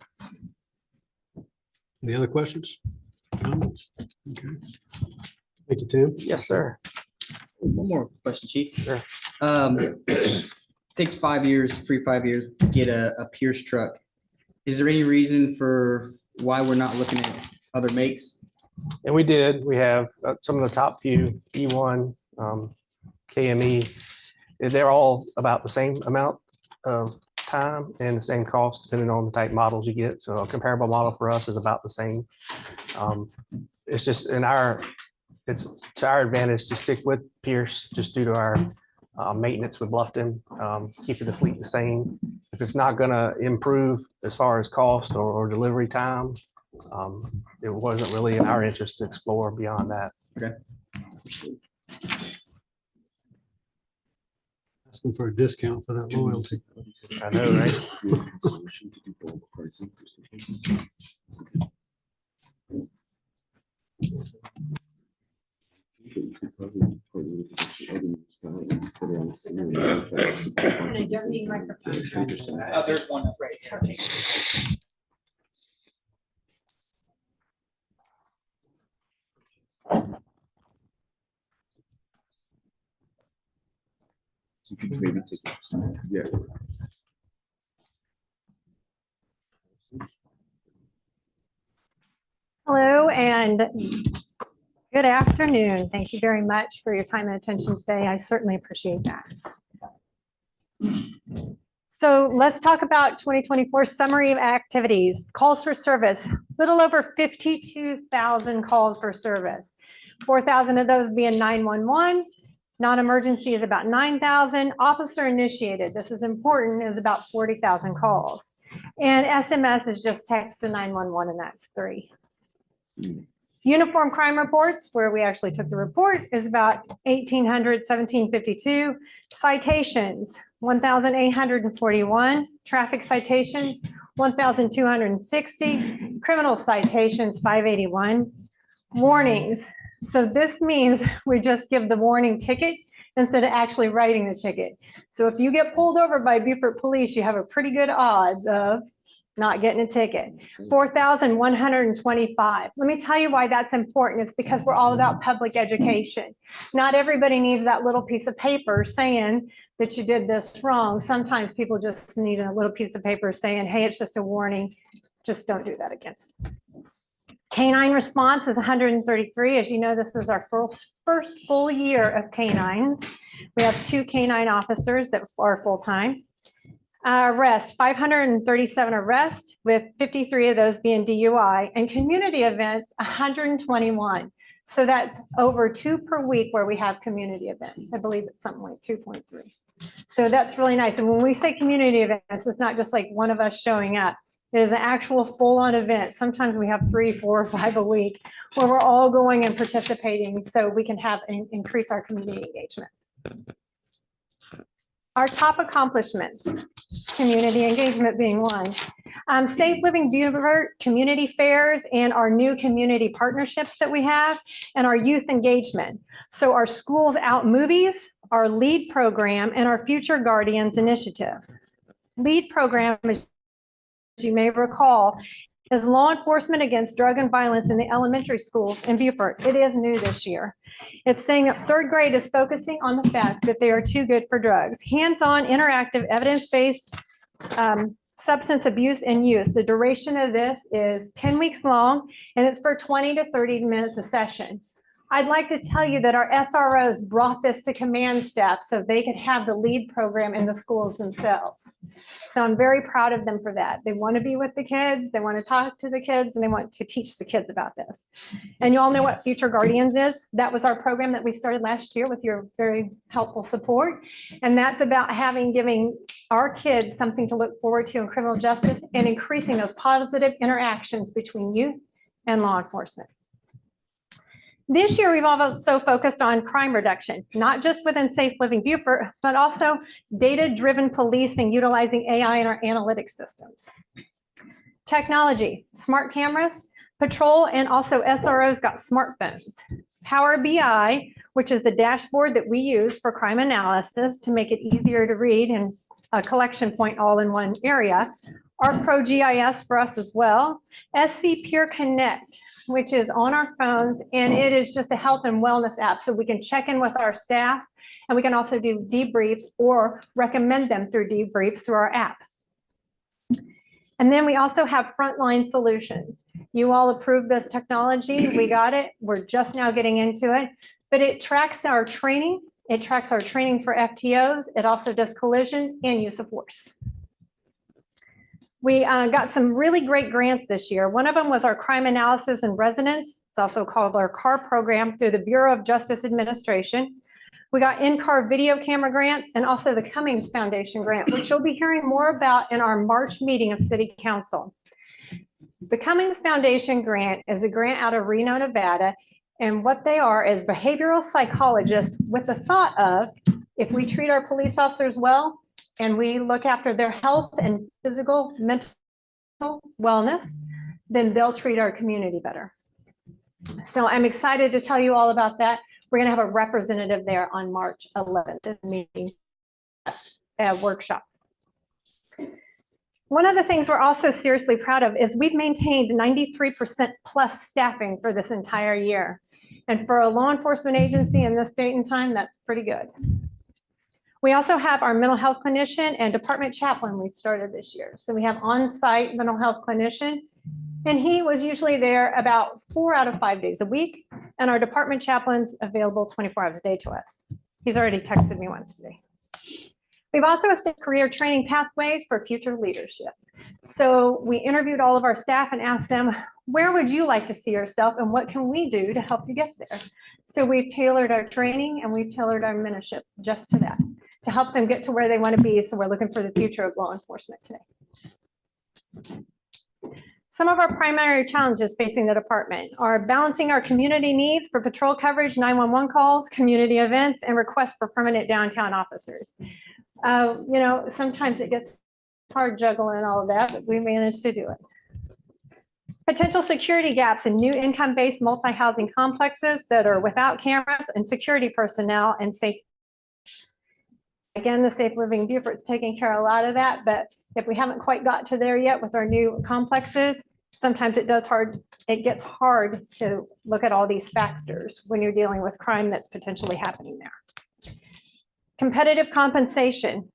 Any other questions? Comments? Okay. Thank you, Tim. Yes, sir. One more question, Chief. Sure. Takes 5 years, 5 years to get a Pierce truck. Is there any reason for why we're not looking at other makes? And we did. We have some of the top few, E1, KME. They're all about the same amount of time and the same cost, depending on the type models you get. So a comparable model for us is about the same. It's just it's to our advantage to stick with Pierce just due to our maintenance with Bluffton, keeping the fleet the same. If it's not going to improve as far as cost or delivery time, it wasn't really in our interest to explore beyond that. Okay. Asking for a discount for that loyalty. I know, right? There's one up right here. So you could maybe take, yeah. Hello, and good afternoon. Thank you very much for your time and attention today. I certainly appreciate that. So let's talk about 2024 summary of activities. Calls for service, little over 52,000 calls for service. 4,000 of those being 911. Non-emergency is about 9,000. Officer initiated, this is important, is about 40,000 calls. And SMS is just text to 911, and that's 3. Uniform crime reports, where we actually took the report, is about 1,800, 1,752. Citations, 1,841. Traffic citations, 1,260. Criminal citations, 581. Warnings. So this means we just give the warning ticket instead of actually writing the ticket. So if you get pulled over by Beaufort Police, you have a pretty good odds of not getting a ticket. 4,125. Let me tell you why that's important. It's because we're all about public education. Not everybody needs that little piece of paper saying that you did this wrong. Sometimes people just need a little piece of paper saying, hey, it's just a warning. Just don't do that again. Canine response is 133. As you know, this is our first full year of canines. We have 2 canine officers that are full-time. Arrest, 537 arrests, with 53 of those being DUI, and community events, 121. So that's over 2 per week where we have community events. I believe it's something like 2.3. So that's really nice. And when we say community events, it's not just like one of us showing up. It is an actual full-on event. Sometimes we have 3, 4, or 5 a week where we're all going and participating so we can have increase our community engagement. Our top accomplishments, community engagement being one. Safe Living Beaufort community fairs and our new community partnerships that we have, and our youth engagement. So our Schools Out movies, our LEAD program, and our Future Guardians initiative. LEAD program, as you may recall, is law enforcement against drug and violence in the elementary schools in Beaufort. It is new this year. It's saying that 3rd grade is focusing on the fact that they are too good for drugs. Hands-on, interactive, evidence-based substance abuse and use. The duration of this is 10 weeks long, and it's for 20 to 30 minutes a session. I'd like to tell you that our SROs brought this to command staff so they could have the LEAD program in the schools themselves. So I'm very proud of them for that. They want to be with the kids, they want to talk to the kids, and they want to teach the kids about this. And you all know what Future Guardians is. That was our program that we started last year with your very helpful support. And that's about giving our kids something to look forward to in criminal justice and increasing those positive interactions between youth and law enforcement. This year, we've also focused on crime reduction, not just within Safe Living Beaufort, but also data-driven policing utilizing AI in our analytics systems. Technology, smart cameras, patrol, and also SROs got smartphones. Power BI, which is the dashboard that we use for crime analysis to make it easier to read and a collection point all in one area. ArcPro GIS for us as well. SC Pure Connect, which is on our phones, and it is just a health and wellness app. So we can check in with our staff, and we can also do debriefs or recommend them through debriefs through our app. And then we also have Frontline Solutions. You all approved this technology. We got it. We're just now getting into it, but it tracks our training. It tracks our training for FTOs. It also does collision and use of force. We got some really great grants this year. One of them was our crime analysis in residence. It's also called our CAR program through the Bureau of Justice Administration. We got in-car video camera grants and also the Cummings Foundation grant, which you'll be hearing more about in our March meeting of City Council. The Cummings Foundation grant is a grant out of Reno, Nevada. And what they are is behavioral psychologists with the thought of, if we treat our police officers well, and we look after their health and physical, mental wellness, then they'll treat our community better. So I'm excited to tell you all about that. We're going to have a representative there on March 11th meeting, workshop. One of the things we're also seriously proud of is we've maintained 93% plus staffing for this entire year. And for a law enforcement agency in this date and time, that's pretty good. We also have our mental health clinician and department chaplain we've started this year. So we have on-site mental health clinician And he was usually there about 4 out of 5 days a week, and our department chaplain's available 24 hours a day to us. He's already texted me once today. We've also established career training pathways for future leadership. So we interviewed all of our staff and asked them, where would you like to see yourself and what can we do to help you get there? So we've tailored our training and we've tailored our mentorship just to that, to help them get to where they want to be. So we're looking for the future of law enforcement today. Some of our primary challenges facing the department are balancing our community needs for patrol coverage, 911 calls, community events, and requests for permanent downtown officers. You know, sometimes it gets hard juggling all of that, but we managed to do it. Potential security gaps in new income-based multi-housing complexes that are without cameras and security personnel and safe. Again, the Safe Living Beaufort's taking care of a lot of that, but if we haven't quite got to there yet with our new complexes, sometimes it gets hard to look at all these factors when you're dealing with crime that's potentially happening there. Competitive compensation.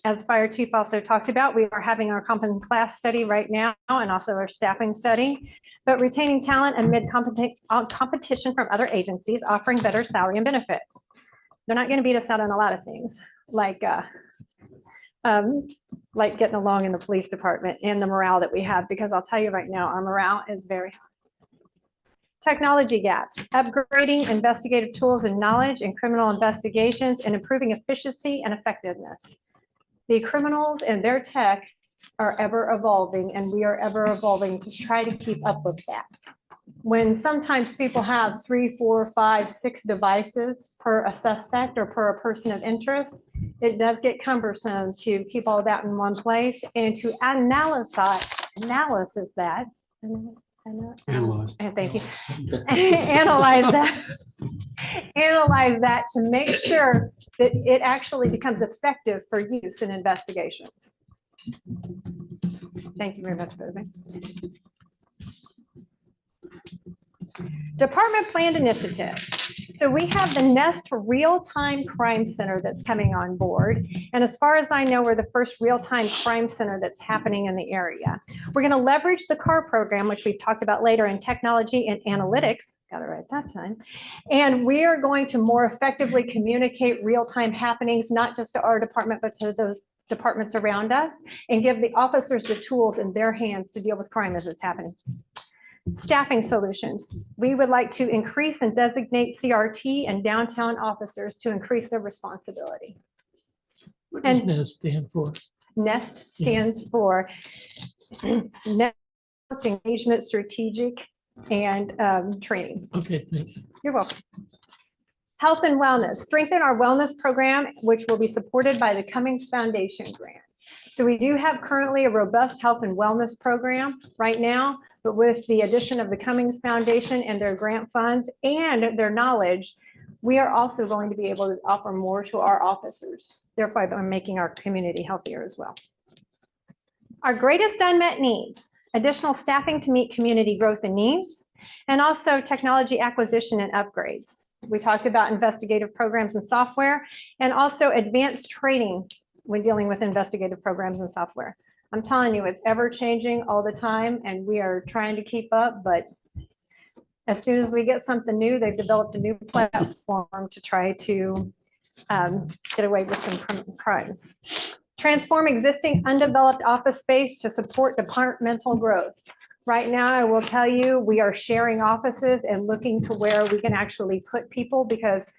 As Fire Chief also talked about, we are having our comp and class study right now and also our staffing study, but retaining talent amid competition from other agencies offering better salary and benefits. They're not going to beat us out on a lot of things like getting along in the police department and the morale that we have, because I'll tell you right now, our morale is very high. Technology gaps, upgrading investigative tools and knowledge in criminal investigations and improving efficiency and effectiveness. The criminals and their tech are ever evolving, and we are ever evolving to try to keep up with that. When sometimes people have 3, 4, 5, 6 devices per a suspect or per a person of interest, it does get cumbersome to keep all that in one place and to analyze that. Thank you. Analyze that to make sure that it actually becomes effective for use in investigations. Thank you very much, President. Department planned initiatives. So we have the Nest Real-Time Crime Center that's coming on board. And as far as I know, we're the first real-time crime center that's happening in the area. We're going to leverage the CAR program, which we've talked about later, in technology and analytics. Got it right that time. And we are going to more effectively communicate real-time happenings, not just to our department, but to those departments around us, and give the officers the tools in their hands to deal with crime as it's happening. Staffing solutions. We would like to increase and designate CRT and downtown officers to increase their responsibility. What does NEST stand for? NEST stands for Network Engagement, Strategic, and Training. Okay, thanks. You're welcome. Health and wellness. Strengthen our wellness program, which will be supported by the Cummings Foundation grant. So we do have currently a robust health and wellness program right now, but with the addition of the Cummings Foundation and their grant funds and their knowledge, we are also going to be able to offer more to our officers, therefore by making our community healthier as well. Our greatest unmet needs, additional staffing to meet community growth and needs, and also technology acquisition and upgrades. We talked about investigative programs and software, and also advanced training when dealing with investigative programs and software. I'm telling you, it's ever changing all the time, and we are trying to keep up, but as soon as we get something new, they've developed a new platform to try to get away with some crimes. Transform existing undeveloped office space to support departmental growth. Right now, I will tell you, we are sharing offices and looking to where we can actually put people, because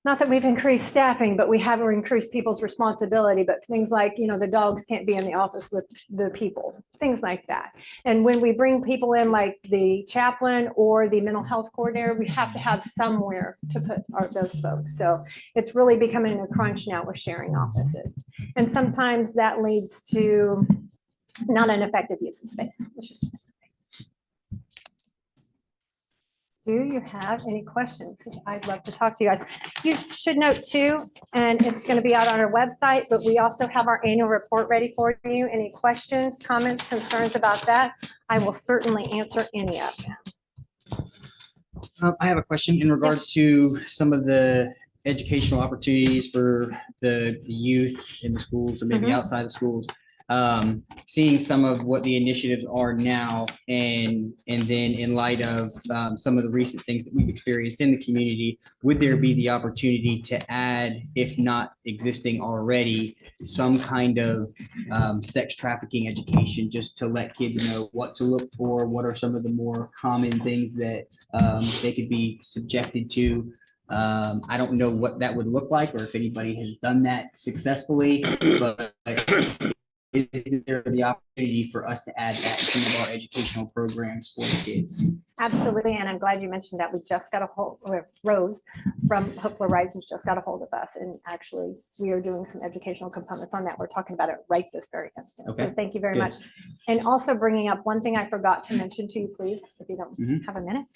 not that we've increased staffing, but we have increased people's responsibility. But things like, you know, the dogs can't be in the office with the people, things like that. And when we bring people in, like the chaplain or the mental health coordinator, we have to have somewhere to put those folks. So it's really becoming a crunch now with sharing offices. And sometimes that leads to not an effective use of space. Do you have any questions? Because I'd love to talk to you guys. You should note too, and it's going to be out on our website, but we also have our annual report ready for you. Any questions, comments, concerns about that? I will certainly answer any of them. I have a question in regards to some of the educational opportunities for the youth in the schools or maybe outside of schools. seeing some of what the initiatives are now and then in light of some of the recent things that we've experienced in the community, would there be the opportunity to add, if not existing already, some kind of sex trafficking education, just to let kids know what to look for, what are some of the more common things that they could be subjected to. I don't know what that would look like or if anybody has done that successfully, but is there the opportunity for us to add that to some of our educational programs for the kids? Absolutely, and I'm glad you mentioned that. We just got a hold, or Rose from Hope Horizons just got a hold of us, and actually we are doing some educational components on that. We're talking about it right this very instant. Okay, So thank you very good. much. And also bringing up one thing I forgot to mention to you, please, if you don't have a minute.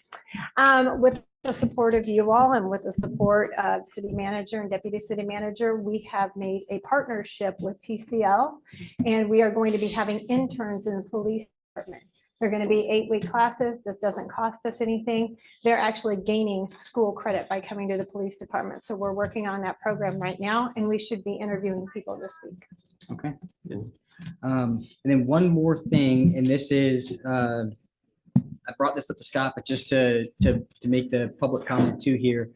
With the support of you all and with the support of city manager and deputy city manager, we have made a partnership with TCL, and we are going to be having interns in the police department. They're going to be 8-week classes. This doesn't cost us anything. They're actually gaining school credit by coming to the police department. So we're working on that program right now, and we should be interviewing people this week. Okay. And then one more thing, and this is, I brought this up to Scott, but just to make the public comment too here.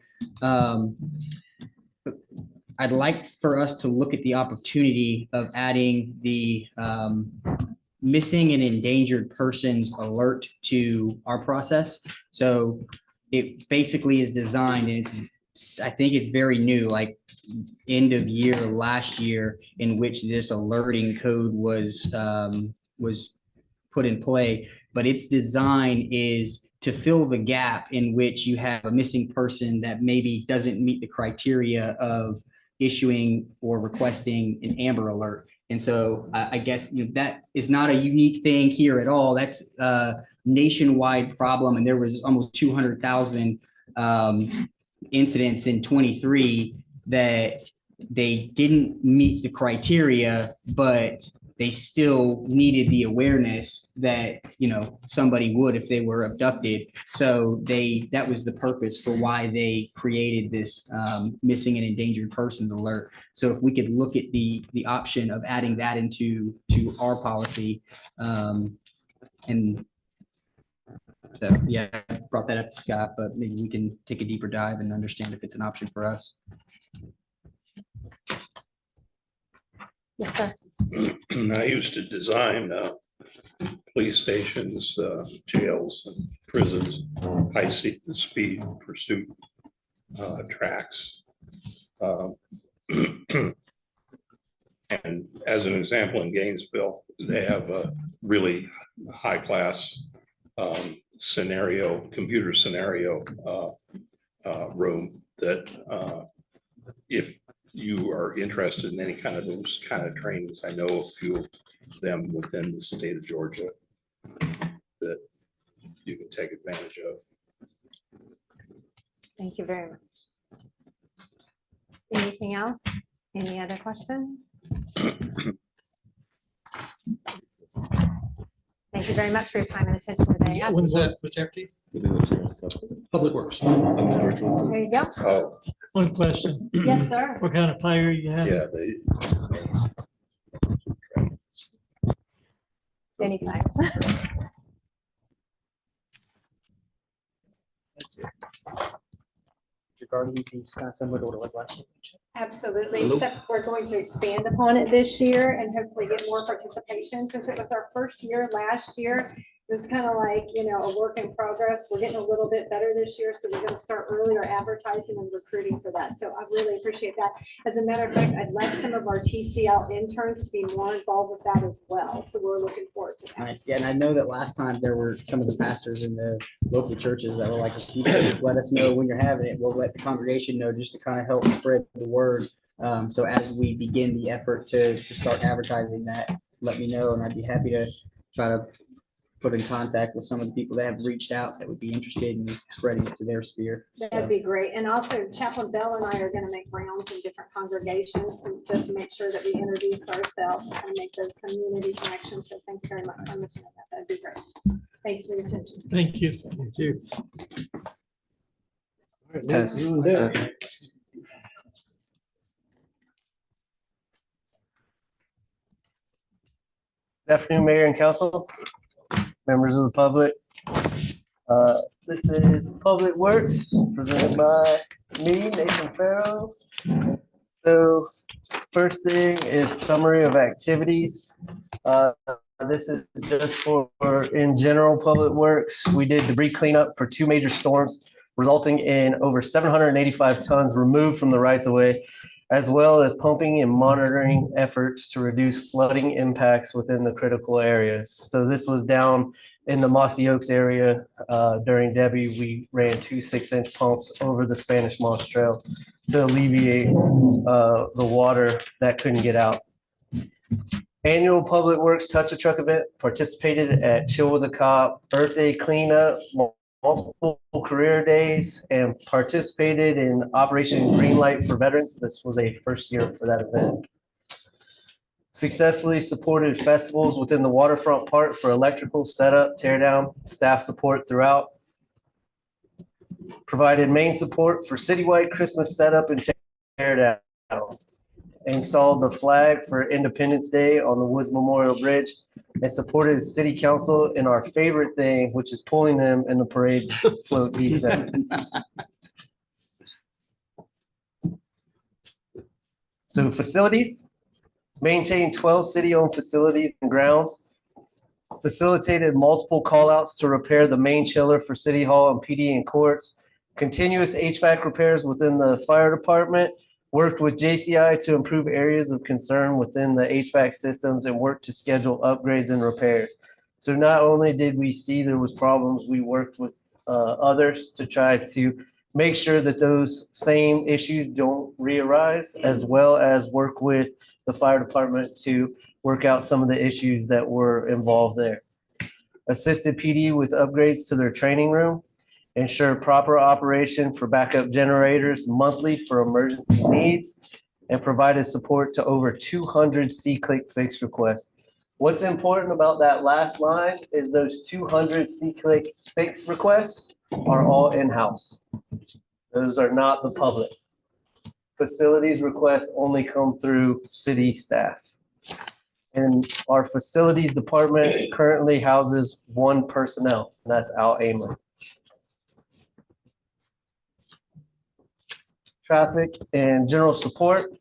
I'd like for us to look at the opportunity of adding the missing and endangered persons alert to our process. So it basically is designed, and I think it's very new, like end of year last year, in which this alerting code was put in play. But its design is to fill the gap in which you have a missing person that maybe doesn't meet the criteria of issuing or requesting an Amber Alert. And so I guess that is not a unique thing here at all. That's a nationwide problem. And there was almost 200,000 incidents in 23 that they didn't meet the criteria, but they still needed the awareness that, somebody would if they were abducted. So that was the purpose for why they created this missing and endangered persons alert. So if we could look at the option of adding that into our policy. And so, yeah, I brought that up to Scott, but maybe we can take a deeper dive and understand if it's an option for us. Yes, sir. I used to design police stations, jails, and prisons, high speed pursuit tracks. And as an example, in Gainesville, they have a really high class computer scenario room that if you are interested in any kind of those kind of trainings, I know a few of them within the state of Georgia that you can take advantage of. Thank you very much. Anything else? Any other questions? Thank you very much for your time and attention today. What's that, Keith? Public Works. There you go. Oh, One question. Yes, sir. What kind of fire you have? yeah, Anytime. Regarding these things, kind of similar to what it was last year. Absolutely, except we're going to expand upon it this year and hopefully get more participation. Since it was our first year last year, it was kind of like, a work in progress. We're getting a little bit better this year, so we're going to start earlier advertising and recruiting for that. So I really appreciate that. As a matter of fact, I'd like some of our TCL interns to be more involved with that as well. So we're looking forward to that. Nice. Yeah, and I know that last time there were some of the pastors in the local churches that were like, if you just let us know when you're having it, we'll let the congregation know, just to kind of help spread the word. So as we begin the effort to start advertising that, let me know, and I'd be happy to try to put in contact with some of the people that have reached out that would be interested in spreading it to their sphere. That'd be great. And also Chaplain Bell and I are going to make rounds in different congregations just to make sure that we introduce ourselves and make those community connections. So thank you very much for mentioning that. That'd be great. Thank you for your attention. Thank you. Thank you. All right, Test. next on deck. Good afternoon, Mayor and Council, members of the public. This is Public Works presented by me, Nathan Farrow. So first thing is summary of activities. This is just for, in general, Public Works. We did debris cleanup for 2 major storms, resulting in over 785 tons removed from the rights of way, as well as pumping and monitoring efforts to reduce flooding impacts within the critical areas. So this was down in the Mossy Oaks area. During Debbie, we ran 2 6-inch pumps over the Spanish Moss Trail to alleviate the water that couldn't get out. Annual Public Works Touch a Truck event, participated at Chill with a Cop, Earth Day cleanup, multiple career days, and participated in Operation Greenlight for Veterans. This was a first year for that event. Successfully supported festivals within the waterfront park for electrical setup, tear down, staff support throughout. Provided main support for citywide Christmas setup and tear down. Installed the flag for Independence Day on the Woods Memorial Bridge, and supported city council in our favorite thing, which is pulling them in the parade float descent. So facilities, maintained 12 city-owned facilities and grounds, facilitated multiple callouts to repair the main chiller for City Hall and PD and courts, continuous HVAC repairs within the fire department, worked with JCI to improve areas of concern within the HVAC systems, and worked to schedule upgrades and repairs. So not only did we see there was problems, we worked with others to try to make sure that those same issues don't re-arise, as well as work with the fire department to work out some of the issues that were involved there. Assisted PD with upgrades to their training room, ensure proper operation for backup generators monthly for emergency needs, and provided support to over 200 C-Click fix requests. What's important about that last line is those 200 C-Click fix requests are all in-house. Those are not the public. Facilities requests only come through city staff. And our facilities department currently houses 1 personnel, and that's Al Amer. Traffic and general support,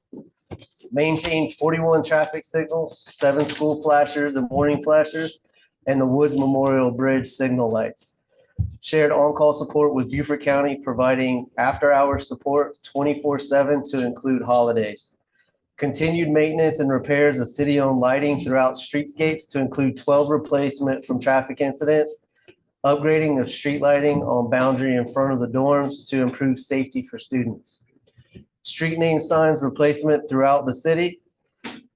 maintained 41 traffic signals, 7 school flashers and warning flashers, and the Woods Memorial Bridge signal lights. Shared on-call support with Beaufort County, providing after-hours support 24/7 to include holidays. Continued maintenance and repairs of city-owned lighting throughout streetscapes to include 12 replacement from traffic incidents, upgrading of street lighting on Boundary in front of the dorms to improve safety for students. Street name signs replacement throughout the city,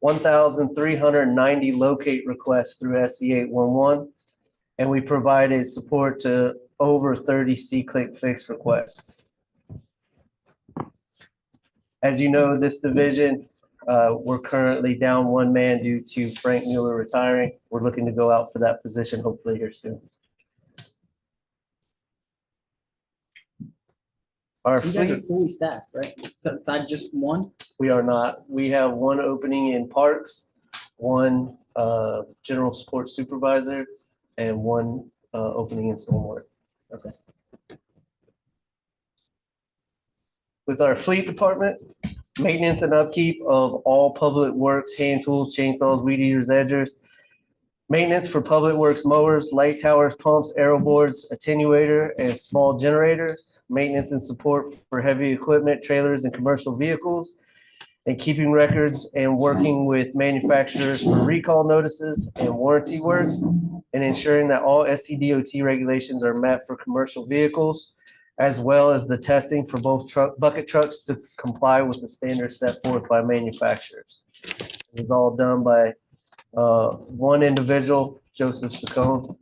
1,390 locate requests through SC 811, and we provided support to over 30 C-Click fix requests. As you know, this division, we're currently down 1 man due to Frank Mueller retiring. We're looking to go out for that position hopefully here soon. Our You guys are fleet, fully staffed, right? Aside just 1? we are not. We have 1 opening in parks, 1 general support supervisor, and 1 opening in stormwater. Okay. With our fleet department, maintenance and upkeep of all public works, hand tools, chainsaws, weed eaters, edgers, maintenance for public works mowers, light towers, pumps, aero boards, attenuator, and small generators, maintenance and support for heavy equipment, trailers, and commercial vehicles, and keeping records and working with manufacturers for recall notices and warranty work, and ensuring that all SCDOT regulations are met for commercial vehicles, as well as the testing for both bucket trucks to comply with the standards set forth by manufacturers. This is all done by 1 individual, Joseph Saccone.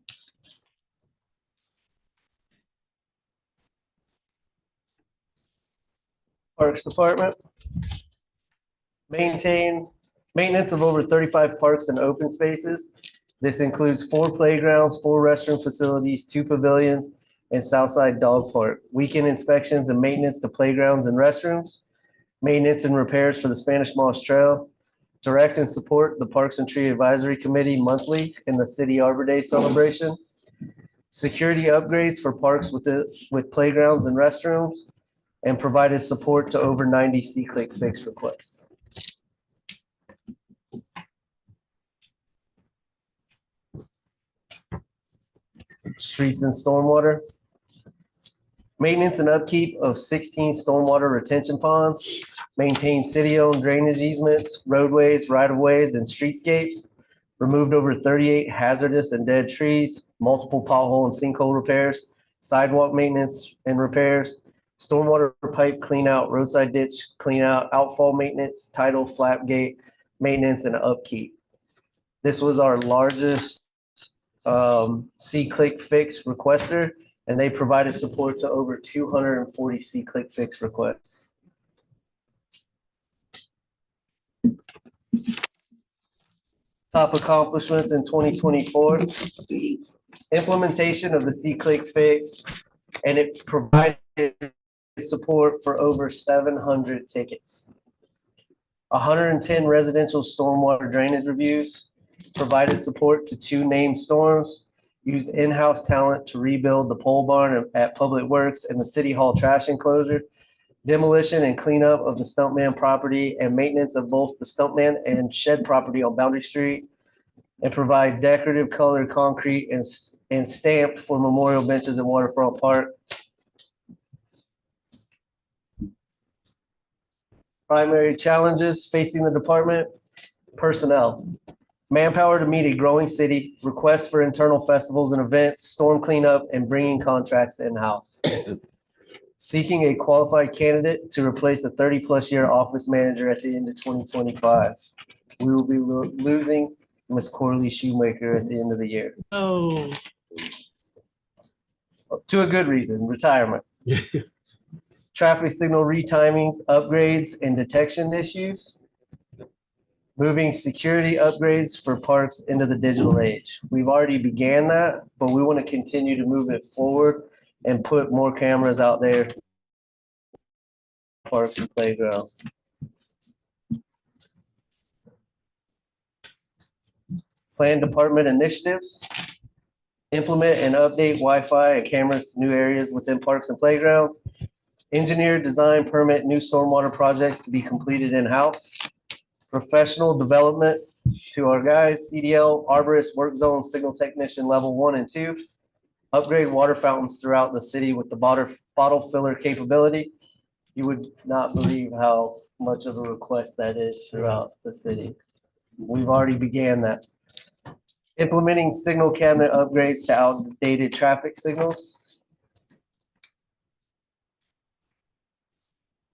Parks Department. Maintenance of over 35 parks and open spaces. This includes 4 playgrounds, 4 restroom facilities, 2 pavilions, and Southside Dog Park. Weekend inspections and maintenance to playgrounds and restrooms. Maintenance and repairs for the Spanish Moss Trail. Direct and support the Parks and Tree Advisory Committee monthly in the City Arbor Day celebration. Security upgrades for parks with playgrounds and restrooms, and provided support to over 90 C-Click fix requests. Streets and stormwater. Maintenance and upkeep of 16 stormwater retention ponds, maintain city-owned drainage easements, roadways, right-of-ways, and streetscapes, removed over 38 hazardous and dead trees, multiple pothole and sinkhole repairs, sidewalk maintenance and repairs, stormwater pipe clean out, roadside ditch clean out, outfall maintenance, tidal flap gate maintenance and upkeep. This was our largest C-Click fix requester, and they provided support to over 240 C-Click fix requests. Top accomplishments in 2024. Implementation of the C-Click fix, and it provided support for over 700 tickets. 110 residential stormwater drainage reviews, provided support to 2 named storms, used in-house talent to rebuild the pole barn at Public Works and the City Hall trash enclosure, demolition and cleanup of the Stumpman property and maintenance of both the Stumpman and shed property on Boundary Street, and provide decorative colored concrete and stamp for memorial benches in Waterfront Park. Primary challenges facing the department: personnel, manpower to meet a growing city, requests for internal festivals and events, storm cleanup, and bringing contracts in-house. Seeking a qualified candidate to replace a 30-plus year office manager at the end of 2025. We will be losing Ms. Corley Shoemaker at the end of the year. Oh. To a good reason, retirement. Traffic signal retimings, upgrades, and detection issues. Moving security upgrades for parks into the digital age. We've already began that, but we want to continue to move it forward and put more cameras out there. Parks and playgrounds. Plan department initiatives. Implement and update Wi-Fi and cameras to new areas within parks and playgrounds. Engineer, design, permit new stormwater projects to be completed in-house. Professional development to our guys, CDL, arborist, work zone, signal technician level 1 and 2. Upgrade water fountains throughout the city with the bottle filler capability. You would not believe how much of a request that is throughout the city. We've already began that. Implementing signal cabinet upgrades to outdated traffic signals.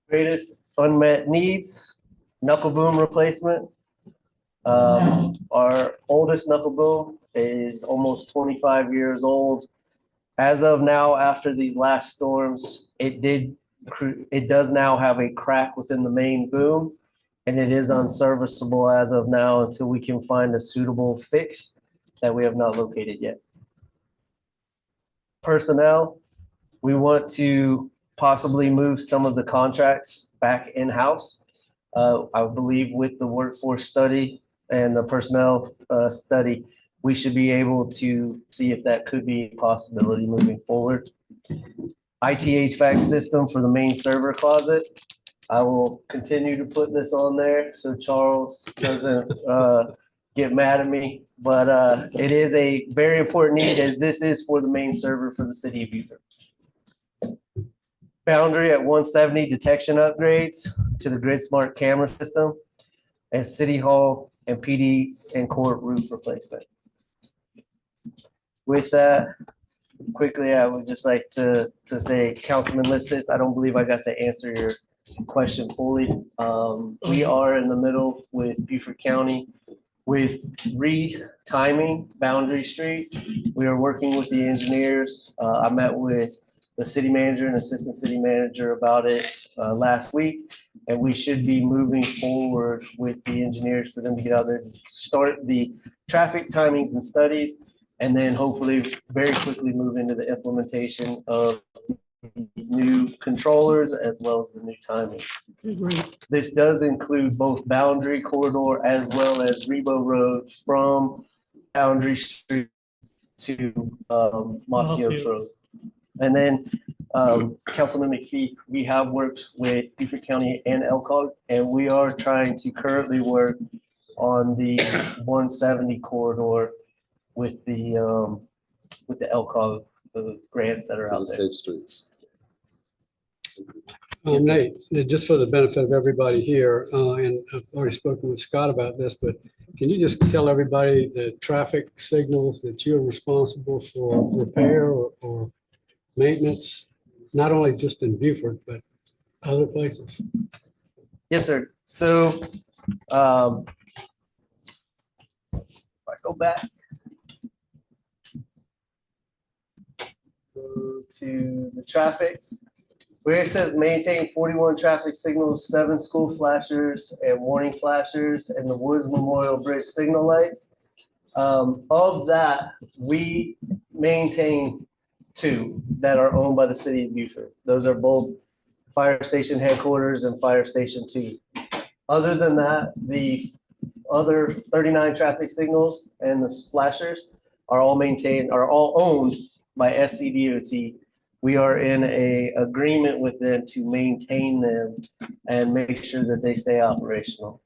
Greatest unmet needs, knuckle boom replacement. Our oldest knuckle boom is almost 25 years old. As of now, after these last storms, it does now have a crack within the main boom, and it is unserviceable as of now until we can find a suitable fix that we have not located yet. Personnel, we want to possibly move some of the contracts back in-house. I believe with the workforce study and the personnel study, we should be able to see if that could be a possibility moving forward. IT HVAC system for the main server closet. I will continue to put this on there so Charles doesn't get mad at me, but it is a very important need as this is for the main server for the city of Beaufort. Boundary at 170 detection upgrades to the Grid Smart camera system, and City Hall and PD and court roof replacement. With that, quickly, I would just like to say, Councilman Lipsitz, I don't believe I got to answer your question fully. We are in the middle with Beaufort County with retiming Boundary Street. We are working with the engineers. I met with the city manager and assistant city manager about it last week, and we should be moving forward with the engineers for them to get out there, start the traffic timings and studies, and then hopefully very quickly move into the implementation of new controllers as well as the new timing. This does include both Boundary Corridor as well as Rebo Road from Boundary Street to Mossy Oaks Road. And then Councilman McPhee, we have worked with Beaufort County and ELCOG, and we are trying to currently work on the 170 corridor with the ELCOG, the grants that are out there. Safe streets. Nate, just for the benefit of everybody here, and I've already spoken with Scott about this, but can you just tell everybody the traffic signals that you're responsible for repair or maintenance, not only just in Beaufort, but other places? Yes, sir. So if I go back to the traffic, where it says maintain 41 traffic signals, 7 school flashers and warning flashers, and the Woods Memorial Bridge signal lights. Of that, we maintain 2 that are owned by the city of Beaufort. Those are both Fire Station Headquarters and Fire Station 2. Other than that, the other 39 traffic signals and the flashers are all owned by SCDOT. We are in a agreement with them to maintain them and make sure that they stay operational.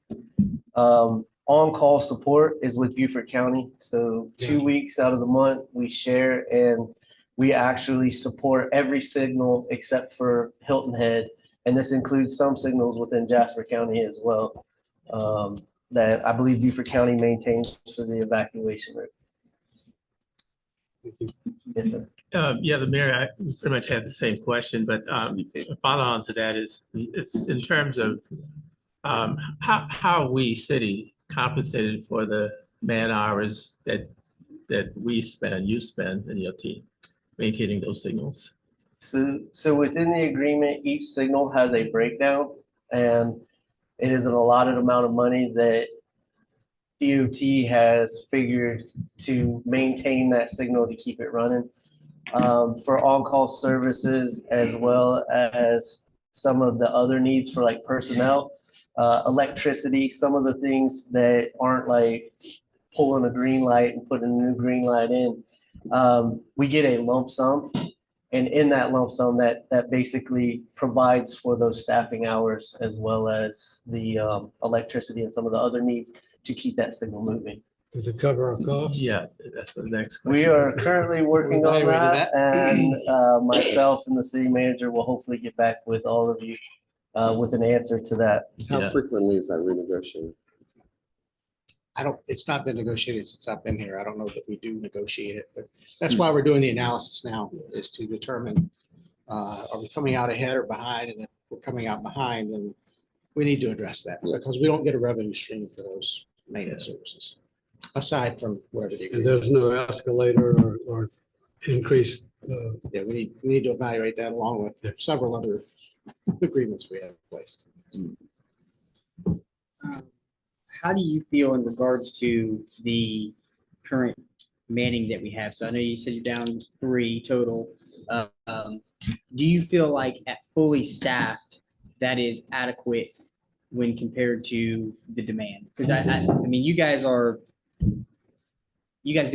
On-call support is with Beaufort County. So 2 weeks out of the month, we share and we actually support every signal except for Hilton Head. And this includes some signals within Jasper County as well, that I believe Beaufort County maintains for the evacuation route. Yes, sir. Yeah, the mayor, I pretty much had the same question, but a follow on to that is it's in terms of how we city compensated for the man hours that we spend, you spend in your team maintaining those signals. So within the agreement, each signal has a breakdown, and it is an allotted amount of money that DOT has figured to maintain that signal to keep it running. For on-call services, as well as some of the other needs for like personnel, electricity, some of the things that aren't like pulling a green light and putting a new green light in. We get a lump sum, and in that lump sum that basically provides for those staffing hours as well as the electricity and some of the other needs to keep that signal moving. Does it cover our costs? Yeah, that's the next question. We are currently working on evaluated that, and myself and the city manager will hopefully get back with all of you with an answer to that. How frequently is that renegotiated? It's not been negotiated since I've been here. I don't know that we do negotiate it, but that's why we're doing the analysis now, is to determine, are we coming out ahead or behind? And if we're coming out behind, then we need to address that, because we don't get a revenue stream for those maintenance services, aside from whatever the. And there's no escalator or increased. Yeah, we need to evaluate that along with several other agreements we have in place. How do you feel in regards to the current manning that we have? So I know you said you're down 3 total. Do you feel like at fully staffed, that is adequate when compared to the demand? Because I mean, you guys do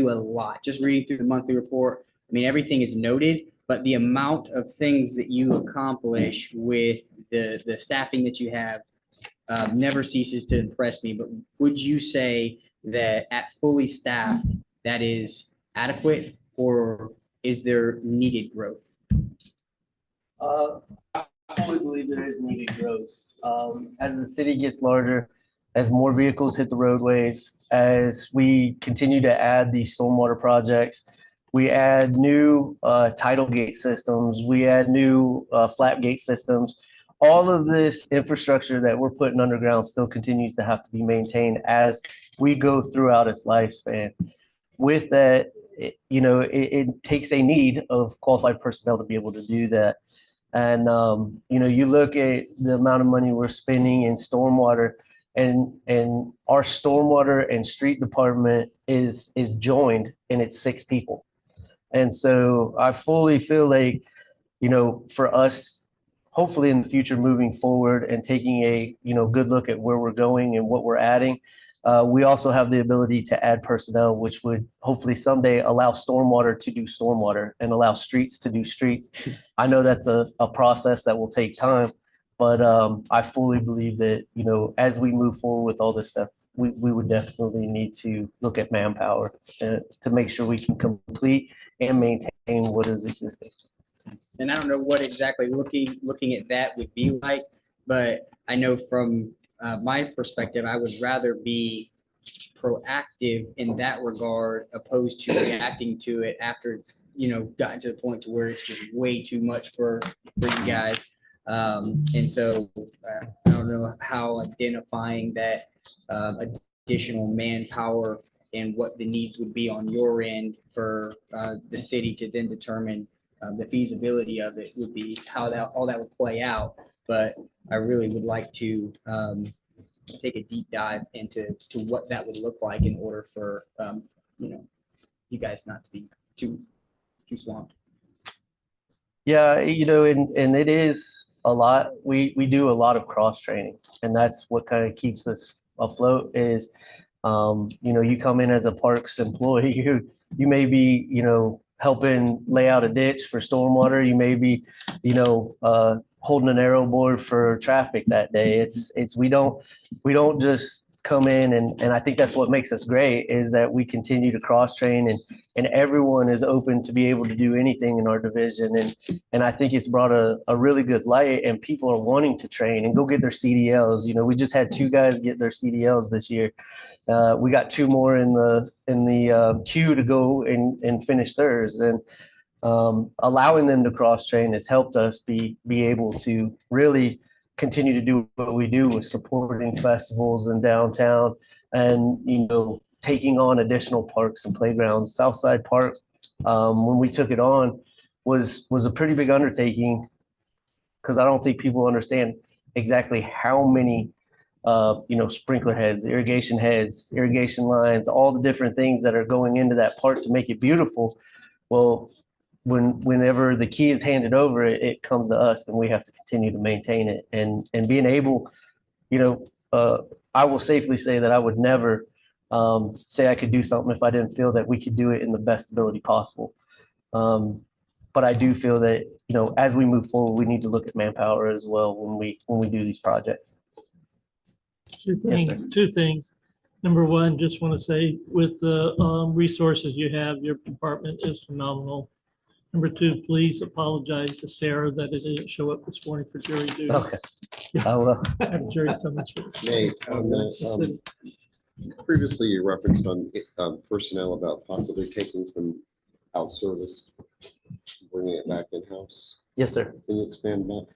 a lot. Just reading through the monthly report, I mean, everything is noted, but the amount of things that you accomplish with the staffing that you have never ceases to impress me. But would you say that at fully staffed, that is adequate, or is there needed growth? I fully believe there is needed growth. As the city gets larger, as more vehicles hit the roadways, as we continue to add these stormwater projects, we add new tidal gate systems, we add new flap gate systems. All of this infrastructure that we're putting underground still continues to have to be maintained as we go throughout its lifespan. With that, it takes a need of qualified personnel to be able to do that. And, you look at the amount of money we're spending in stormwater, and our stormwater and street department is joined, and it's 6 people. And so I fully feel like for us, hopefully in the future, moving forward and taking a, good look at where we're going and what we're adding, we also have the ability to add personnel, which would hopefully someday allow stormwater to do stormwater and allow streets to do streets. I know that's a process that will take time, but I fully believe that, as we move forward with all this stuff, we would definitely need to look at manpower to make sure we can complete and maintain what is existing. And I don't know what exactly looking at that would be like, but I know from my perspective, I would rather be proactive in that regard opposed to reacting to it after it's, gotten to the point to where it's just way too much for you guys. And so I don't know how identifying that additional manpower and what the needs would be on your end for the city to then determine the feasibility of it would be how all that would play out. But I really would like to take a deep dive into what that would look like in order for you guys not to be too swamped. Yeah, and it is a lot. We do a lot of cross training, and that's what kind of keeps us afloat is, you come in as a parks employee, you may be, helping lay out a ditch for stormwater. You may be, holding an arrow board for traffic that day. We don't just come in and I think that's what makes us great is that we continue to cross train and everyone is open to be able to do anything in our division. And I think it's brought a really good light and people are wanting to train and go get their CDLs. We just had 2 guys get their CDLs this year. We got 2 more in the queue to go and finish theirs. And allowing them to cross train has helped us be able to really continue to do what we do with supporting festivals in downtown and, taking on additional parks and playgrounds. Southside Park, when we took it on, was a pretty big undertaking because I don't think people understand exactly how many sprinkler heads, irrigation lines, all the different things that are going into that park to make it beautiful. Well, whenever the key is handed over, it comes to us and we have to continue to maintain it and being able, I will safely say that I would never say I could do something if I didn't feel that we could do it in the best ability possible. But I do feel that, as we move forward, we need to look at manpower as well when we do these projects. Yes, sir. Two things. Number one, just want to say with the resources you have, your department is phenomenal. Number two, please apologize to Sarah that it didn't show up this morning for jury duty. Okay. I will. I have jury summons. Nate, on that, previously you referenced on personnel about possibly taking some outsourced, bringing it back in-house. Yes, sir. Can you expand on that?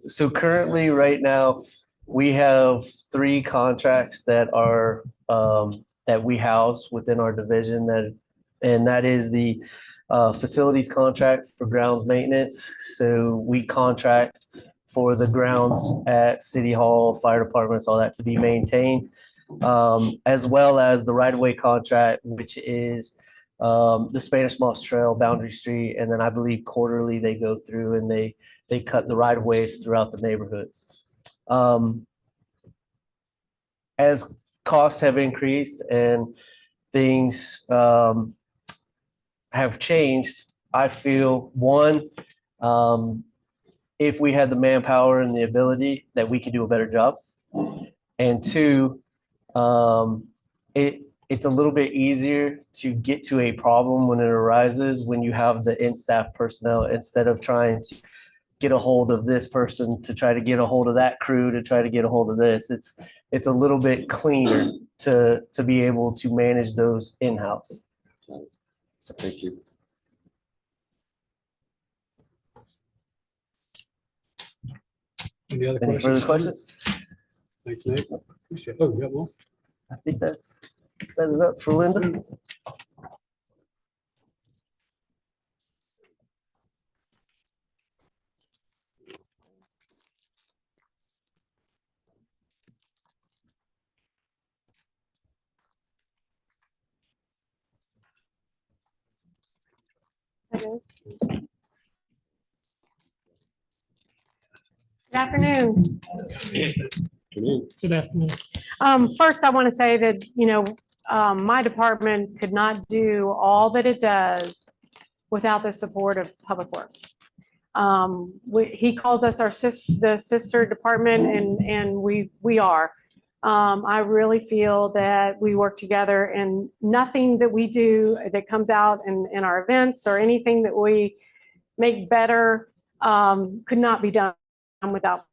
So currently, right now, we have 3 contracts that are that we house within our division and that is the facilities contract for grounds maintenance. So we contract for the grounds at City Hall, fire departments, all that to be maintained, as well as the right-of-way contract, which is the Spanish Moss Trail, Boundary Street, and then I believe quarterly they go through and they cut the right-of-ways throughout the neighborhoods. As costs have increased and things have changed, I feel one, if we had the manpower and the ability that we could do a better job. And two, it's a little bit easier to get to a problem when it arises when you have the in-staff personnel instead of trying to get a hold of this person to try to get a hold of that crew to try to get a hold of this. It's a little bit cleaner to be able to manage those in-house. So thank you. Any other Any questions? further questions? Thanks, Nate. Appreciate it. Oh, you got one? I think that's set it up for Linda. Afternoon. Good afternoon. First, I want to say that, my department could not do all that it does without the support of Public Works. He calls us the sister department, and we are. I really feel that we work together, and nothing that we do that comes out in our events or anything that we make better could not be done without.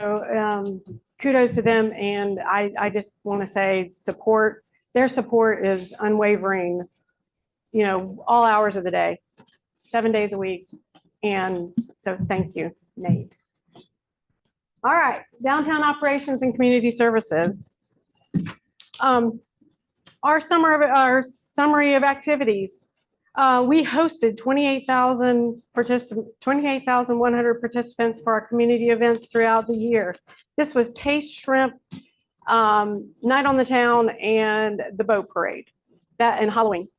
So kudos to them, and I just want to say their support is unwavering, all hours of the day, 7 days a week. And so thank you, Nate. All right, downtown operations and community services. Our summary of activities. We hosted 28,100 participants for our community events throughout the year. This was Taste Shrimp, Night on the Town, and the Boat Parade, and Halloween.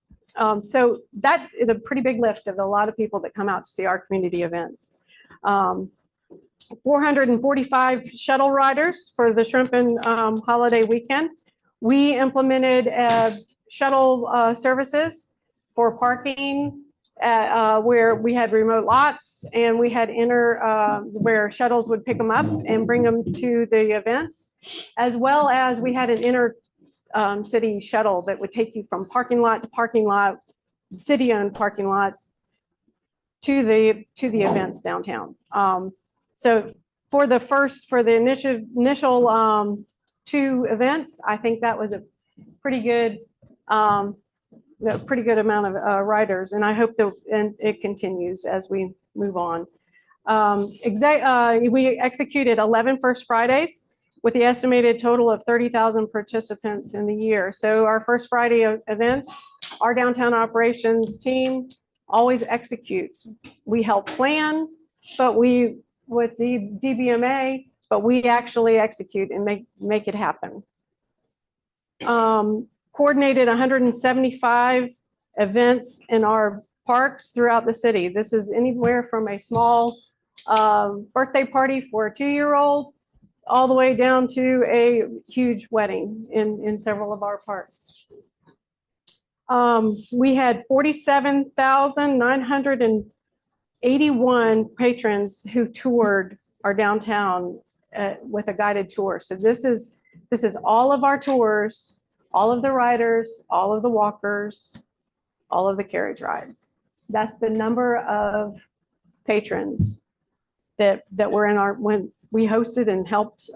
So that is a pretty big lift of a lot of people that come out to see our community events. 445 shuttle riders for the Shrimp and holiday weekend. We implemented shuttle services for parking where we had remote lots, and we had where shuttles would pick them up and bring them to the events, as well as we had an inner city shuttle that would take you from parking lot to parking lot, city-owned parking lots to the events downtown. So for the initial 2 events, I think that was a pretty good amount of riders, and I hope that it continues as we move on. We executed 11 First Fridays with the estimated total of 30,000 participants in the year. So our First Friday events, our downtown operations team always executes. We help plan, with the DBMA, but we actually execute and make it happen. Coordinated 175 events in our parks throughout the city. This is anywhere from a small birthday party for a 2-year-old all the way down to a huge wedding in several of our parks. We had 47,981 patrons who toured our downtown with a guided tour. So this is all of our tours, all of the riders, all of the walkers, all of the carriage rides. That's the number of patrons that were when we hosted and helped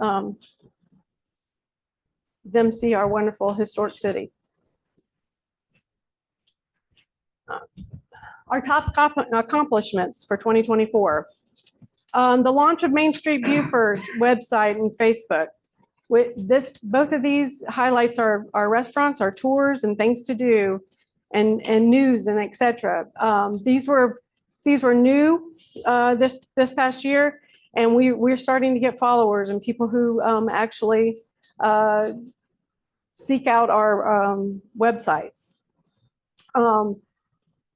them see our wonderful historic city. Our top accomplishments for 2024. The launch of Main Street Buford website and Facebook. Both of these highlights our restaurants, our tours, and things to do, and news and etc. These were new this past year, and we're starting to get followers and people who actually seek out our websites.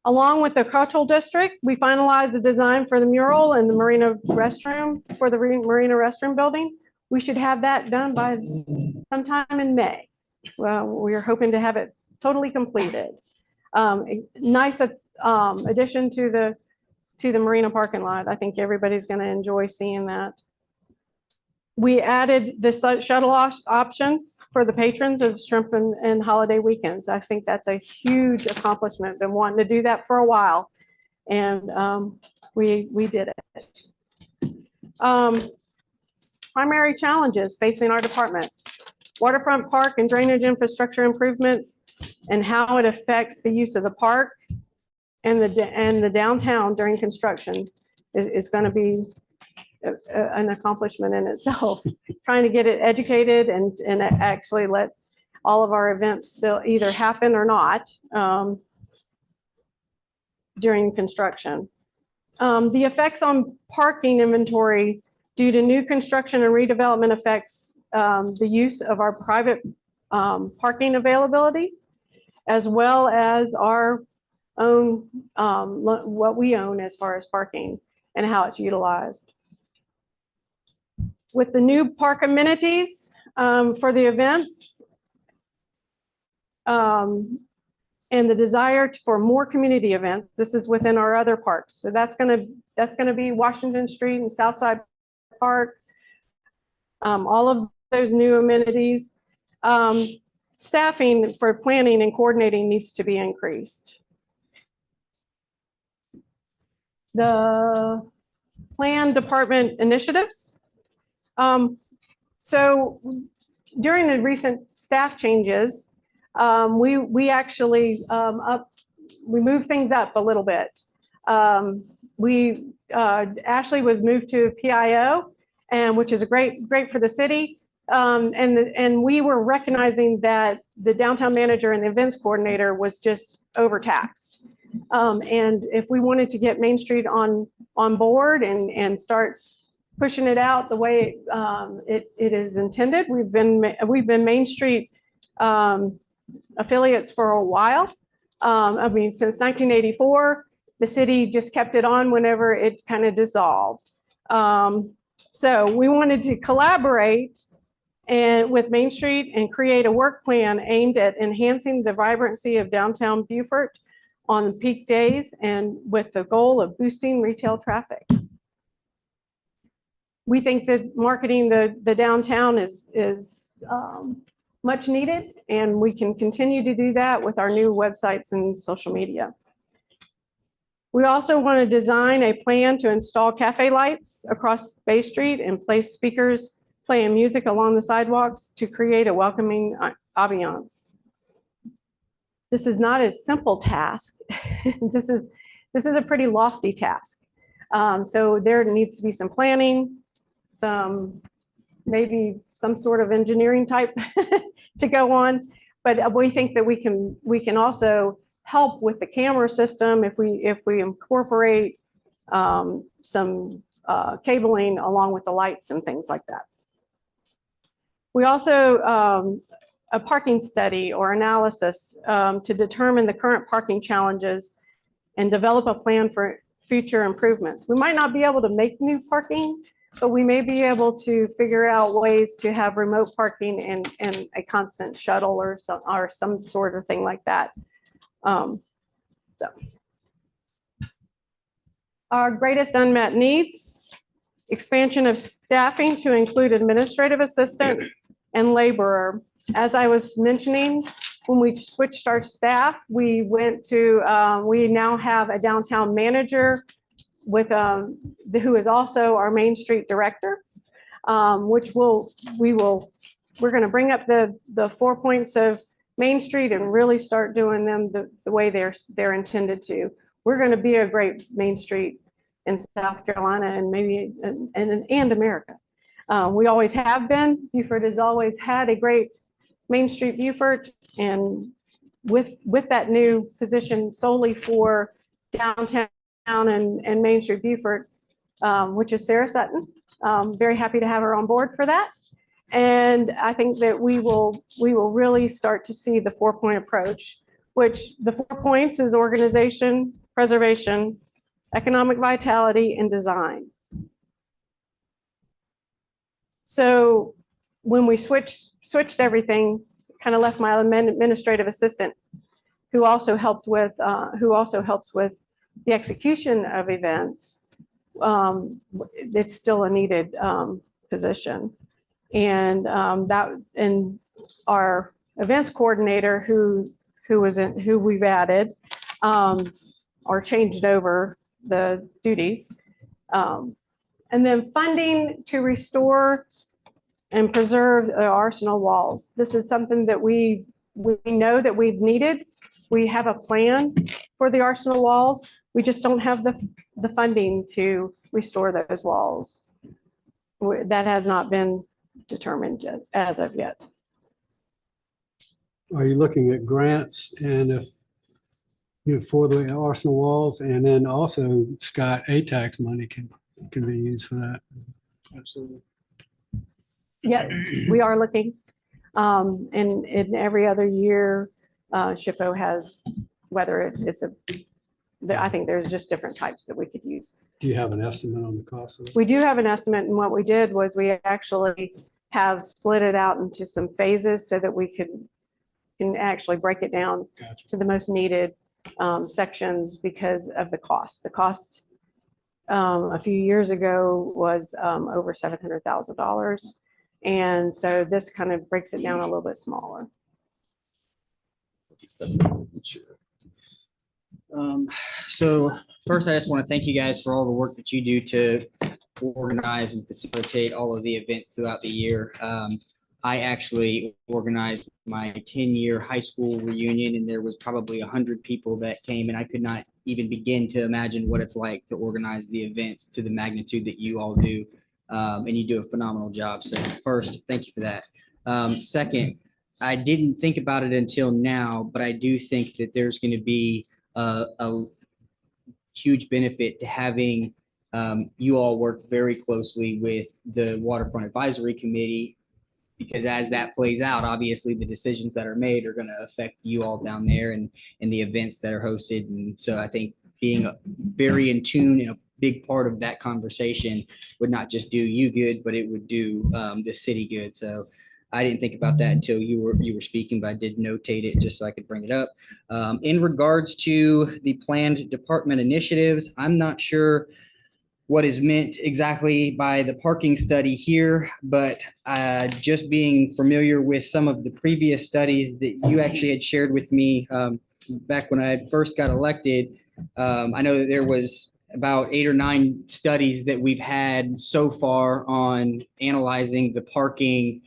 Along with the cultural district, we finalized the design for the mural and the marina restroom for the marina restroom building. We should have that done by sometime in May. Well, we are hoping to have it totally completed. Nice addition to the marina parking lot. I think everybody's going to enjoy seeing that. We added the shuttle options for the patrons of Shrimp and holiday weekends. I think that's a huge accomplishment. Been wanting to do that for a while, and we did it. Primary challenges facing our department: waterfront park and drainage infrastructure improvements, and how it affects the use of the park and the downtown during construction is going to be an accomplishment in itself. Trying to get it educated and actually let all of our events still either happen or not during construction. The effects on parking inventory due to new construction and redevelopment affects the use of our private parking availability, as well as our own, what we own as far as parking and how it's utilized. with the new park amenities for the events and the desire for more community events. This is within our other parks. So that's gonna be Washington Street and Southside Park. All of those new amenities. Staffing for planning and coordinating needs to be increased. The plan department initiatives. So during the recent staff changes, we actually we moved things up a little bit. Ashley was moved to PIO, and which is great for the city. And we were recognizing that the downtown manager and the events coordinator was just overtaxed. And if we wanted to get Main Street on board and start pushing it out the way it is intended, we've been Main Street affiliates for a while. I mean, since 1984, the city just kept it on whenever it kind of dissolved. So we wanted to collaborate with Main Street and create a work plan aimed at enhancing the vibrancy of downtown Beaufort on peak days and with the goal of boosting retail traffic. We think that marketing the downtown is much needed, and we can continue to do that with our new websites and social media. We also want to design a plan to install cafe lights across Bay Street and place speakers playing music along the sidewalks to create a welcoming ambiance. This is not a simple task. This is a pretty lofty task. So there needs to be some planning, maybe some sort of engineering type to go on. But we think that we can also help with the camera system if we incorporate some cabling along with the lights and things like that. We also a parking study or analysis to determine the current parking challenges and develop a plan for future improvements. We might not be able to make new parking, but we may be able to figure out ways to have remote parking and a constant shuttle or some sort of thing like that. So our greatest unmet needs: expansion of staffing to include administrative assistant and laborer. As I was mentioning, when we switched our staff, we went to, we now have a downtown manager with who is also our Main Street director, which we're going to bring up the 4 points of Main Street and really start doing them the way they're intended to. We're going to be a great Main Street in South Carolina and maybe and America. We always have been. Beaufort has always had a great Main Street Beaufort, and with that new position solely for downtown and Main Street Beaufort, which is Sarah Sutton. Very happy to have her on board for that. And I think that we will really start to see the 4-point approach, which the 4 points is organization, preservation, economic vitality, and design. So when we switched everything, kind of left my administrative assistant, who also helps with the execution of events. It's still a needed position, and our events coordinator who we've added or changed over the duties, and then funding to restore and preserve the Arsenal walls. This is something that we know that we've needed. We have a plan for the Arsenal walls. We just don't have the funding to restore those walls. That has not been determined as of yet. Are you looking at grants and for the Arsenal walls, and then also, Scott, ATAX money can be used for that? Absolutely. Yeah, we are looking. And in every other year, SHPO has, whether it's I think there's just different types that we could use. Do you have an estimate on the cost of it? We do have an estimate, and what we did was we actually have split it out into some phases so that we can actually break it down to the most needed sections because of the cost. The cost a few years ago was over $700,000. And so this kind of breaks it down a little bit smaller. So first, I just want to thank you guys for all the work that you do to organize and facilitate all of the events throughout the year. I actually organized my 10-year high school reunion, and there was probably 100 people that came, and I could not even begin to imagine what it's like to organize the events to the magnitude that you all do. And you do a phenomenal job. So first, thank you for that. Second, I didn't think about it until now, but I do think that there's going to be a huge benefit to having you all work very closely with the Waterfront Advisory Committee, because as that plays out, obviously the decisions that are made are going to affect you all down there and the events that are hosted. And so I think being very in tune and a big part of that conversation would not just do you good, but it would do the city good. So I didn't think about that until you were speaking, but I did notate it just so I could bring it up. In regards to the planned department initiatives, I'm not sure what is meant exactly by the parking study here, but just being familiar with some of the previous studies that you actually had shared with me back when I first got elected. I know that there was about 8 or 9 studies that we've had so far on analyzing the parking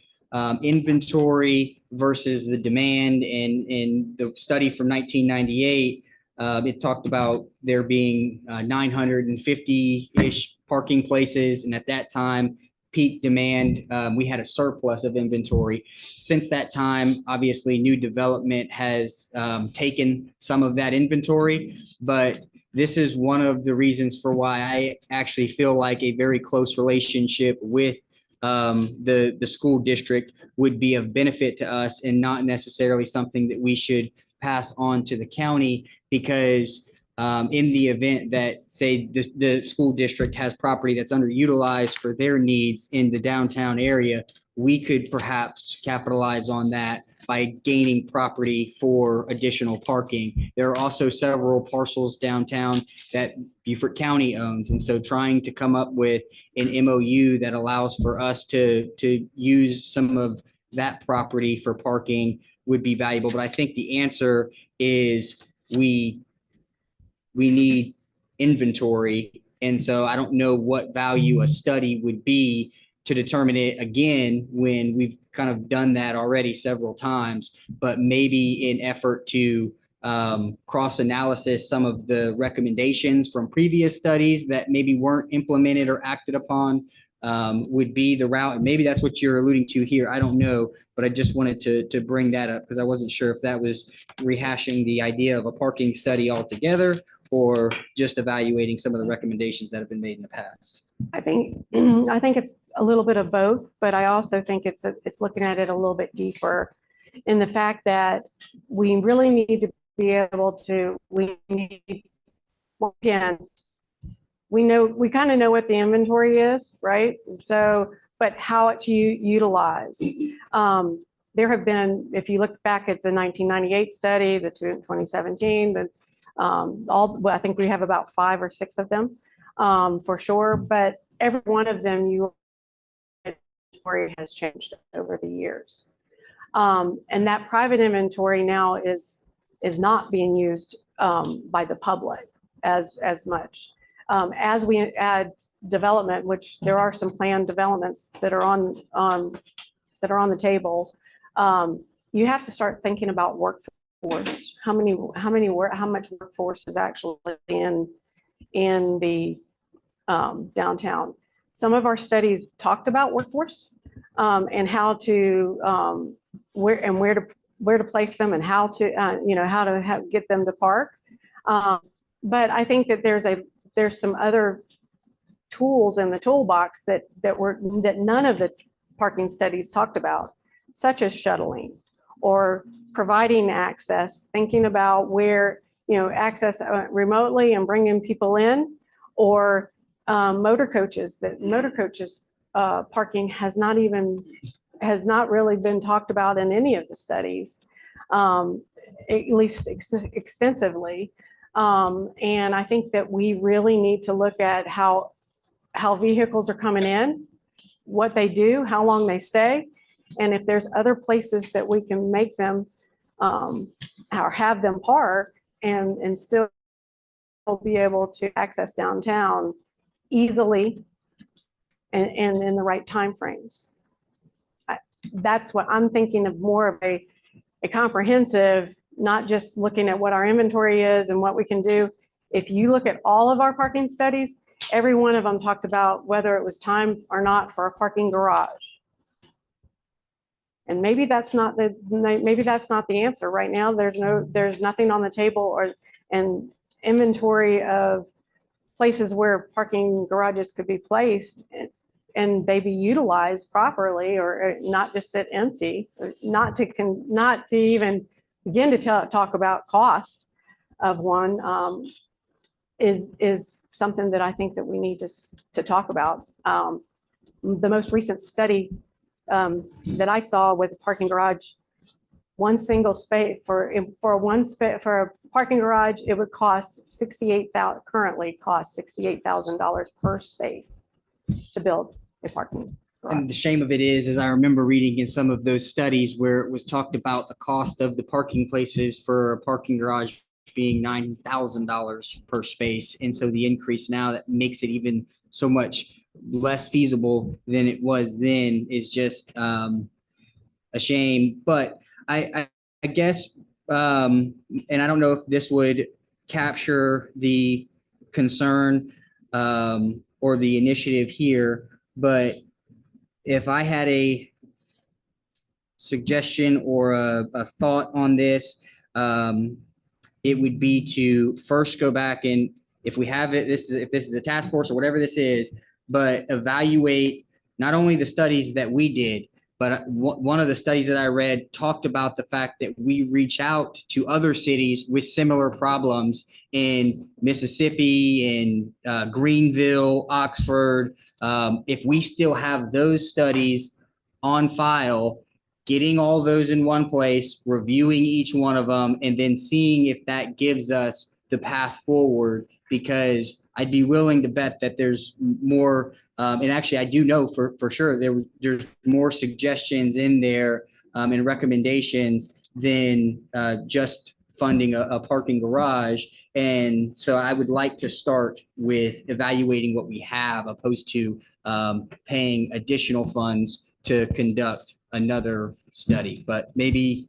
inventory versus the demand. And in the study from 1998, it talked about there being 950-ish parking places. And at that time, peak demand, we had a surplus of inventory. Since that time, obviously, new development has taken some of that inventory. But this is one of the reasons for why I actually feel like a very close relationship with the school district would be of benefit to us, and not necessarily something that we should pass on to the county, because in the event that, say, the school district has property that's underutilized for their needs in the downtown area, we could perhaps capitalize on that by gaining property for additional parking. There are also several parcels downtown that Beaufort County owns. And so trying to come up with an MOU that allows for us to use some of that property for parking would be valuable. But I think the answer is we need inventory. And so I don't know what value a study would be to determine it again when we've kind of done that already several times, but maybe in effort to cross-analysis some of the recommendations from previous studies that maybe weren't implemented or acted upon would be the route. And maybe that's what you're alluding to here. I don't know, but I just wanted to bring that up because I wasn't sure if that was rehashing the idea of a parking study altogether or just evaluating some of the recommendations that have been made in the past. I think it's a little bit of both, but I also think it's looking at it a little bit deeper in the fact that we really need to be able to, we kind of know what the inventory is, right? So, but how it's utilized. There have been, if you look back at the 1998 study, the 2017, I think we have about 5 or 6 of them for sure, but every one of them inventory has changed over the years. And that private inventory now is not being used by the public as much. As we add development, which there are some planned developments that are on the table, you have to start thinking about workforce. How much workforce is actually in the downtown? Some of our studies talked about workforce and how to where to place them and how to get them to park. But I think that there's some other tools in the toolbox that none of the parking studies talked about, such as shuttling or providing access, thinking about where, access remotely and bringing people in, or motor coaches, parking has not really been talked about in any of the studies, at least extensively. And I think that we really need to look at how vehicles are coming in, what they do, how long they stay, and if there's other places that we can make them or have them park and still be able to access downtown easily and in the right timeframes. That's what I'm thinking of, more of a comprehensive, not just looking at what our inventory is and what we can do. If you look at all of our parking studies, every one of them talked about whether it was time or not for a parking garage. And maybe that's not the answer right now. There's nothing on the table or an inventory of places where parking garages could be placed and they be utilized properly, or not just sit empty, or not to even begin to talk about cost of one, is something that I think that we need to talk about. The most recent study that I saw with a parking garage, one single space for a parking garage, it would cost currently cost $68,000 per space to build a parking garage. And the shame of it is, as I remember reading in some of those studies where it was talked about the cost of the parking places for a parking garage being $9,000 per space. And so the increase now that makes it even so much less feasible than it was then is just a shame. But I guess, and I don't know if this would capture the concern or the initiative here, but if I had a suggestion or a thought on this, it would be to first go back and, if we have it, if this is a task force or whatever this is, but evaluate not only the studies that we did, but one of the studies that I read talked about the fact that we reach out to other cities with similar problems in Mississippi, in Greenville, Oxford. If we still have those studies on file, getting all those in one place, reviewing each one of them, and then seeing if that gives us the path forward, because I'd be willing to bet that there's more, and actually I do know for sure there's more suggestions in there and recommendations than just funding a parking garage. And so I would like to start with evaluating what we have, opposed to paying additional funds to conduct another study. But maybe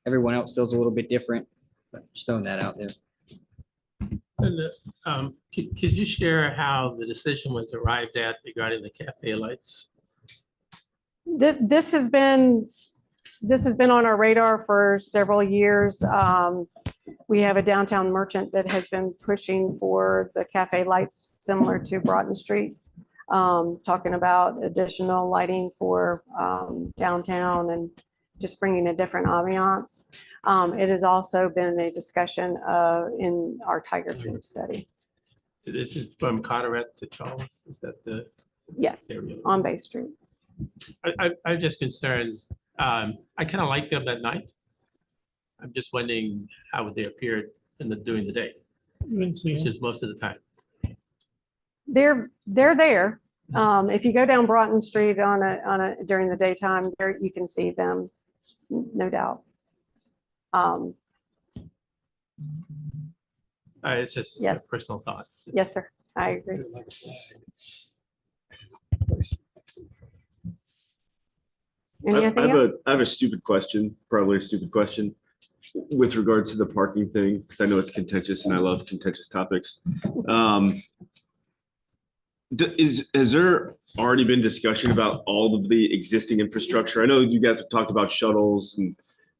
everyone else feels a little bit different, but just throwing that out there. And, could you share how the decision was arrived at regarding the cafe lights? This has been on our radar for several years. We have a downtown merchant that has been pushing for the cafe lights similar to Broughton Street, talking about additional lighting for downtown and just bringing a different ambiance. It has also been a discussion in our Tiger Team study. This is from Carteret to Charles, is that the? Yes, area? on Bay Street. I'm just concerned, I kind of like them at night. I'm just wondering how would they appear during the day, which is most of the time. They're there. If you go down Broughton Street during the daytime, there you can see them, no doubt. It's just a Yes. personal thought. Yes, sir. I agree. Anything else? I have a stupid question, probably a stupid question, with regards to the parking thing, because I know it's contentious and I love contentious topics. Has there already been discussion about all of the existing infrastructure? I know you guys have talked about shuttles and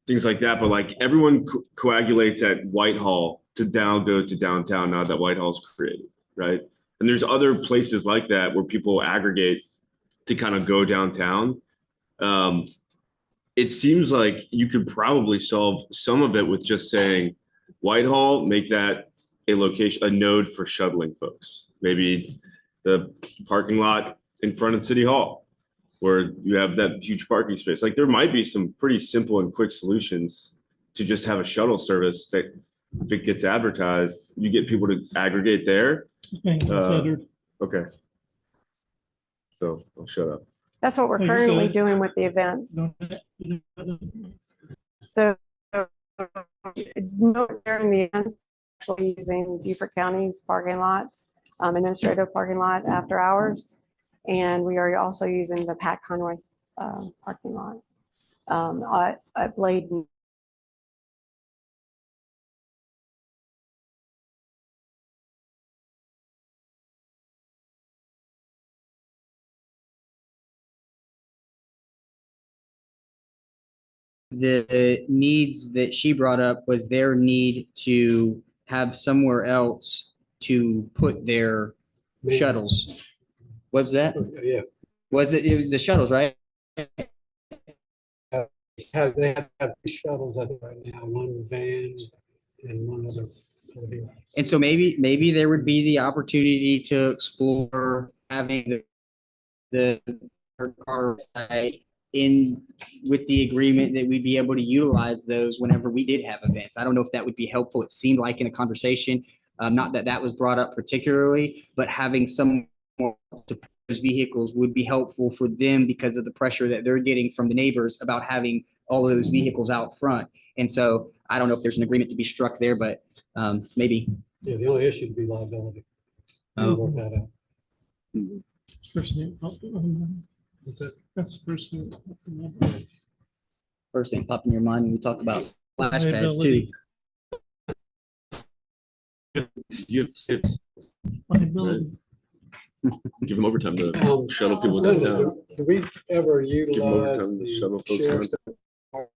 things like that, but like everyone coagulates at Whitehall to go to downtown now that Whitehall's created, right? And there's other places like that where people aggregate to kind of go downtown. It seems like you could probably solve some of it with just saying Whitehall, make that a location, a node for shuttling folks. Maybe the parking lot in front of City Hall, where you have that huge parking space. Like there might be some pretty simple and quick solutions to just have a shuttle service that if it gets advertised, you get people to aggregate there. Being considered. Okay. So I'll shut up. That's what we're No, you're currently good. doing with the events. So during the events, we're using Beaufort County's parking lot, administrative parking lot after hours. And we are also using the Pat Conroy parking lot at Bladen. The needs that she brought up was their need to have somewhere else to put their shuttles. What's that? Yeah. Was it the shuttles, right? They have two shuttles, I think, right now, one van and one other. And so maybe there would be the opportunity to explore having the car site in with the agreement that we'd be able to utilize those whenever we did have events. I don't know if that would be helpful. It seemed like in a conversation, not that that was brought up particularly, but having some more those vehicles would be helpful for them because of the pressure that they're getting from the neighbors about having all of those vehicles out front. And so I don't know if there's an agreement to be struck there, but maybe. Yeah, the only issue would be liability. We'll work that out. First name. That's the first thing. First thing popped in your mind when we talked about splash pads too. You have kids. Liability. Give them overtime to shuttle people So downtown. Do we ever Give them utilize overtime to the shuttle folks sheriff's around.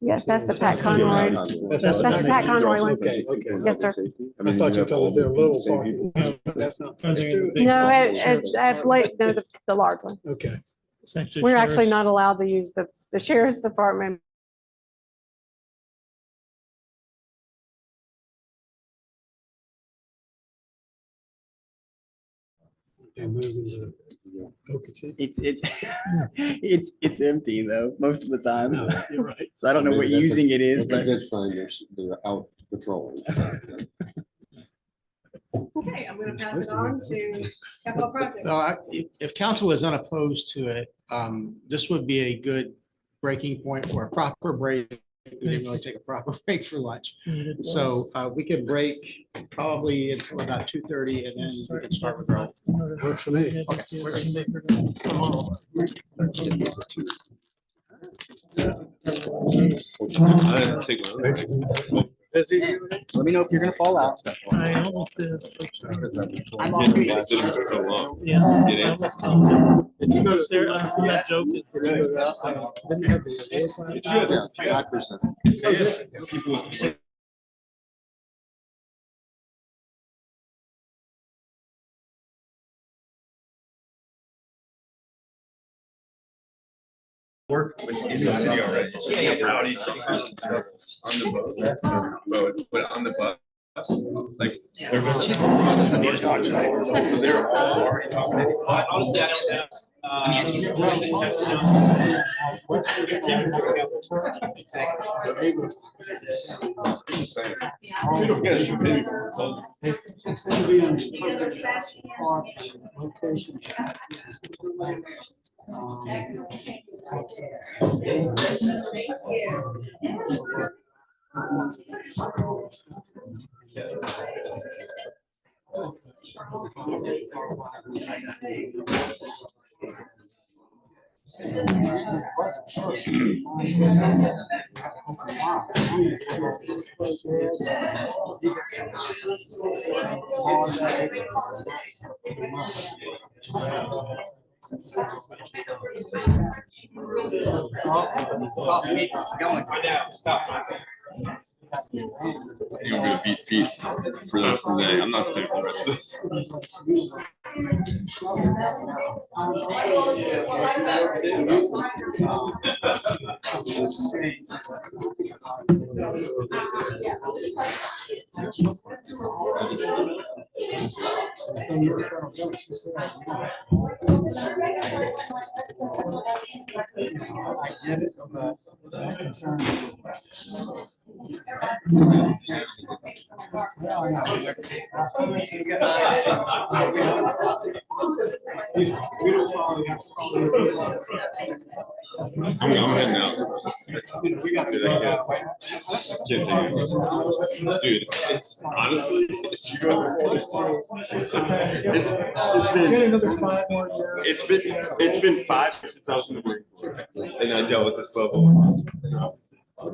Yes, that's the Pat Conroy. That's the Pat Conroy one. Okay, okay. Yes, sir. I thought you were talking about their little parking. That's not. No, at Blake, no, the large one. Okay. We're actually not allowed to use the sheriff's department. It's empty though, most of the time. No, you're right. So I don't know what Maybe that's using it is, It's a but good sign they're out patrolling. Okay, I'm going to pass it on to capital projects. If council is unopposed to it, this would be a good breaking point for a proper break. We didn't really take a proper break for lunch. So we could break probably until about 2:30 and then we can start with our. Works for me. Come on. busy. Let me know if you're gonna fall out. I almost did. I'm on mute. Yeah. I almost told them. Did you go to there? I'm not joking. Work in the city already. Rowdy on the boat, but on the bus, like they're all already talking. Honestly, I don't. I think I'm gonna beat feet for the rest of the day. I'm not staying for the rest of this. I'm heading out. Dude, can't take it. Dude, it's honestly, it's it's been 5 years since I was in the Marine Corps, and I dealt with this level. You know? Dude,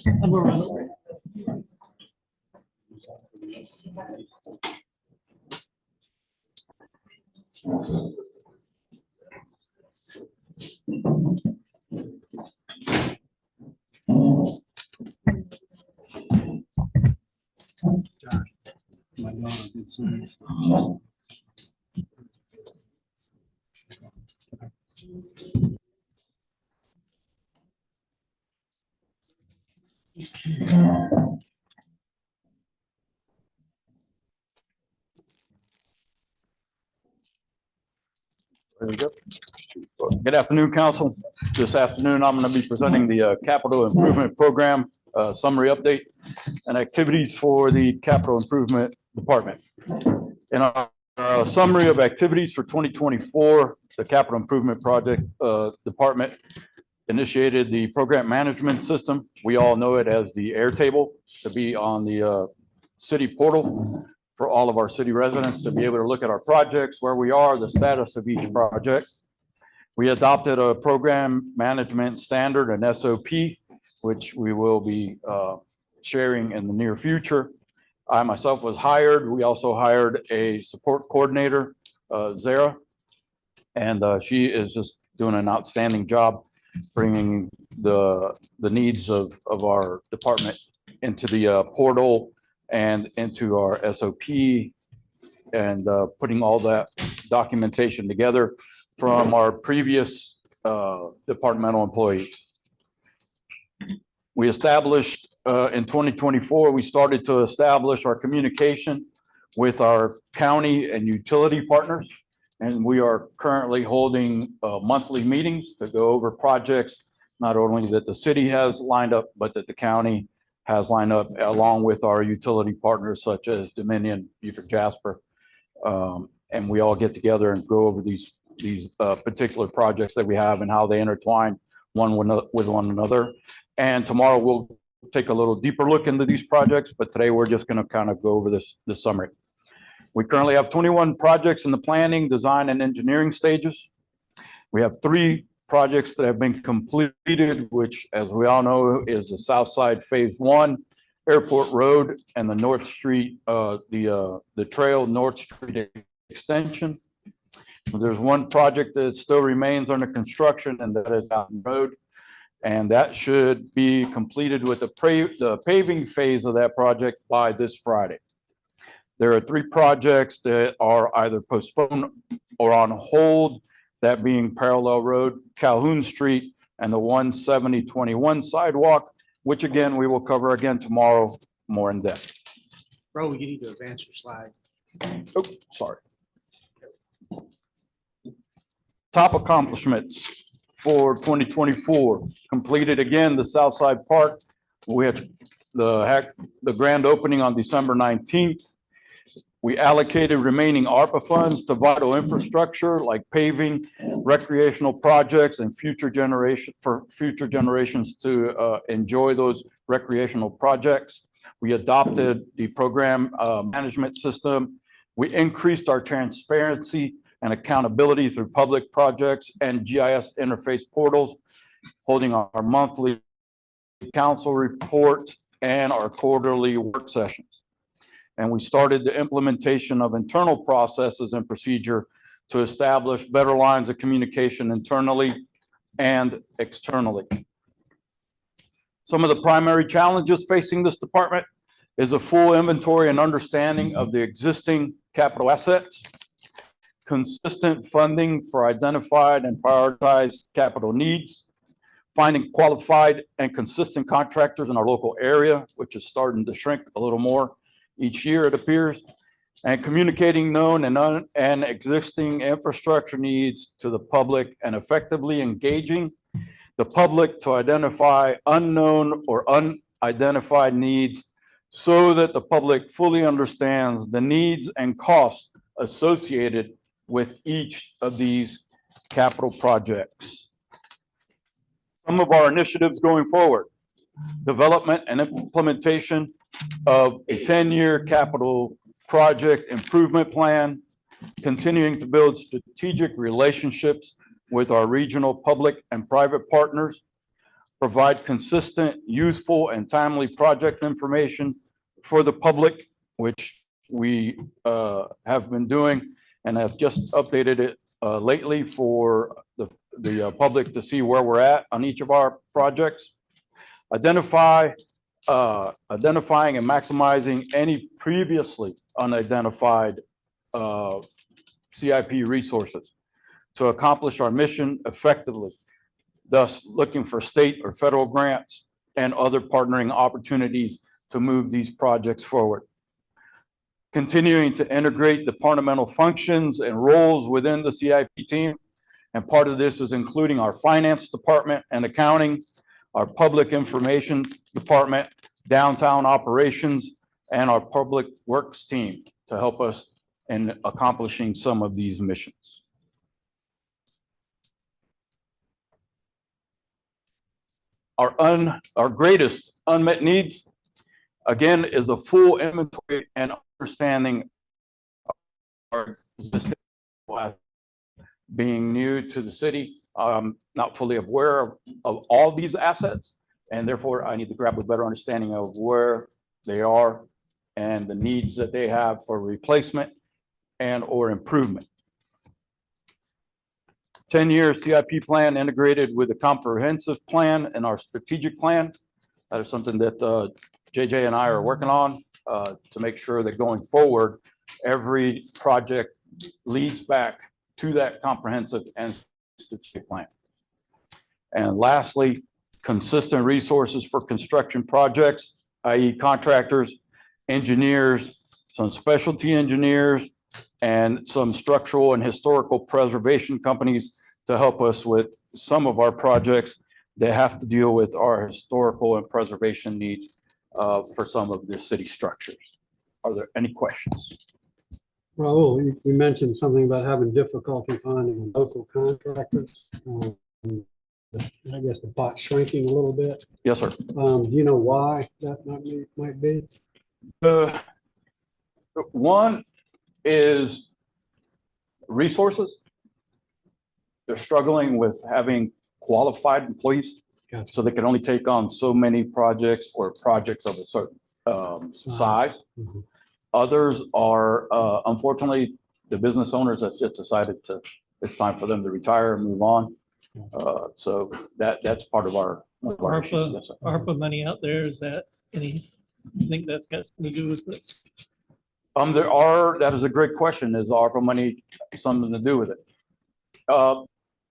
I'm gonna run away. My daughter did some. There we go. Good afternoon, council. This afternoon, I'm going to be presenting the capital improvement program summary update and activities for the capital improvement department. In our summary of activities for 2024, the capital improvement project department initiated the program management system. We all know it as the Airtable, to be on the city portal for all of our city residents to be able to look at our projects, where we are, the status of each project. We adopted a program management standard, an SOP, which we will be sharing in the near future. I myself was hired. We also hired a support coordinator, Zara, and she is just doing an outstanding job bringing the needs of our department into the portal and into our SOP, and putting all that documentation together from our previous departmental employees. We established in 2024, we started to establish our communication with our county and utility partners. And we are currently holding monthly meetings to go over projects, not only that the city has lined up, but that the county has lined up, along with our utility partners such as Dominion, Beaufort Jasper. And we all get together and go over these particular projects that we have and how they intertwine one with one another. And tomorrow we'll take a little deeper look into these projects, but today we're just going to kind of go over this summary. We currently have 21 projects in the planning, design, and engineering stages. We have 3 projects that have been completed, which, as we all know, is the South Side Phase 1, Airport Road, and the North Street, the Trail North Street extension. There's one project that still remains under construction, and that is Mountain Road. And that should be completed with the paving phase of that project by this Friday. There are 3 projects that are either postponed or on hold, that being Parallel Road, Calhoun Street, and the 17021 sidewalk, which again, we will cover again tomorrow more in depth. Bro, you need to advance your slide. Oh, sorry. Top accomplishments for 2024. Completed again the Southside Park. We had the grand opening on December 19th. We allocated remaining ARPA funds to vital infrastructure like paving, recreational projects, and future generations to enjoy those recreational projects. We adopted the program management system. We increased our transparency and accountability through public projects and GIS interface portals, holding our monthly council report and our quarterly work sessions. And we started the implementation of internal processes and procedure to establish better lines of communication internally and externally. Some of the primary challenges facing this department is a full inventory and understanding of the existing capital assets, consistent funding for identified and prioritized capital needs, finding qualified and consistent contractors in our local area, which is starting to shrink a little more each year, it appears, and communicating known and existing infrastructure needs to the public, and effectively engaging the public to identify unknown or unidentified needs so that the public fully understands the needs and costs associated with each of these capital projects. Some of our initiatives going forward: development and implementation of a 10-year capital project improvement plan, continuing to build strategic relationships with our regional public and private partners, provide consistent, useful, and timely project information for the public, which we have been doing and have just updated it lately for the public to see where we're at on each of our projects. Identifying and maximizing any previously unidentified CIP resources to accomplish our mission effectively, thus looking for state or federal grants and other partnering opportunities to move these projects forward. Continuing to integrate departmental functions and roles within the CIP team. And part of this is including our finance department and accounting, our public information department, downtown operations, and our public works team to help us in accomplishing some of these missions. Our greatest unmet needs, again, is a full inventory and understanding of our existing being new to the city, not fully aware of all these assets, and therefore I need to grab a better understanding of where they are and the needs that they have for replacement and or improvement. 10-year CIP plan integrated with a comprehensive plan and our strategic plan. That is something that JJ and I are working on to make sure that going forward, every project leads back to that comprehensive and strategic plan. And lastly, consistent resources for construction projects, i.e. contractors, engineers, some specialty engineers, and some structural and historical preservation companies to help us with some of our projects that have to deal with our historical and preservation needs for some of the city structures. Are there any questions? Raul, you mentioned something about having difficulty finding local contractors. I guess the pot's shrinking a little bit. Yes, sir. Do you know why that might be? One is resources. They're struggling with having qualified employees. Gotcha. So they can only take on so many projects or projects of a certain size. Mm-hmm. Others are, unfortunately, the business owners have just decided it's time for them to retire and move on. So that's part of our issues. Yes, sir. ARPA money out there, is that you think that's got something to do with it? That is a great question. Is ARPA money something to do with it?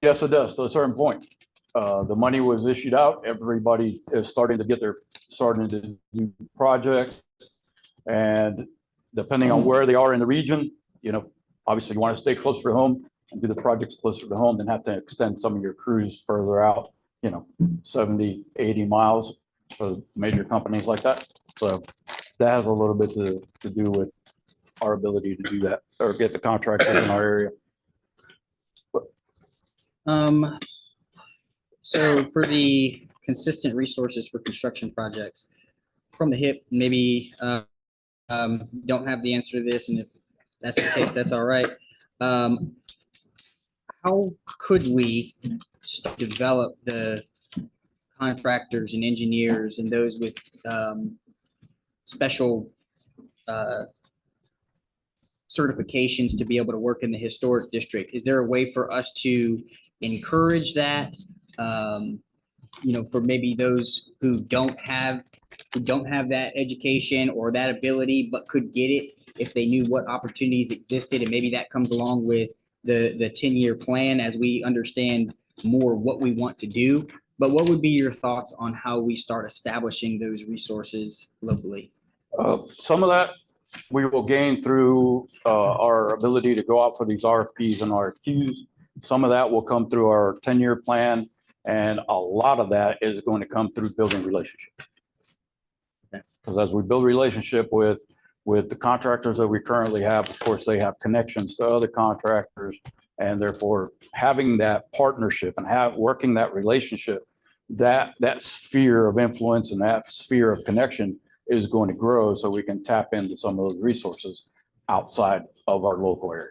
Yes, it does to a certain point. The money was issued out. Everybody is starting to do projects, and depending on where they are in the region, obviously you want to stay closer to home and do the projects closer to home, then have to extend some of your crews further out, 70, 80 miles for major companies like that. So that has a little bit to do with our ability to do that or get the contractors in our area. So for the consistent resources for construction projects, from the hip, maybe don't have the answer to this, and if that's the case, that's all right. How could we develop the contractors and engineers and those with special certifications to be able to work in the historic district? Is there a way for us to encourage that? For maybe those who don't have that education or that ability, but could get it if they knew what opportunities existed, and maybe that comes along with the 10-year plan as we understand more what we want to do. But what would be your thoughts on how we start establishing those resources locally? Some of that we will gain through our ability to go out for these RFPs and RFQs. Some of that will come through our 10-year plan, and a lot of that is going to come through building relationships. Because as we build relationship with the contractors that we currently have, of course, they have connections to other contractors, and therefore having that partnership and working that relationship, that sphere of influence and that sphere of connection is going to grow, so we can tap into some of those resources outside of our local area.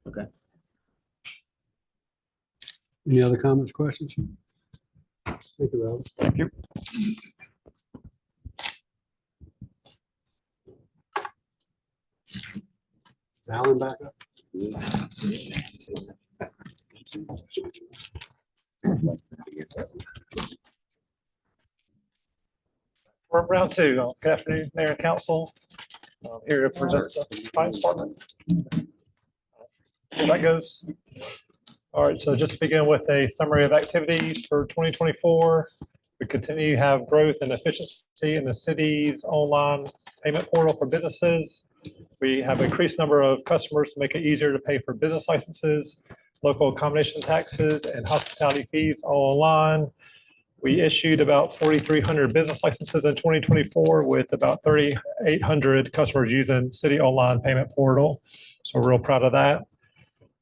Okay. Any other comments, questions? Thank you, Robert. Thank you. Is Alan back up? We're in round two. Good afternoon, Mayor and Council. I'm here to present the Finance Department. Here that goes. All right, so just to begin with a summary of activities for 2024. We continue to have growth and efficiency in the city's online payment portal for businesses. We have increased number of customers to make it easier to pay for business licenses, local accommodation taxes, and hospitality fees all online. We issued about 4,300 business licenses in 2024 with about 3,800 customers using city online payment portal. So we're real proud of that.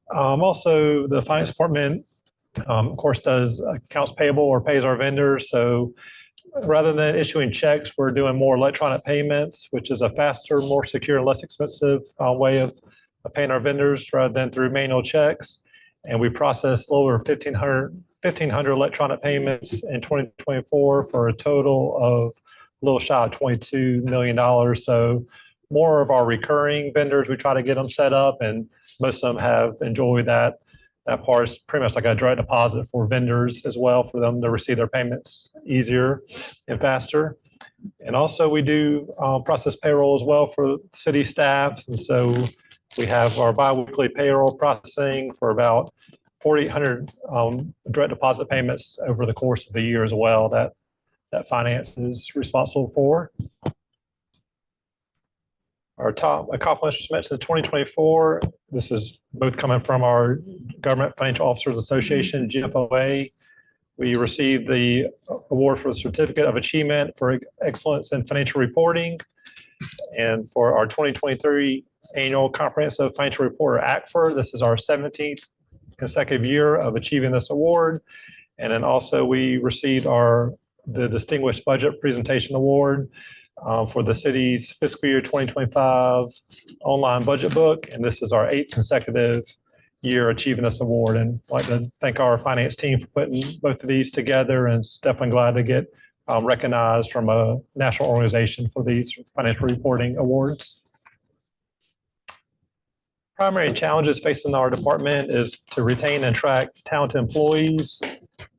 Also, the Finance Department, of course, does accounts payable or pays our vendors. So rather than issuing checks, we're doing more electronic payments, which is a faster, more secure, and less expensive way of paying our vendors rather than through manual checks. And we processed over 1,500 electronic payments in 2024 for a total of a little shy of $22 million. So more of our recurring vendors, we try to get them set up, and most of them have enjoyed that. That part is pretty much like a direct deposit for vendors as well, for them to receive their payments easier and faster. And also we do process payroll as well for city staff. And so we have our biweekly payroll processing for about 4,800 direct deposit payments over the course of the year as well that finance is responsible for. Our top accomplishments in 2024, this is both coming from our Government Financial Officers Association, GFOA. We received the award for the Certificate of Achievement for Excellence in Financial Reporting. And for our 2023 Annual Comprehensive Financial Report, or ACFR, this is our 17th consecutive year of achieving this award. And then also we received the Distinguished Budget Presentation Award for the city's fiscal year 2025 online budget book. And this is our 8th consecutive year achieving this award. And I'd like to thank our finance team for putting both of these together, and it's definitely glad to get recognized from a national organization for these financial reporting awards. Primary challenges facing our department is to retain and attract talented employees.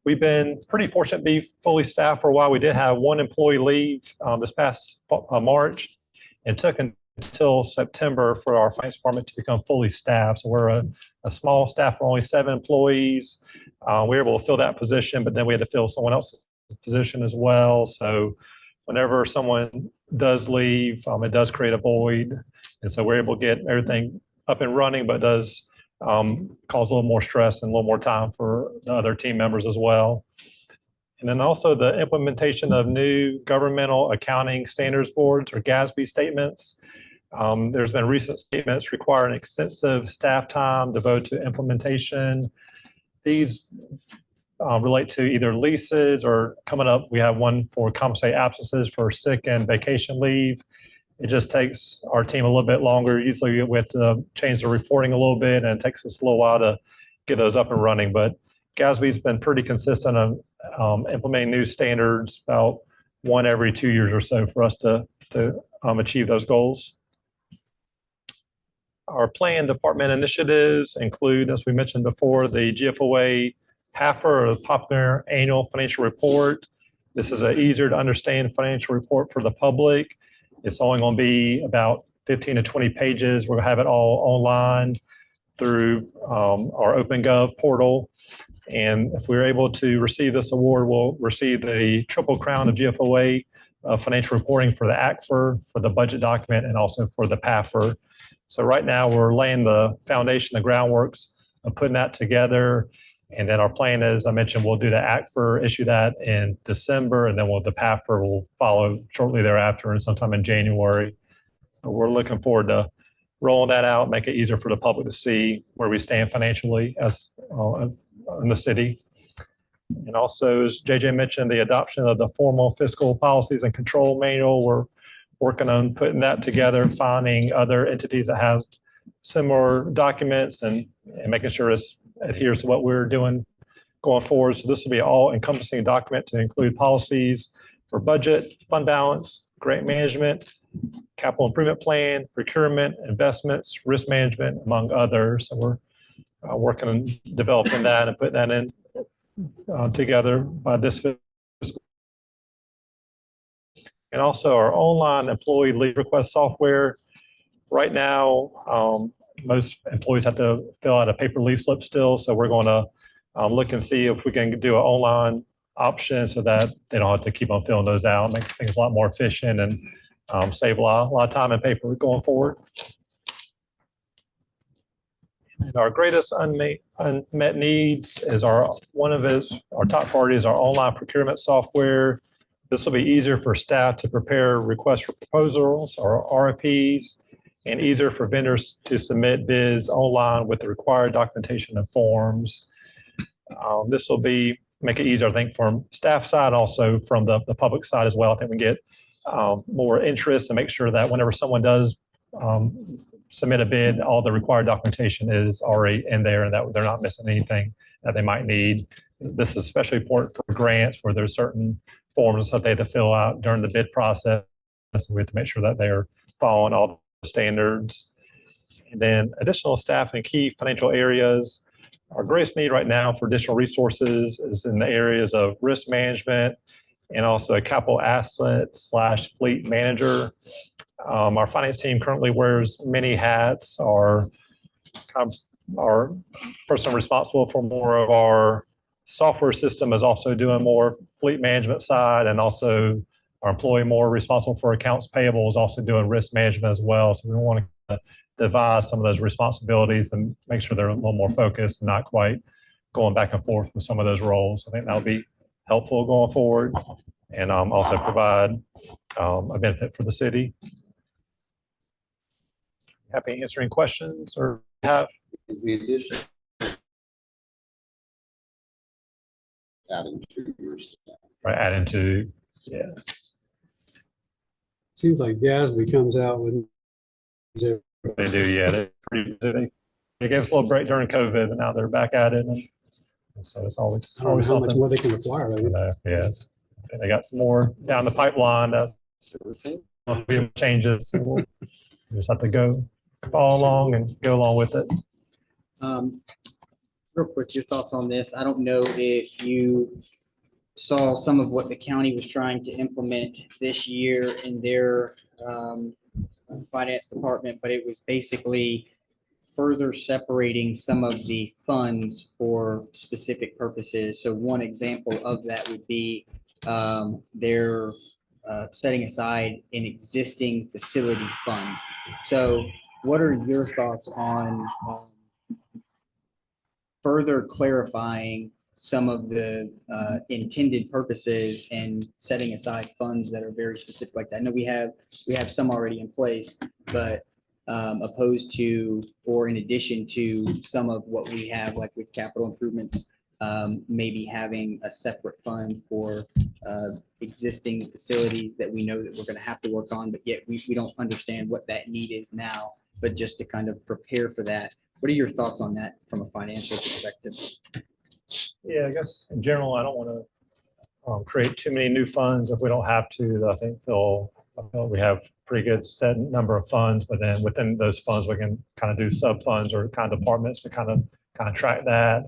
We've been pretty fortunate to be fully staffed for a while. We did have one employee leave this past March, and took until September for our finance department to become fully staffed. So we're a small staff of only 7 employees. We were able to fill that position, but then we had to fill someone else's position as well. So whenever someone does leave, it does create a void. And so we're able to get everything up and running, but it does cause a little more stress and a little more time for the other team members as well. And then also the implementation of new governmental accounting standards boards, or GASB statements. There's been recent statements requiring extensive staff time devoted to implementation. These relate to either leases, or coming up, we have one for compensated absences for sick and vacation leave. It just takes our team a little bit longer. Usually we have to change the reporting a little bit, and it takes us a little while to get those up and running. But GASB's been pretty consistent on implementing new standards about one every 2 years or so for us to achieve those goals. Our planned department initiatives include, as we mentioned before, the GFOA PAFR, or the Popular Annual Financial Report. This is an easier to understand financial report for the public. It's only going to be about 15 to 20 pages. We're going to have it all online through our OpenGov portal. And if we're able to receive this award, we'll receive the Triple Crown of GFOA financial reporting for the ACFR, for the budget document, and also for the PAFR. So right now we're laying the foundation, the groundworks of putting that together. And then our plan is, I mentioned, we'll do the ACFR, issue that in December, and then the PAFR will follow shortly thereafter, and sometime in January. We're looking forward to rolling that out, make it easier for the public to see where we stand financially as in the city. And also, as JJ mentioned, the adoption of the formal fiscal policies and control manual. We're working on putting that together, finding other entities that have similar documents, and making sure it adheres to what we're doing going forward. So this will be all encompassing document to include policies for budget, fund balance, grant management, capital improvement plan, procurement, investments, risk management, among others. So we're working on developing that and putting that in together by this fiscal. And also our online employee leave request software. Right now, most employees have to fill out a paper leave slip still. So we're going to look and see if we can do an online option so that they don't have to keep on filling those out, make things a lot more efficient and save a lot of time and paper going forward. And our greatest unmet needs is our top priority is our online procurement software. This will be easier for staff to prepare requests for proposals or RFPs, and easier for vendors to submit bids online with the required documentation and forms. This will make it easier, I think, from staff side, also from the public side as well. I think we get more interest and make sure that whenever someone does submit a bid, all the required documentation is already in there and that they're not missing anything that they might need. This is especially important for grants where there's certain forms that they have to fill out during the bid process. So we have to make sure that they're following all the standards. And then additional staff in key financial areas. Our greatest need right now for additional resources is in the areas of risk management and also a capital asset / fleet manager. Our finance team currently wears many hats. Our person responsible for more of our software system is also doing more fleet management side, and also our employee more responsible for accounts payable is also doing risk management as well. So we want to divide some of those responsibilities and make sure they're a little more focused and not quite going back and forth with some of those roles. I think that'll be helpful going forward, and also provide a benefit for the city. Happy answering questions or have. Is the addition adding to your staff? Right, adding to, yeah. Seems like Gatsby comes out with. They do, yeah. They gave us a little break during COVID, but now they're back at it. And so it's always I don't know how much something. more they can acquire. Yes. And they got some more down the pipeline. Changes. So we'll just have to follow along and go along with it. Real quick, your thoughts on this. I don't know if you saw some of what the county was trying to implement this year in their finance department, but it was basically further separating some of the funds for specific purposes. So one example of that would be they're setting aside an existing facility fund. So what are your thoughts on further clarifying some of the intended purposes and setting aside funds that are very specific like that? I know we have some already in place, but opposed to, or in addition to some of what we have, like with capital improvements, maybe having a separate fund for existing facilities that we know that we're going to have to work on, but yet we don't understand what that need is now, but just to kind of prepare for that. What are your thoughts on that from a financial perspective? Yeah, I guess in general, I don't want to create too many new funds if we don't have to. I think we have pretty good set number of funds, but then within those funds, we can kind of do sub funds or kind of departments to kind of track that.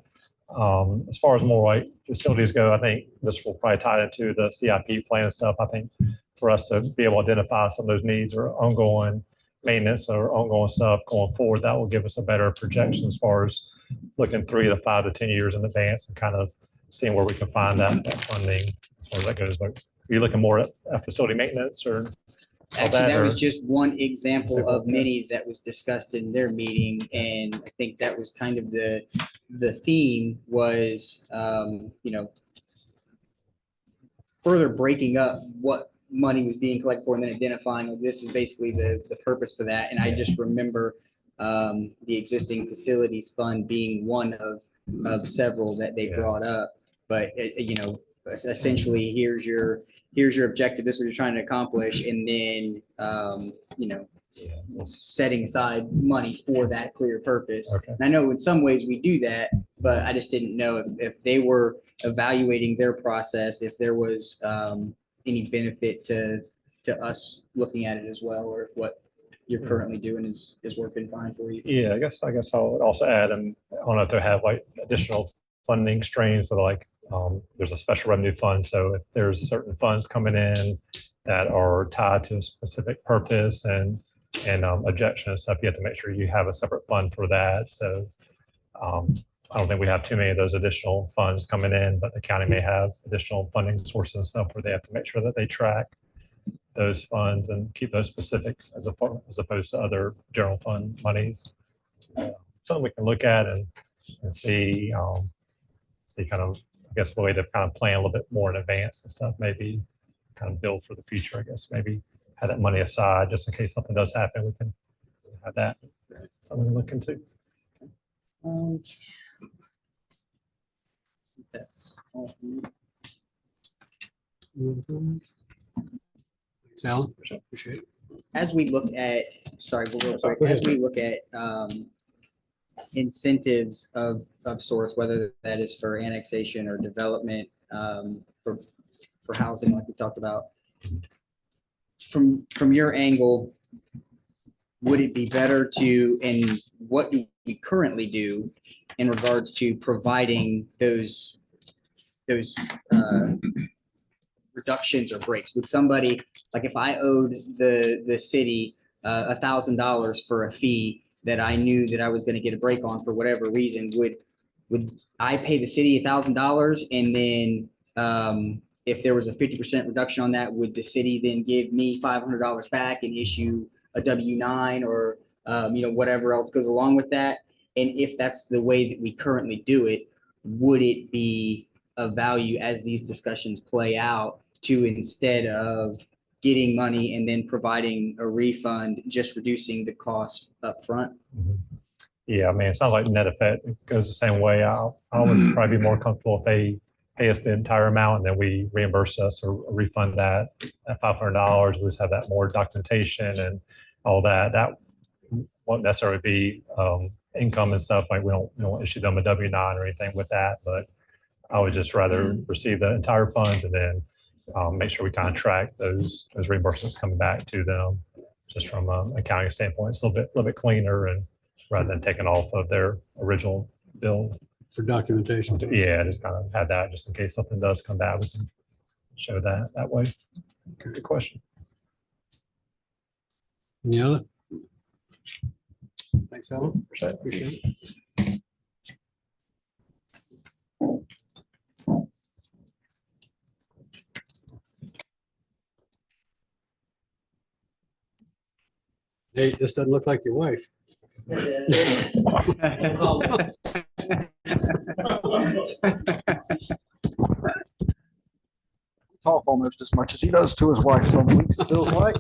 As far as more like facilities go, I think this will probably tie into the CIP plan and stuff. I think for us to be able to identify some of those needs or ongoing maintenance or ongoing stuff going forward, that will give us a better projection as far as looking 3 to 5 to 10 years in advance and kind of seeing where we can find that funding as far as that goes. But are you looking more at facility maintenance or? Actually, that was just one example of many that was discussed in their meeting. And I think that was kind of the theme was, further breaking up what money was being collected for and then identifying like, this is basically the purpose for that. And I just remember the existing facilities fund being one of several that they brought up. But, essentially, here's your objective, this is what you're trying to accomplish, and then setting aside money for that clear purpose. Okay. And I know in some ways we do that, but I just didn't know if they were evaluating their process, if there was any benefit to us looking at it as well, or if what you're currently doing is working fine for you. Yeah, I guess I'll also add, and I don't know if they have like additional funding streams or like, there's a special revenue fund. So if there's certain funds coming in that are tied to a specific purpose and objection and stuff, you have to make sure you have a separate fund for that. So I don't think we have too many of those additional funds coming in, but the county may have additional funding sources and stuff where they have to make sure that they track those funds and keep those specific as opposed to other general fund monies. Something we can look at and see kind of, I guess, the way to kind of plan a little bit more in advance and stuff, maybe kind of build for the future, I guess, maybe have that money aside just in case something does happen, we can have that. Something to look into. That's all for me. Alan, appreciate it. As we look at, sorry, real quick, as we look at incentives of sorts, whether that is for annexation or development, for housing, like we talked about, from your angle, would it be better to, and what do we currently do in regards to providing those reductions or breaks? Would somebody, like if I owed the city $1,000 for a fee that I knew that I was going to get a break on for whatever reason, would I pay the city $1,000 and then if there was a 50% reduction on that, would the city then give me $500 back and issue a W-9 or whatever else goes along with that? And if that's the way that we currently do it, would it be of value as these discussions play out to, instead of getting money and then providing a refund, just reducing the cost up front? Yeah, I mean, it sounds like net effect goes the same way. I would probably be more comfortable if they pay us the entire amount and then we reimburse us or refund that at $500. We just have that more documentation and all that. That won't necessarily be income and stuff. Like we don't issue them a W-9 or anything with that, but I would just rather receive the entire funds and then make sure we kind of track those reimbursements coming back to them. Just from an accounting standpoint, it's a little bit cleaner, and rather than taking off of their original bill. For documentation. Yeah, just kind of have that just in case something does come back, we can show that way. Good question. Any other? Thanks, Alan. Appreciate it. Hey, this doesn't look like your wife. Talk almost as much as he does to his wife some weeks, it feels like.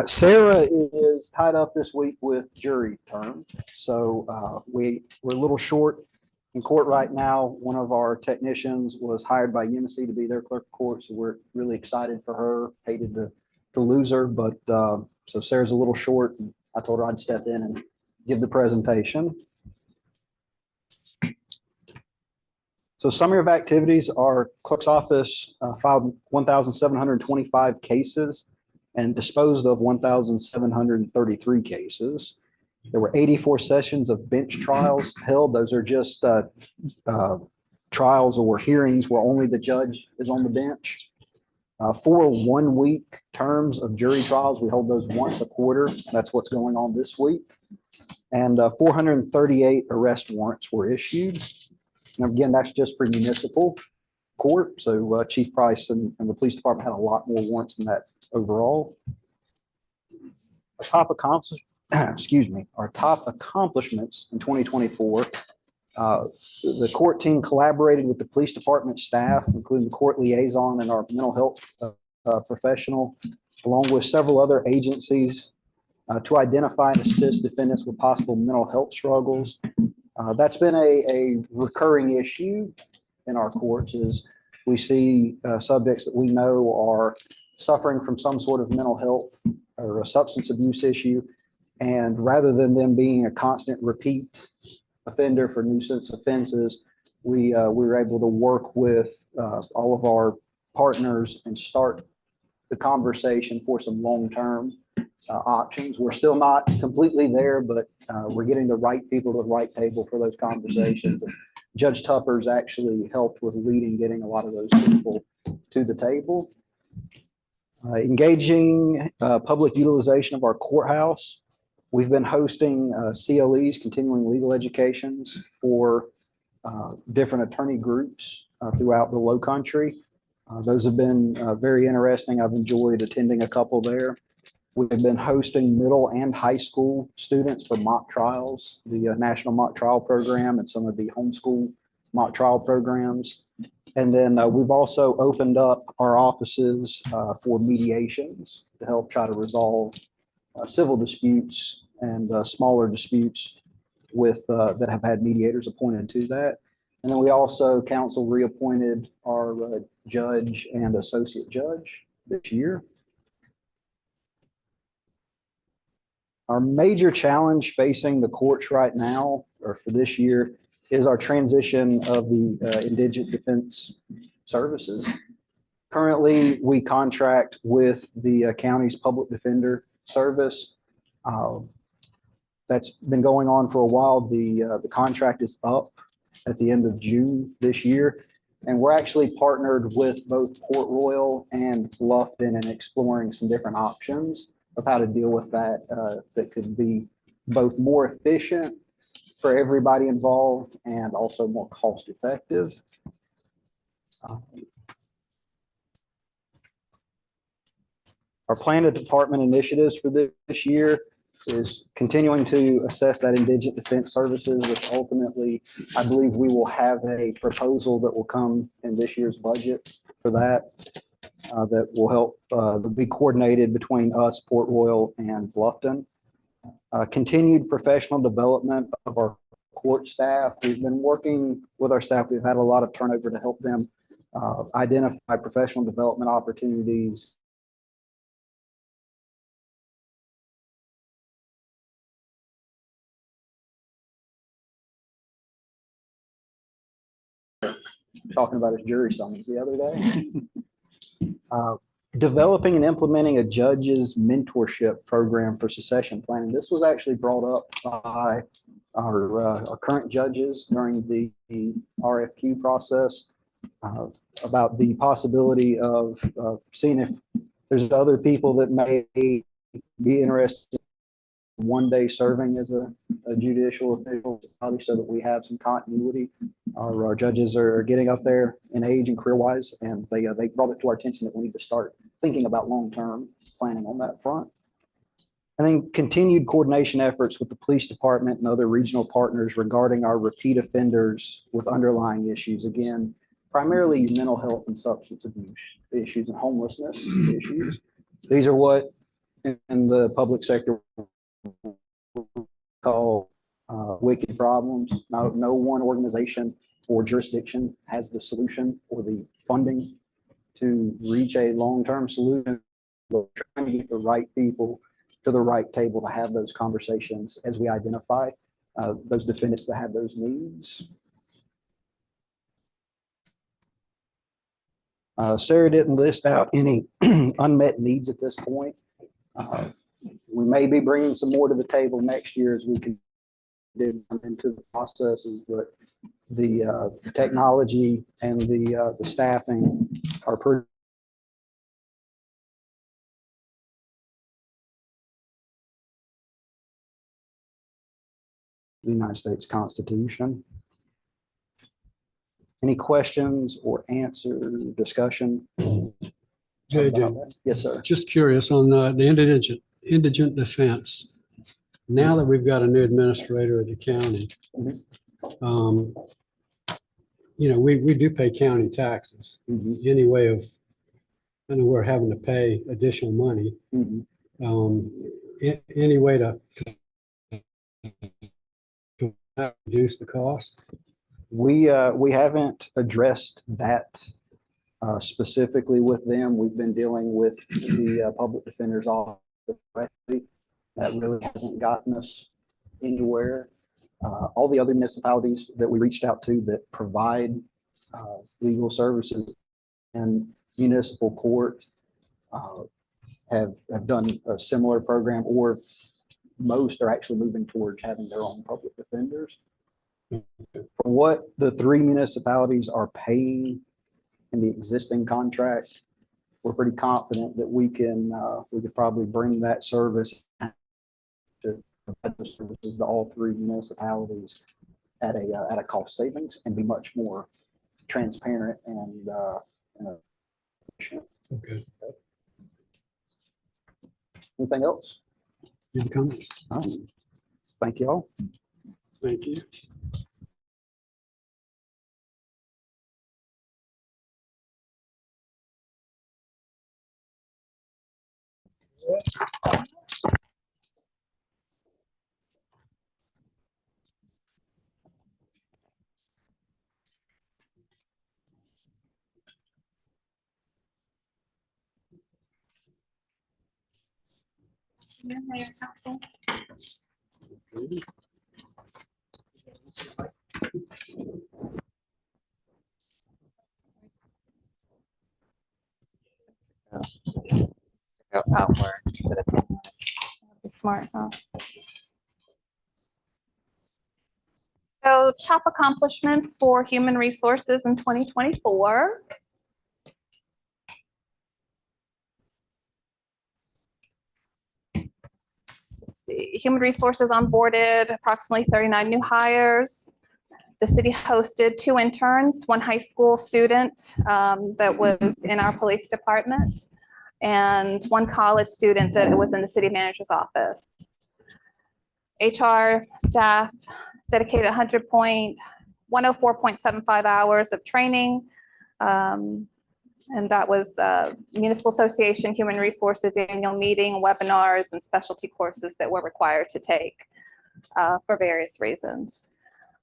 Sarah is tied up this week with jury term, so we're a little short in court right now. One of our technicians was hired by UMC to be their clerk of court, so we're really excited for her. Hated to lose her, but so Sarah's a little short, and I told her I'd step in and give the presentation. So summary of activities, our clerk's office filed 1,725 cases and disposed of 1,733 cases. There were 84 sessions of bench trials held. Those are just trials or hearings where only the judge is on the bench. 4 one-week terms of jury trials. We hold those once a quarter. That's what's going on this week. And 438 arrest warrants were issued. And again, that's just for municipal court. So Chief Price and the police department had a lot more warrants than that overall. Our top accomplishments in 2024. The court team collaborated with the police department staff, including the court liaison and our mental health professional, along with several other agencies, to identify and assist defendants with possible mental health struggles. That's been a recurring issue in our courts. Is we see subjects that we know are suffering from some sort of mental health or a substance abuse issue. And rather than them being a constant repeat offender for nuisance offenses, we were able to work with all of our partners and start the conversation for some long-term options. We're still not completely there, but we're getting the right people to the right table for those conversations. And Judge Tupper's actually helped with leading, getting a lot of those people to the table. Engaging public utilization of our courthouse. We've been hosting CLEs, continuing legal educations, for different attorney groups throughout the Low Country. Those have been very interesting. I've enjoyed attending a couple there. We've been hosting middle and high school students for mock trials, the National Mock Trial Program and some of the homeschool mock trial programs. And then we've also opened up our offices for mediations to help try to resolve civil disputes and smaller disputes with that have had mediators appointed to that. And then we also council reappointed our judge and associate judge this year. Our major challenge facing the courts right now, or for this year, is our transition of the indigent defense services. Currently, we contract with the county's public defender service. That's been going on for a while. The contract is up at the end of June this year. And we're actually partnered with both Port Royal and Bluffton in exploring some different options of how to deal with that, that could be both more efficient for everybody involved and also more cost effective. Our plan of department initiatives for this year is continuing to assess that indigent defense services, which ultimately I believe we will have a proposal that will come in this year's budget for that. That will help be coordinated between us, Port Royal, and Bluffton. Continued professional development of our court staff. We've been working with our staff. We've had a lot of turnover to help them identify professional development opportunities. Talking about his jury summons the other day. Developing and implementing a judge's mentorship program for succession planning. This was actually brought up by our current judges during the RFQ process about the possibility of seeing if there's other people that may be interested in one day serving as a judicial official, so that we have some continuity. Our judges are getting up there in age and career wise, and they brought it to our attention that we need to start thinking about long-term planning on that front. And then continued coordination efforts with the police department and other regional partners regarding our repeat offenders with underlying issues. Again, primarily mental health and substance abuse issues and homelessness issues. These are what in the public sector call wicked problems. No one organization or jurisdiction has the solution or the funding to reach a long-term solution. We're trying to get the right people to the right table to have those conversations as we identify those defendants that have those needs. Sarah didn't list out any unmet needs at this point. We may be bringing some more to the table next year as we can dig into the processes, but the technology and the staffing are pretty. The United States Constitution. Any questions or answer discussion? JJ. Yes, sir. Just curious on the indigent defense. Now that we've got a new administrator of the county, you know, we do pay county taxes. Any way of, I know we're having to pay additional money. Any way to reduce the cost? We haven't addressed that specifically with them. We've been dealing with the public defender's office directly. That really hasn't gotten us anywhere. All the other municipalities that we reached out to that provide legal services and municipal court have done a similar program, or most are actually moving towards having their own public defenders. For what the 3 municipalities are paying in the existing contract, we're pretty confident that we could probably bring that service to provide those services to all 3 municipalities at a cost savings and be much more transparent and efficient. Okay. Anything else? Any comments? Thank you all. Thank you. Mayor, Council. Outward instead of inward. That'd be smart, huh? So top accomplishments for human resources in 2024. Let's see, human resources onboarded approximately 39 new hires. The city hosted 2 interns, 1 high school student that was in our police department, and 1 college student that was in the city manager's office. HR staff dedicated 104.75 hours of training. And that was Municipal Association Human Resources annual meeting, webinars, and specialty courses that were required to take for various reasons.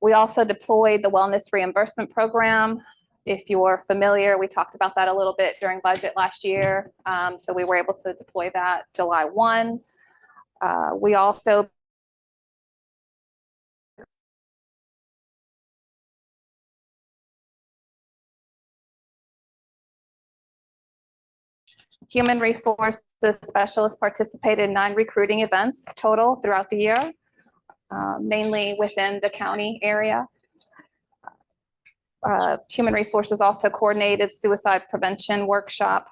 We also deployed the wellness reimbursement program. If you're familiar, we talked about that a little bit during budget last year. So we were able to deploy that July 1. We also human resources specialists participated in 9 recruiting events total throughout the year, mainly within the county area. Human resources also coordinated suicide prevention workshop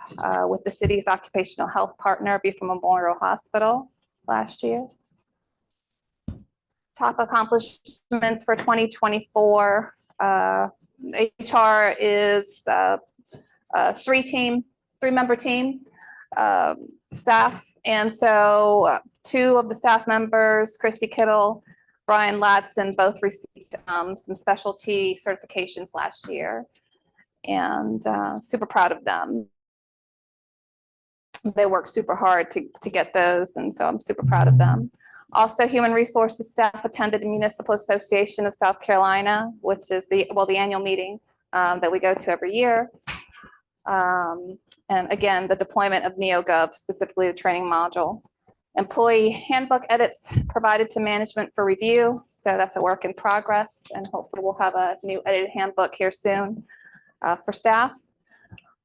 with the city's occupational health partner, Buford Memorial Hospital, last year. Top accomplishments for 2024. HR is a 3-member team staff. And so 2 of the staff members, Christy Kittle, Brian Latson, both received some specialty certifications last year, and super proud of them. They worked super hard to get those, and so I'm super proud of them. Also, human resources staff attended the Municipal Association of South Carolina, which is the annual meeting that we go to every year. And again, the deployment of NeoGov, specifically the training module. Employee handbook edits provided to management for review. So that's a work in progress, and hopefully we'll have a new edited handbook here soon for staff.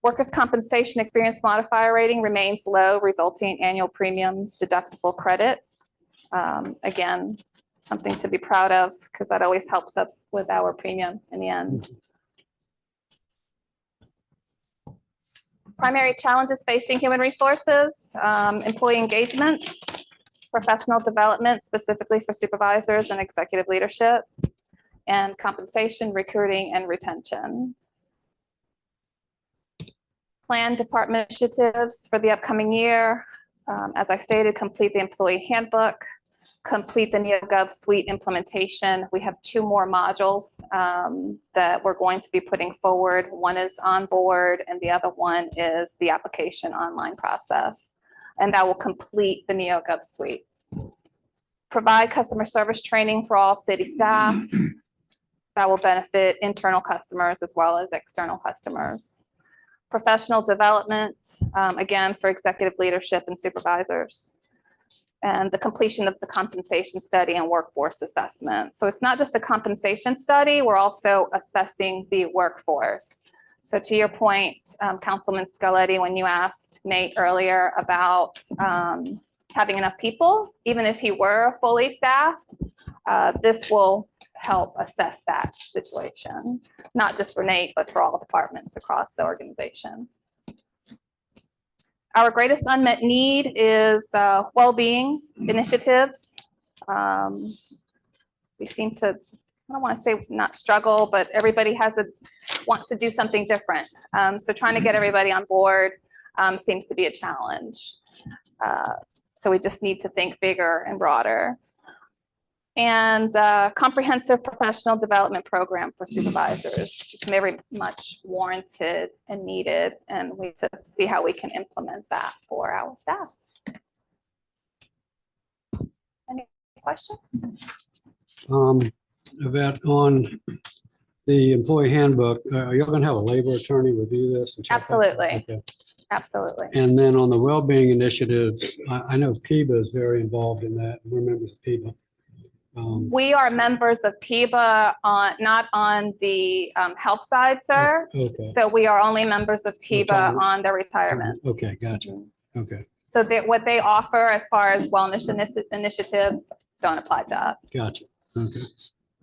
Workers' compensation experience modifier rating remains low, resulting in annual premium deductible credit. Again, something to be proud of, because that always helps us with our premium in the end. Primary challenges facing human resources, employee engagement, professional development, specifically for supervisors and executive leadership, and compensation, recruiting, and retention. Planned department initiatives for the upcoming year. As I stated, complete the employee handbook, complete the NeoGov suite implementation. We have 2 more modules that we're going to be putting forward. One is onboard, and the other one is the application online process. And that will complete the NeoGov suite. Provide customer service training for all city staff. That will benefit internal customers as well as external customers. professional development, again, for executive leadership and supervisors, and the completion of the compensation study and workforce assessment. So it's not just a compensation study, we're also assessing the workforce. So to your point, Councilman Scaletti, when you asked Nate earlier about having enough people, even if he were fully staffed, this will help assess that situation, not just for Nate, but for all departments across the organization. Our greatest unmet need is well-being initiatives. We seem to, I don't want to say not struggle, but everybody wants to do something different. So trying to get everybody on board seems to be a challenge. So we just need to think bigger and broader. And comprehensive professional development program for supervisors. It's very much warranted and needed, and we need to see how we can implement that for our staff. Any questions? Yvette, on the employee handbook, are you going to have a labor attorney review this? And check that? Absolutely. Okay. Absolutely. And then on the well-being initiatives, I know PIBA is very involved in that. We're members of PIBA. We are members of PIBA not on the health side, sir. Okay. So we are only members of PIBA Retirement. on the retirement. Okay, gotcha. Okay, So what they offer as far as wellness initiatives don't apply to us. gotcha. Okay.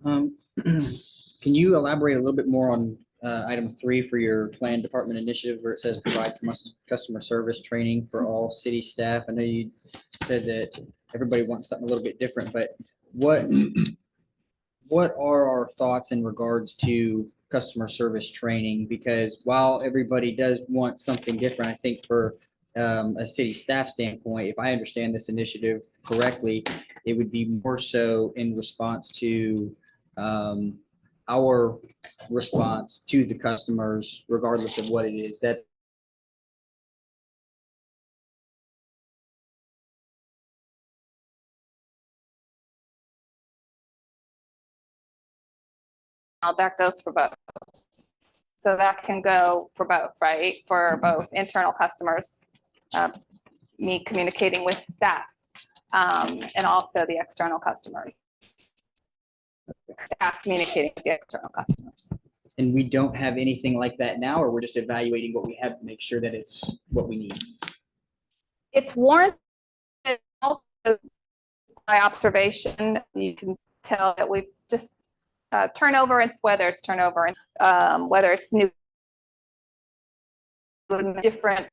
Can you elaborate a little bit more on item 3 for your plan department initiative where it says provide customer service training for all city staff? I know you said that everybody wants something a little bit different, but what are our thoughts in regards to customer service training? Because while everybody does want something different, I think for a city staff standpoint, if I understand this initiative correctly, it would be more so in response to our response to the customers, regardless of what it is that that goes for both. So that can go for both, right? For both internal customers, me communicating with staff, and also the external customers. Staff communicating with the external customers. and we don't have anything like that now, or we're just evaluating what we have to make sure that it's what we need? It's warranted by observation. You can tell that we've just turnover, whether it's turnover, whether it's new, different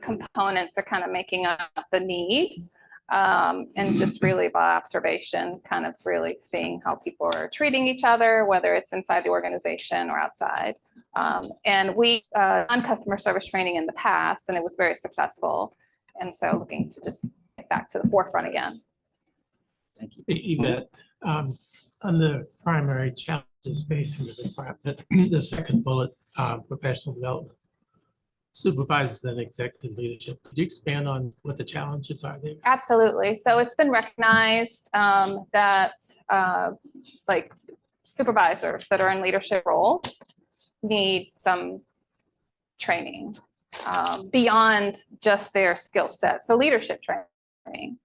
components are kind of making up the need. And just really by observation, kind of really seeing how people are treating each other, whether it's inside the organization or outside. And we done customer service training in the past, and it was very successful. And so looking to just get back to the forefront again. Thank you. Yvette, on the primary challenges facing the department, the second bullet, professional development, supervisors and executive leadership. Could you expand on what the challenges are there? Absolutely. So it's been recognized that like supervisors that are in leadership roles need some training beyond just their skill set. So leadership training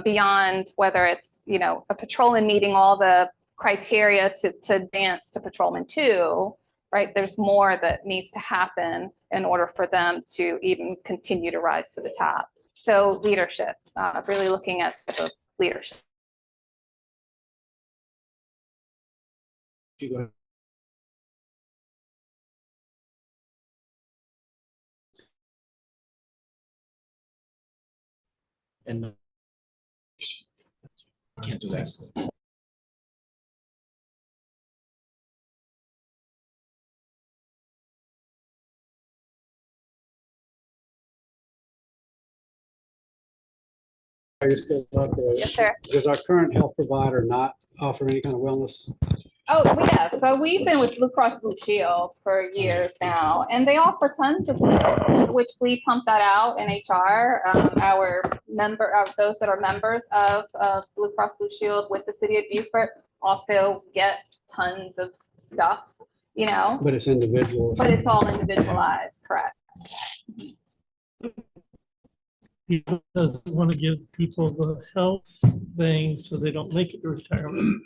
beyond whether it's, you know, a patrolman meeting all the criteria to advance to patrolman 2, right? There's more that needs to happen in order for them to even continue to rise to the top. So leadership, really looking at the leadership. And can't do that. Are you still not there? Yes, sir. Does our current health provider not offer any kind of wellness? Oh, yeah. So we've been with Blue Cross Blue Shield for years now, and they offer tons of stuff, which we pump that out in HR. Those that are members of Blue Cross Blue Shield with the city of Beaufort also get tons of stuff you know, But it's individual. but it's all individualized, correct? He doesn't want to give people the health thing so they don't make it to retirement.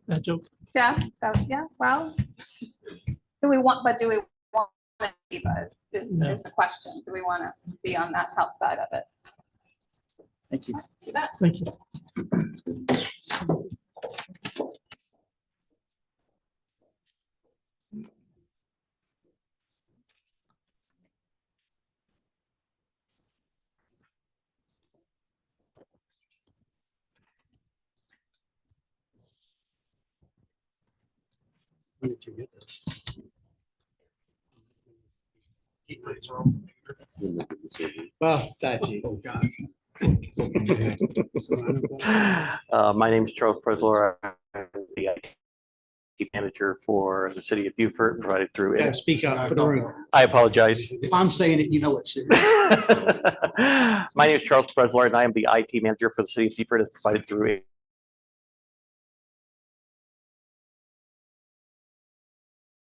That joke. Yeah, yeah, well, do we want to be, but is No. the question, do we want to be on that health side of it? Thank you. You bet. Thank you. When did you get this? Well, it's IT. Oh, God. My name is Charles Preslor. I'm the IT manager for the city of Beaufort, provided through. Gotta speak up for the room. I apologize. If I'm saying it, you know it's serious. My name is Charles Preslor, and I am the IT manager for the city of Beaufort, as provided through.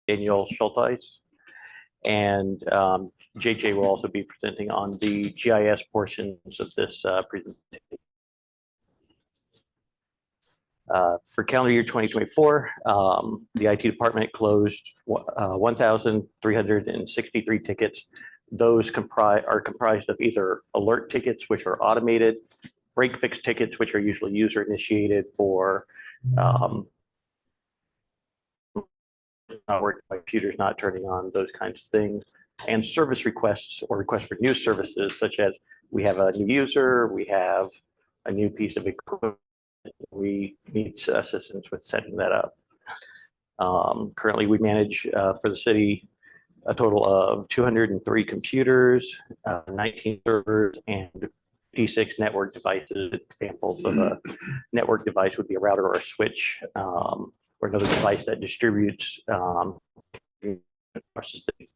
Daniel Schulteis. And JJ will also be presenting on the GIS portions of this presentation. For calendar year 2024, the IT department closed 1,363 tickets. Those are comprised of either alert tickets, which are automated, break fix tickets, which are usually user initiated for where computers not turning on, those kinds of things, and service requests or requests for new services, such as we have a new user, we have a new piece of equipment, we need assistance with setting that up. Currently, we manage for the city a total of 203 computers, 19 servers, and 56 network devices. Examples of a network device would be a router or a switch, or another device that distributes across the city.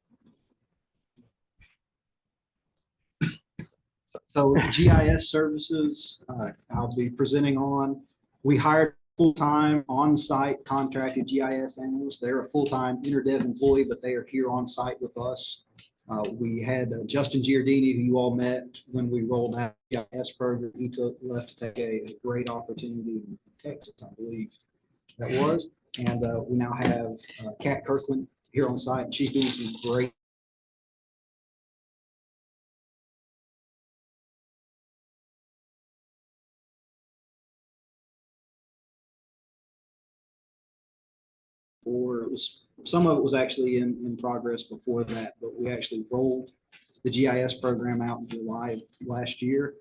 So GIS services, I'll be presenting on. We hired full-time on-site contracted GIS analysts. They're a full-time InterDev employee, but they are here on site with us. We had Justin Giardini, who you all met when we rolled out the GIS program. He left to take a great opportunity in Texas, I believe that was. And we now have Kat Kirkland here on site. She's doing some great or it was, some of it was actually in progress before that, but we actually rolled the GIS program out in July of last year.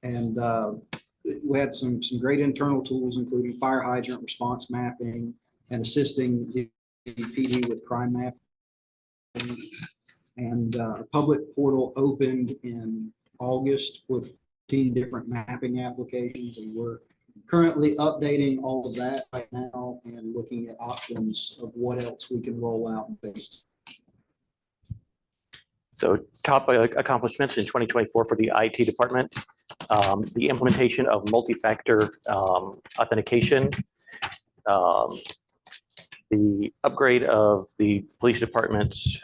And we had some great internal tools, including fire hydrant response mapping and assisting the PD with crime mapping. And a public portal opened in August with 15 different mapping applications, and we're currently updating all of that right now and looking at options of what else we can roll out based. So top accomplishments in 2024 for the IT department, the implementation of multi-factor authentication, the upgrade of the police department's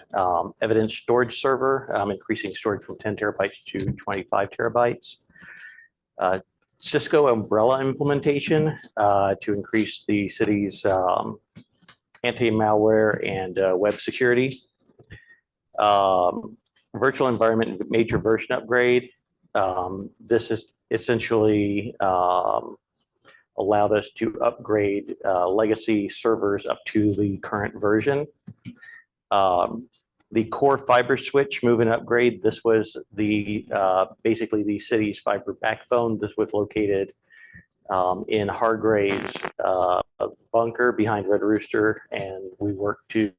evidence storage server, increasing storage from 10 terabytes to 25 terabytes. Cisco Umbrella implementation to increase the city's anti-malware and web security. Virtual environment major version upgrade. This is essentially allowed us to upgrade legacy servers up to the current version. The core fiber switch move and upgrade. This was the basically the city's fiber backbone. This was located in Hargrave's bunker behind Red Rooster, and we worked to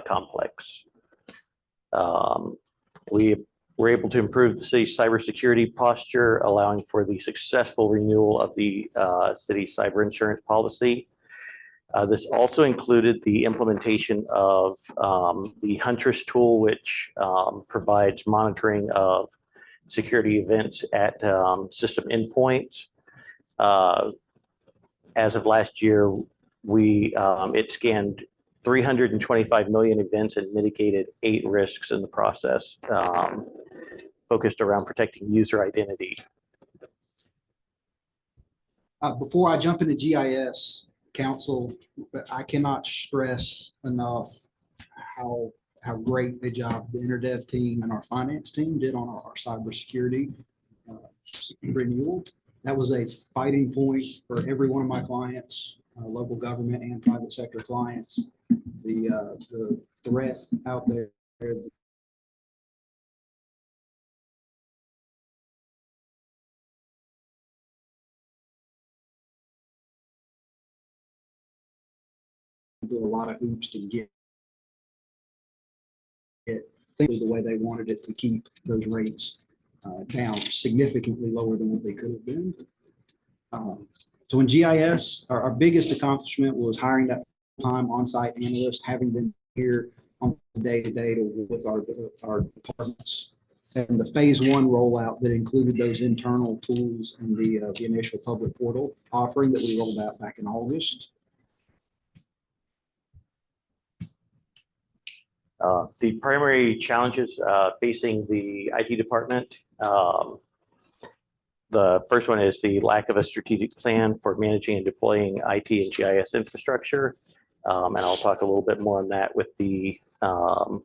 complex. We were able to improve the city's cybersecurity posture, allowing for the successful renewal of the city's cyber insurance policy. This also included the implementation of the Huntress tool, which provides monitoring of security events at system endpoints. As of last year, it scanned 325 million events and mitigated 8 risks in the process, focused around protecting user identity. Before I jump into GIS, council, I cannot stress enough how great a job the InterDev team and our finance team did on our cybersecurity renewal. That was a fighting point for every one of my clients, local government and private sector clients. The threat out there, do a lot of hoops to get things the way they wanted it to keep those rates down significantly lower than what they could have been. So in GIS, our biggest accomplishment was hiring that full-time on-site analyst, having been here on day-to-day with our departments. And the phase 1 rollout that included those internal tools and the initial public portal offering that we rolled out back in August. The primary challenges facing the IT department. The first one is the lack of a strategic plan for managing and deploying IT and GIS infrastructure. And I'll talk a little bit more on that with on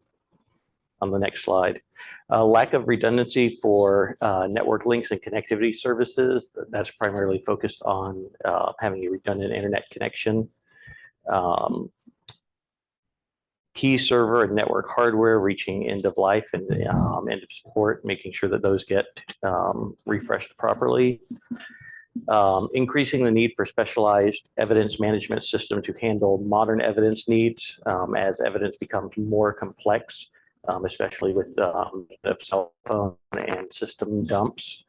the next slide. Lack of redundancy for network links and connectivity services. That's primarily focused on having a redundant internet connection. Key server and network hardware reaching end of life and end of support, making sure that those get refreshed properly. Increasing the need for specialized evidence management system to handle modern evidence needs as evidence becomes more complex, especially with cell phone and system dumps.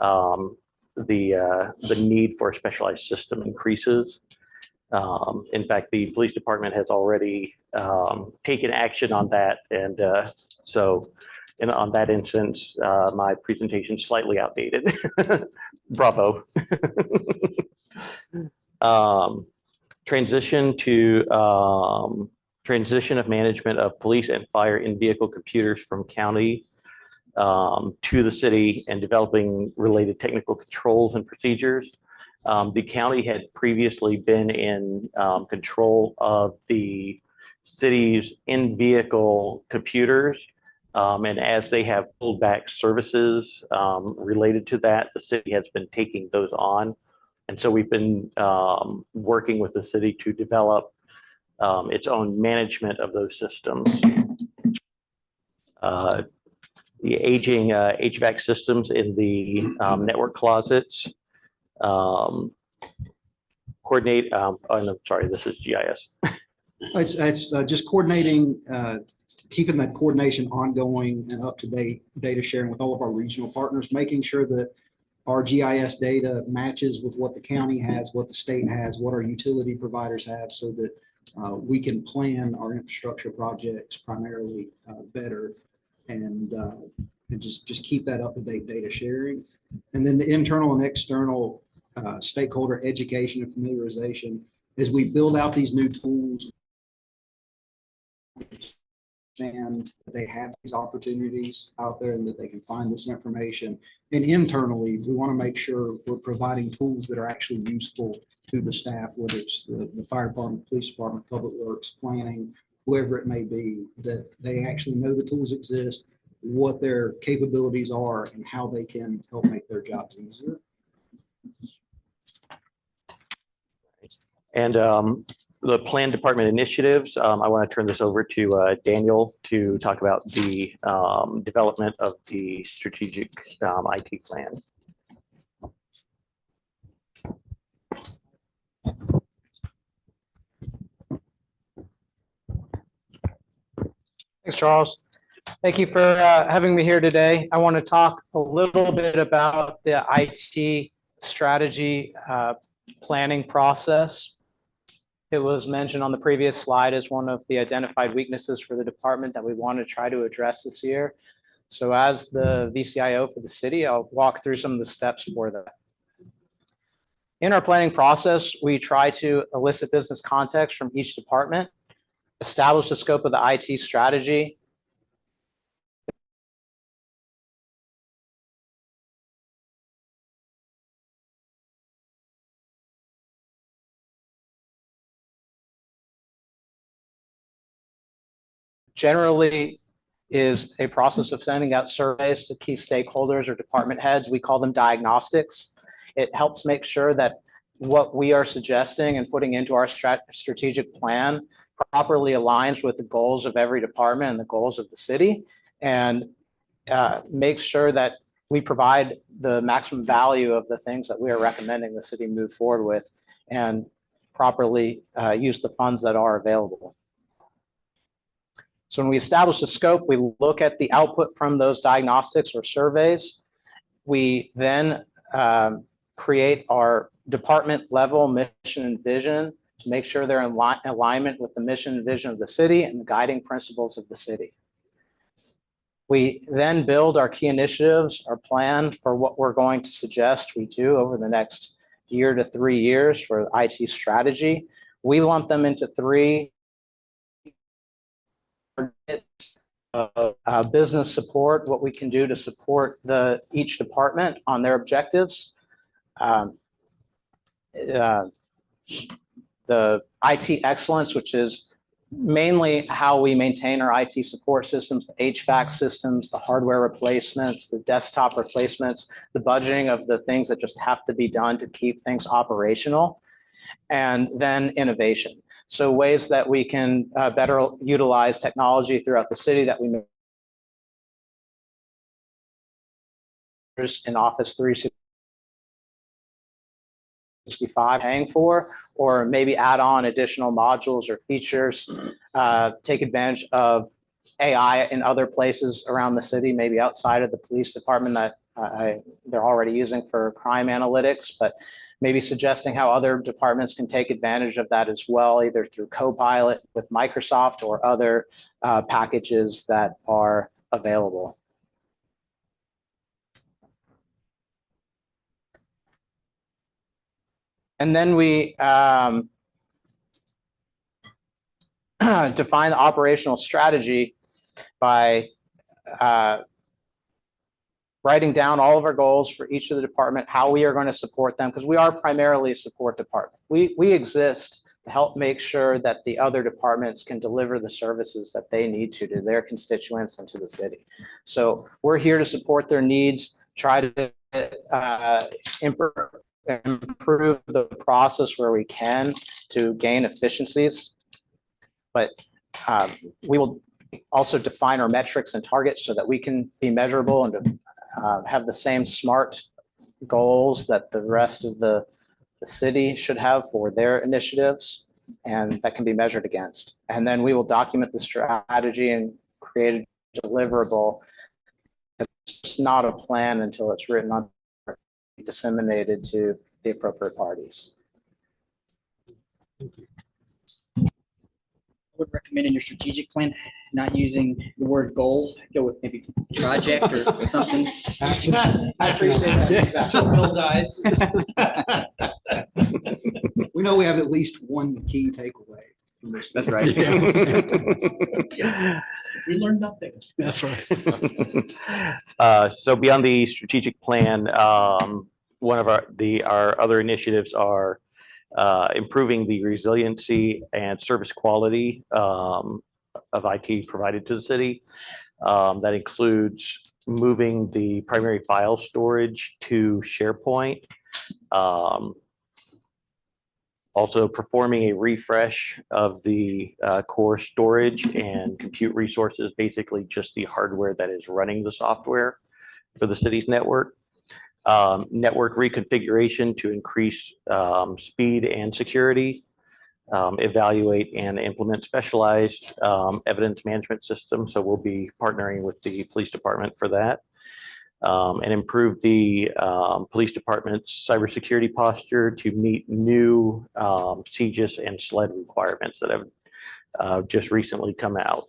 The need for a specialized system increases. In fact, the police department has already taken action on that. And so on that instance, my presentation is slightly outdated. Bravo. Transition of management of police and fire in-vehicle computers from county to the city and developing related technical controls and procedures. The county had previously been in control of the city's in-vehicle computers. And as they have pulled back services related to that, the city has been taking those on. And so we've been working with the city to develop its own management of those systems. The aging HVAC systems in the network closets. Coordinate, oh, no, sorry, this is GIS. It's just coordinating, keeping that coordination ongoing and up-to-date data sharing with all of our regional partners, making sure that our GIS data matches with what the county has, what the state has, what our utility providers have, so that we can plan our infrastructure projects primarily better and just keep that up-to-date data sharing. And then the internal and external stakeholder education and familiarization as we build out these new tools, and they have these opportunities out there and that they can find this information. And internally, we want to make sure we're providing tools that are actually useful to the staff, whether it's the fire department, police department, public works, planning, whoever it may be, that they actually know the tools exist, what their capabilities are, and how they can help make their jobs easier. And the plan department initiatives, I want to turn this over to Daniel to talk about the development of the strategic IT plan. Thanks, Charles. Thank you for having me here today. I want to talk a little bit about the IT strategy planning process. It was mentioned on the previous slide as one of the identified weaknesses for the department that we want to try to address this year. So as the VCIO for the city, I'll walk through some of the steps for that. In our planning process, we try to elicit business context from each department, establish the scope of the IT strategy, generally is a process of sending out surveys to key stakeholders or department heads. We call them diagnostics. It helps make sure that what we are suggesting and putting into our strategic plan properly aligns with the goals of every department and the goals of the city, and make sure that we provide the maximum value of the things that we are recommending the city move forward with, and properly use the funds that are available. So when we establish the scope, we look at the output from those diagnostics or surveys. We then create our department level mission and vision to make sure they're in alignment with the mission and vision of the city and the guiding principles of the city. We then build our key initiatives, our plan for what we're going to suggest we do over the next year to 3 years for IT strategy. We lump them into 3 business support, what we can do to support each department on their objectives. The IT excellence, which is mainly how we maintain our IT support systems, the HVAC systems, the hardware replacements, the desktop replacements, the budgeting of the things that just have to be done to keep things operational, and then innovation. So ways that we can better utilize technology throughout the city that we may in Office 365 paying for, or maybe add on additional modules or features, take advantage of AI in other places around the city, maybe outside of the police department that they're already using for crime analytics, but maybe suggesting how other departments can take advantage of that as well, either through Copilot with Microsoft or other packages that are available. And then we define the operational strategy by writing down all of our goals for each of the department, how we are going to support them, because we are primarily a support department. We exist to help make sure that the other departments can deliver the services that they need to their constituents and to the city. So we're here to support their needs, try to improve the process where we can to gain efficiencies. But we will also define our metrics and targets so that we can be measurable and have the same SMART goals that the rest of the city should have for their initiatives, and that can be measured against. And then we will document the strategy and create a deliverable. It's just not a plan until it's written on, disseminated to the appropriate parties. I would recommend in your strategic plan, not using the word goal, go with maybe project or something. I appreciate that. Until Bill dies. We know we have at least one key takeaway from this. That's right. We learned nothing. That's right. So beyond the strategic plan, one of our other initiatives are improving the resiliency and service quality of IT provided to the city. That includes moving the primary file storage to SharePoint. Also performing a refresh of the core storage and compute resources, basically just the hardware that is running the software for the city's network. Network reconfiguration to increase speed and security, evaluate and implement specialized evidence management systems. So we'll be partnering with the police department for that, and improve the police department's cybersecurity posture to meet new CJIS and SLED requirements that have just recently come out.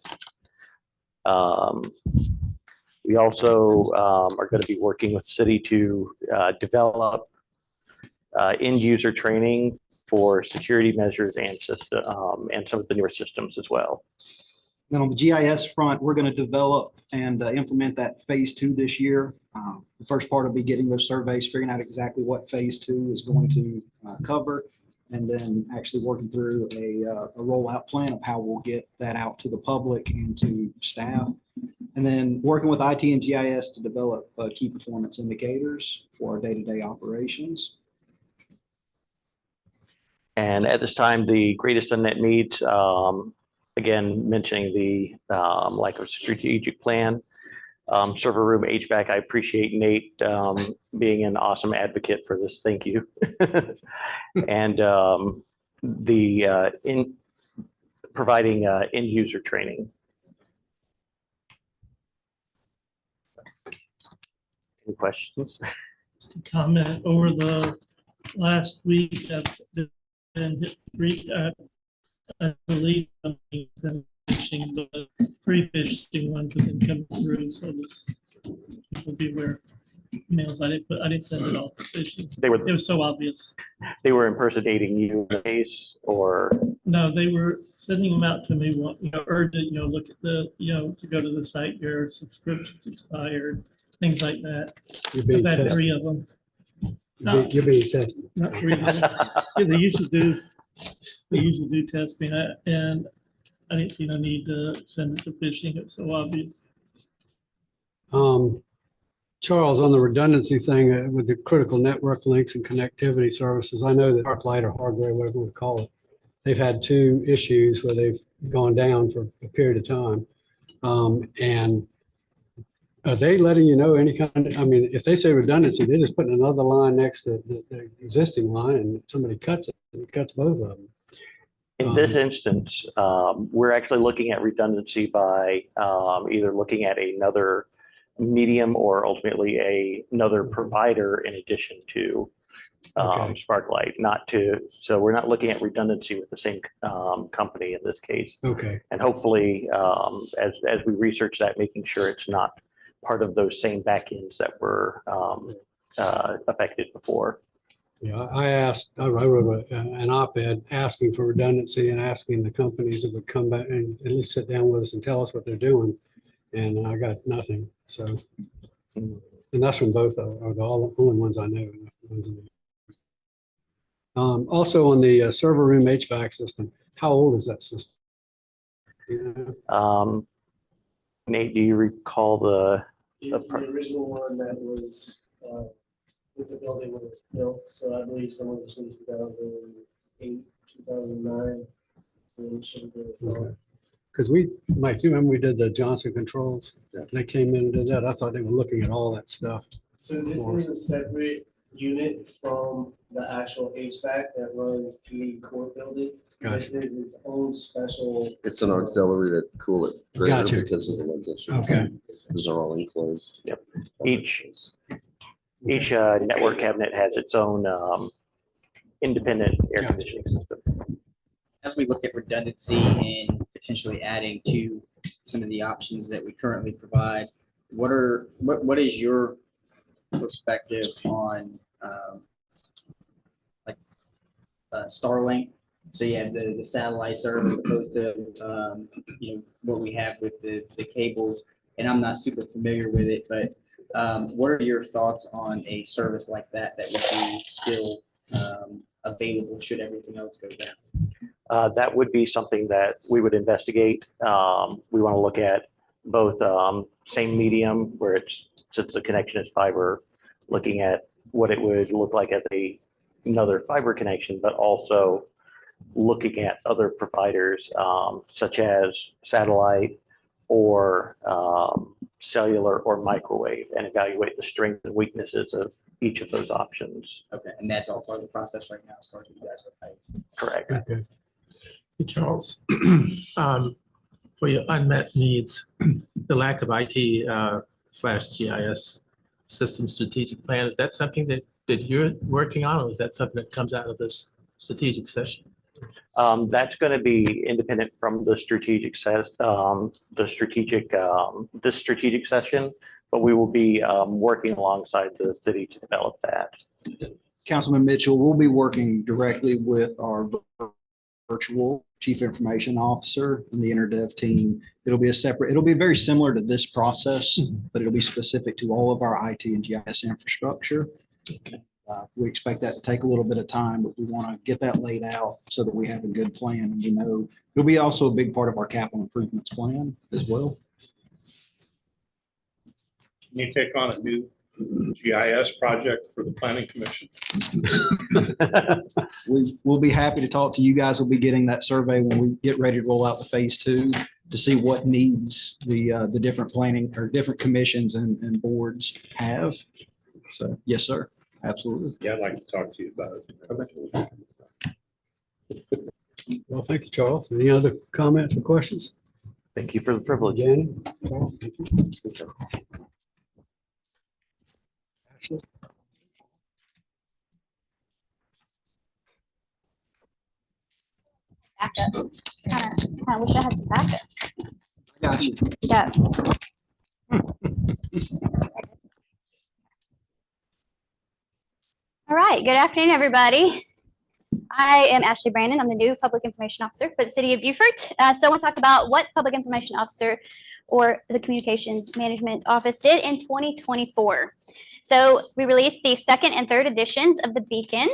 We also are going to be working with the city to develop end user training for security measures and system, and some of the newer systems as well. Then on the GIS front, we're going to develop and implement that phase 2 this year. The first part will be getting those surveys, figuring out exactly what phase 2 is going to cover, and then actually working through a rollout plan of how we'll get that out to the public and to staff. And then working with IT and GIS to develop key performance indicators for our day-to-day operations. And at this time, the greatest unmet needs, again, mentioning the lack of a strategic plan. Server room HVAC, I appreciate Nate being an awesome advocate for this. Thank you. And in providing end user training. Any questions? Just a comment, over the last week, I've been I believe the pre-fishing ones have been coming through, so this will be where emails I didn't send it off for fishing. It was so obvious. They were impersonating you, or No, they were sending them out to me, urgent, look at the, to go to the site, your subscription's expired, things like that. I've had 3 of them. You're being tested. Not 3 of them. Yeah, they usually do test me, and I didn't see no need to send it to fishing. It's so obvious. Charles, on the redundancy thing with the critical network links and connectivity services, I know that ArcLight or Hardware, whatever we call it, they've had 2 issues where they've gone down for a period of time. And are they letting you know any kind of, I mean, if they say redundancy, they're just putting another line next to the existing line and somebody cuts it, it cuts both of them. in this instance, we're actually looking at redundancy by either looking at another medium or ultimately another provider in addition to Sparklight, so we're not looking at redundancy with the same company in this case. Okay. And hopefully, as we research that, making sure it's not part of those same backends that were affected before. Yeah, I wrote an op-ed asking for redundancy and asking the companies that would come back and at least sit down with us and tell us what they're doing. And I got nothing. So, and that's from both of them, are the only ones I know. Also on the server room HVAC system, how old is that system? Yeah. Nate, do you recall the It's the original one that was with the building when it was built, so I believe somewhere between 2008, 2009. When it should have been installed. Because Mike, you remember we did the Johnson Controls? They came in and did that. I thought they were looking at all that stuff. So this is a separate unit from the actual HVAC that runs PE core building. Gotcha. This is its own special. It's an auxiliary to cool it greater Gotcha. because of the location. Okay. Those are all enclosed. Yep. Each network cabinet has its own independent air conditioning system. As we look at redundancy and potentially adding to some of the options that we currently provide, what is your perspective on Starlink? So you have the satellite service opposed to what we have with the cables, and I'm not super familiar with it, but what are your thoughts on a service like that would be still available should everything else go down? That would be something that we would investigate. We want to look at both same medium where since the connection is fiber, looking at what it would look like as another fiber connection, but also looking at other providers such as satellite or cellular or microwave, and evaluate the strengths and weaknesses of each of those options. Okay, and that's all part of the process right now as far as you guys are paid. Correct. Okay. Hey, Charles, for your unmet needs, the lack of IT / GIS system strategic plan, is that something that you're working on, or is that something that comes out of this strategic session? That's going to be independent from the strategic this strategic session, but we will be working alongside the city to develop that. Councilman Mitchell, we'll be working directly with our virtual Chief Information Officer and the InterDev team. It'll be very similar to this process, but it'll be specific to all of our IT and GIS infrastructure. We expect that to take a little bit of time, but we want to get that laid out so that we have a good plan. And we know it'll be also a big part of our capital improvements plan as well. Can you take on a new GIS project for the planning commission? We will be happy to talk to you guys. We'll be getting that survey when we get ready to roll out the phase 2 to see what needs the different planning or different commissions and boards have. So, yes, sir. Absolutely. Yeah, I'd like to talk to you about it. Well, thank you, Charles. Any other comments or questions? Thank you for the privilege. Danny? Charles, thank you. Ashley? Backup. Kind of wish I had some backup. Got you. Yeah. All right, good afternoon, everybody. I am Ashley Brandon. I'm the new Public Information Officer for the City of Beaufort. So I want to talk about what Public Information Officer or the Communications Management Office did in 2024. So we released the 2nd and 3rd editions of the Beacon.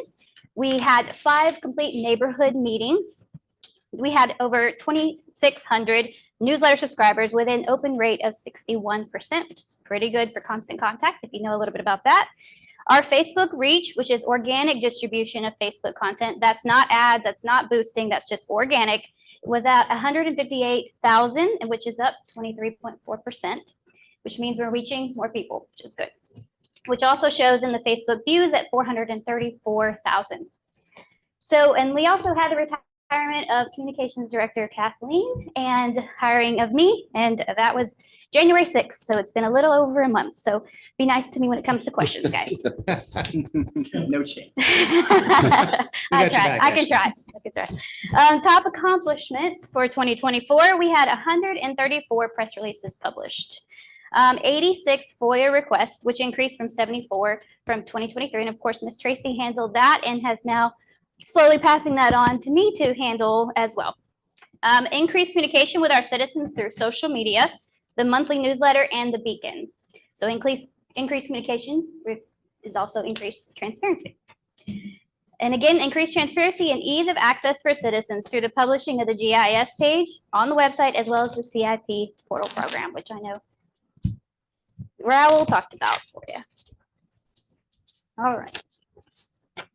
We had 5 complete neighborhood meetings. We had over 2,600 newsletter subscribers with an open rate of 61%, which is pretty good for Constant Contact, if you know a little bit about that. Our Facebook reach, which is organic distribution of Facebook content, that's not ads, that's not boosting, that's just organic, was at 158,000, which is up 23.4%, which means we're reaching more people, which is good. Which also shows in the Facebook views at 434,000. So, and we also had the retirement of Communications Director Kathleen and hiring of me, and that was January 6th. So it's been a little over a month. So be nice to me when it comes to questions, guys. No chance. I can try. Top accomplishments for 2024, we had 134 press releases published. 86 FOIA requests, which increased from 74 from 2023. And of course, Ms. Tracy handled that and has now slowly passing that on to me to handle as well. Increased communication with our citizens through social media, the monthly newsletter, and the Beacon. So increased communication is also increased transparency. And again, increased transparency and ease of access for citizens through the publishing of the GIS page on the website, as well as the CIP portal program, which I know Raul talked about for you. All right.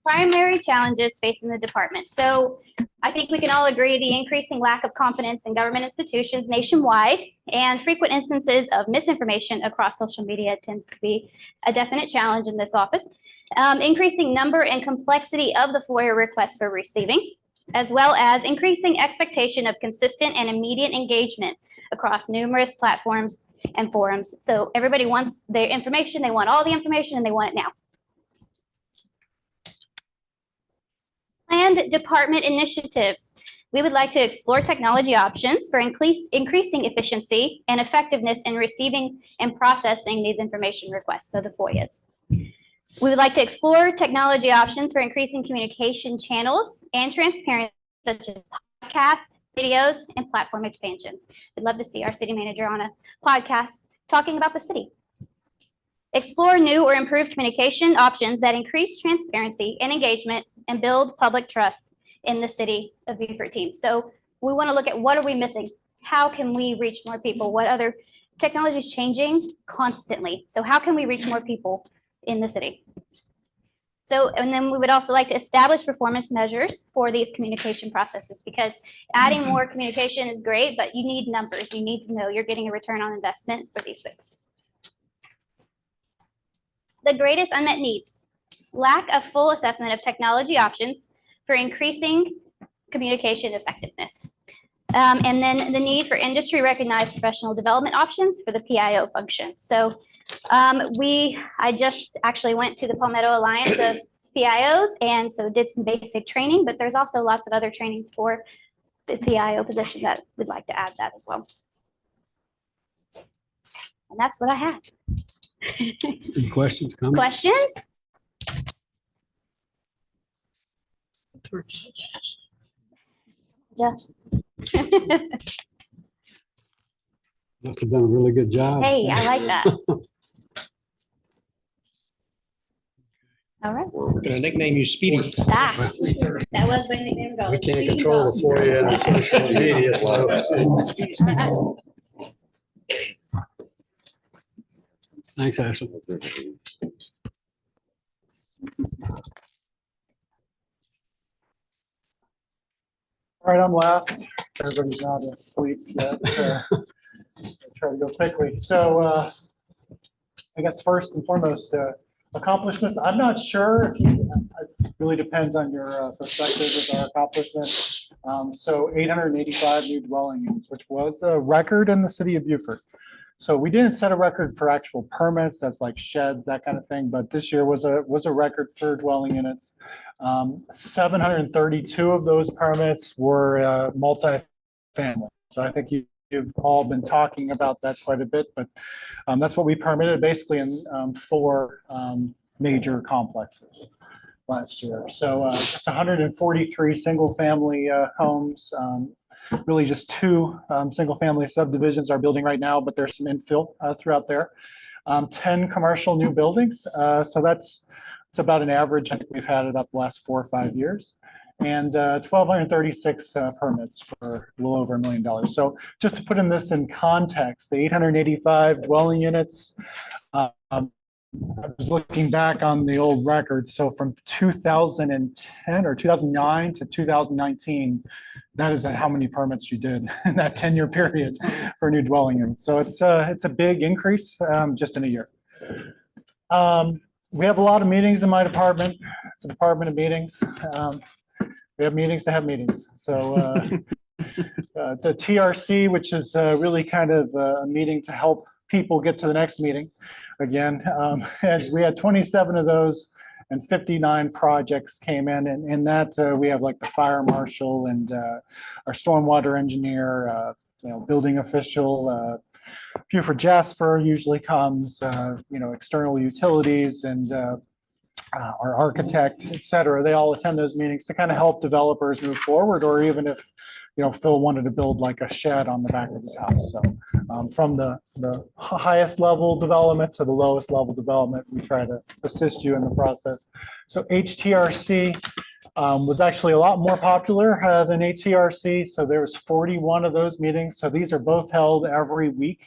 Primary challenges facing the department. So I think we can all agree the increasing lack of confidence in government institutions nationwide and frequent instances of misinformation across social media tends to be a definite challenge in this office. Increasing number and complexity of the FOIA requests for receiving, as well as increasing expectation of consistent and immediate engagement across numerous platforms and forums. So everybody wants their information, they want all the information, and they want it now. Planned department initiatives. We would like to explore technology options for increasing efficiency and effectiveness in receiving and processing these information requests, so the FOIAs. We would like to explore technology options for increasing communication channels and transparency, such as podcasts, videos, and platform expansions. We'd love to see our city manager on a podcast talking about the city. Explore new or improved communication options that increase transparency and engagement and build public trust in the city of Beaufort team. So we want to look at what are we missing? How can we reach more people? What other technology is changing constantly? So how can we reach more people in the city? So, and then we would also like to establish performance measures for these communication processes, because adding more communication is great, but you need numbers. You need to know you're getting a return on investment for these things. The greatest unmet needs: lack of full assessment of technology options for increasing communication effectiveness. And then the need for industry recognized professional development options for the PIO function. So I just actually went to the Palmetto Alliance of PIOs, and so did some basic training, but there's also lots of other trainings for the PIO position that we'd like to add that as well. And that's what I have. Any questions, comments? Questions? torch. Josh. Must have done a really good job. Hey, I like that. All right. We're gonna nickname you Speedy. Ah, that was my nickname. We can't control the FOIA and social media. So. Thanks, Ashley. All right, I'm last. Everybody's not asleep yet. I'll try to go quickly. So I guess first and foremost, accomplishments. I'm not sure. It really depends on your perspective with our accomplishments. So 885 new dwelling units, which was a record in the city of Beaufort. So we didn't set a record for actual permits, that's like sheds, that kind of thing, but this year was a record for dwelling units. 732 of those permits were multi-family. So I think you've all been talking about that quite a bit, but that's what we permitted basically in 4 major complexes last year. So just 143 single-family homes. Really just 2 single-family subdivisions are building right now, but there's some infill throughout there. 10 commercial new buildings. So it's about an average. I think we've had it up the last 4 or 5 years. And 1,236 permits for a little over $1 million. So just to put this in context, the 885 dwelling units, I was looking back on the old records. So from 2010 or 2009 to 2019, that is how many permits you did in that 10-year period for a new dwelling unit. So it's a big increase just in a year. We have a lot of meetings in my department. It's a department of meetings. We have meetings to have meetings. So the TRC, which is really kind of a meeting to help people get to the next meeting. Again, and we had 27 of those and 59 projects came in. And in that, we have like the fire marshal and our stormwater engineer, building official, Beaufort Jasper usually comes, external utilities and our architect, et cetera. They all attend those meetings to kind of help developers move forward, or even if Phil wanted to build like a shed on the back of his house. So from the highest level development to the lowest level development, we try to assist you in the process. So HTRC was actually a lot more popular than ATRC. So there was 41 of those meetings. So these are both held every week.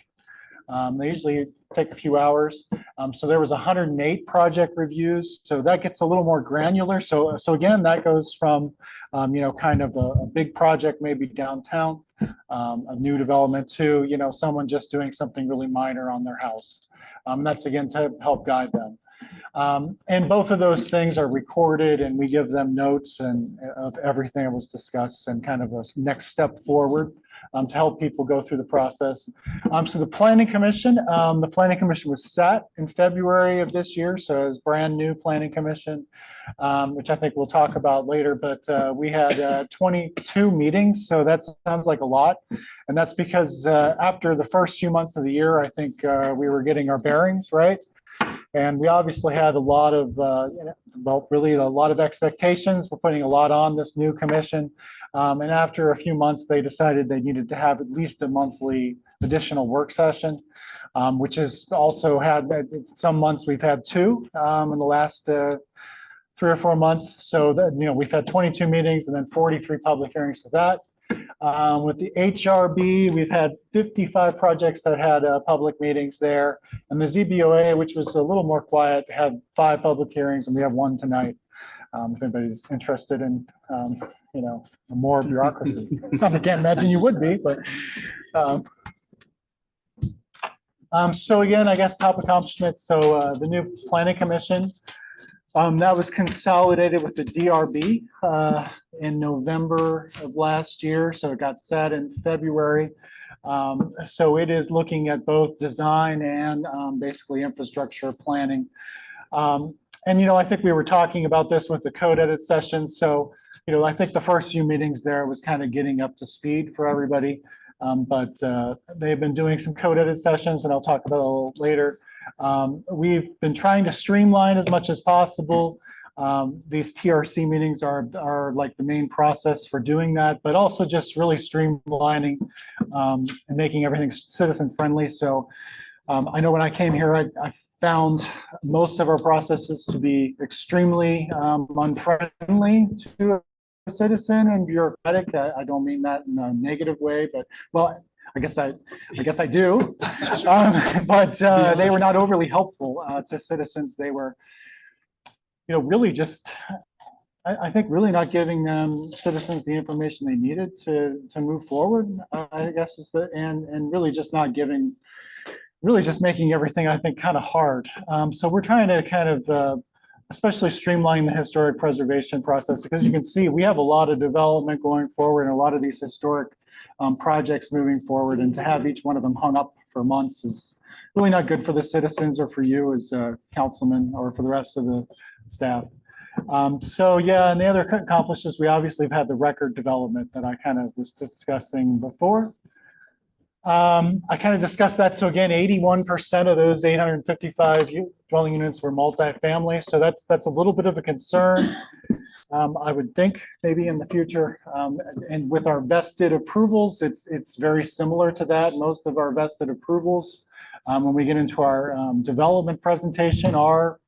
They usually take a few hours. So there was 108 project reviews. So that gets a little more granular. So again, that goes from, kind of a big project, maybe downtown, a new development to, someone just doing something really minor on their house. That's again to help guide them. And both of those things are recorded and we give them notes and of everything that was discussed and kind of a next step forward. To help people go through the process. So the Planning Commission was set in February of this year. So it's brand new Planning Commission, which I think we'll talk about later, but we had 22 meetings. So that sounds like a lot. And that's because after the first few months of the year, I think we were getting our bearings right. And we obviously had a lot of, really a lot of expectations. We're putting a lot on this new commission. And after a few months, they decided they needed to have at least a monthly additional work session, which is also had, some months we've had 2 in the last 3 or 4 months. So that, we've had 22 meetings and then 43 public hearings for that. With the HRB, we've had 55 projects that had public meetings there. And the ZBOA, which was a little more quiet, had 5 public hearings and we have 1 tonight. If anybody's interested in, more bureaucracy. I can't imagine you would be, but. So again, I guess top accomplishments. So the new Planning Commission, that was consolidated with the DRB in November of last year. So it got set in February. So it is looking at both design and basically infrastructure planning. And, I think we were talking about this with the code edit session. So, I think the first few meetings there was kind of getting up to speed for everybody. But they've been doing some code edit sessions and I'll talk about it a little later. We've been trying to streamline as much as possible. These TRC meetings are like the main process for doing that, but also just really streamlining and making everything citizen friendly. So I know when I came here, I found most of our processes to be extremely unfriendly to a citizen and bureaucratic. I don't mean that in a negative way, but well, I guess I do. But they were not overly helpful to citizens. They were, really just, I think really not giving citizens the information they needed to move forward, I guess is and really just not giving, really just making everything, I think, kind of hard. So we're trying to kind of, especially streamline the historic preservation process, because you can see we have a lot of development going forward and a lot of these historic projects moving forward, and to have each one of them hung up for months is really not good for the citizens or for you as councilmen or for the rest of the staff. So yeah, and the other accomplishments, we obviously have had the record development that I kind of was discussing before. I kind of discussed that. So again, 81% of those 855 dwelling units were multifamily. So that's a little bit of a concern. I would think maybe in the future, and with our vested approvals, it's very similar to that. Most of our vested approvals, when we get into our development presentation, are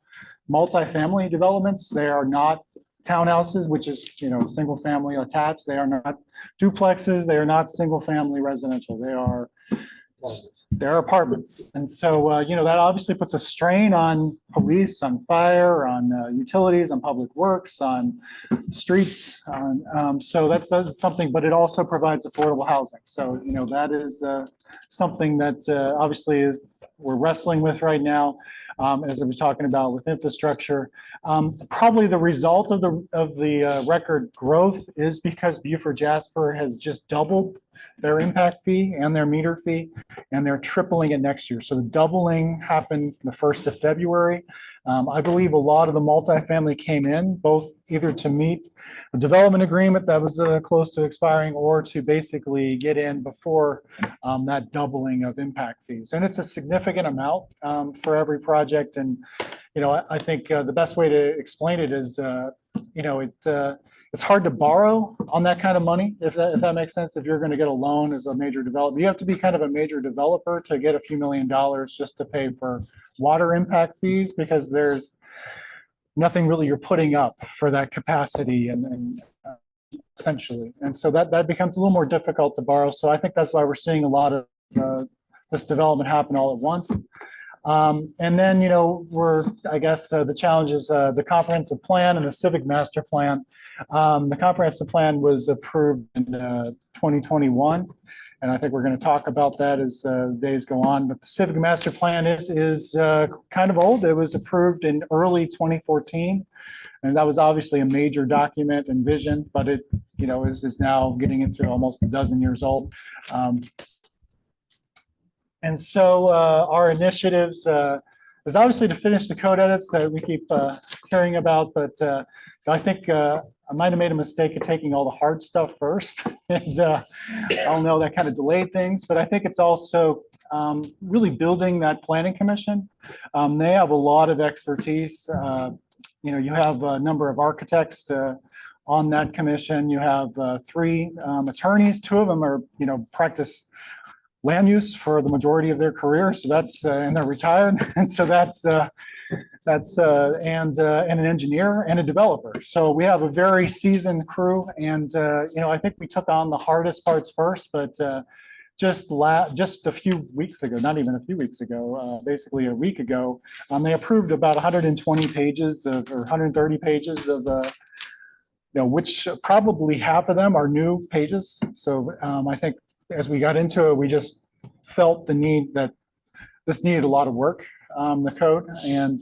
multifamily developments. They are not townhouses, which is, single family attached. They are not duplexes. They are not single family residential. They're apartments. And so, that obviously puts a strain on police, on fire, on utilities, on public works, on streets. So that's something, but it also provides affordable housing. So, that is something that obviously we're wrestling with right now. As I was talking about with infrastructure, probably the result of the record growth is because Beaufort Jasper has just doubled their impact fee and their meter fee, and they're tripling it next year. So the doubling happened the 1st of February. I believe a lot of the multifamily came in both either to meet a development agreement that was close to expiring, or to basically get in before that doubling of impact fees. And it's a significant amount for every project. And, I think the best way to explain it is, it's hard to borrow on that kind of money, if that makes sense. If you're going to get a loan as a major developer, you have to be kind of a major developer to get a few $1 million just to pay for water impact fees, because there's nothing really you're putting up for that capacity and essentially. And so that becomes a little more difficult to borrow. So I think that's why we're seeing a lot of this development happen all at once. And then, I guess the challenge is the comprehensive plan and the civic master plan. The comprehensive plan was approved in 2021, and I think we're going to talk about that as days go on. But the civic master plan is kind of old. It was approved in early 2014, and that was obviously a major document and vision, but it, is now getting into almost a dozen years old. And so our initiatives is obviously to finish the code edits that we keep caring about, but I think I might have made a mistake of taking all the hard stuff first. And I don't know, that kind of delayed things, but I think it's also really building that planning commission. They have a lot of expertise. You have a number of architects on that commission. You have 3 attorneys. 2 of them are, practice land use for the majority of their career. So that's, and they're retired. And so that's and an engineer and a developer. So we have a very seasoned crew. And, I think we took on the hardest parts first, but just a few weeks ago, not even a few weeks ago, basically a week ago, they approved about 120 pages or 130 pages of, which probably half of them are new pages. So I think as we got into it, we just felt the need that this needed a lot of work, the code, and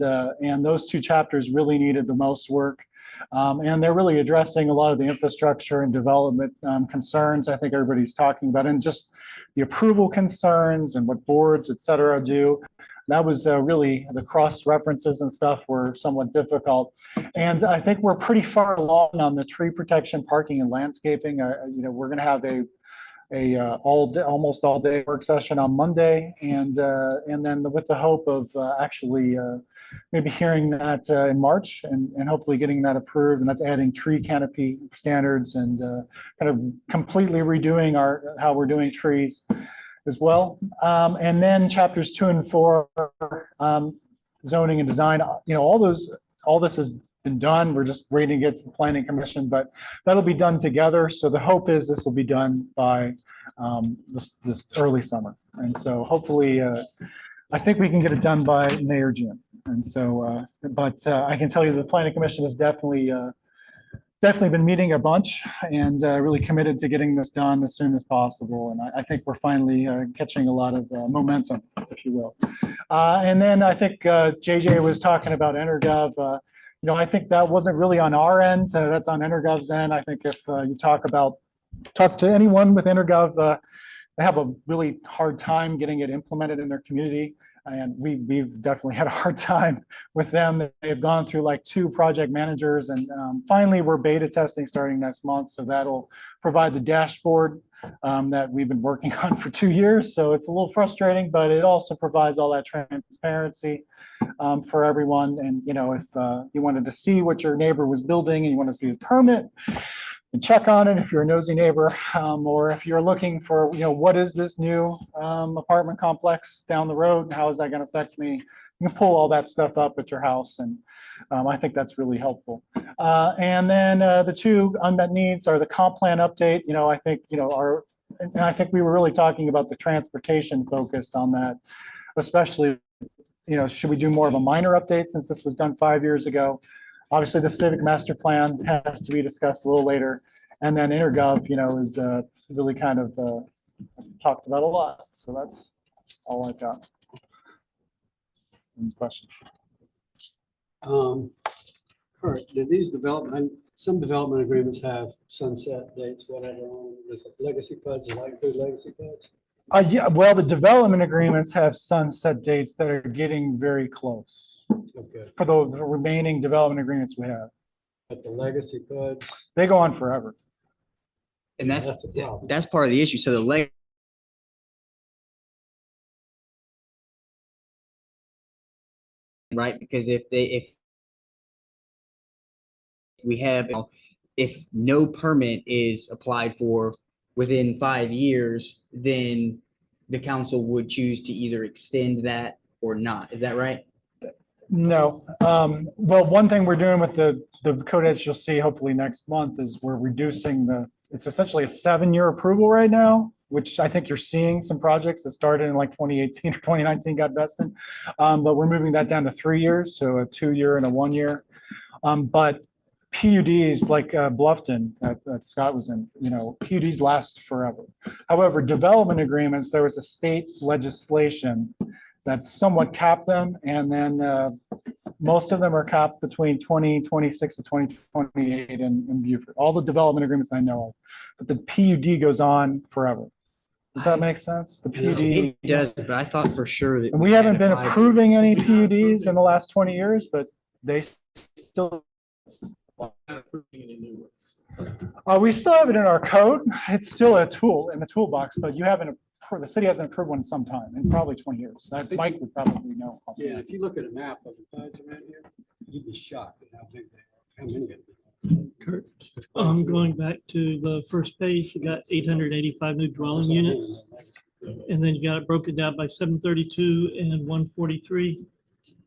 those 2 chapters really needed the most work. And they're really addressing a lot of the infrastructure and development concerns I think everybody's talking about, and just the approval concerns and what boards, et cetera, do. That was really, the cross references and stuff were somewhat difficult. And I think we're pretty far along on the tree protection, parking, and landscaping. We're going to have almost all day work session on Monday, and then with the hope of actually maybe hearing that in March and hopefully getting that approved. And that's adding tree canopy standards and kind of completely redoing how we're doing trees as well. And then chapters 2 and 4, zoning and design, all this has been done. We're just waiting to get to the planning commission, but that'll be done together. So the hope is this will be done by this early summer. And so hopefully, I think we can get it done by May or June. And so, but I can tell you the planning commission has definitely been meeting a bunch and really committed to getting this done as soon as possible. And I think we're finally catching a lot of momentum, if you will. And then I think JJ was talking about EnerGov. I think that wasn't really on our end, so that's on EnerGov's end. I think if you talk to anyone with EnerGov, they have a really hard time getting it implemented in their community. And we've definitely had a hard time with them. They've gone through like 2 project managers, and finally we're beta testing starting next month. So that'll provide the dashboard that we've been working on for 2 years. So it's a little frustrating, but it also provides all that transparency for everyone. And, if you wanted to see what your neighbor was building and you want to see his permit, and check on it if you're a nosy neighbor, or if you're looking for, what is this new apartment complex down the road and how is that going to affect me? You can pull all that stuff up at your house, and I think that's really helpful. And then the 2 unmet needs are the comp plan update. I think and I think we were really talking about the transportation focus on that, especially. Should we do more of a minor update since this was done 5 years ago? Obviously, the civic master plan has to be discussed a little later. And then EnerGov, is really kind of talked about a lot. So that's all I've got. Any questions? Kurt, do these some development agreements have sunset dates, whatever, is it legacy PUDs, like include legacy PUDs? Yeah, well, the development agreements have sunset dates that are getting very close. Okay. For the remaining development agreements we have. But the legacy PUDs? They go on forever. And that's a problem. That's part of the issue. So the right, because if no permit is applied for within 5 years, then the council would choose to either extend that or not. Is that right? No. Well, one thing we're doing with the code edits you'll see hopefully next month is we're reducing it's essentially a 7-year approval right now, which I think you're seeing some projects that started in like 2018 or 2019 got vested. But we're moving that down to 3 years, so a 2-year and a 1 year. But PUDs like Bluffton that Scott was in, PUDs last forever. However, development agreements, there was a state legislation that somewhat capped them, and then most of them are capped between 2026 to 2028 in Beaufort. All the development agreements I know of, but the PUD goes on forever. Does that make sense? The PUD. It does, but I thought for sure that. And we haven't been approving any PUDs in the last 20 years, but they still. We still have it in our code. It's still a tool in the toolbox, but the city hasn't approved one in some time, in probably 20 years. Mike would probably know. Yeah, if you look at a map of the PUDs around here, you'd be shocked at how big they are, how many of them. Kurt, going back to the first page, you got 885 new dwelling units. And then you got it broken down by 732 and 143.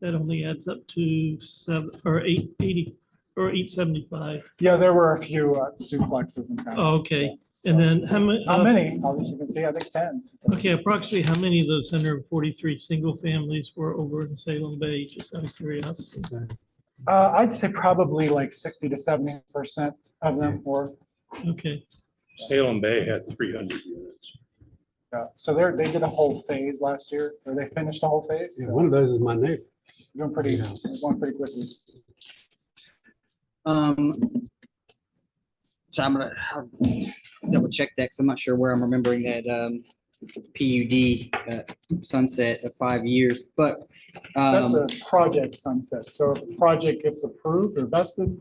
That only adds up to 880 or 875. Yeah, there were a few duplexes in town. Oh, okay. And then how many? How many? As you can see, I think 10. Okay, approximately how many of those 143 single families were over in Salem Bay, just out of curiosity? I'd say probably like 60 to 70% of them were. Okay. Salem Bay had 300 units. Yeah, so they did a whole phase last year, or they finished a whole phase. Yeah, one of those is my neighbor. Going pretty quickly. So I'll double check that because I'm not sure where I'm remembering that PUD sunset of 5 years, but That's a project sunset. So if a project gets approved or vested,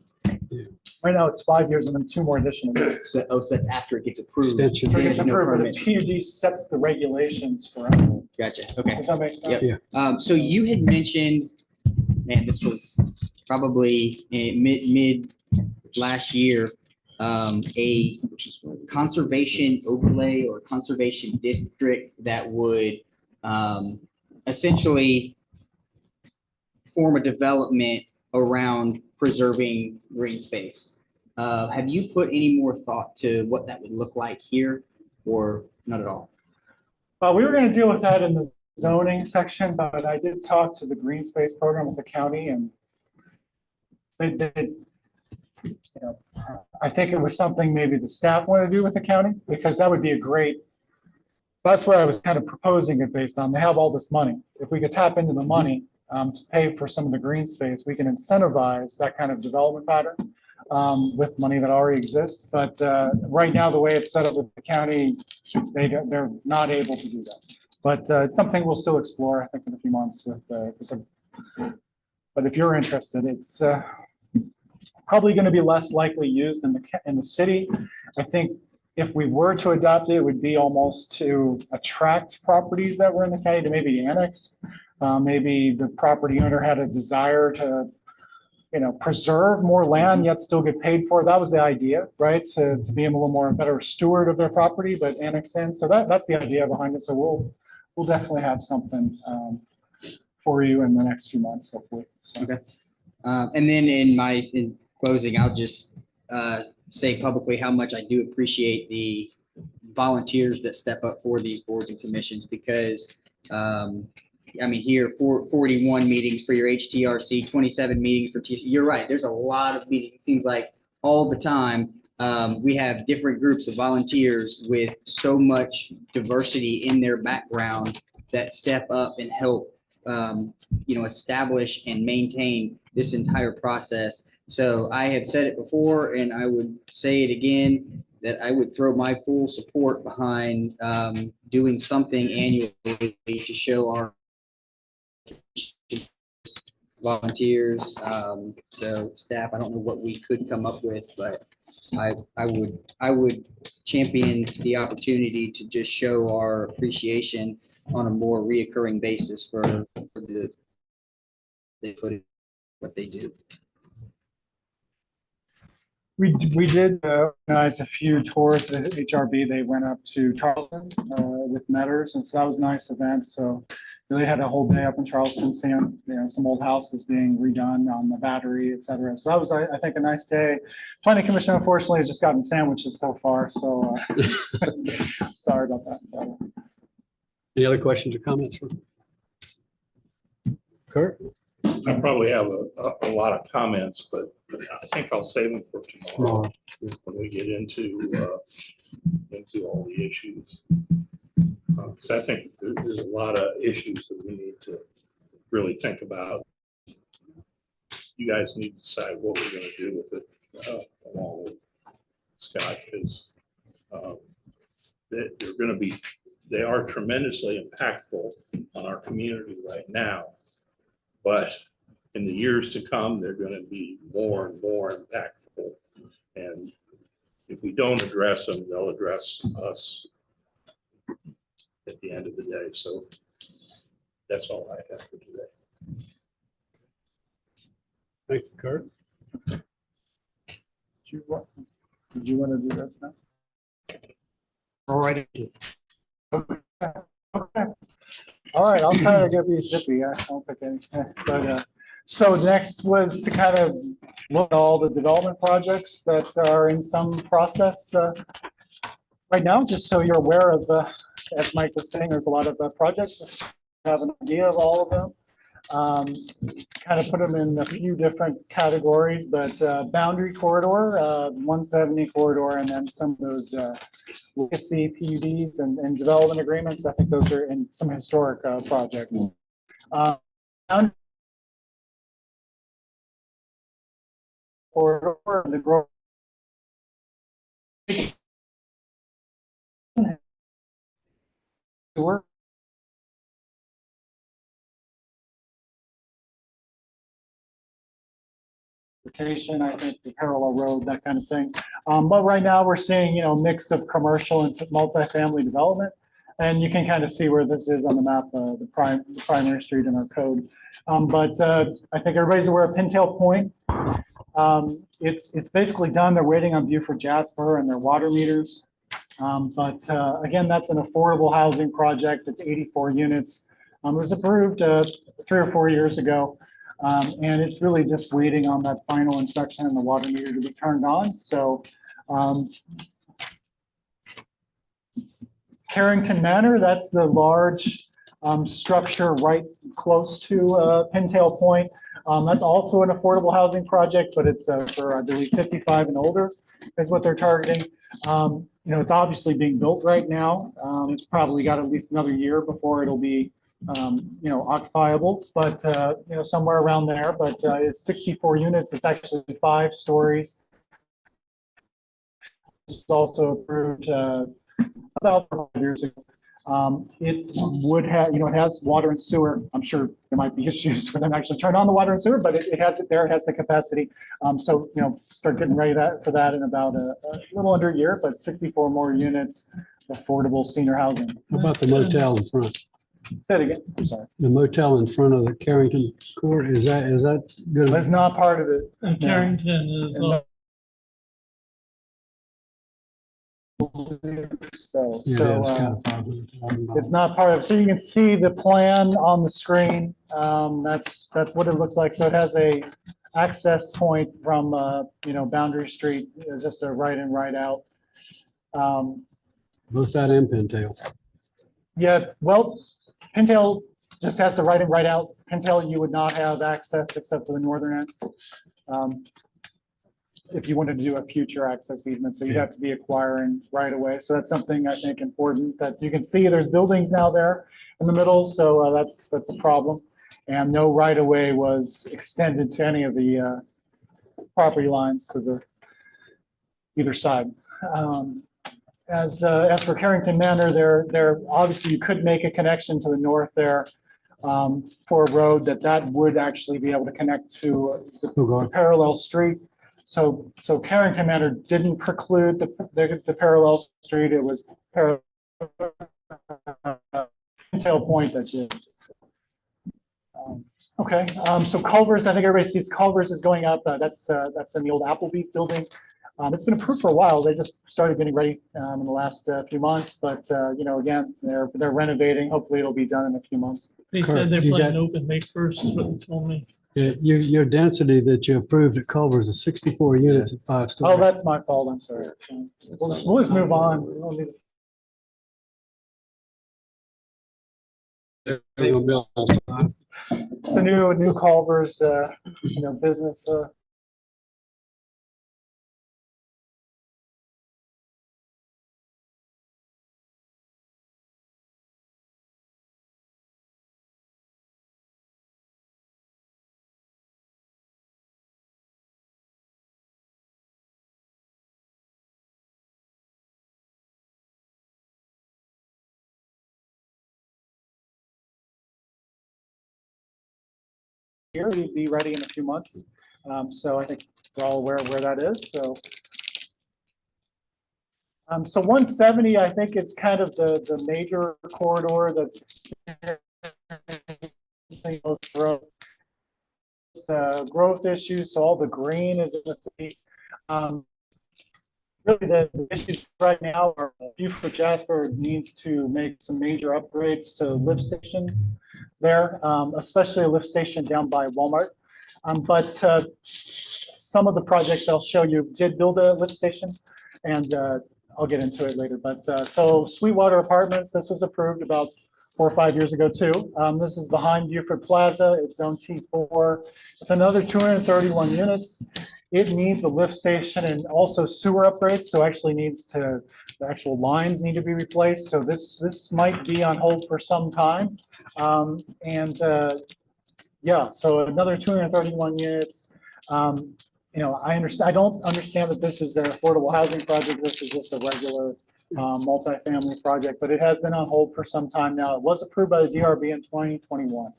Right now, it's 5 years and then 2 more additional years. So, so that's after it gets approved. Extension. It gets There's no approved, but permit. the PUD sets the regulations forever. Gotcha, okay. Does that make sense? Yep. So you had mentioned, man, this was probably mid last year, a conservation overlay or conservation district that would essentially form a development around preserving green space. Have you put any more thought to what that would look like here, or not at all? We were going to deal with that in the zoning section, but I did talk to the green space program with the county, and I think it was something maybe the staff want to do with the county, because that would be a great, that's what I was kind of proposing it based on. They have all this money. If we could tap into the money to pay for some of the green space, we can incentivize that kind of development pattern with money that already exists. But right now, the way it's set up with the county, they're not able to do that. But it's something we'll still explore, I think, in a few months with but if you're interested, it's probably going to be less likely used in the city. I think if we were to adopt it, it would be almost to attract properties that were in the county to maybe annex. Maybe the property owner had a desire to, preserve more land yet still get paid for it. That was the idea, right? To be a little more better steward of their property, but annex in. So that's the idea behind it. So we'll definitely have something for you in the next few months, hopefully. So. Okay. And then in closing, I'll just say publicly how much I do appreciate the volunteers that step up for these boards and commissions, because here 41 meetings for your HTRC, 27 meetings for TC. You're right. There's a lot of meetings. It seems like all the time. We have different groups of volunteers with so much diversity in their background that step up and help, establish and maintain this entire process. So I have said it before, and I would say it again, that I would throw my full support behind doing something annually to show our volunteers. So staff, I don't know what we could come up with, but I would champion the opportunity to just show our appreciation on a more reoccurring basis for what they do. We did organize a few tours with HRB. They went up to Charleston with Metters, and so that was a nice event. So they had a whole day up in Charleston, seeing some old houses being redone on the Battery, et cetera. So that was, I think, a nice day. Planning Commission, unfortunately, has just gotten sandwiches so far. So sorry about that. Any other questions or comments from Kurt? I probably have a lot of comments, but I think I'll save them for tomorrow when we get into all the issues. Because I think there's a lot of issues that we need to really think about. You guys need to decide what we're going to do with it along with Scott, because they are tremendously impactful on our community right now. But in the years to come, they're going to be more and more impactful. And if we don't address them, they'll address us at the end of the day. So that's all I have for today. Thank you, Kurt. Did you want to do that now? All right. Okay. All right, I'll try to get these zippy. I don't think any, but so next was to kind of look at all the development projects that are in some process right now, just so you're aware of, as Mike was saying, there's a lot of projects, just to have an idea of all of them. Kind of put them in a few different categories, but boundary corridor, 170 corridor, and then some of those legacy PUDs and development agreements. I think those are in some historic projects. Corridor, the growth. transportation, I think the parallel road, that kind of thing. But right now we're seeing, mix of commercial and multifamily development. And you can kind of see where this is on the map, the primary street in our code. But I think everybody's aware of Pintail Point. It's basically done. They're waiting on Beaufort Jasper and their water meters. But again, that's an affordable housing project. It's 84 units. It was approved 3 or 4 years ago. And it's really just waiting on that final inspection and the water meter to be turned on. So Carrington Manor, that's the large structure right close to Pintail Point. That's also an affordable housing project, but it's for, I believe, 55 and older is what they're targeting. It's obviously being built right now. It's probably got at least another year before it'll be, occupiable, but, somewhere around there. But it's 64 units. It's actually 5 stories. It's also approved about 5 years ago. It would have, it has water and sewer. I'm sure there might be issues for them actually turn on the water and sewer, but it has it there. It has the capacity. So, start getting ready for that in about a little under a year, but 64 more units, affordable senior housing. How about the motel in front? Say it again. I'm sorry. The motel in front of the Carrington Court, is that good? That's not part of it. And Carrington is. So, Yeah, so it's uh, kind of $500,000. it's not part of it. So you can see the plan on the screen. That's what it looks like. So it has a access point from, Boundary Street, just a right in, right out. Both that and Pintail. Yeah, well, Pintail just has the right in, right out. Pintail, you would not have access except for the northern end. If you wanted to do a future access easement, so you'd have to be acquiring right away. So that's something I think important that you can see there's buildings now there in the middle. So that's a problem. And no right of way was extended to any of the property lines to the either side. As for Carrington Manor, there obviously you could make a connection to the north there for a road that would actually be able to connect to the parallel street. So Carrington Manor didn't preclude the parallel street. It was Pintail Point that did. Okay, so Culver's, I think everybody sees Culver's is going up. That's in the old Applebee's building. It's been approved for a while. They just started getting ready in the last few months, but again, they're renovating. Hopefully it'll be done in a few months. They said they're planning to open May 1st, is what they told me. Your density that you approved at Culver's is 64 units at 5 stories. Oh, that's my fault. I'm sorry. We'll just move on. We don't need to- It's a new Culver's, business. Here, we'd be ready in a few months. So I think we're all aware of where that is. So 170, I think it's kind of the major corridor that's growth issues. So all the green is in the city. Really, the issues right now are Beaufort Jasper needs to make some major upgrades to lift stations there, especially a lift station down by Walmart. But some of the projects I'll show you did build a lift station, and I'll get into it later. But so Sweetwater Apartments, this was approved about 4 or 5 years ago too. This is behind Beaufort Plaza. It's zone T4. It's another 231 units. It needs a lift station and also sewer upgrades. So actually needs the actual lines need to be replaced. So this might be on hold for some time. Yeah, so another 231 units. I understand. I don't understand that this is an affordable housing project. This is just a regular multifamily project, but it has been on hold for some time now. It was approved by the DRB in 2021.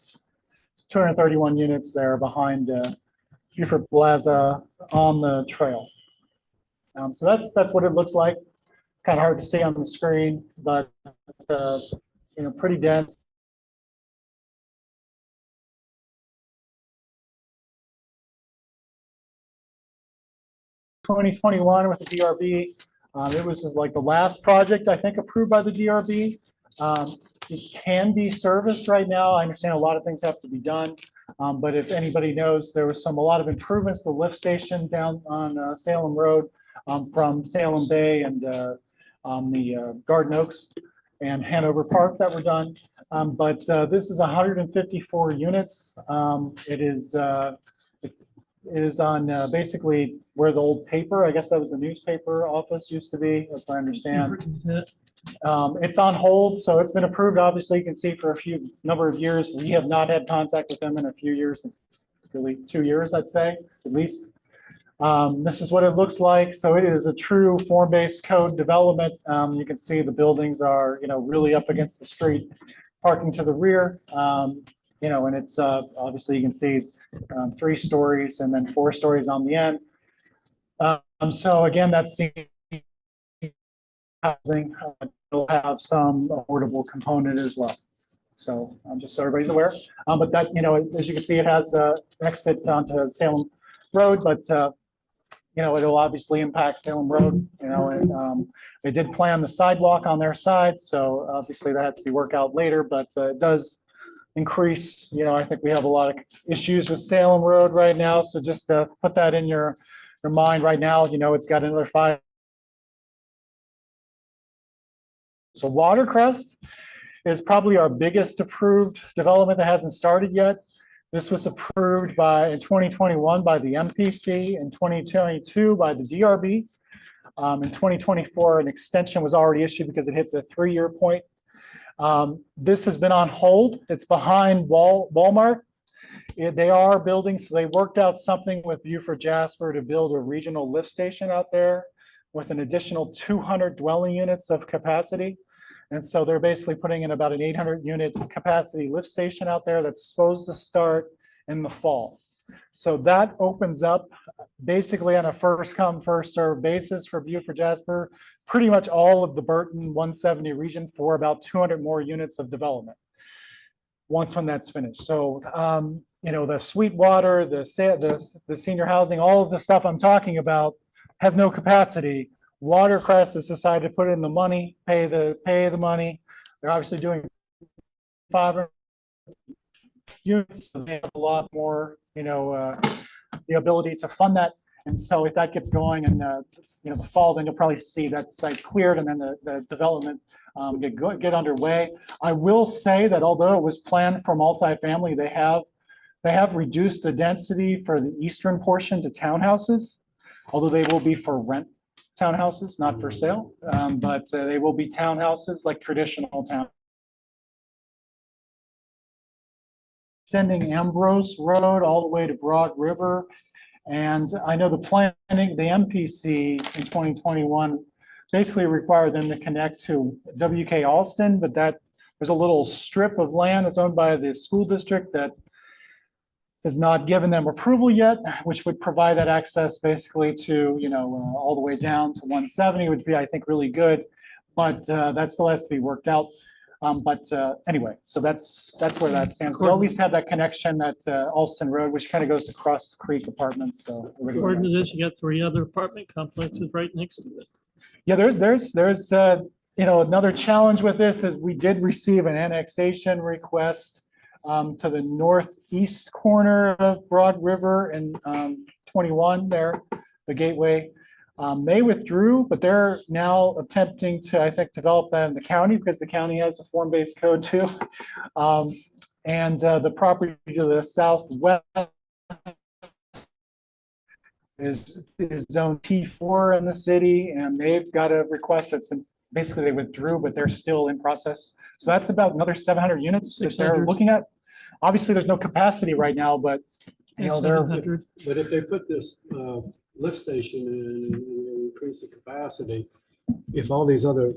231 units there behind Buford Plaza on the trail. So that's what it looks like. Kind of hard to see on the screen, but pretty dense. 2021 with the DRB. It was like the last project, I think, approved by the DRB. It can be serviced right now. I understand a lot of things have to be done. But if anybody knows, there was a lot of improvements to the lift station down on Salem Road from Salem Bay and the Garden Oaks and Hanover Park that were done. But this is 154 units. It is on basically where the old paper, I guess that was the newspaper office used to be, as I understand. It's on hold, so it's been approved. Obviously, you can see for a number of years. We have not had contact with them in a few years, since really 2 years, I'd say, at least. This is what it looks like. So it is a true form-based code development. You can see the buildings are, really up against the street, parking to the rear. And it's obviously you can see 3 stories and then 4 stories on the end. So again, that's housing. It'll have some affordable component as well. So just so everybody's aware. But that, as you can see, it has an exit onto Salem Road, but it'll obviously impact Salem Road, and they did plan the sidewalk on their side. So obviously that had to be worked out later, but it does increase, I think we have a lot of issues with Salem Road right now. So just put that in your mind right now, it's got another 5. So Watercrest is probably our biggest approved development that hasn't started yet. This was approved in 2021 by the MPC, in 2022 by the DRB. In 2024, an extension was already issued because it hit the 3-year point. This has been on hold. It's behind Walmart. They are building, so they worked out something with Buford Jasper to build a regional lift station out there with an additional 200 dwelling units of capacity. And so they're basically putting in about an 800 unit capacity lift station out there that's supposed to start in the fall. So that opens up basically on a first come, first served basis for Buford Jasper, pretty much all of the Burton 170 region for about 200 more units of development when that's finished. So, the Sweetwater, the senior housing, all of the stuff I'm talking about has no capacity. Watercrest has decided to put in the money, pay the money. They're obviously doing 500 units, so they have a lot more, the ability to fund that. And so if that gets going in the fall, then you'll probably see that site cleared and then the development get underway. I will say that although it was planned for multifamily, they have reduced the density for the eastern portion to townhouses, although they will be for rent townhouses, not for sale, but they will be townhouses like traditional town. Extending Ambrose Road all the way to Broad River. And I know the planning, the MPC in 2021 basically required them to connect to WK Alston, but there's a little strip of land that's owned by the school district that has not given them approval yet, which would provide that access basically to, all the way down to 170, would be, I think, really good. But that still has to be worked out. Anyway, so that's where that stands. We at least have that connection at Alston Road, which kind of goes to Cross Creek Apartments. So Gordon, is this, you got 3 other apartment complexes right next to it? Yeah, there's another challenge with this is we did receive an annexation request to the northeast corner of Broad River and 21 there, the gateway. They withdrew, but they're now attempting to, I think, develop that in the county because the county has a form-based code too. And the property to the southwest is zone T4 in the city, and they've got a request that's been, basically they withdrew, but they're still in process. So that's about another 700 units that they're looking at. Obviously, there's no capacity right now, but But if they put this lift station in and increase the capacity, if all these other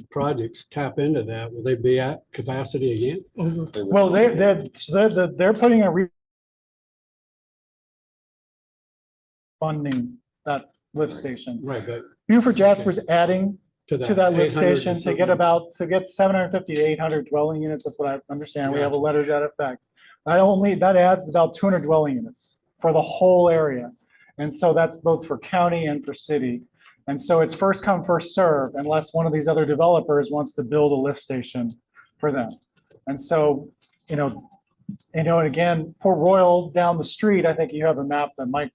projects tap into that, will they be at capacity again? Well, they're putting a funding that lift station. Right, but Beaufort Jasper's adding to to that lift 800 station and to get something. to get 750 to 800 dwelling units. That's what I understand. We have a letter to that effect. That adds about 200 dwelling units for the whole area. And so that's both for county and for city. And so it's first come, first serve, unless one of these other developers wants to build a lift station for them. And so, and again, Port Royal down the street, I think you have a map that Mike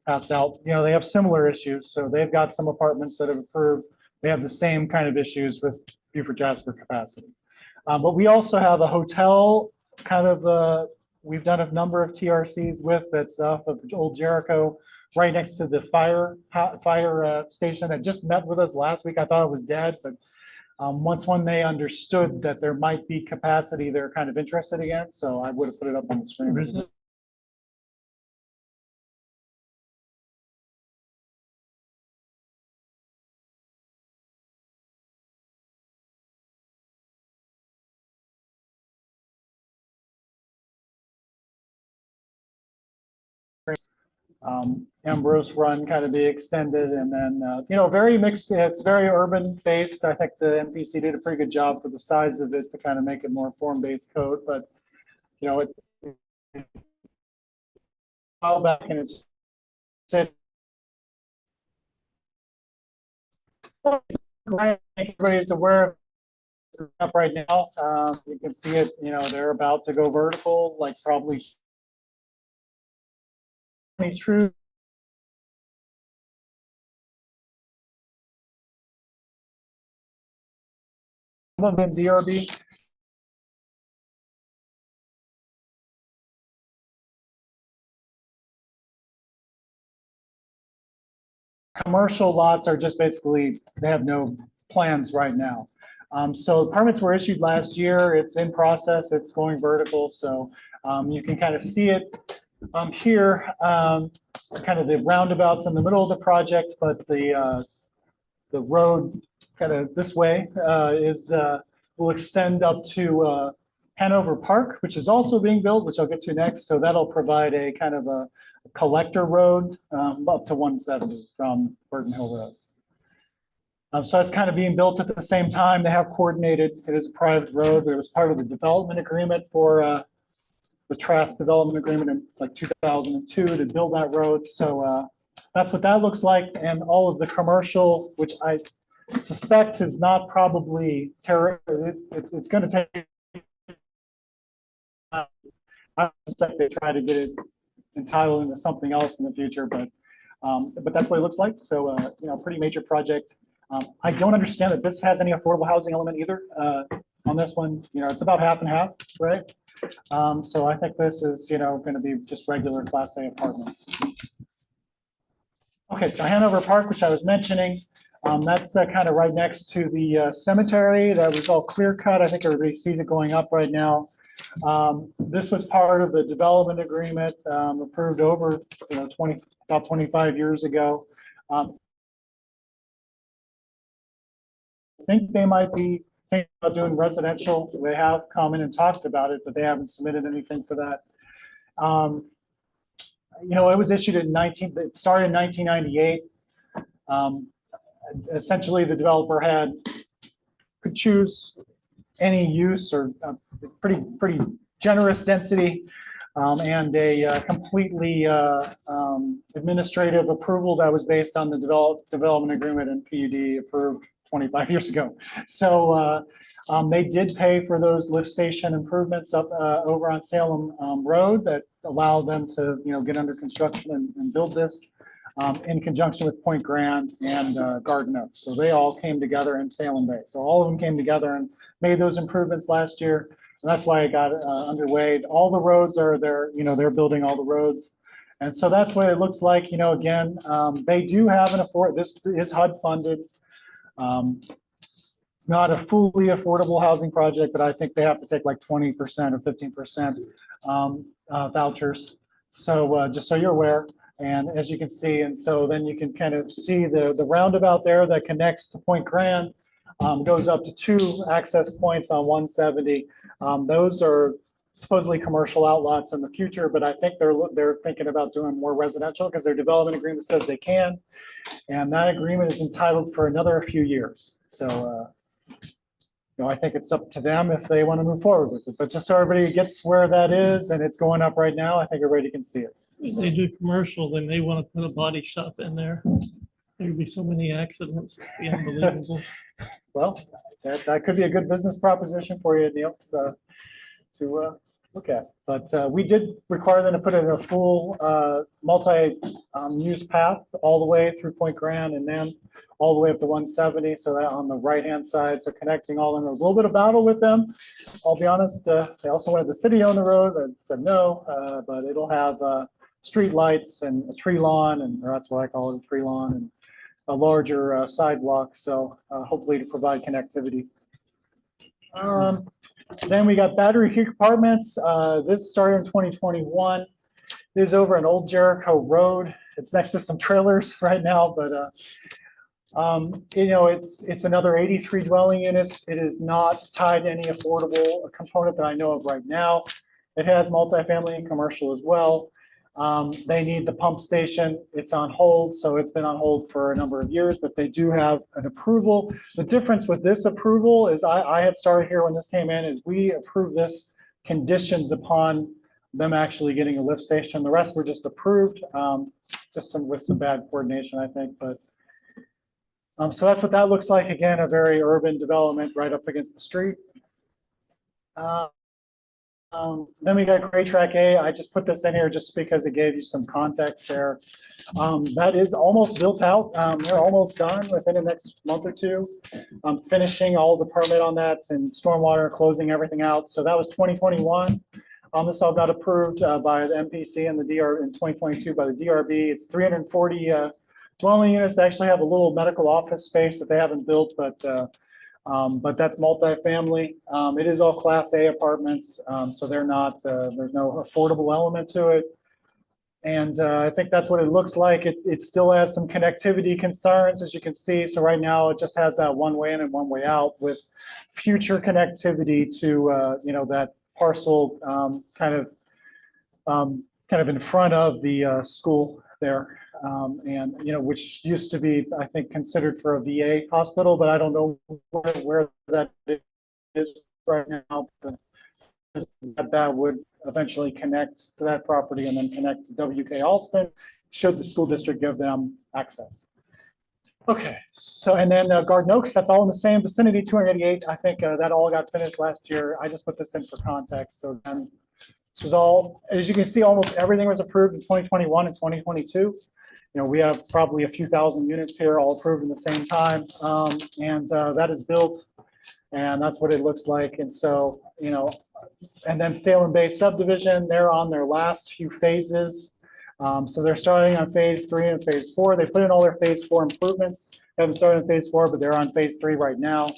passed out. They have similar issues. So they've got some apartments that have approved. They have the same kind of issues with Beaufort Jasper capacity. But we also have a hotel kind of, we've done a number of TRCs with that's off of Old Jericho, right next to the fire station that just met with us last week. I thought it was dead, but when they understood that there might be capacity, they're kind of interested again. So I would have put it up on the screen. Where is it? Ambrose Run kind of be extended, and then very mixed. It's very urban based. I think the MPC did a pretty good job for the size of it to kind of make it more form based code. But it a while back, and it's said everybody's aware of it up right now. You can see it. They're about to go vertical, like probably through. Some of them DRB. Commercial lots are just basically, they have no plans right now. So permits were issued last year. It's in process. It's going vertical. So you can kind of see it here, kind of the roundabouts in the middle of the project, but the road kind of this way will extend up to Hanover Park, which is also being built, which I'll get to next. So that'll provide a kind of a collector road up to 170 from Burton Hill Road. So it's kind of being built at the same time. They have coordinated. It is a private road, but it was part of the development agreement for the Trask development agreement in like 2002 to build that road. So that's what that looks like. And all of the commercial, which I suspect is not probably it's going to take. I suspect they try to get it entitled into something else in the future, but that's what it looks like. So pretty major project. I don't understand that this has any affordable housing element either. On this one, it's about half and half, right? So I think this is going to be just regular Class A apartments. Okay, so Hanover Park, which I was mentioning, that's kind of right next to the cemetery. That was all clear cut. I think everybody sees it going up right now. This was part of the development agreement approved over about 25 years ago. I think they might be thinking about doing residential. They have come in and talked about it, but they haven't submitted anything for that. It was issued it started in 1998. Essentially, the developer could choose any use or pretty generous density and a completely administrative approval that was based on the development agreement and PUD approved 25 years ago. So they did pay for those lift station improvements up over on Salem Road that allow them to get under construction and build this in conjunction with Point Grand and Garden Oaks. So they all came together in Salem Bay. So all of them came together and made those improvements last year. And that's why it got underway. All the roads are there, they're building all the roads. And so that's what it looks like. Again, they do have this is HUD funded. It's not a fully affordable housing project, but I think they have to take like 20% or 15% vouchers. So just so you're aware, and as you can see, and so then you can kind of see the roundabout there that connects to Point Grand, goes up to 2 access points on 170. Those are supposedly commercial outlots in the future, but I think they're thinking about doing more residential because their development agreement says they can. And that agreement is entitled for another few years. So, I think it's up to them if they want to move forward with it. But just so everybody gets where that is and it's going up right now, I think everybody can see it. If they do commercial, they may want to put a body shop in there. There'd be so many accidents. It'd be unbelievable. Well, that could be a good business proposition for you, Neil, to look at. But we did require them to put in a full multi-use path all the way through Point Grand and then all the way up to 170. So that on the right-hand side, so connecting all of them. There was a little bit of battle with them. I'll be honest, they also wanted the city on the road. I said no, but it'll have street lights and a tree lawn, or that's what I call it, a tree lawn, and a larger sidewalk. So hopefully to provide connectivity. Then we got Battery Creek Apartments. This started in 2021. It is over on Old Jericho Road. It's next to some trailers right now, but it's another 83 dwelling units. It is not tied to any affordable component that I know of right now. It has multifamily and commercial as well. They need the pump station. It's on hold, so it's been on hold for a number of years, but they do have an approval. The difference with this approval is I had started here when this came in, is we approved this conditioned upon them actually getting a lift station. The rest were just approved, with some bad coordination, I think, but so that's what that looks like. Again, a very urban development right up against the street. Then we got Gray Track A. I just put this in here just because it gave you some context there. That is almost built out. They're almost done within the next month or two. I'm finishing all the permit on that and stormwater, closing everything out. So that was 2021. This all got approved by the MPC and the DR in 2022 by the DRB. It's 340 dwelling units. They actually have a little medical office space that they haven't built, but that's multifamily. It is all Class A apartments, so they're not. There's no affordable element to it, and I think that's what it looks like. It still has some connectivity concerns, as you can see. So right now, it just has that one way in and one way out. With future connectivity to that parcel, kind of in front of the school there. Which used to be, I think, considered for a VA hospital, but I don't know where that is right now. But that would eventually connect to that property and then connect to WK Alston, should the school district give them access. Okay, so and then Garden Oaks, that's all in the same vicinity, 288. I think that all got finished last year. I just put this in for context. So then this was all, as you can see, almost everything was approved in 2021 and 2022. We have probably a few thousand units here all approved in the same time. That is built, and that's what it looks like. And so, and then Salem Bay subdivision, they're on their last few phases. So they're starting on phase 3 and phase 4. They put in all their phase 4 improvements. They haven't started on phase 4, but they're on phase 3 right now.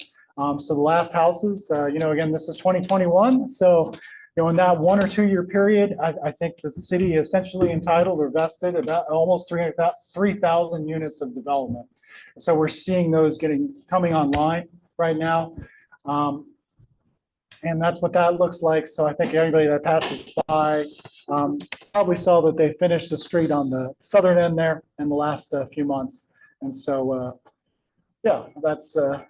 So the last houses, again, this is 2021. So in that 1 or 2 year period, I think the city essentially entitled or vested about almost 3,000 units of development. So we're seeing those coming online right now. And that's what that looks like. So I think anybody that passes by probably saw that they finished the street on the southern end there in the last few months. And so, yeah, that's, and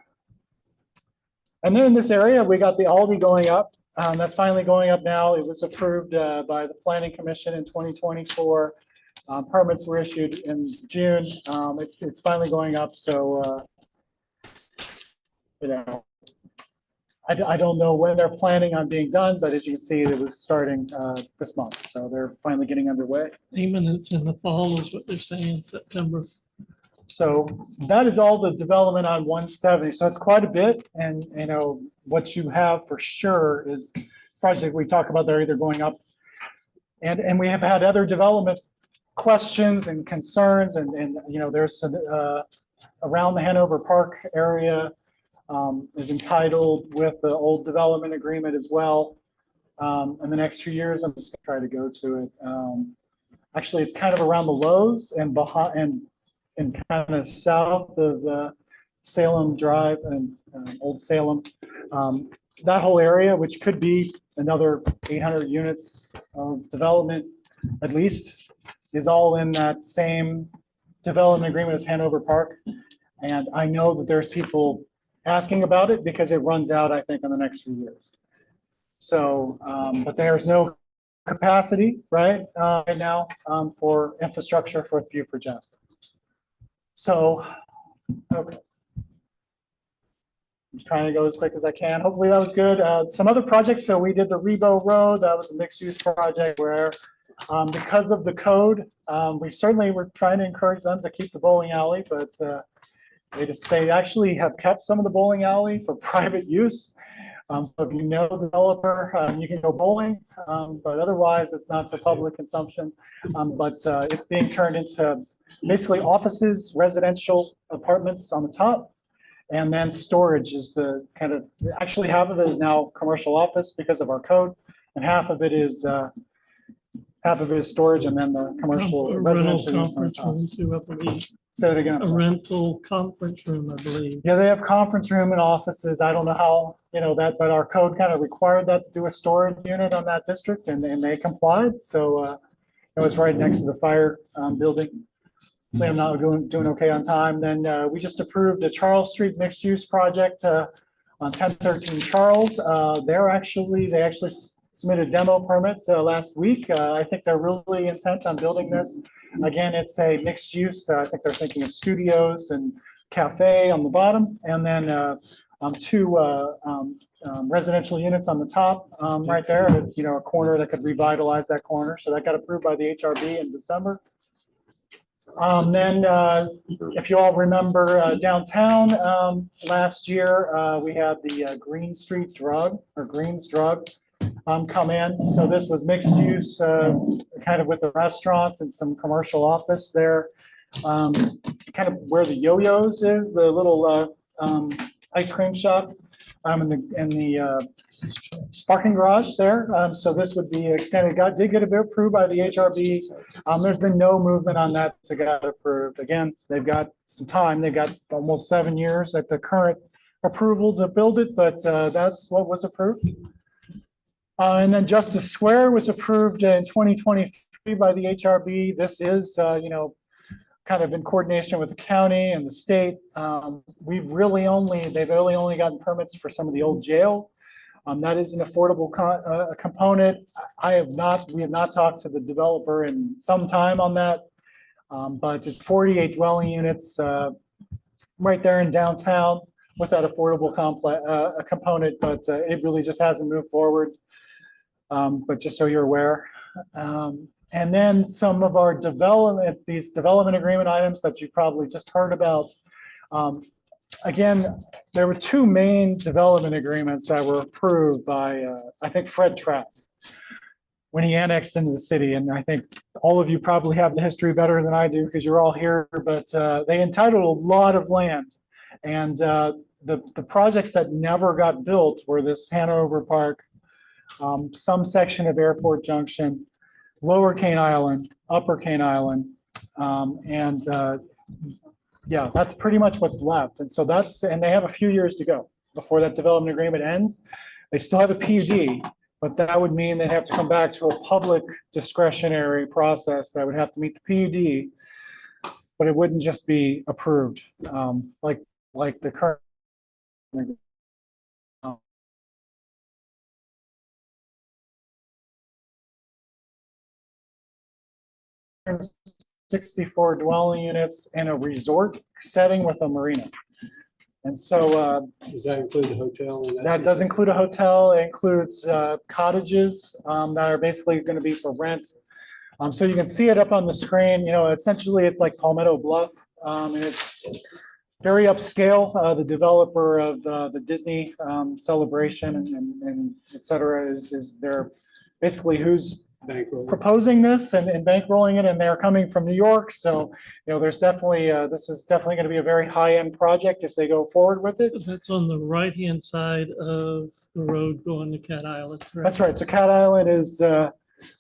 then in this area, we got the Aldi going up. That's finally going up now. It was approved by the Planning Commission in 2024. Permits were issued in June. It's finally going up. So, I don't know when they're planning on being done, but as you can see, it was starting this month. So they're finally getting underway. Imminence in the fall is what they're saying, September. So that is all the development on 170. So it's quite a bit. And, what you have for sure is project we talk about, they're either going up. And we have had other development questions and concerns. And there's some around the Hanover Park area is entitled with the old development agreement as well. In the next few years, I'm just gonna try to go to it. Actually, it's kind of around the Lowe's and behind and kind of south of Salem Drive and Old Salem. that whole area, which could be another 800 units of development at least, is all in that same development agreement as Hanover Park. And I know that there's people asking about it because it runs out, I think, in the next few years. So, but there's no capacity, right, right now for infrastructure for Beaufort Jasper. So, okay. I'm just trying to go as quick as I can. Hopefully that was good. Some other projects. So we did the Rebo Road. That was a mixed-use project where, because of the code, we certainly were trying to encourage them to keep the bowling alley, but they actually have kept some of the bowling alley for private use. So if you know the developer, you can go bowling, but otherwise it's not for public consumption. But it's being turned into basically offices, residential apartments on the top. And then storage is the kind of, actually half of it is now commercial office because of our code. And half of it is storage, and then the commercial A rental residential use on conference top. room too, I believe. Say that again. I'm A sorry. rental conference room, I believe. Yeah, they have conference room and offices. I don't know how, that, but our code kind of required that to do a storage unit on that district, and they complied. So it was right next to the fire building. I'm not doing okay on time. Then we just approved a Charles Street mixed use project on 1013 Charles. They actually submitted a demo permit last week. I think they're really intent on building this. Again, it's a mixed use. I think they're thinking of studios and cafe on the bottom, and then two residential units on the top right there. A corner that could revitalize that corner. So that got approved by the HRB in December. Then, if you all remember downtown last year, we had the Green Street Drug or Greens Drug come in. So this was mixed use, kind of with the restaurant and some commercial office there. Kind of where the Yo-Yo's is, the little ice cream shop in the parking garage there. So this would be extended. Did get a bit approved by the HRB. There's been no movement on that to get approved. Again, they've got some time. They've got almost 7 years at the current approval to build it, but that's what was approved. And then Justice Square was approved in 2023 by the HRB. This is, kind of in coordination with the county and the state. They've really only gotten permits for some of the old jail. That is an affordable component. We have not talked to the developer in some time on that. But it's 48 dwelling units right there in downtown with that affordable component, but it really just hasn't moved forward. But just so you're aware. And then some of our these development agreement items that you probably just heard about. Again, there were two main development agreements that were approved by, I think, Fred Trapp when he annexed into the city. And I think all of you probably have the history better than I do because you're all here, but they entitled a lot of land. And the projects that never got built were this Hanover Park, some section of Airport Junction, Lower Cane Island, Upper Cane Island, yeah, that's pretty much what's left. And so and they have a few years to go before that development agreement ends. They still have a PUD, but that would mean they'd have to come back to a public discretionary process that would have to meet the PUD, but it wouldn't just be approved like the current. 64 dwelling units in a resort setting with a marina. And so does that include the hotel? That does include a hotel. It includes cottages that are basically going to be for rent. So you can see it up on the screen. Essentially it's like Palmetto Bluff, and it's very upscale. The developer of the Disney celebration and et cetera is there basically who's proposing this and bankrolling it, and they're coming from New York. So, there's definitely, this is definitely going to be a very high-end project if they go forward with it. That's on the right-hand side of the road going to Cat Island. Correct? That's right. So Cat Island is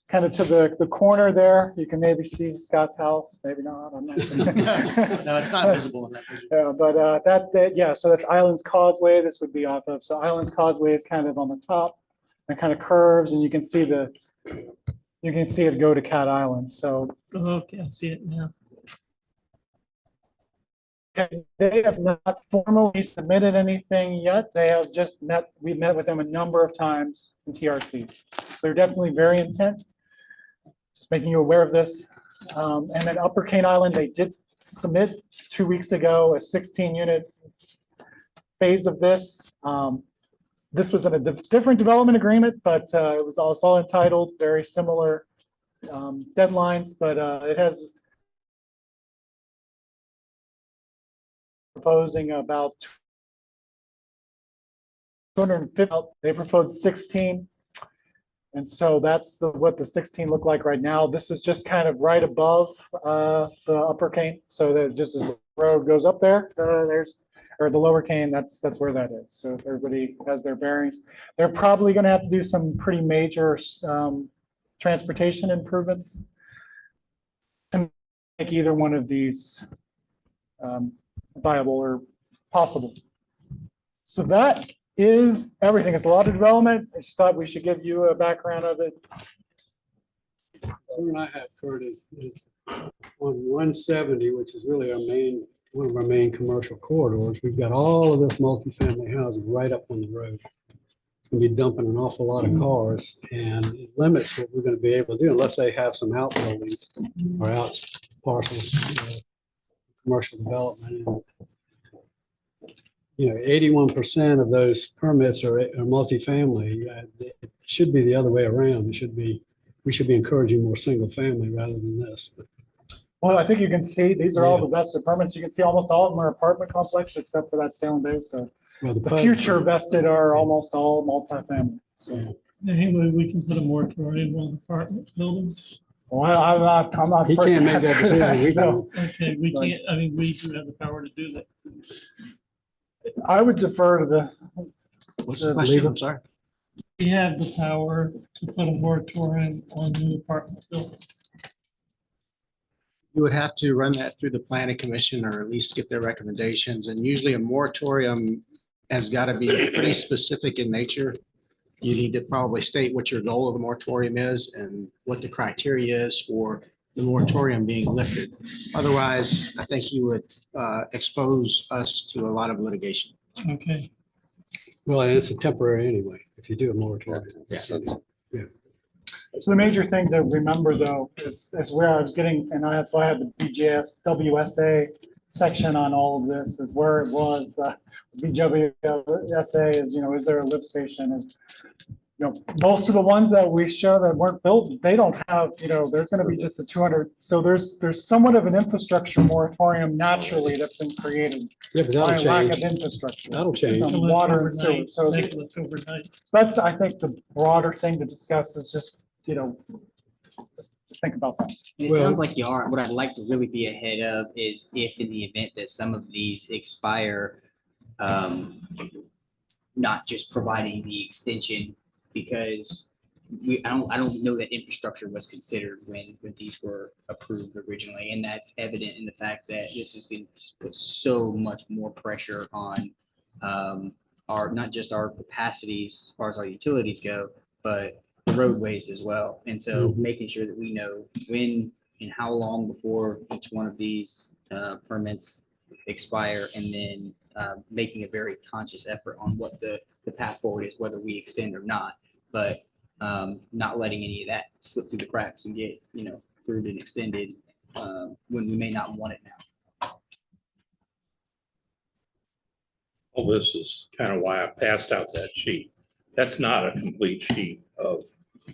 kind of to the corner there. You can maybe see Scott's house, maybe not. I'm not. No, it's not visible in that picture. Yeah, but yeah, so that's Islands Causeway. This would be off of. So Islands Causeway is kind of on the top and kind of curves, and you can see it go to Cat Island. So Okay, I see it now. they have not formally submitted anything yet. They have just we've met with them a number of times in TRC. So they're definitely very intent. Just making you aware of this. And then Upper Cane Island, they did submit 2 weeks ago a 16-unit phase of this. This was in a different development agreement, but it was also entitled, very similar deadlines, but it has proposing about 250. They proposed 16. And so that's what the 16 look like right now. This is just kind of right above the Upper Cane. So that just as the road goes up there, or the Lower Cane, that's where that is. So if everybody has their bearings, they're probably going to have to do some pretty major transportation improvements to make either one of these viable or possible. So that is everything. It's a lot of development. I just thought we should give you a background of it. Something I have, Kurt, is on 170, which is really one of our main commercial corridors. We've got all of this multifamily housing right up on the road. It's going to be dumping an awful lot of cars, and it limits what we're going to be able to do unless they have some outbuildings or out parcels, commercial development. And, 81% of those permits are multifamily. It should be the other way around. We should be encouraging more single family rather than this. Well, I think you can see these are all the vested permits. You can see almost all of them are apartment complex except for that Salem Bay. So the future vested are almost all multifamily. So Anyway, we can put a moratorium on apartment buildings. well, I'm not. He can't make that decision. We So Okay, we can't, I mean, we do have the power to do that. I would defer to the. What's the question? I'm sorry. We have the power to put a moratorium on new apartment buildings. You would have to run that through the planning commission or at least get their recommendations. And usually a moratorium has got to be pretty specific in nature. You need to probably state what your goal of the moratorium is and what the criteria is for the moratorium being lifted. Otherwise, I think you would expose us to a lot of litigation. Okay. Well, it's a temporary anyway, if you do a moratorium. Yeah. So the major thing to remember though is where I was getting, and that's why I had the BJF WSA section on all of this, is where it was. BWSA is, is there a lift station? Is, most of the ones that we show that weren't built, they don't have, there's going to be just a 200. So there's somewhat of an infrastructure moratorium naturally that's been created. Yeah, but by that'll lack of change. infrastructure. That'll change. On water and sewer. So that's, I think, the broader thing to discuss is just, just think about that. It sounds like you are. What I'd like to really be ahead of is if in the event that some of these expire, not just providing the extension, because I don't know that infrastructure was considered when these were approved originally. And that's evident in the fact that this has been just put so much more pressure on not just our capacities as far as our utilities go, but the roadways as well. And so making sure that we know when and how long before each one of these permits expire, and then making a very conscious effort on what the path forward is, whether we extend or not, but not letting any of that slip through the cracks and get, approved and extended when we may not want it now. All this is kind of why I passed out that sheet. That's not a complete sheet of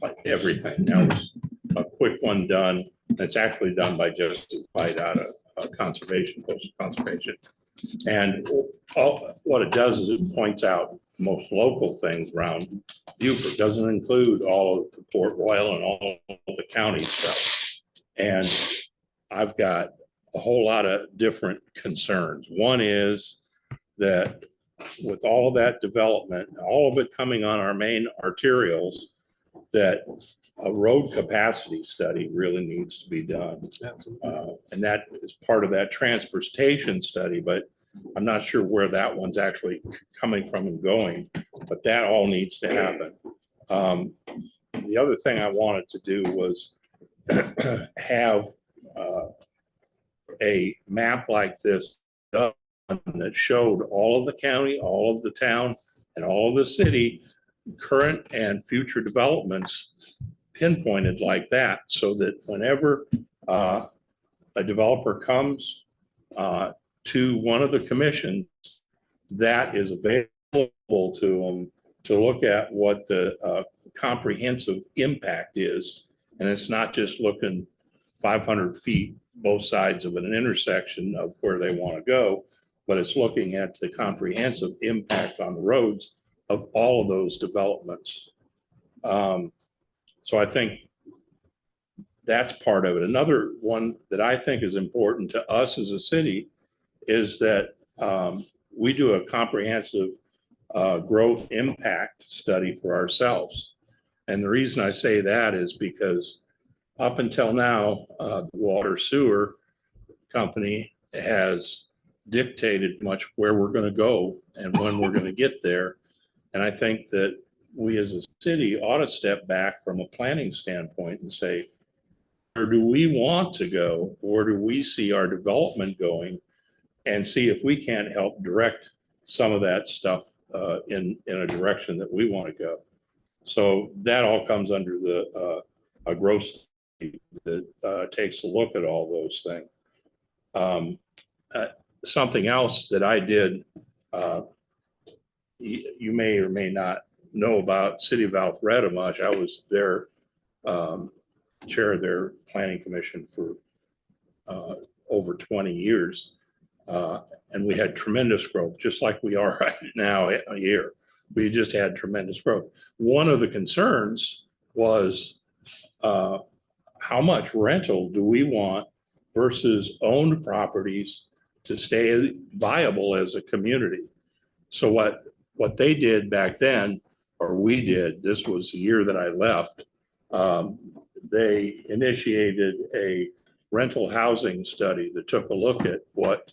like everything. That was a quick one done. It's actually done by Joseph White out of conservation, coastal conservation. And what it does is it points out most local things around Beaufort. Doesn't include all of the Port Royal and all of the county stuff. And I've got a whole lot of different concerns. One is that with all of that development, all of it coming on our main arterials, that a road capacity study really needs to be done. And that is part of that transportation study, but I'm not sure where that one's actually coming from and going, but that all needs to happen. The other thing I wanted to do was have a map like this done that showed all of the county, all of the town, and all of the city, current and future developments pinpointed like that, so that whenever a developer comes to one of the commissions, that is available to them to look at what the comprehensive impact is. And it's not just looking 500 feet both sides of an intersection of where they want to go, but it's looking at the comprehensive impact on the roads of all of those developments. So I think that's part of it. Another one that I think is important to us as a city is that we do a comprehensive growth impact study for ourselves. And the reason I say that is because up until now, the water sewer company has dictated much where we're going to go and when we're going to get there. And I think that we as a city ought to step back from a planning standpoint and say, where do we want to go? Where do we see our development going? And see if we can't help direct some of that stuff in a direction that we want to go. So that all comes under the a growth study that takes a look at all those things. Something else that I did, you may or may not know about City of Alpharetta much. I was their chair of their planning commission for over 20 years. And we had tremendous growth, just like we are right now here. We just had tremendous growth. One of the concerns was how much rental do we want versus owned properties to stay viable as a community? So what they did back then, or we did, this was the year that I left, they initiated a rental housing study that took a look at what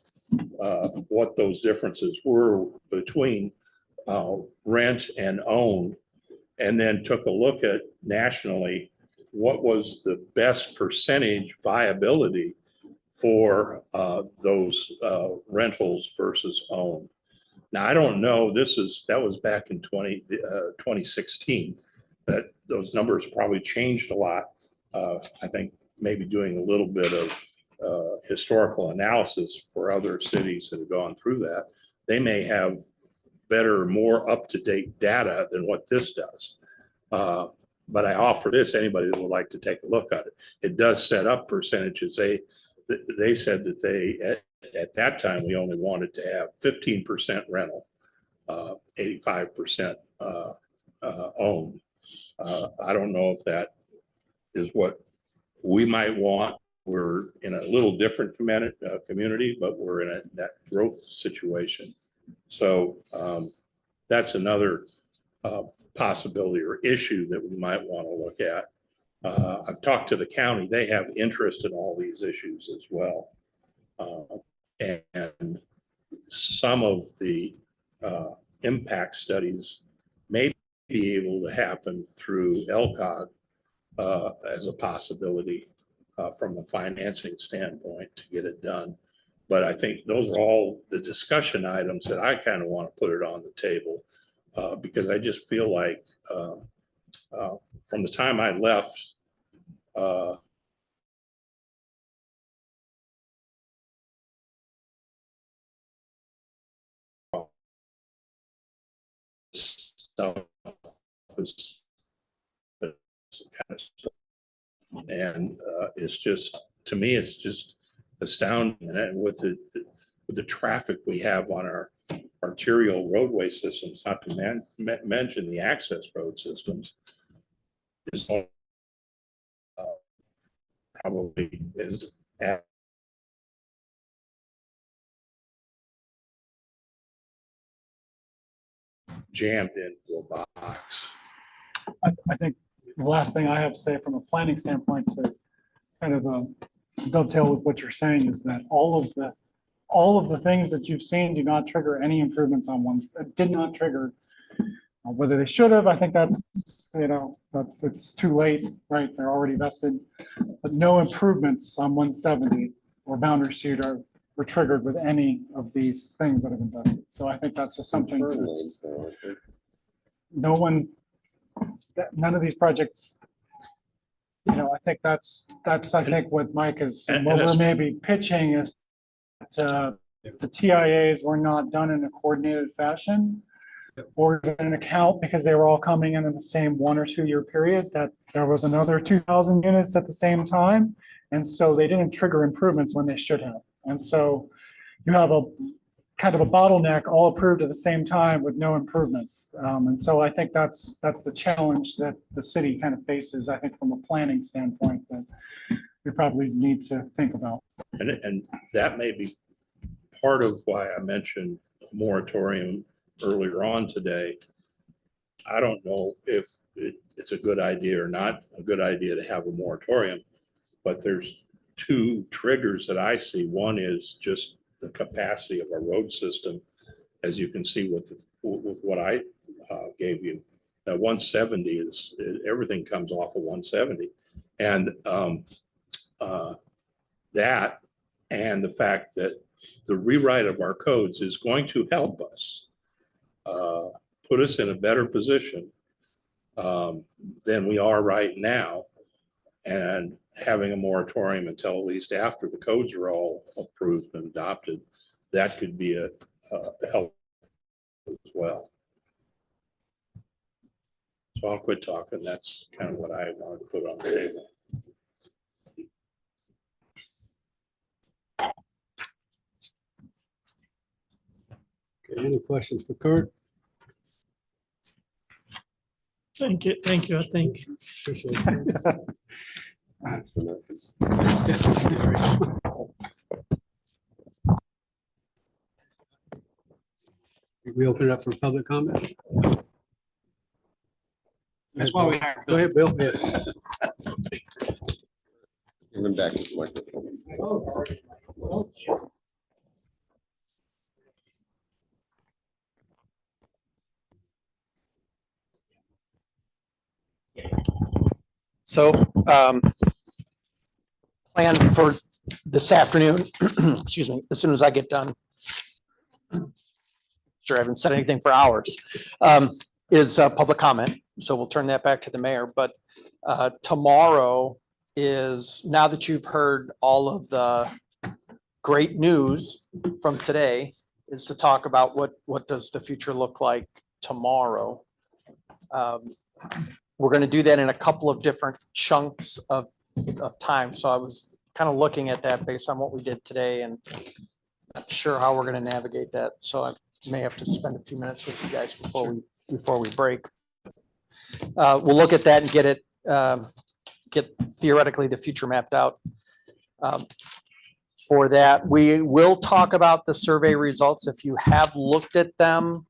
those differences were between rent and own, and then took a look at nationally what was the best percentage viability for those rentals versus owned. Now, I don't know, that was back in 2016, that those numbers probably changed a lot. I think maybe doing a little bit of historical analysis for other cities that have gone through that, they may have better, more up-to-date data than what this does. But I offer this, anybody that would like to take a look at it. It does set up percentages. They said that at that time, we only wanted to have 15% rental, 85% owned. I don't know if that is what we might want. We're in a little different community, but we're in that growth situation. So that's another possibility or issue that we might want to look at. I've talked to the county. They have interest in all these issues as well. And some of the impact studies may be able to happen through LCOG as a possibility from a financing standpoint to get it done. But I think those are all the discussion items that I kind of want to put it on the table because I just feel like from the time I left, stuff was kind of stuff. And it's just, to me, it's just astounding. And with the traffic we have on our arterial roadway systems, not to mention the access road systems, is probably is jammed into a box. I think the last thing I have to say from a planning standpoint to kind of dovetail with what you're saying is that all of the things that you've seen do not trigger any improvements on ones, did not trigger. Whether they should have, I think that's, it's too late, right? They're already vested. But no improvements on 170 or Boundary Street were triggered with any of these things that have been vested. So I think that's just something to, none of these projects, I think that's I think what Mike is, what we're maybe pitching is that the TIAs were not done in a coordinated fashion or an account because they were all coming in the same 1 or 2 year period, that there was another 2,000 units at the same time. And so they didn't trigger improvements when they should have. And so you have a kind of a bottleneck all approved at the same time with no improvements. And so I think that's the challenge that the city kind of faces, I think, from a planning standpoint that we probably need to think about. And that may be part of why I mentioned moratorium earlier on today. I don't know if it's a good idea or not a good idea to have a moratorium, but there's 2 triggers that I see. One is just the capacity of our road system, as you can see with what I gave you. That 170 is everything comes off of 170, and that and the fact that the rewrite of our codes is going to help us put us in a better position than we are right now, and having a moratorium until at least after the codes are all approved and adopted, that could be a help as well. So I'll quit talking. That's kind of what I wanted to put on the table. Okay, any questions for Kurt? Thank you, I think. Appreciate it. We open it up for public comment. That's why we hired Go ahead, Bill. Give him back his microphone. So, plan for this afternoon, excuse me, as soon as I get done. Sure, I haven't said anything for hours, is public comment. So we'll turn that back to the mayor, but tomorrow is, now that you've heard all of the great news from today, is to talk about what does the future look like tomorrow. We're going to do that in a couple of different chunks of time. So I was kind of looking at that based on what we did today and not sure how we're going to navigate that. So I may have to spend a few minutes with you guys before we break. We'll look at that and get theoretically the future mapped out. For that, we will talk about the survey results. If you have looked at them,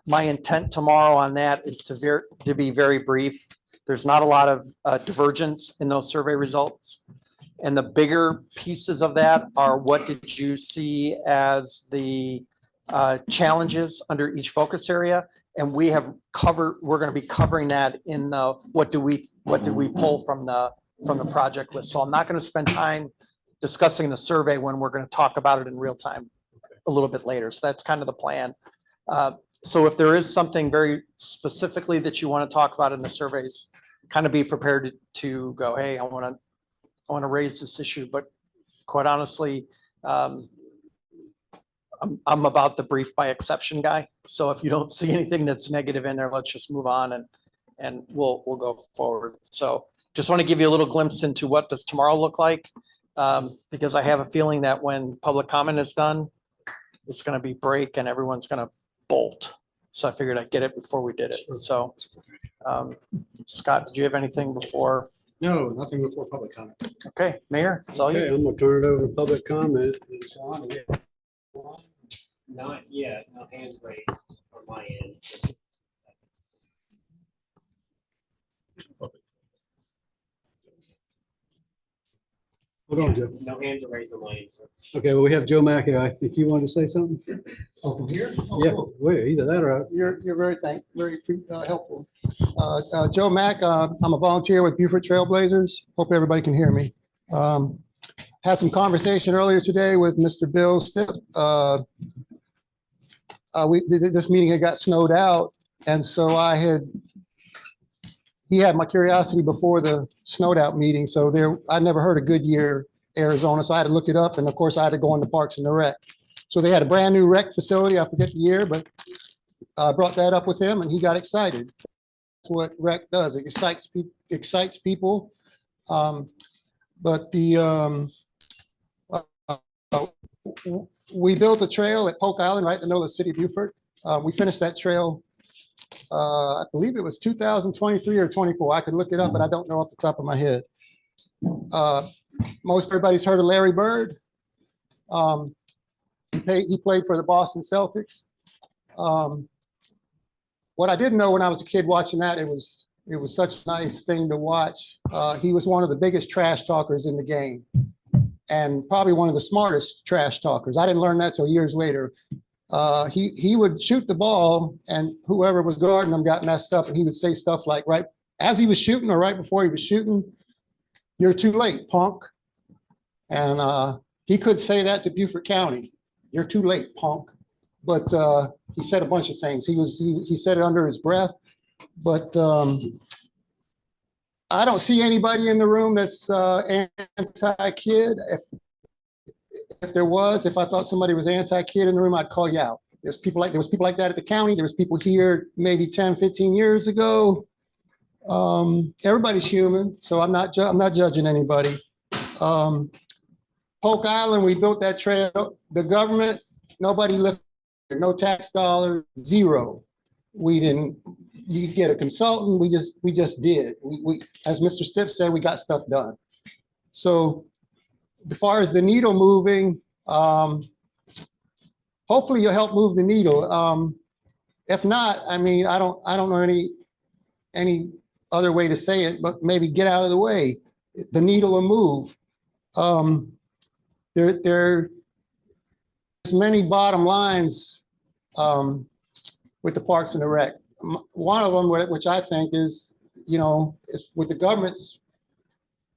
my intent tomorrow on that is to be very brief. There's not a lot of divergence in those survey results. And the bigger pieces of that are, what did you see as the challenges under each focus area? And we're going to be covering that in the what did we pull from the project list. So I'm not going to spend time discussing the survey when we're going to talk about it in real time a little bit later. So that's kind of the plan. So if there is something very specifically that you want to talk about in the surveys, kind of be prepared to go, hey, I want to raise this issue. But quite honestly, I'm about the brief by exception guy. So if you don't see anything that's negative in there, let's just move on and we'll go forward. So just want to give you a little glimpse into what does tomorrow look like, because I have a feeling that when public comment is done, it's going to be break and everyone's going to bolt. So I figured I'd get it before we did it. So Scott, did you have anything before? No, nothing before public comment. Okay, Mayor, it's all Okay, you. I'm gonna turn it over to public comment. Not yet, no hands raised on my end. Hold on, Joe. No hands are raised on mine, sir. Okay, well, we have Joe Mack here. I think you wanted to say something? Oh, from here? Yeah, wait, either that or. You're very helpful. Joe Mack, I'm a volunteer with Beaufort Trailblazers. Hope everybody can hear me. Had some conversation earlier today with Mr. Bill Stipp. This meeting had got snowed out, and so he had my curiosity before the snowed out meeting. So I never heard of Goodyear, Arizona. So I had to look it up. And of course I had to go into Parks and the Rec. So they had a brand new rec facility. I forget the year, but I brought that up with him and he got excited. That's what rec does. It excites people. We built a trail at Polk Island, right in the middle of the city of Beaufort. We finished that trail I believe it was 2023 or 24. I could look it up, but I don't know off the top of my head. Most everybody's heard of Larry Bird. He played for the Boston Celtics. What I didn't know when I was a kid watching that, it was such a nice thing to watch. He was one of the biggest trash talkers in the game and probably one of the smartest trash talkers. I didn't learn that till years later. He would shoot the ball and whoever was guarding him got messed up and he would say stuff like, right as he was shooting or right before he was shooting, "You're too late, punk." And he could say that to Beaufort County, "You're too late, punk." But he said a bunch of things. He said it under his breath, but I don't see anybody in the room that's anti-kid. If I thought somebody was anti-kid in the room, I'd call you out. There was people like that at the county. There was people here maybe 10, 15 years ago. Everybody's human, so I'm not judging anybody. Polk Island, we built that trail. The government, nobody lifted, no tax dollars, zero. We didn't. You get a consultant. We just did. We as Mr. Stipp said, we got stuff done. So as far as the needle moving, hopefully you'll help move the needle. If not, I mean, I don't know any other way to say it, but maybe get out of the way. The needle will move. There's many bottom lines with the Parks and the Rec. One of them, which I think is, it's with the government's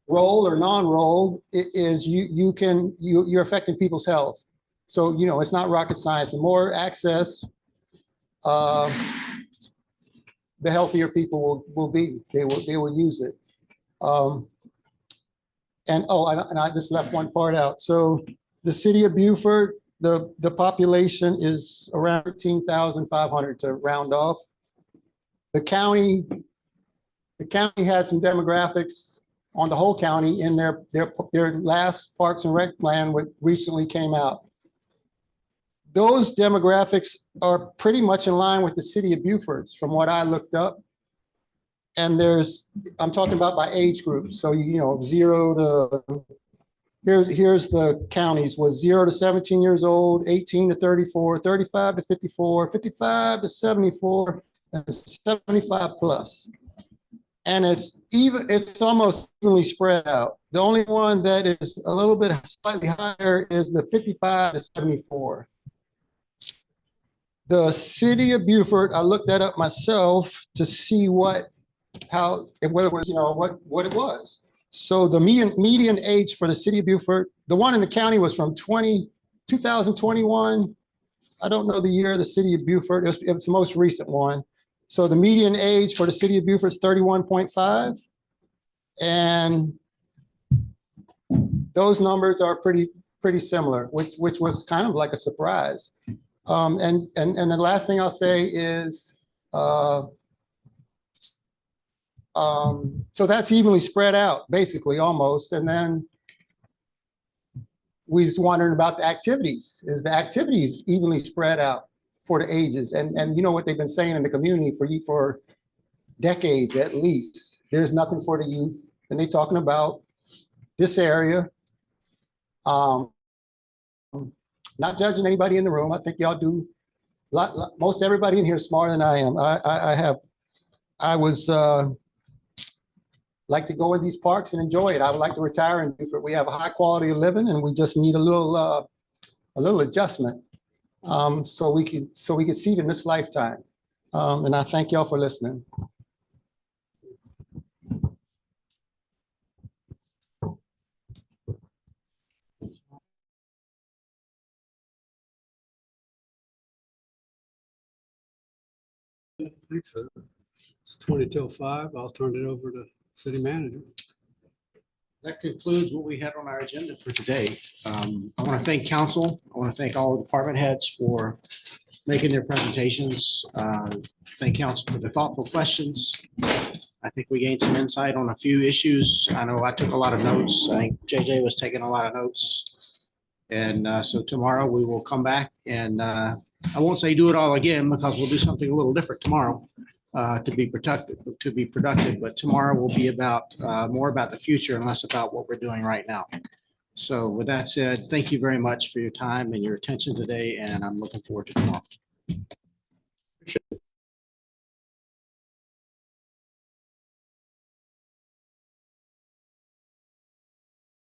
role or non-role, is you're affecting people's health. So, it's not rocket science. The more access, the healthier people will be. They will use it. And I just left one part out. So the city of Beaufort, the population is around 13,500 to round off. The county had some demographics on the whole county in their last Parks and Rec plan, which recently came out. Those demographics are pretty much in line with the city of Beaufort's from what I looked up. And I'm talking about by age groups. So, zero to, here's the counties was 0 to 17 years old, 18 to 34, 35 to 54, 55 to 74, and 75 plus. And it's almost evenly spread out. The only one that is a little bit slightly higher is the 55 to 74. The city of Beaufort, I looked that up myself to see whether it was, what it was. So the median age for the city of Beaufort, the one in the county was from 2021. I don't know the year of the city of Beaufort. It was the most recent one. So the median age for the city of Beaufort is 31.5. And those numbers are pretty similar, which was kind of like a surprise. And the last thing I'll say is, so that's evenly spread out, basically, almost. And then we was wondering about the activities. Is the activities evenly spread out for the ages? And you know what they've been saying in the community for decades at least. There's nothing for the youth. And they're talking about this area. Not judging anybody in the room. I think y'all do. Most everybody in here is smarter than I am. I was like to go in these parks and enjoy it. I would like to retire in Beaufort. We have a high quality of living and we just need a little adjustment. So we can see it in this lifetime. And I thank y'all for listening. I think so. It's 20 till 5. I'll turn it over to city manager. That concludes what we had on our agenda for today. I want to thank council. I want to thank all the department heads for making their presentations. Thank council for the thoughtful questions. I think we gained some insight on a few issues. I know I took a lot of notes. I think JJ was taking a lot of notes. And so tomorrow we will come back and I won't say do it all again because we'll do something a little different tomorrow to be productive, but tomorrow will be about more about the future and less about what we're doing right now. So with that said, thank you very much for your time and your attention today, and I'm looking forward to tomorrow.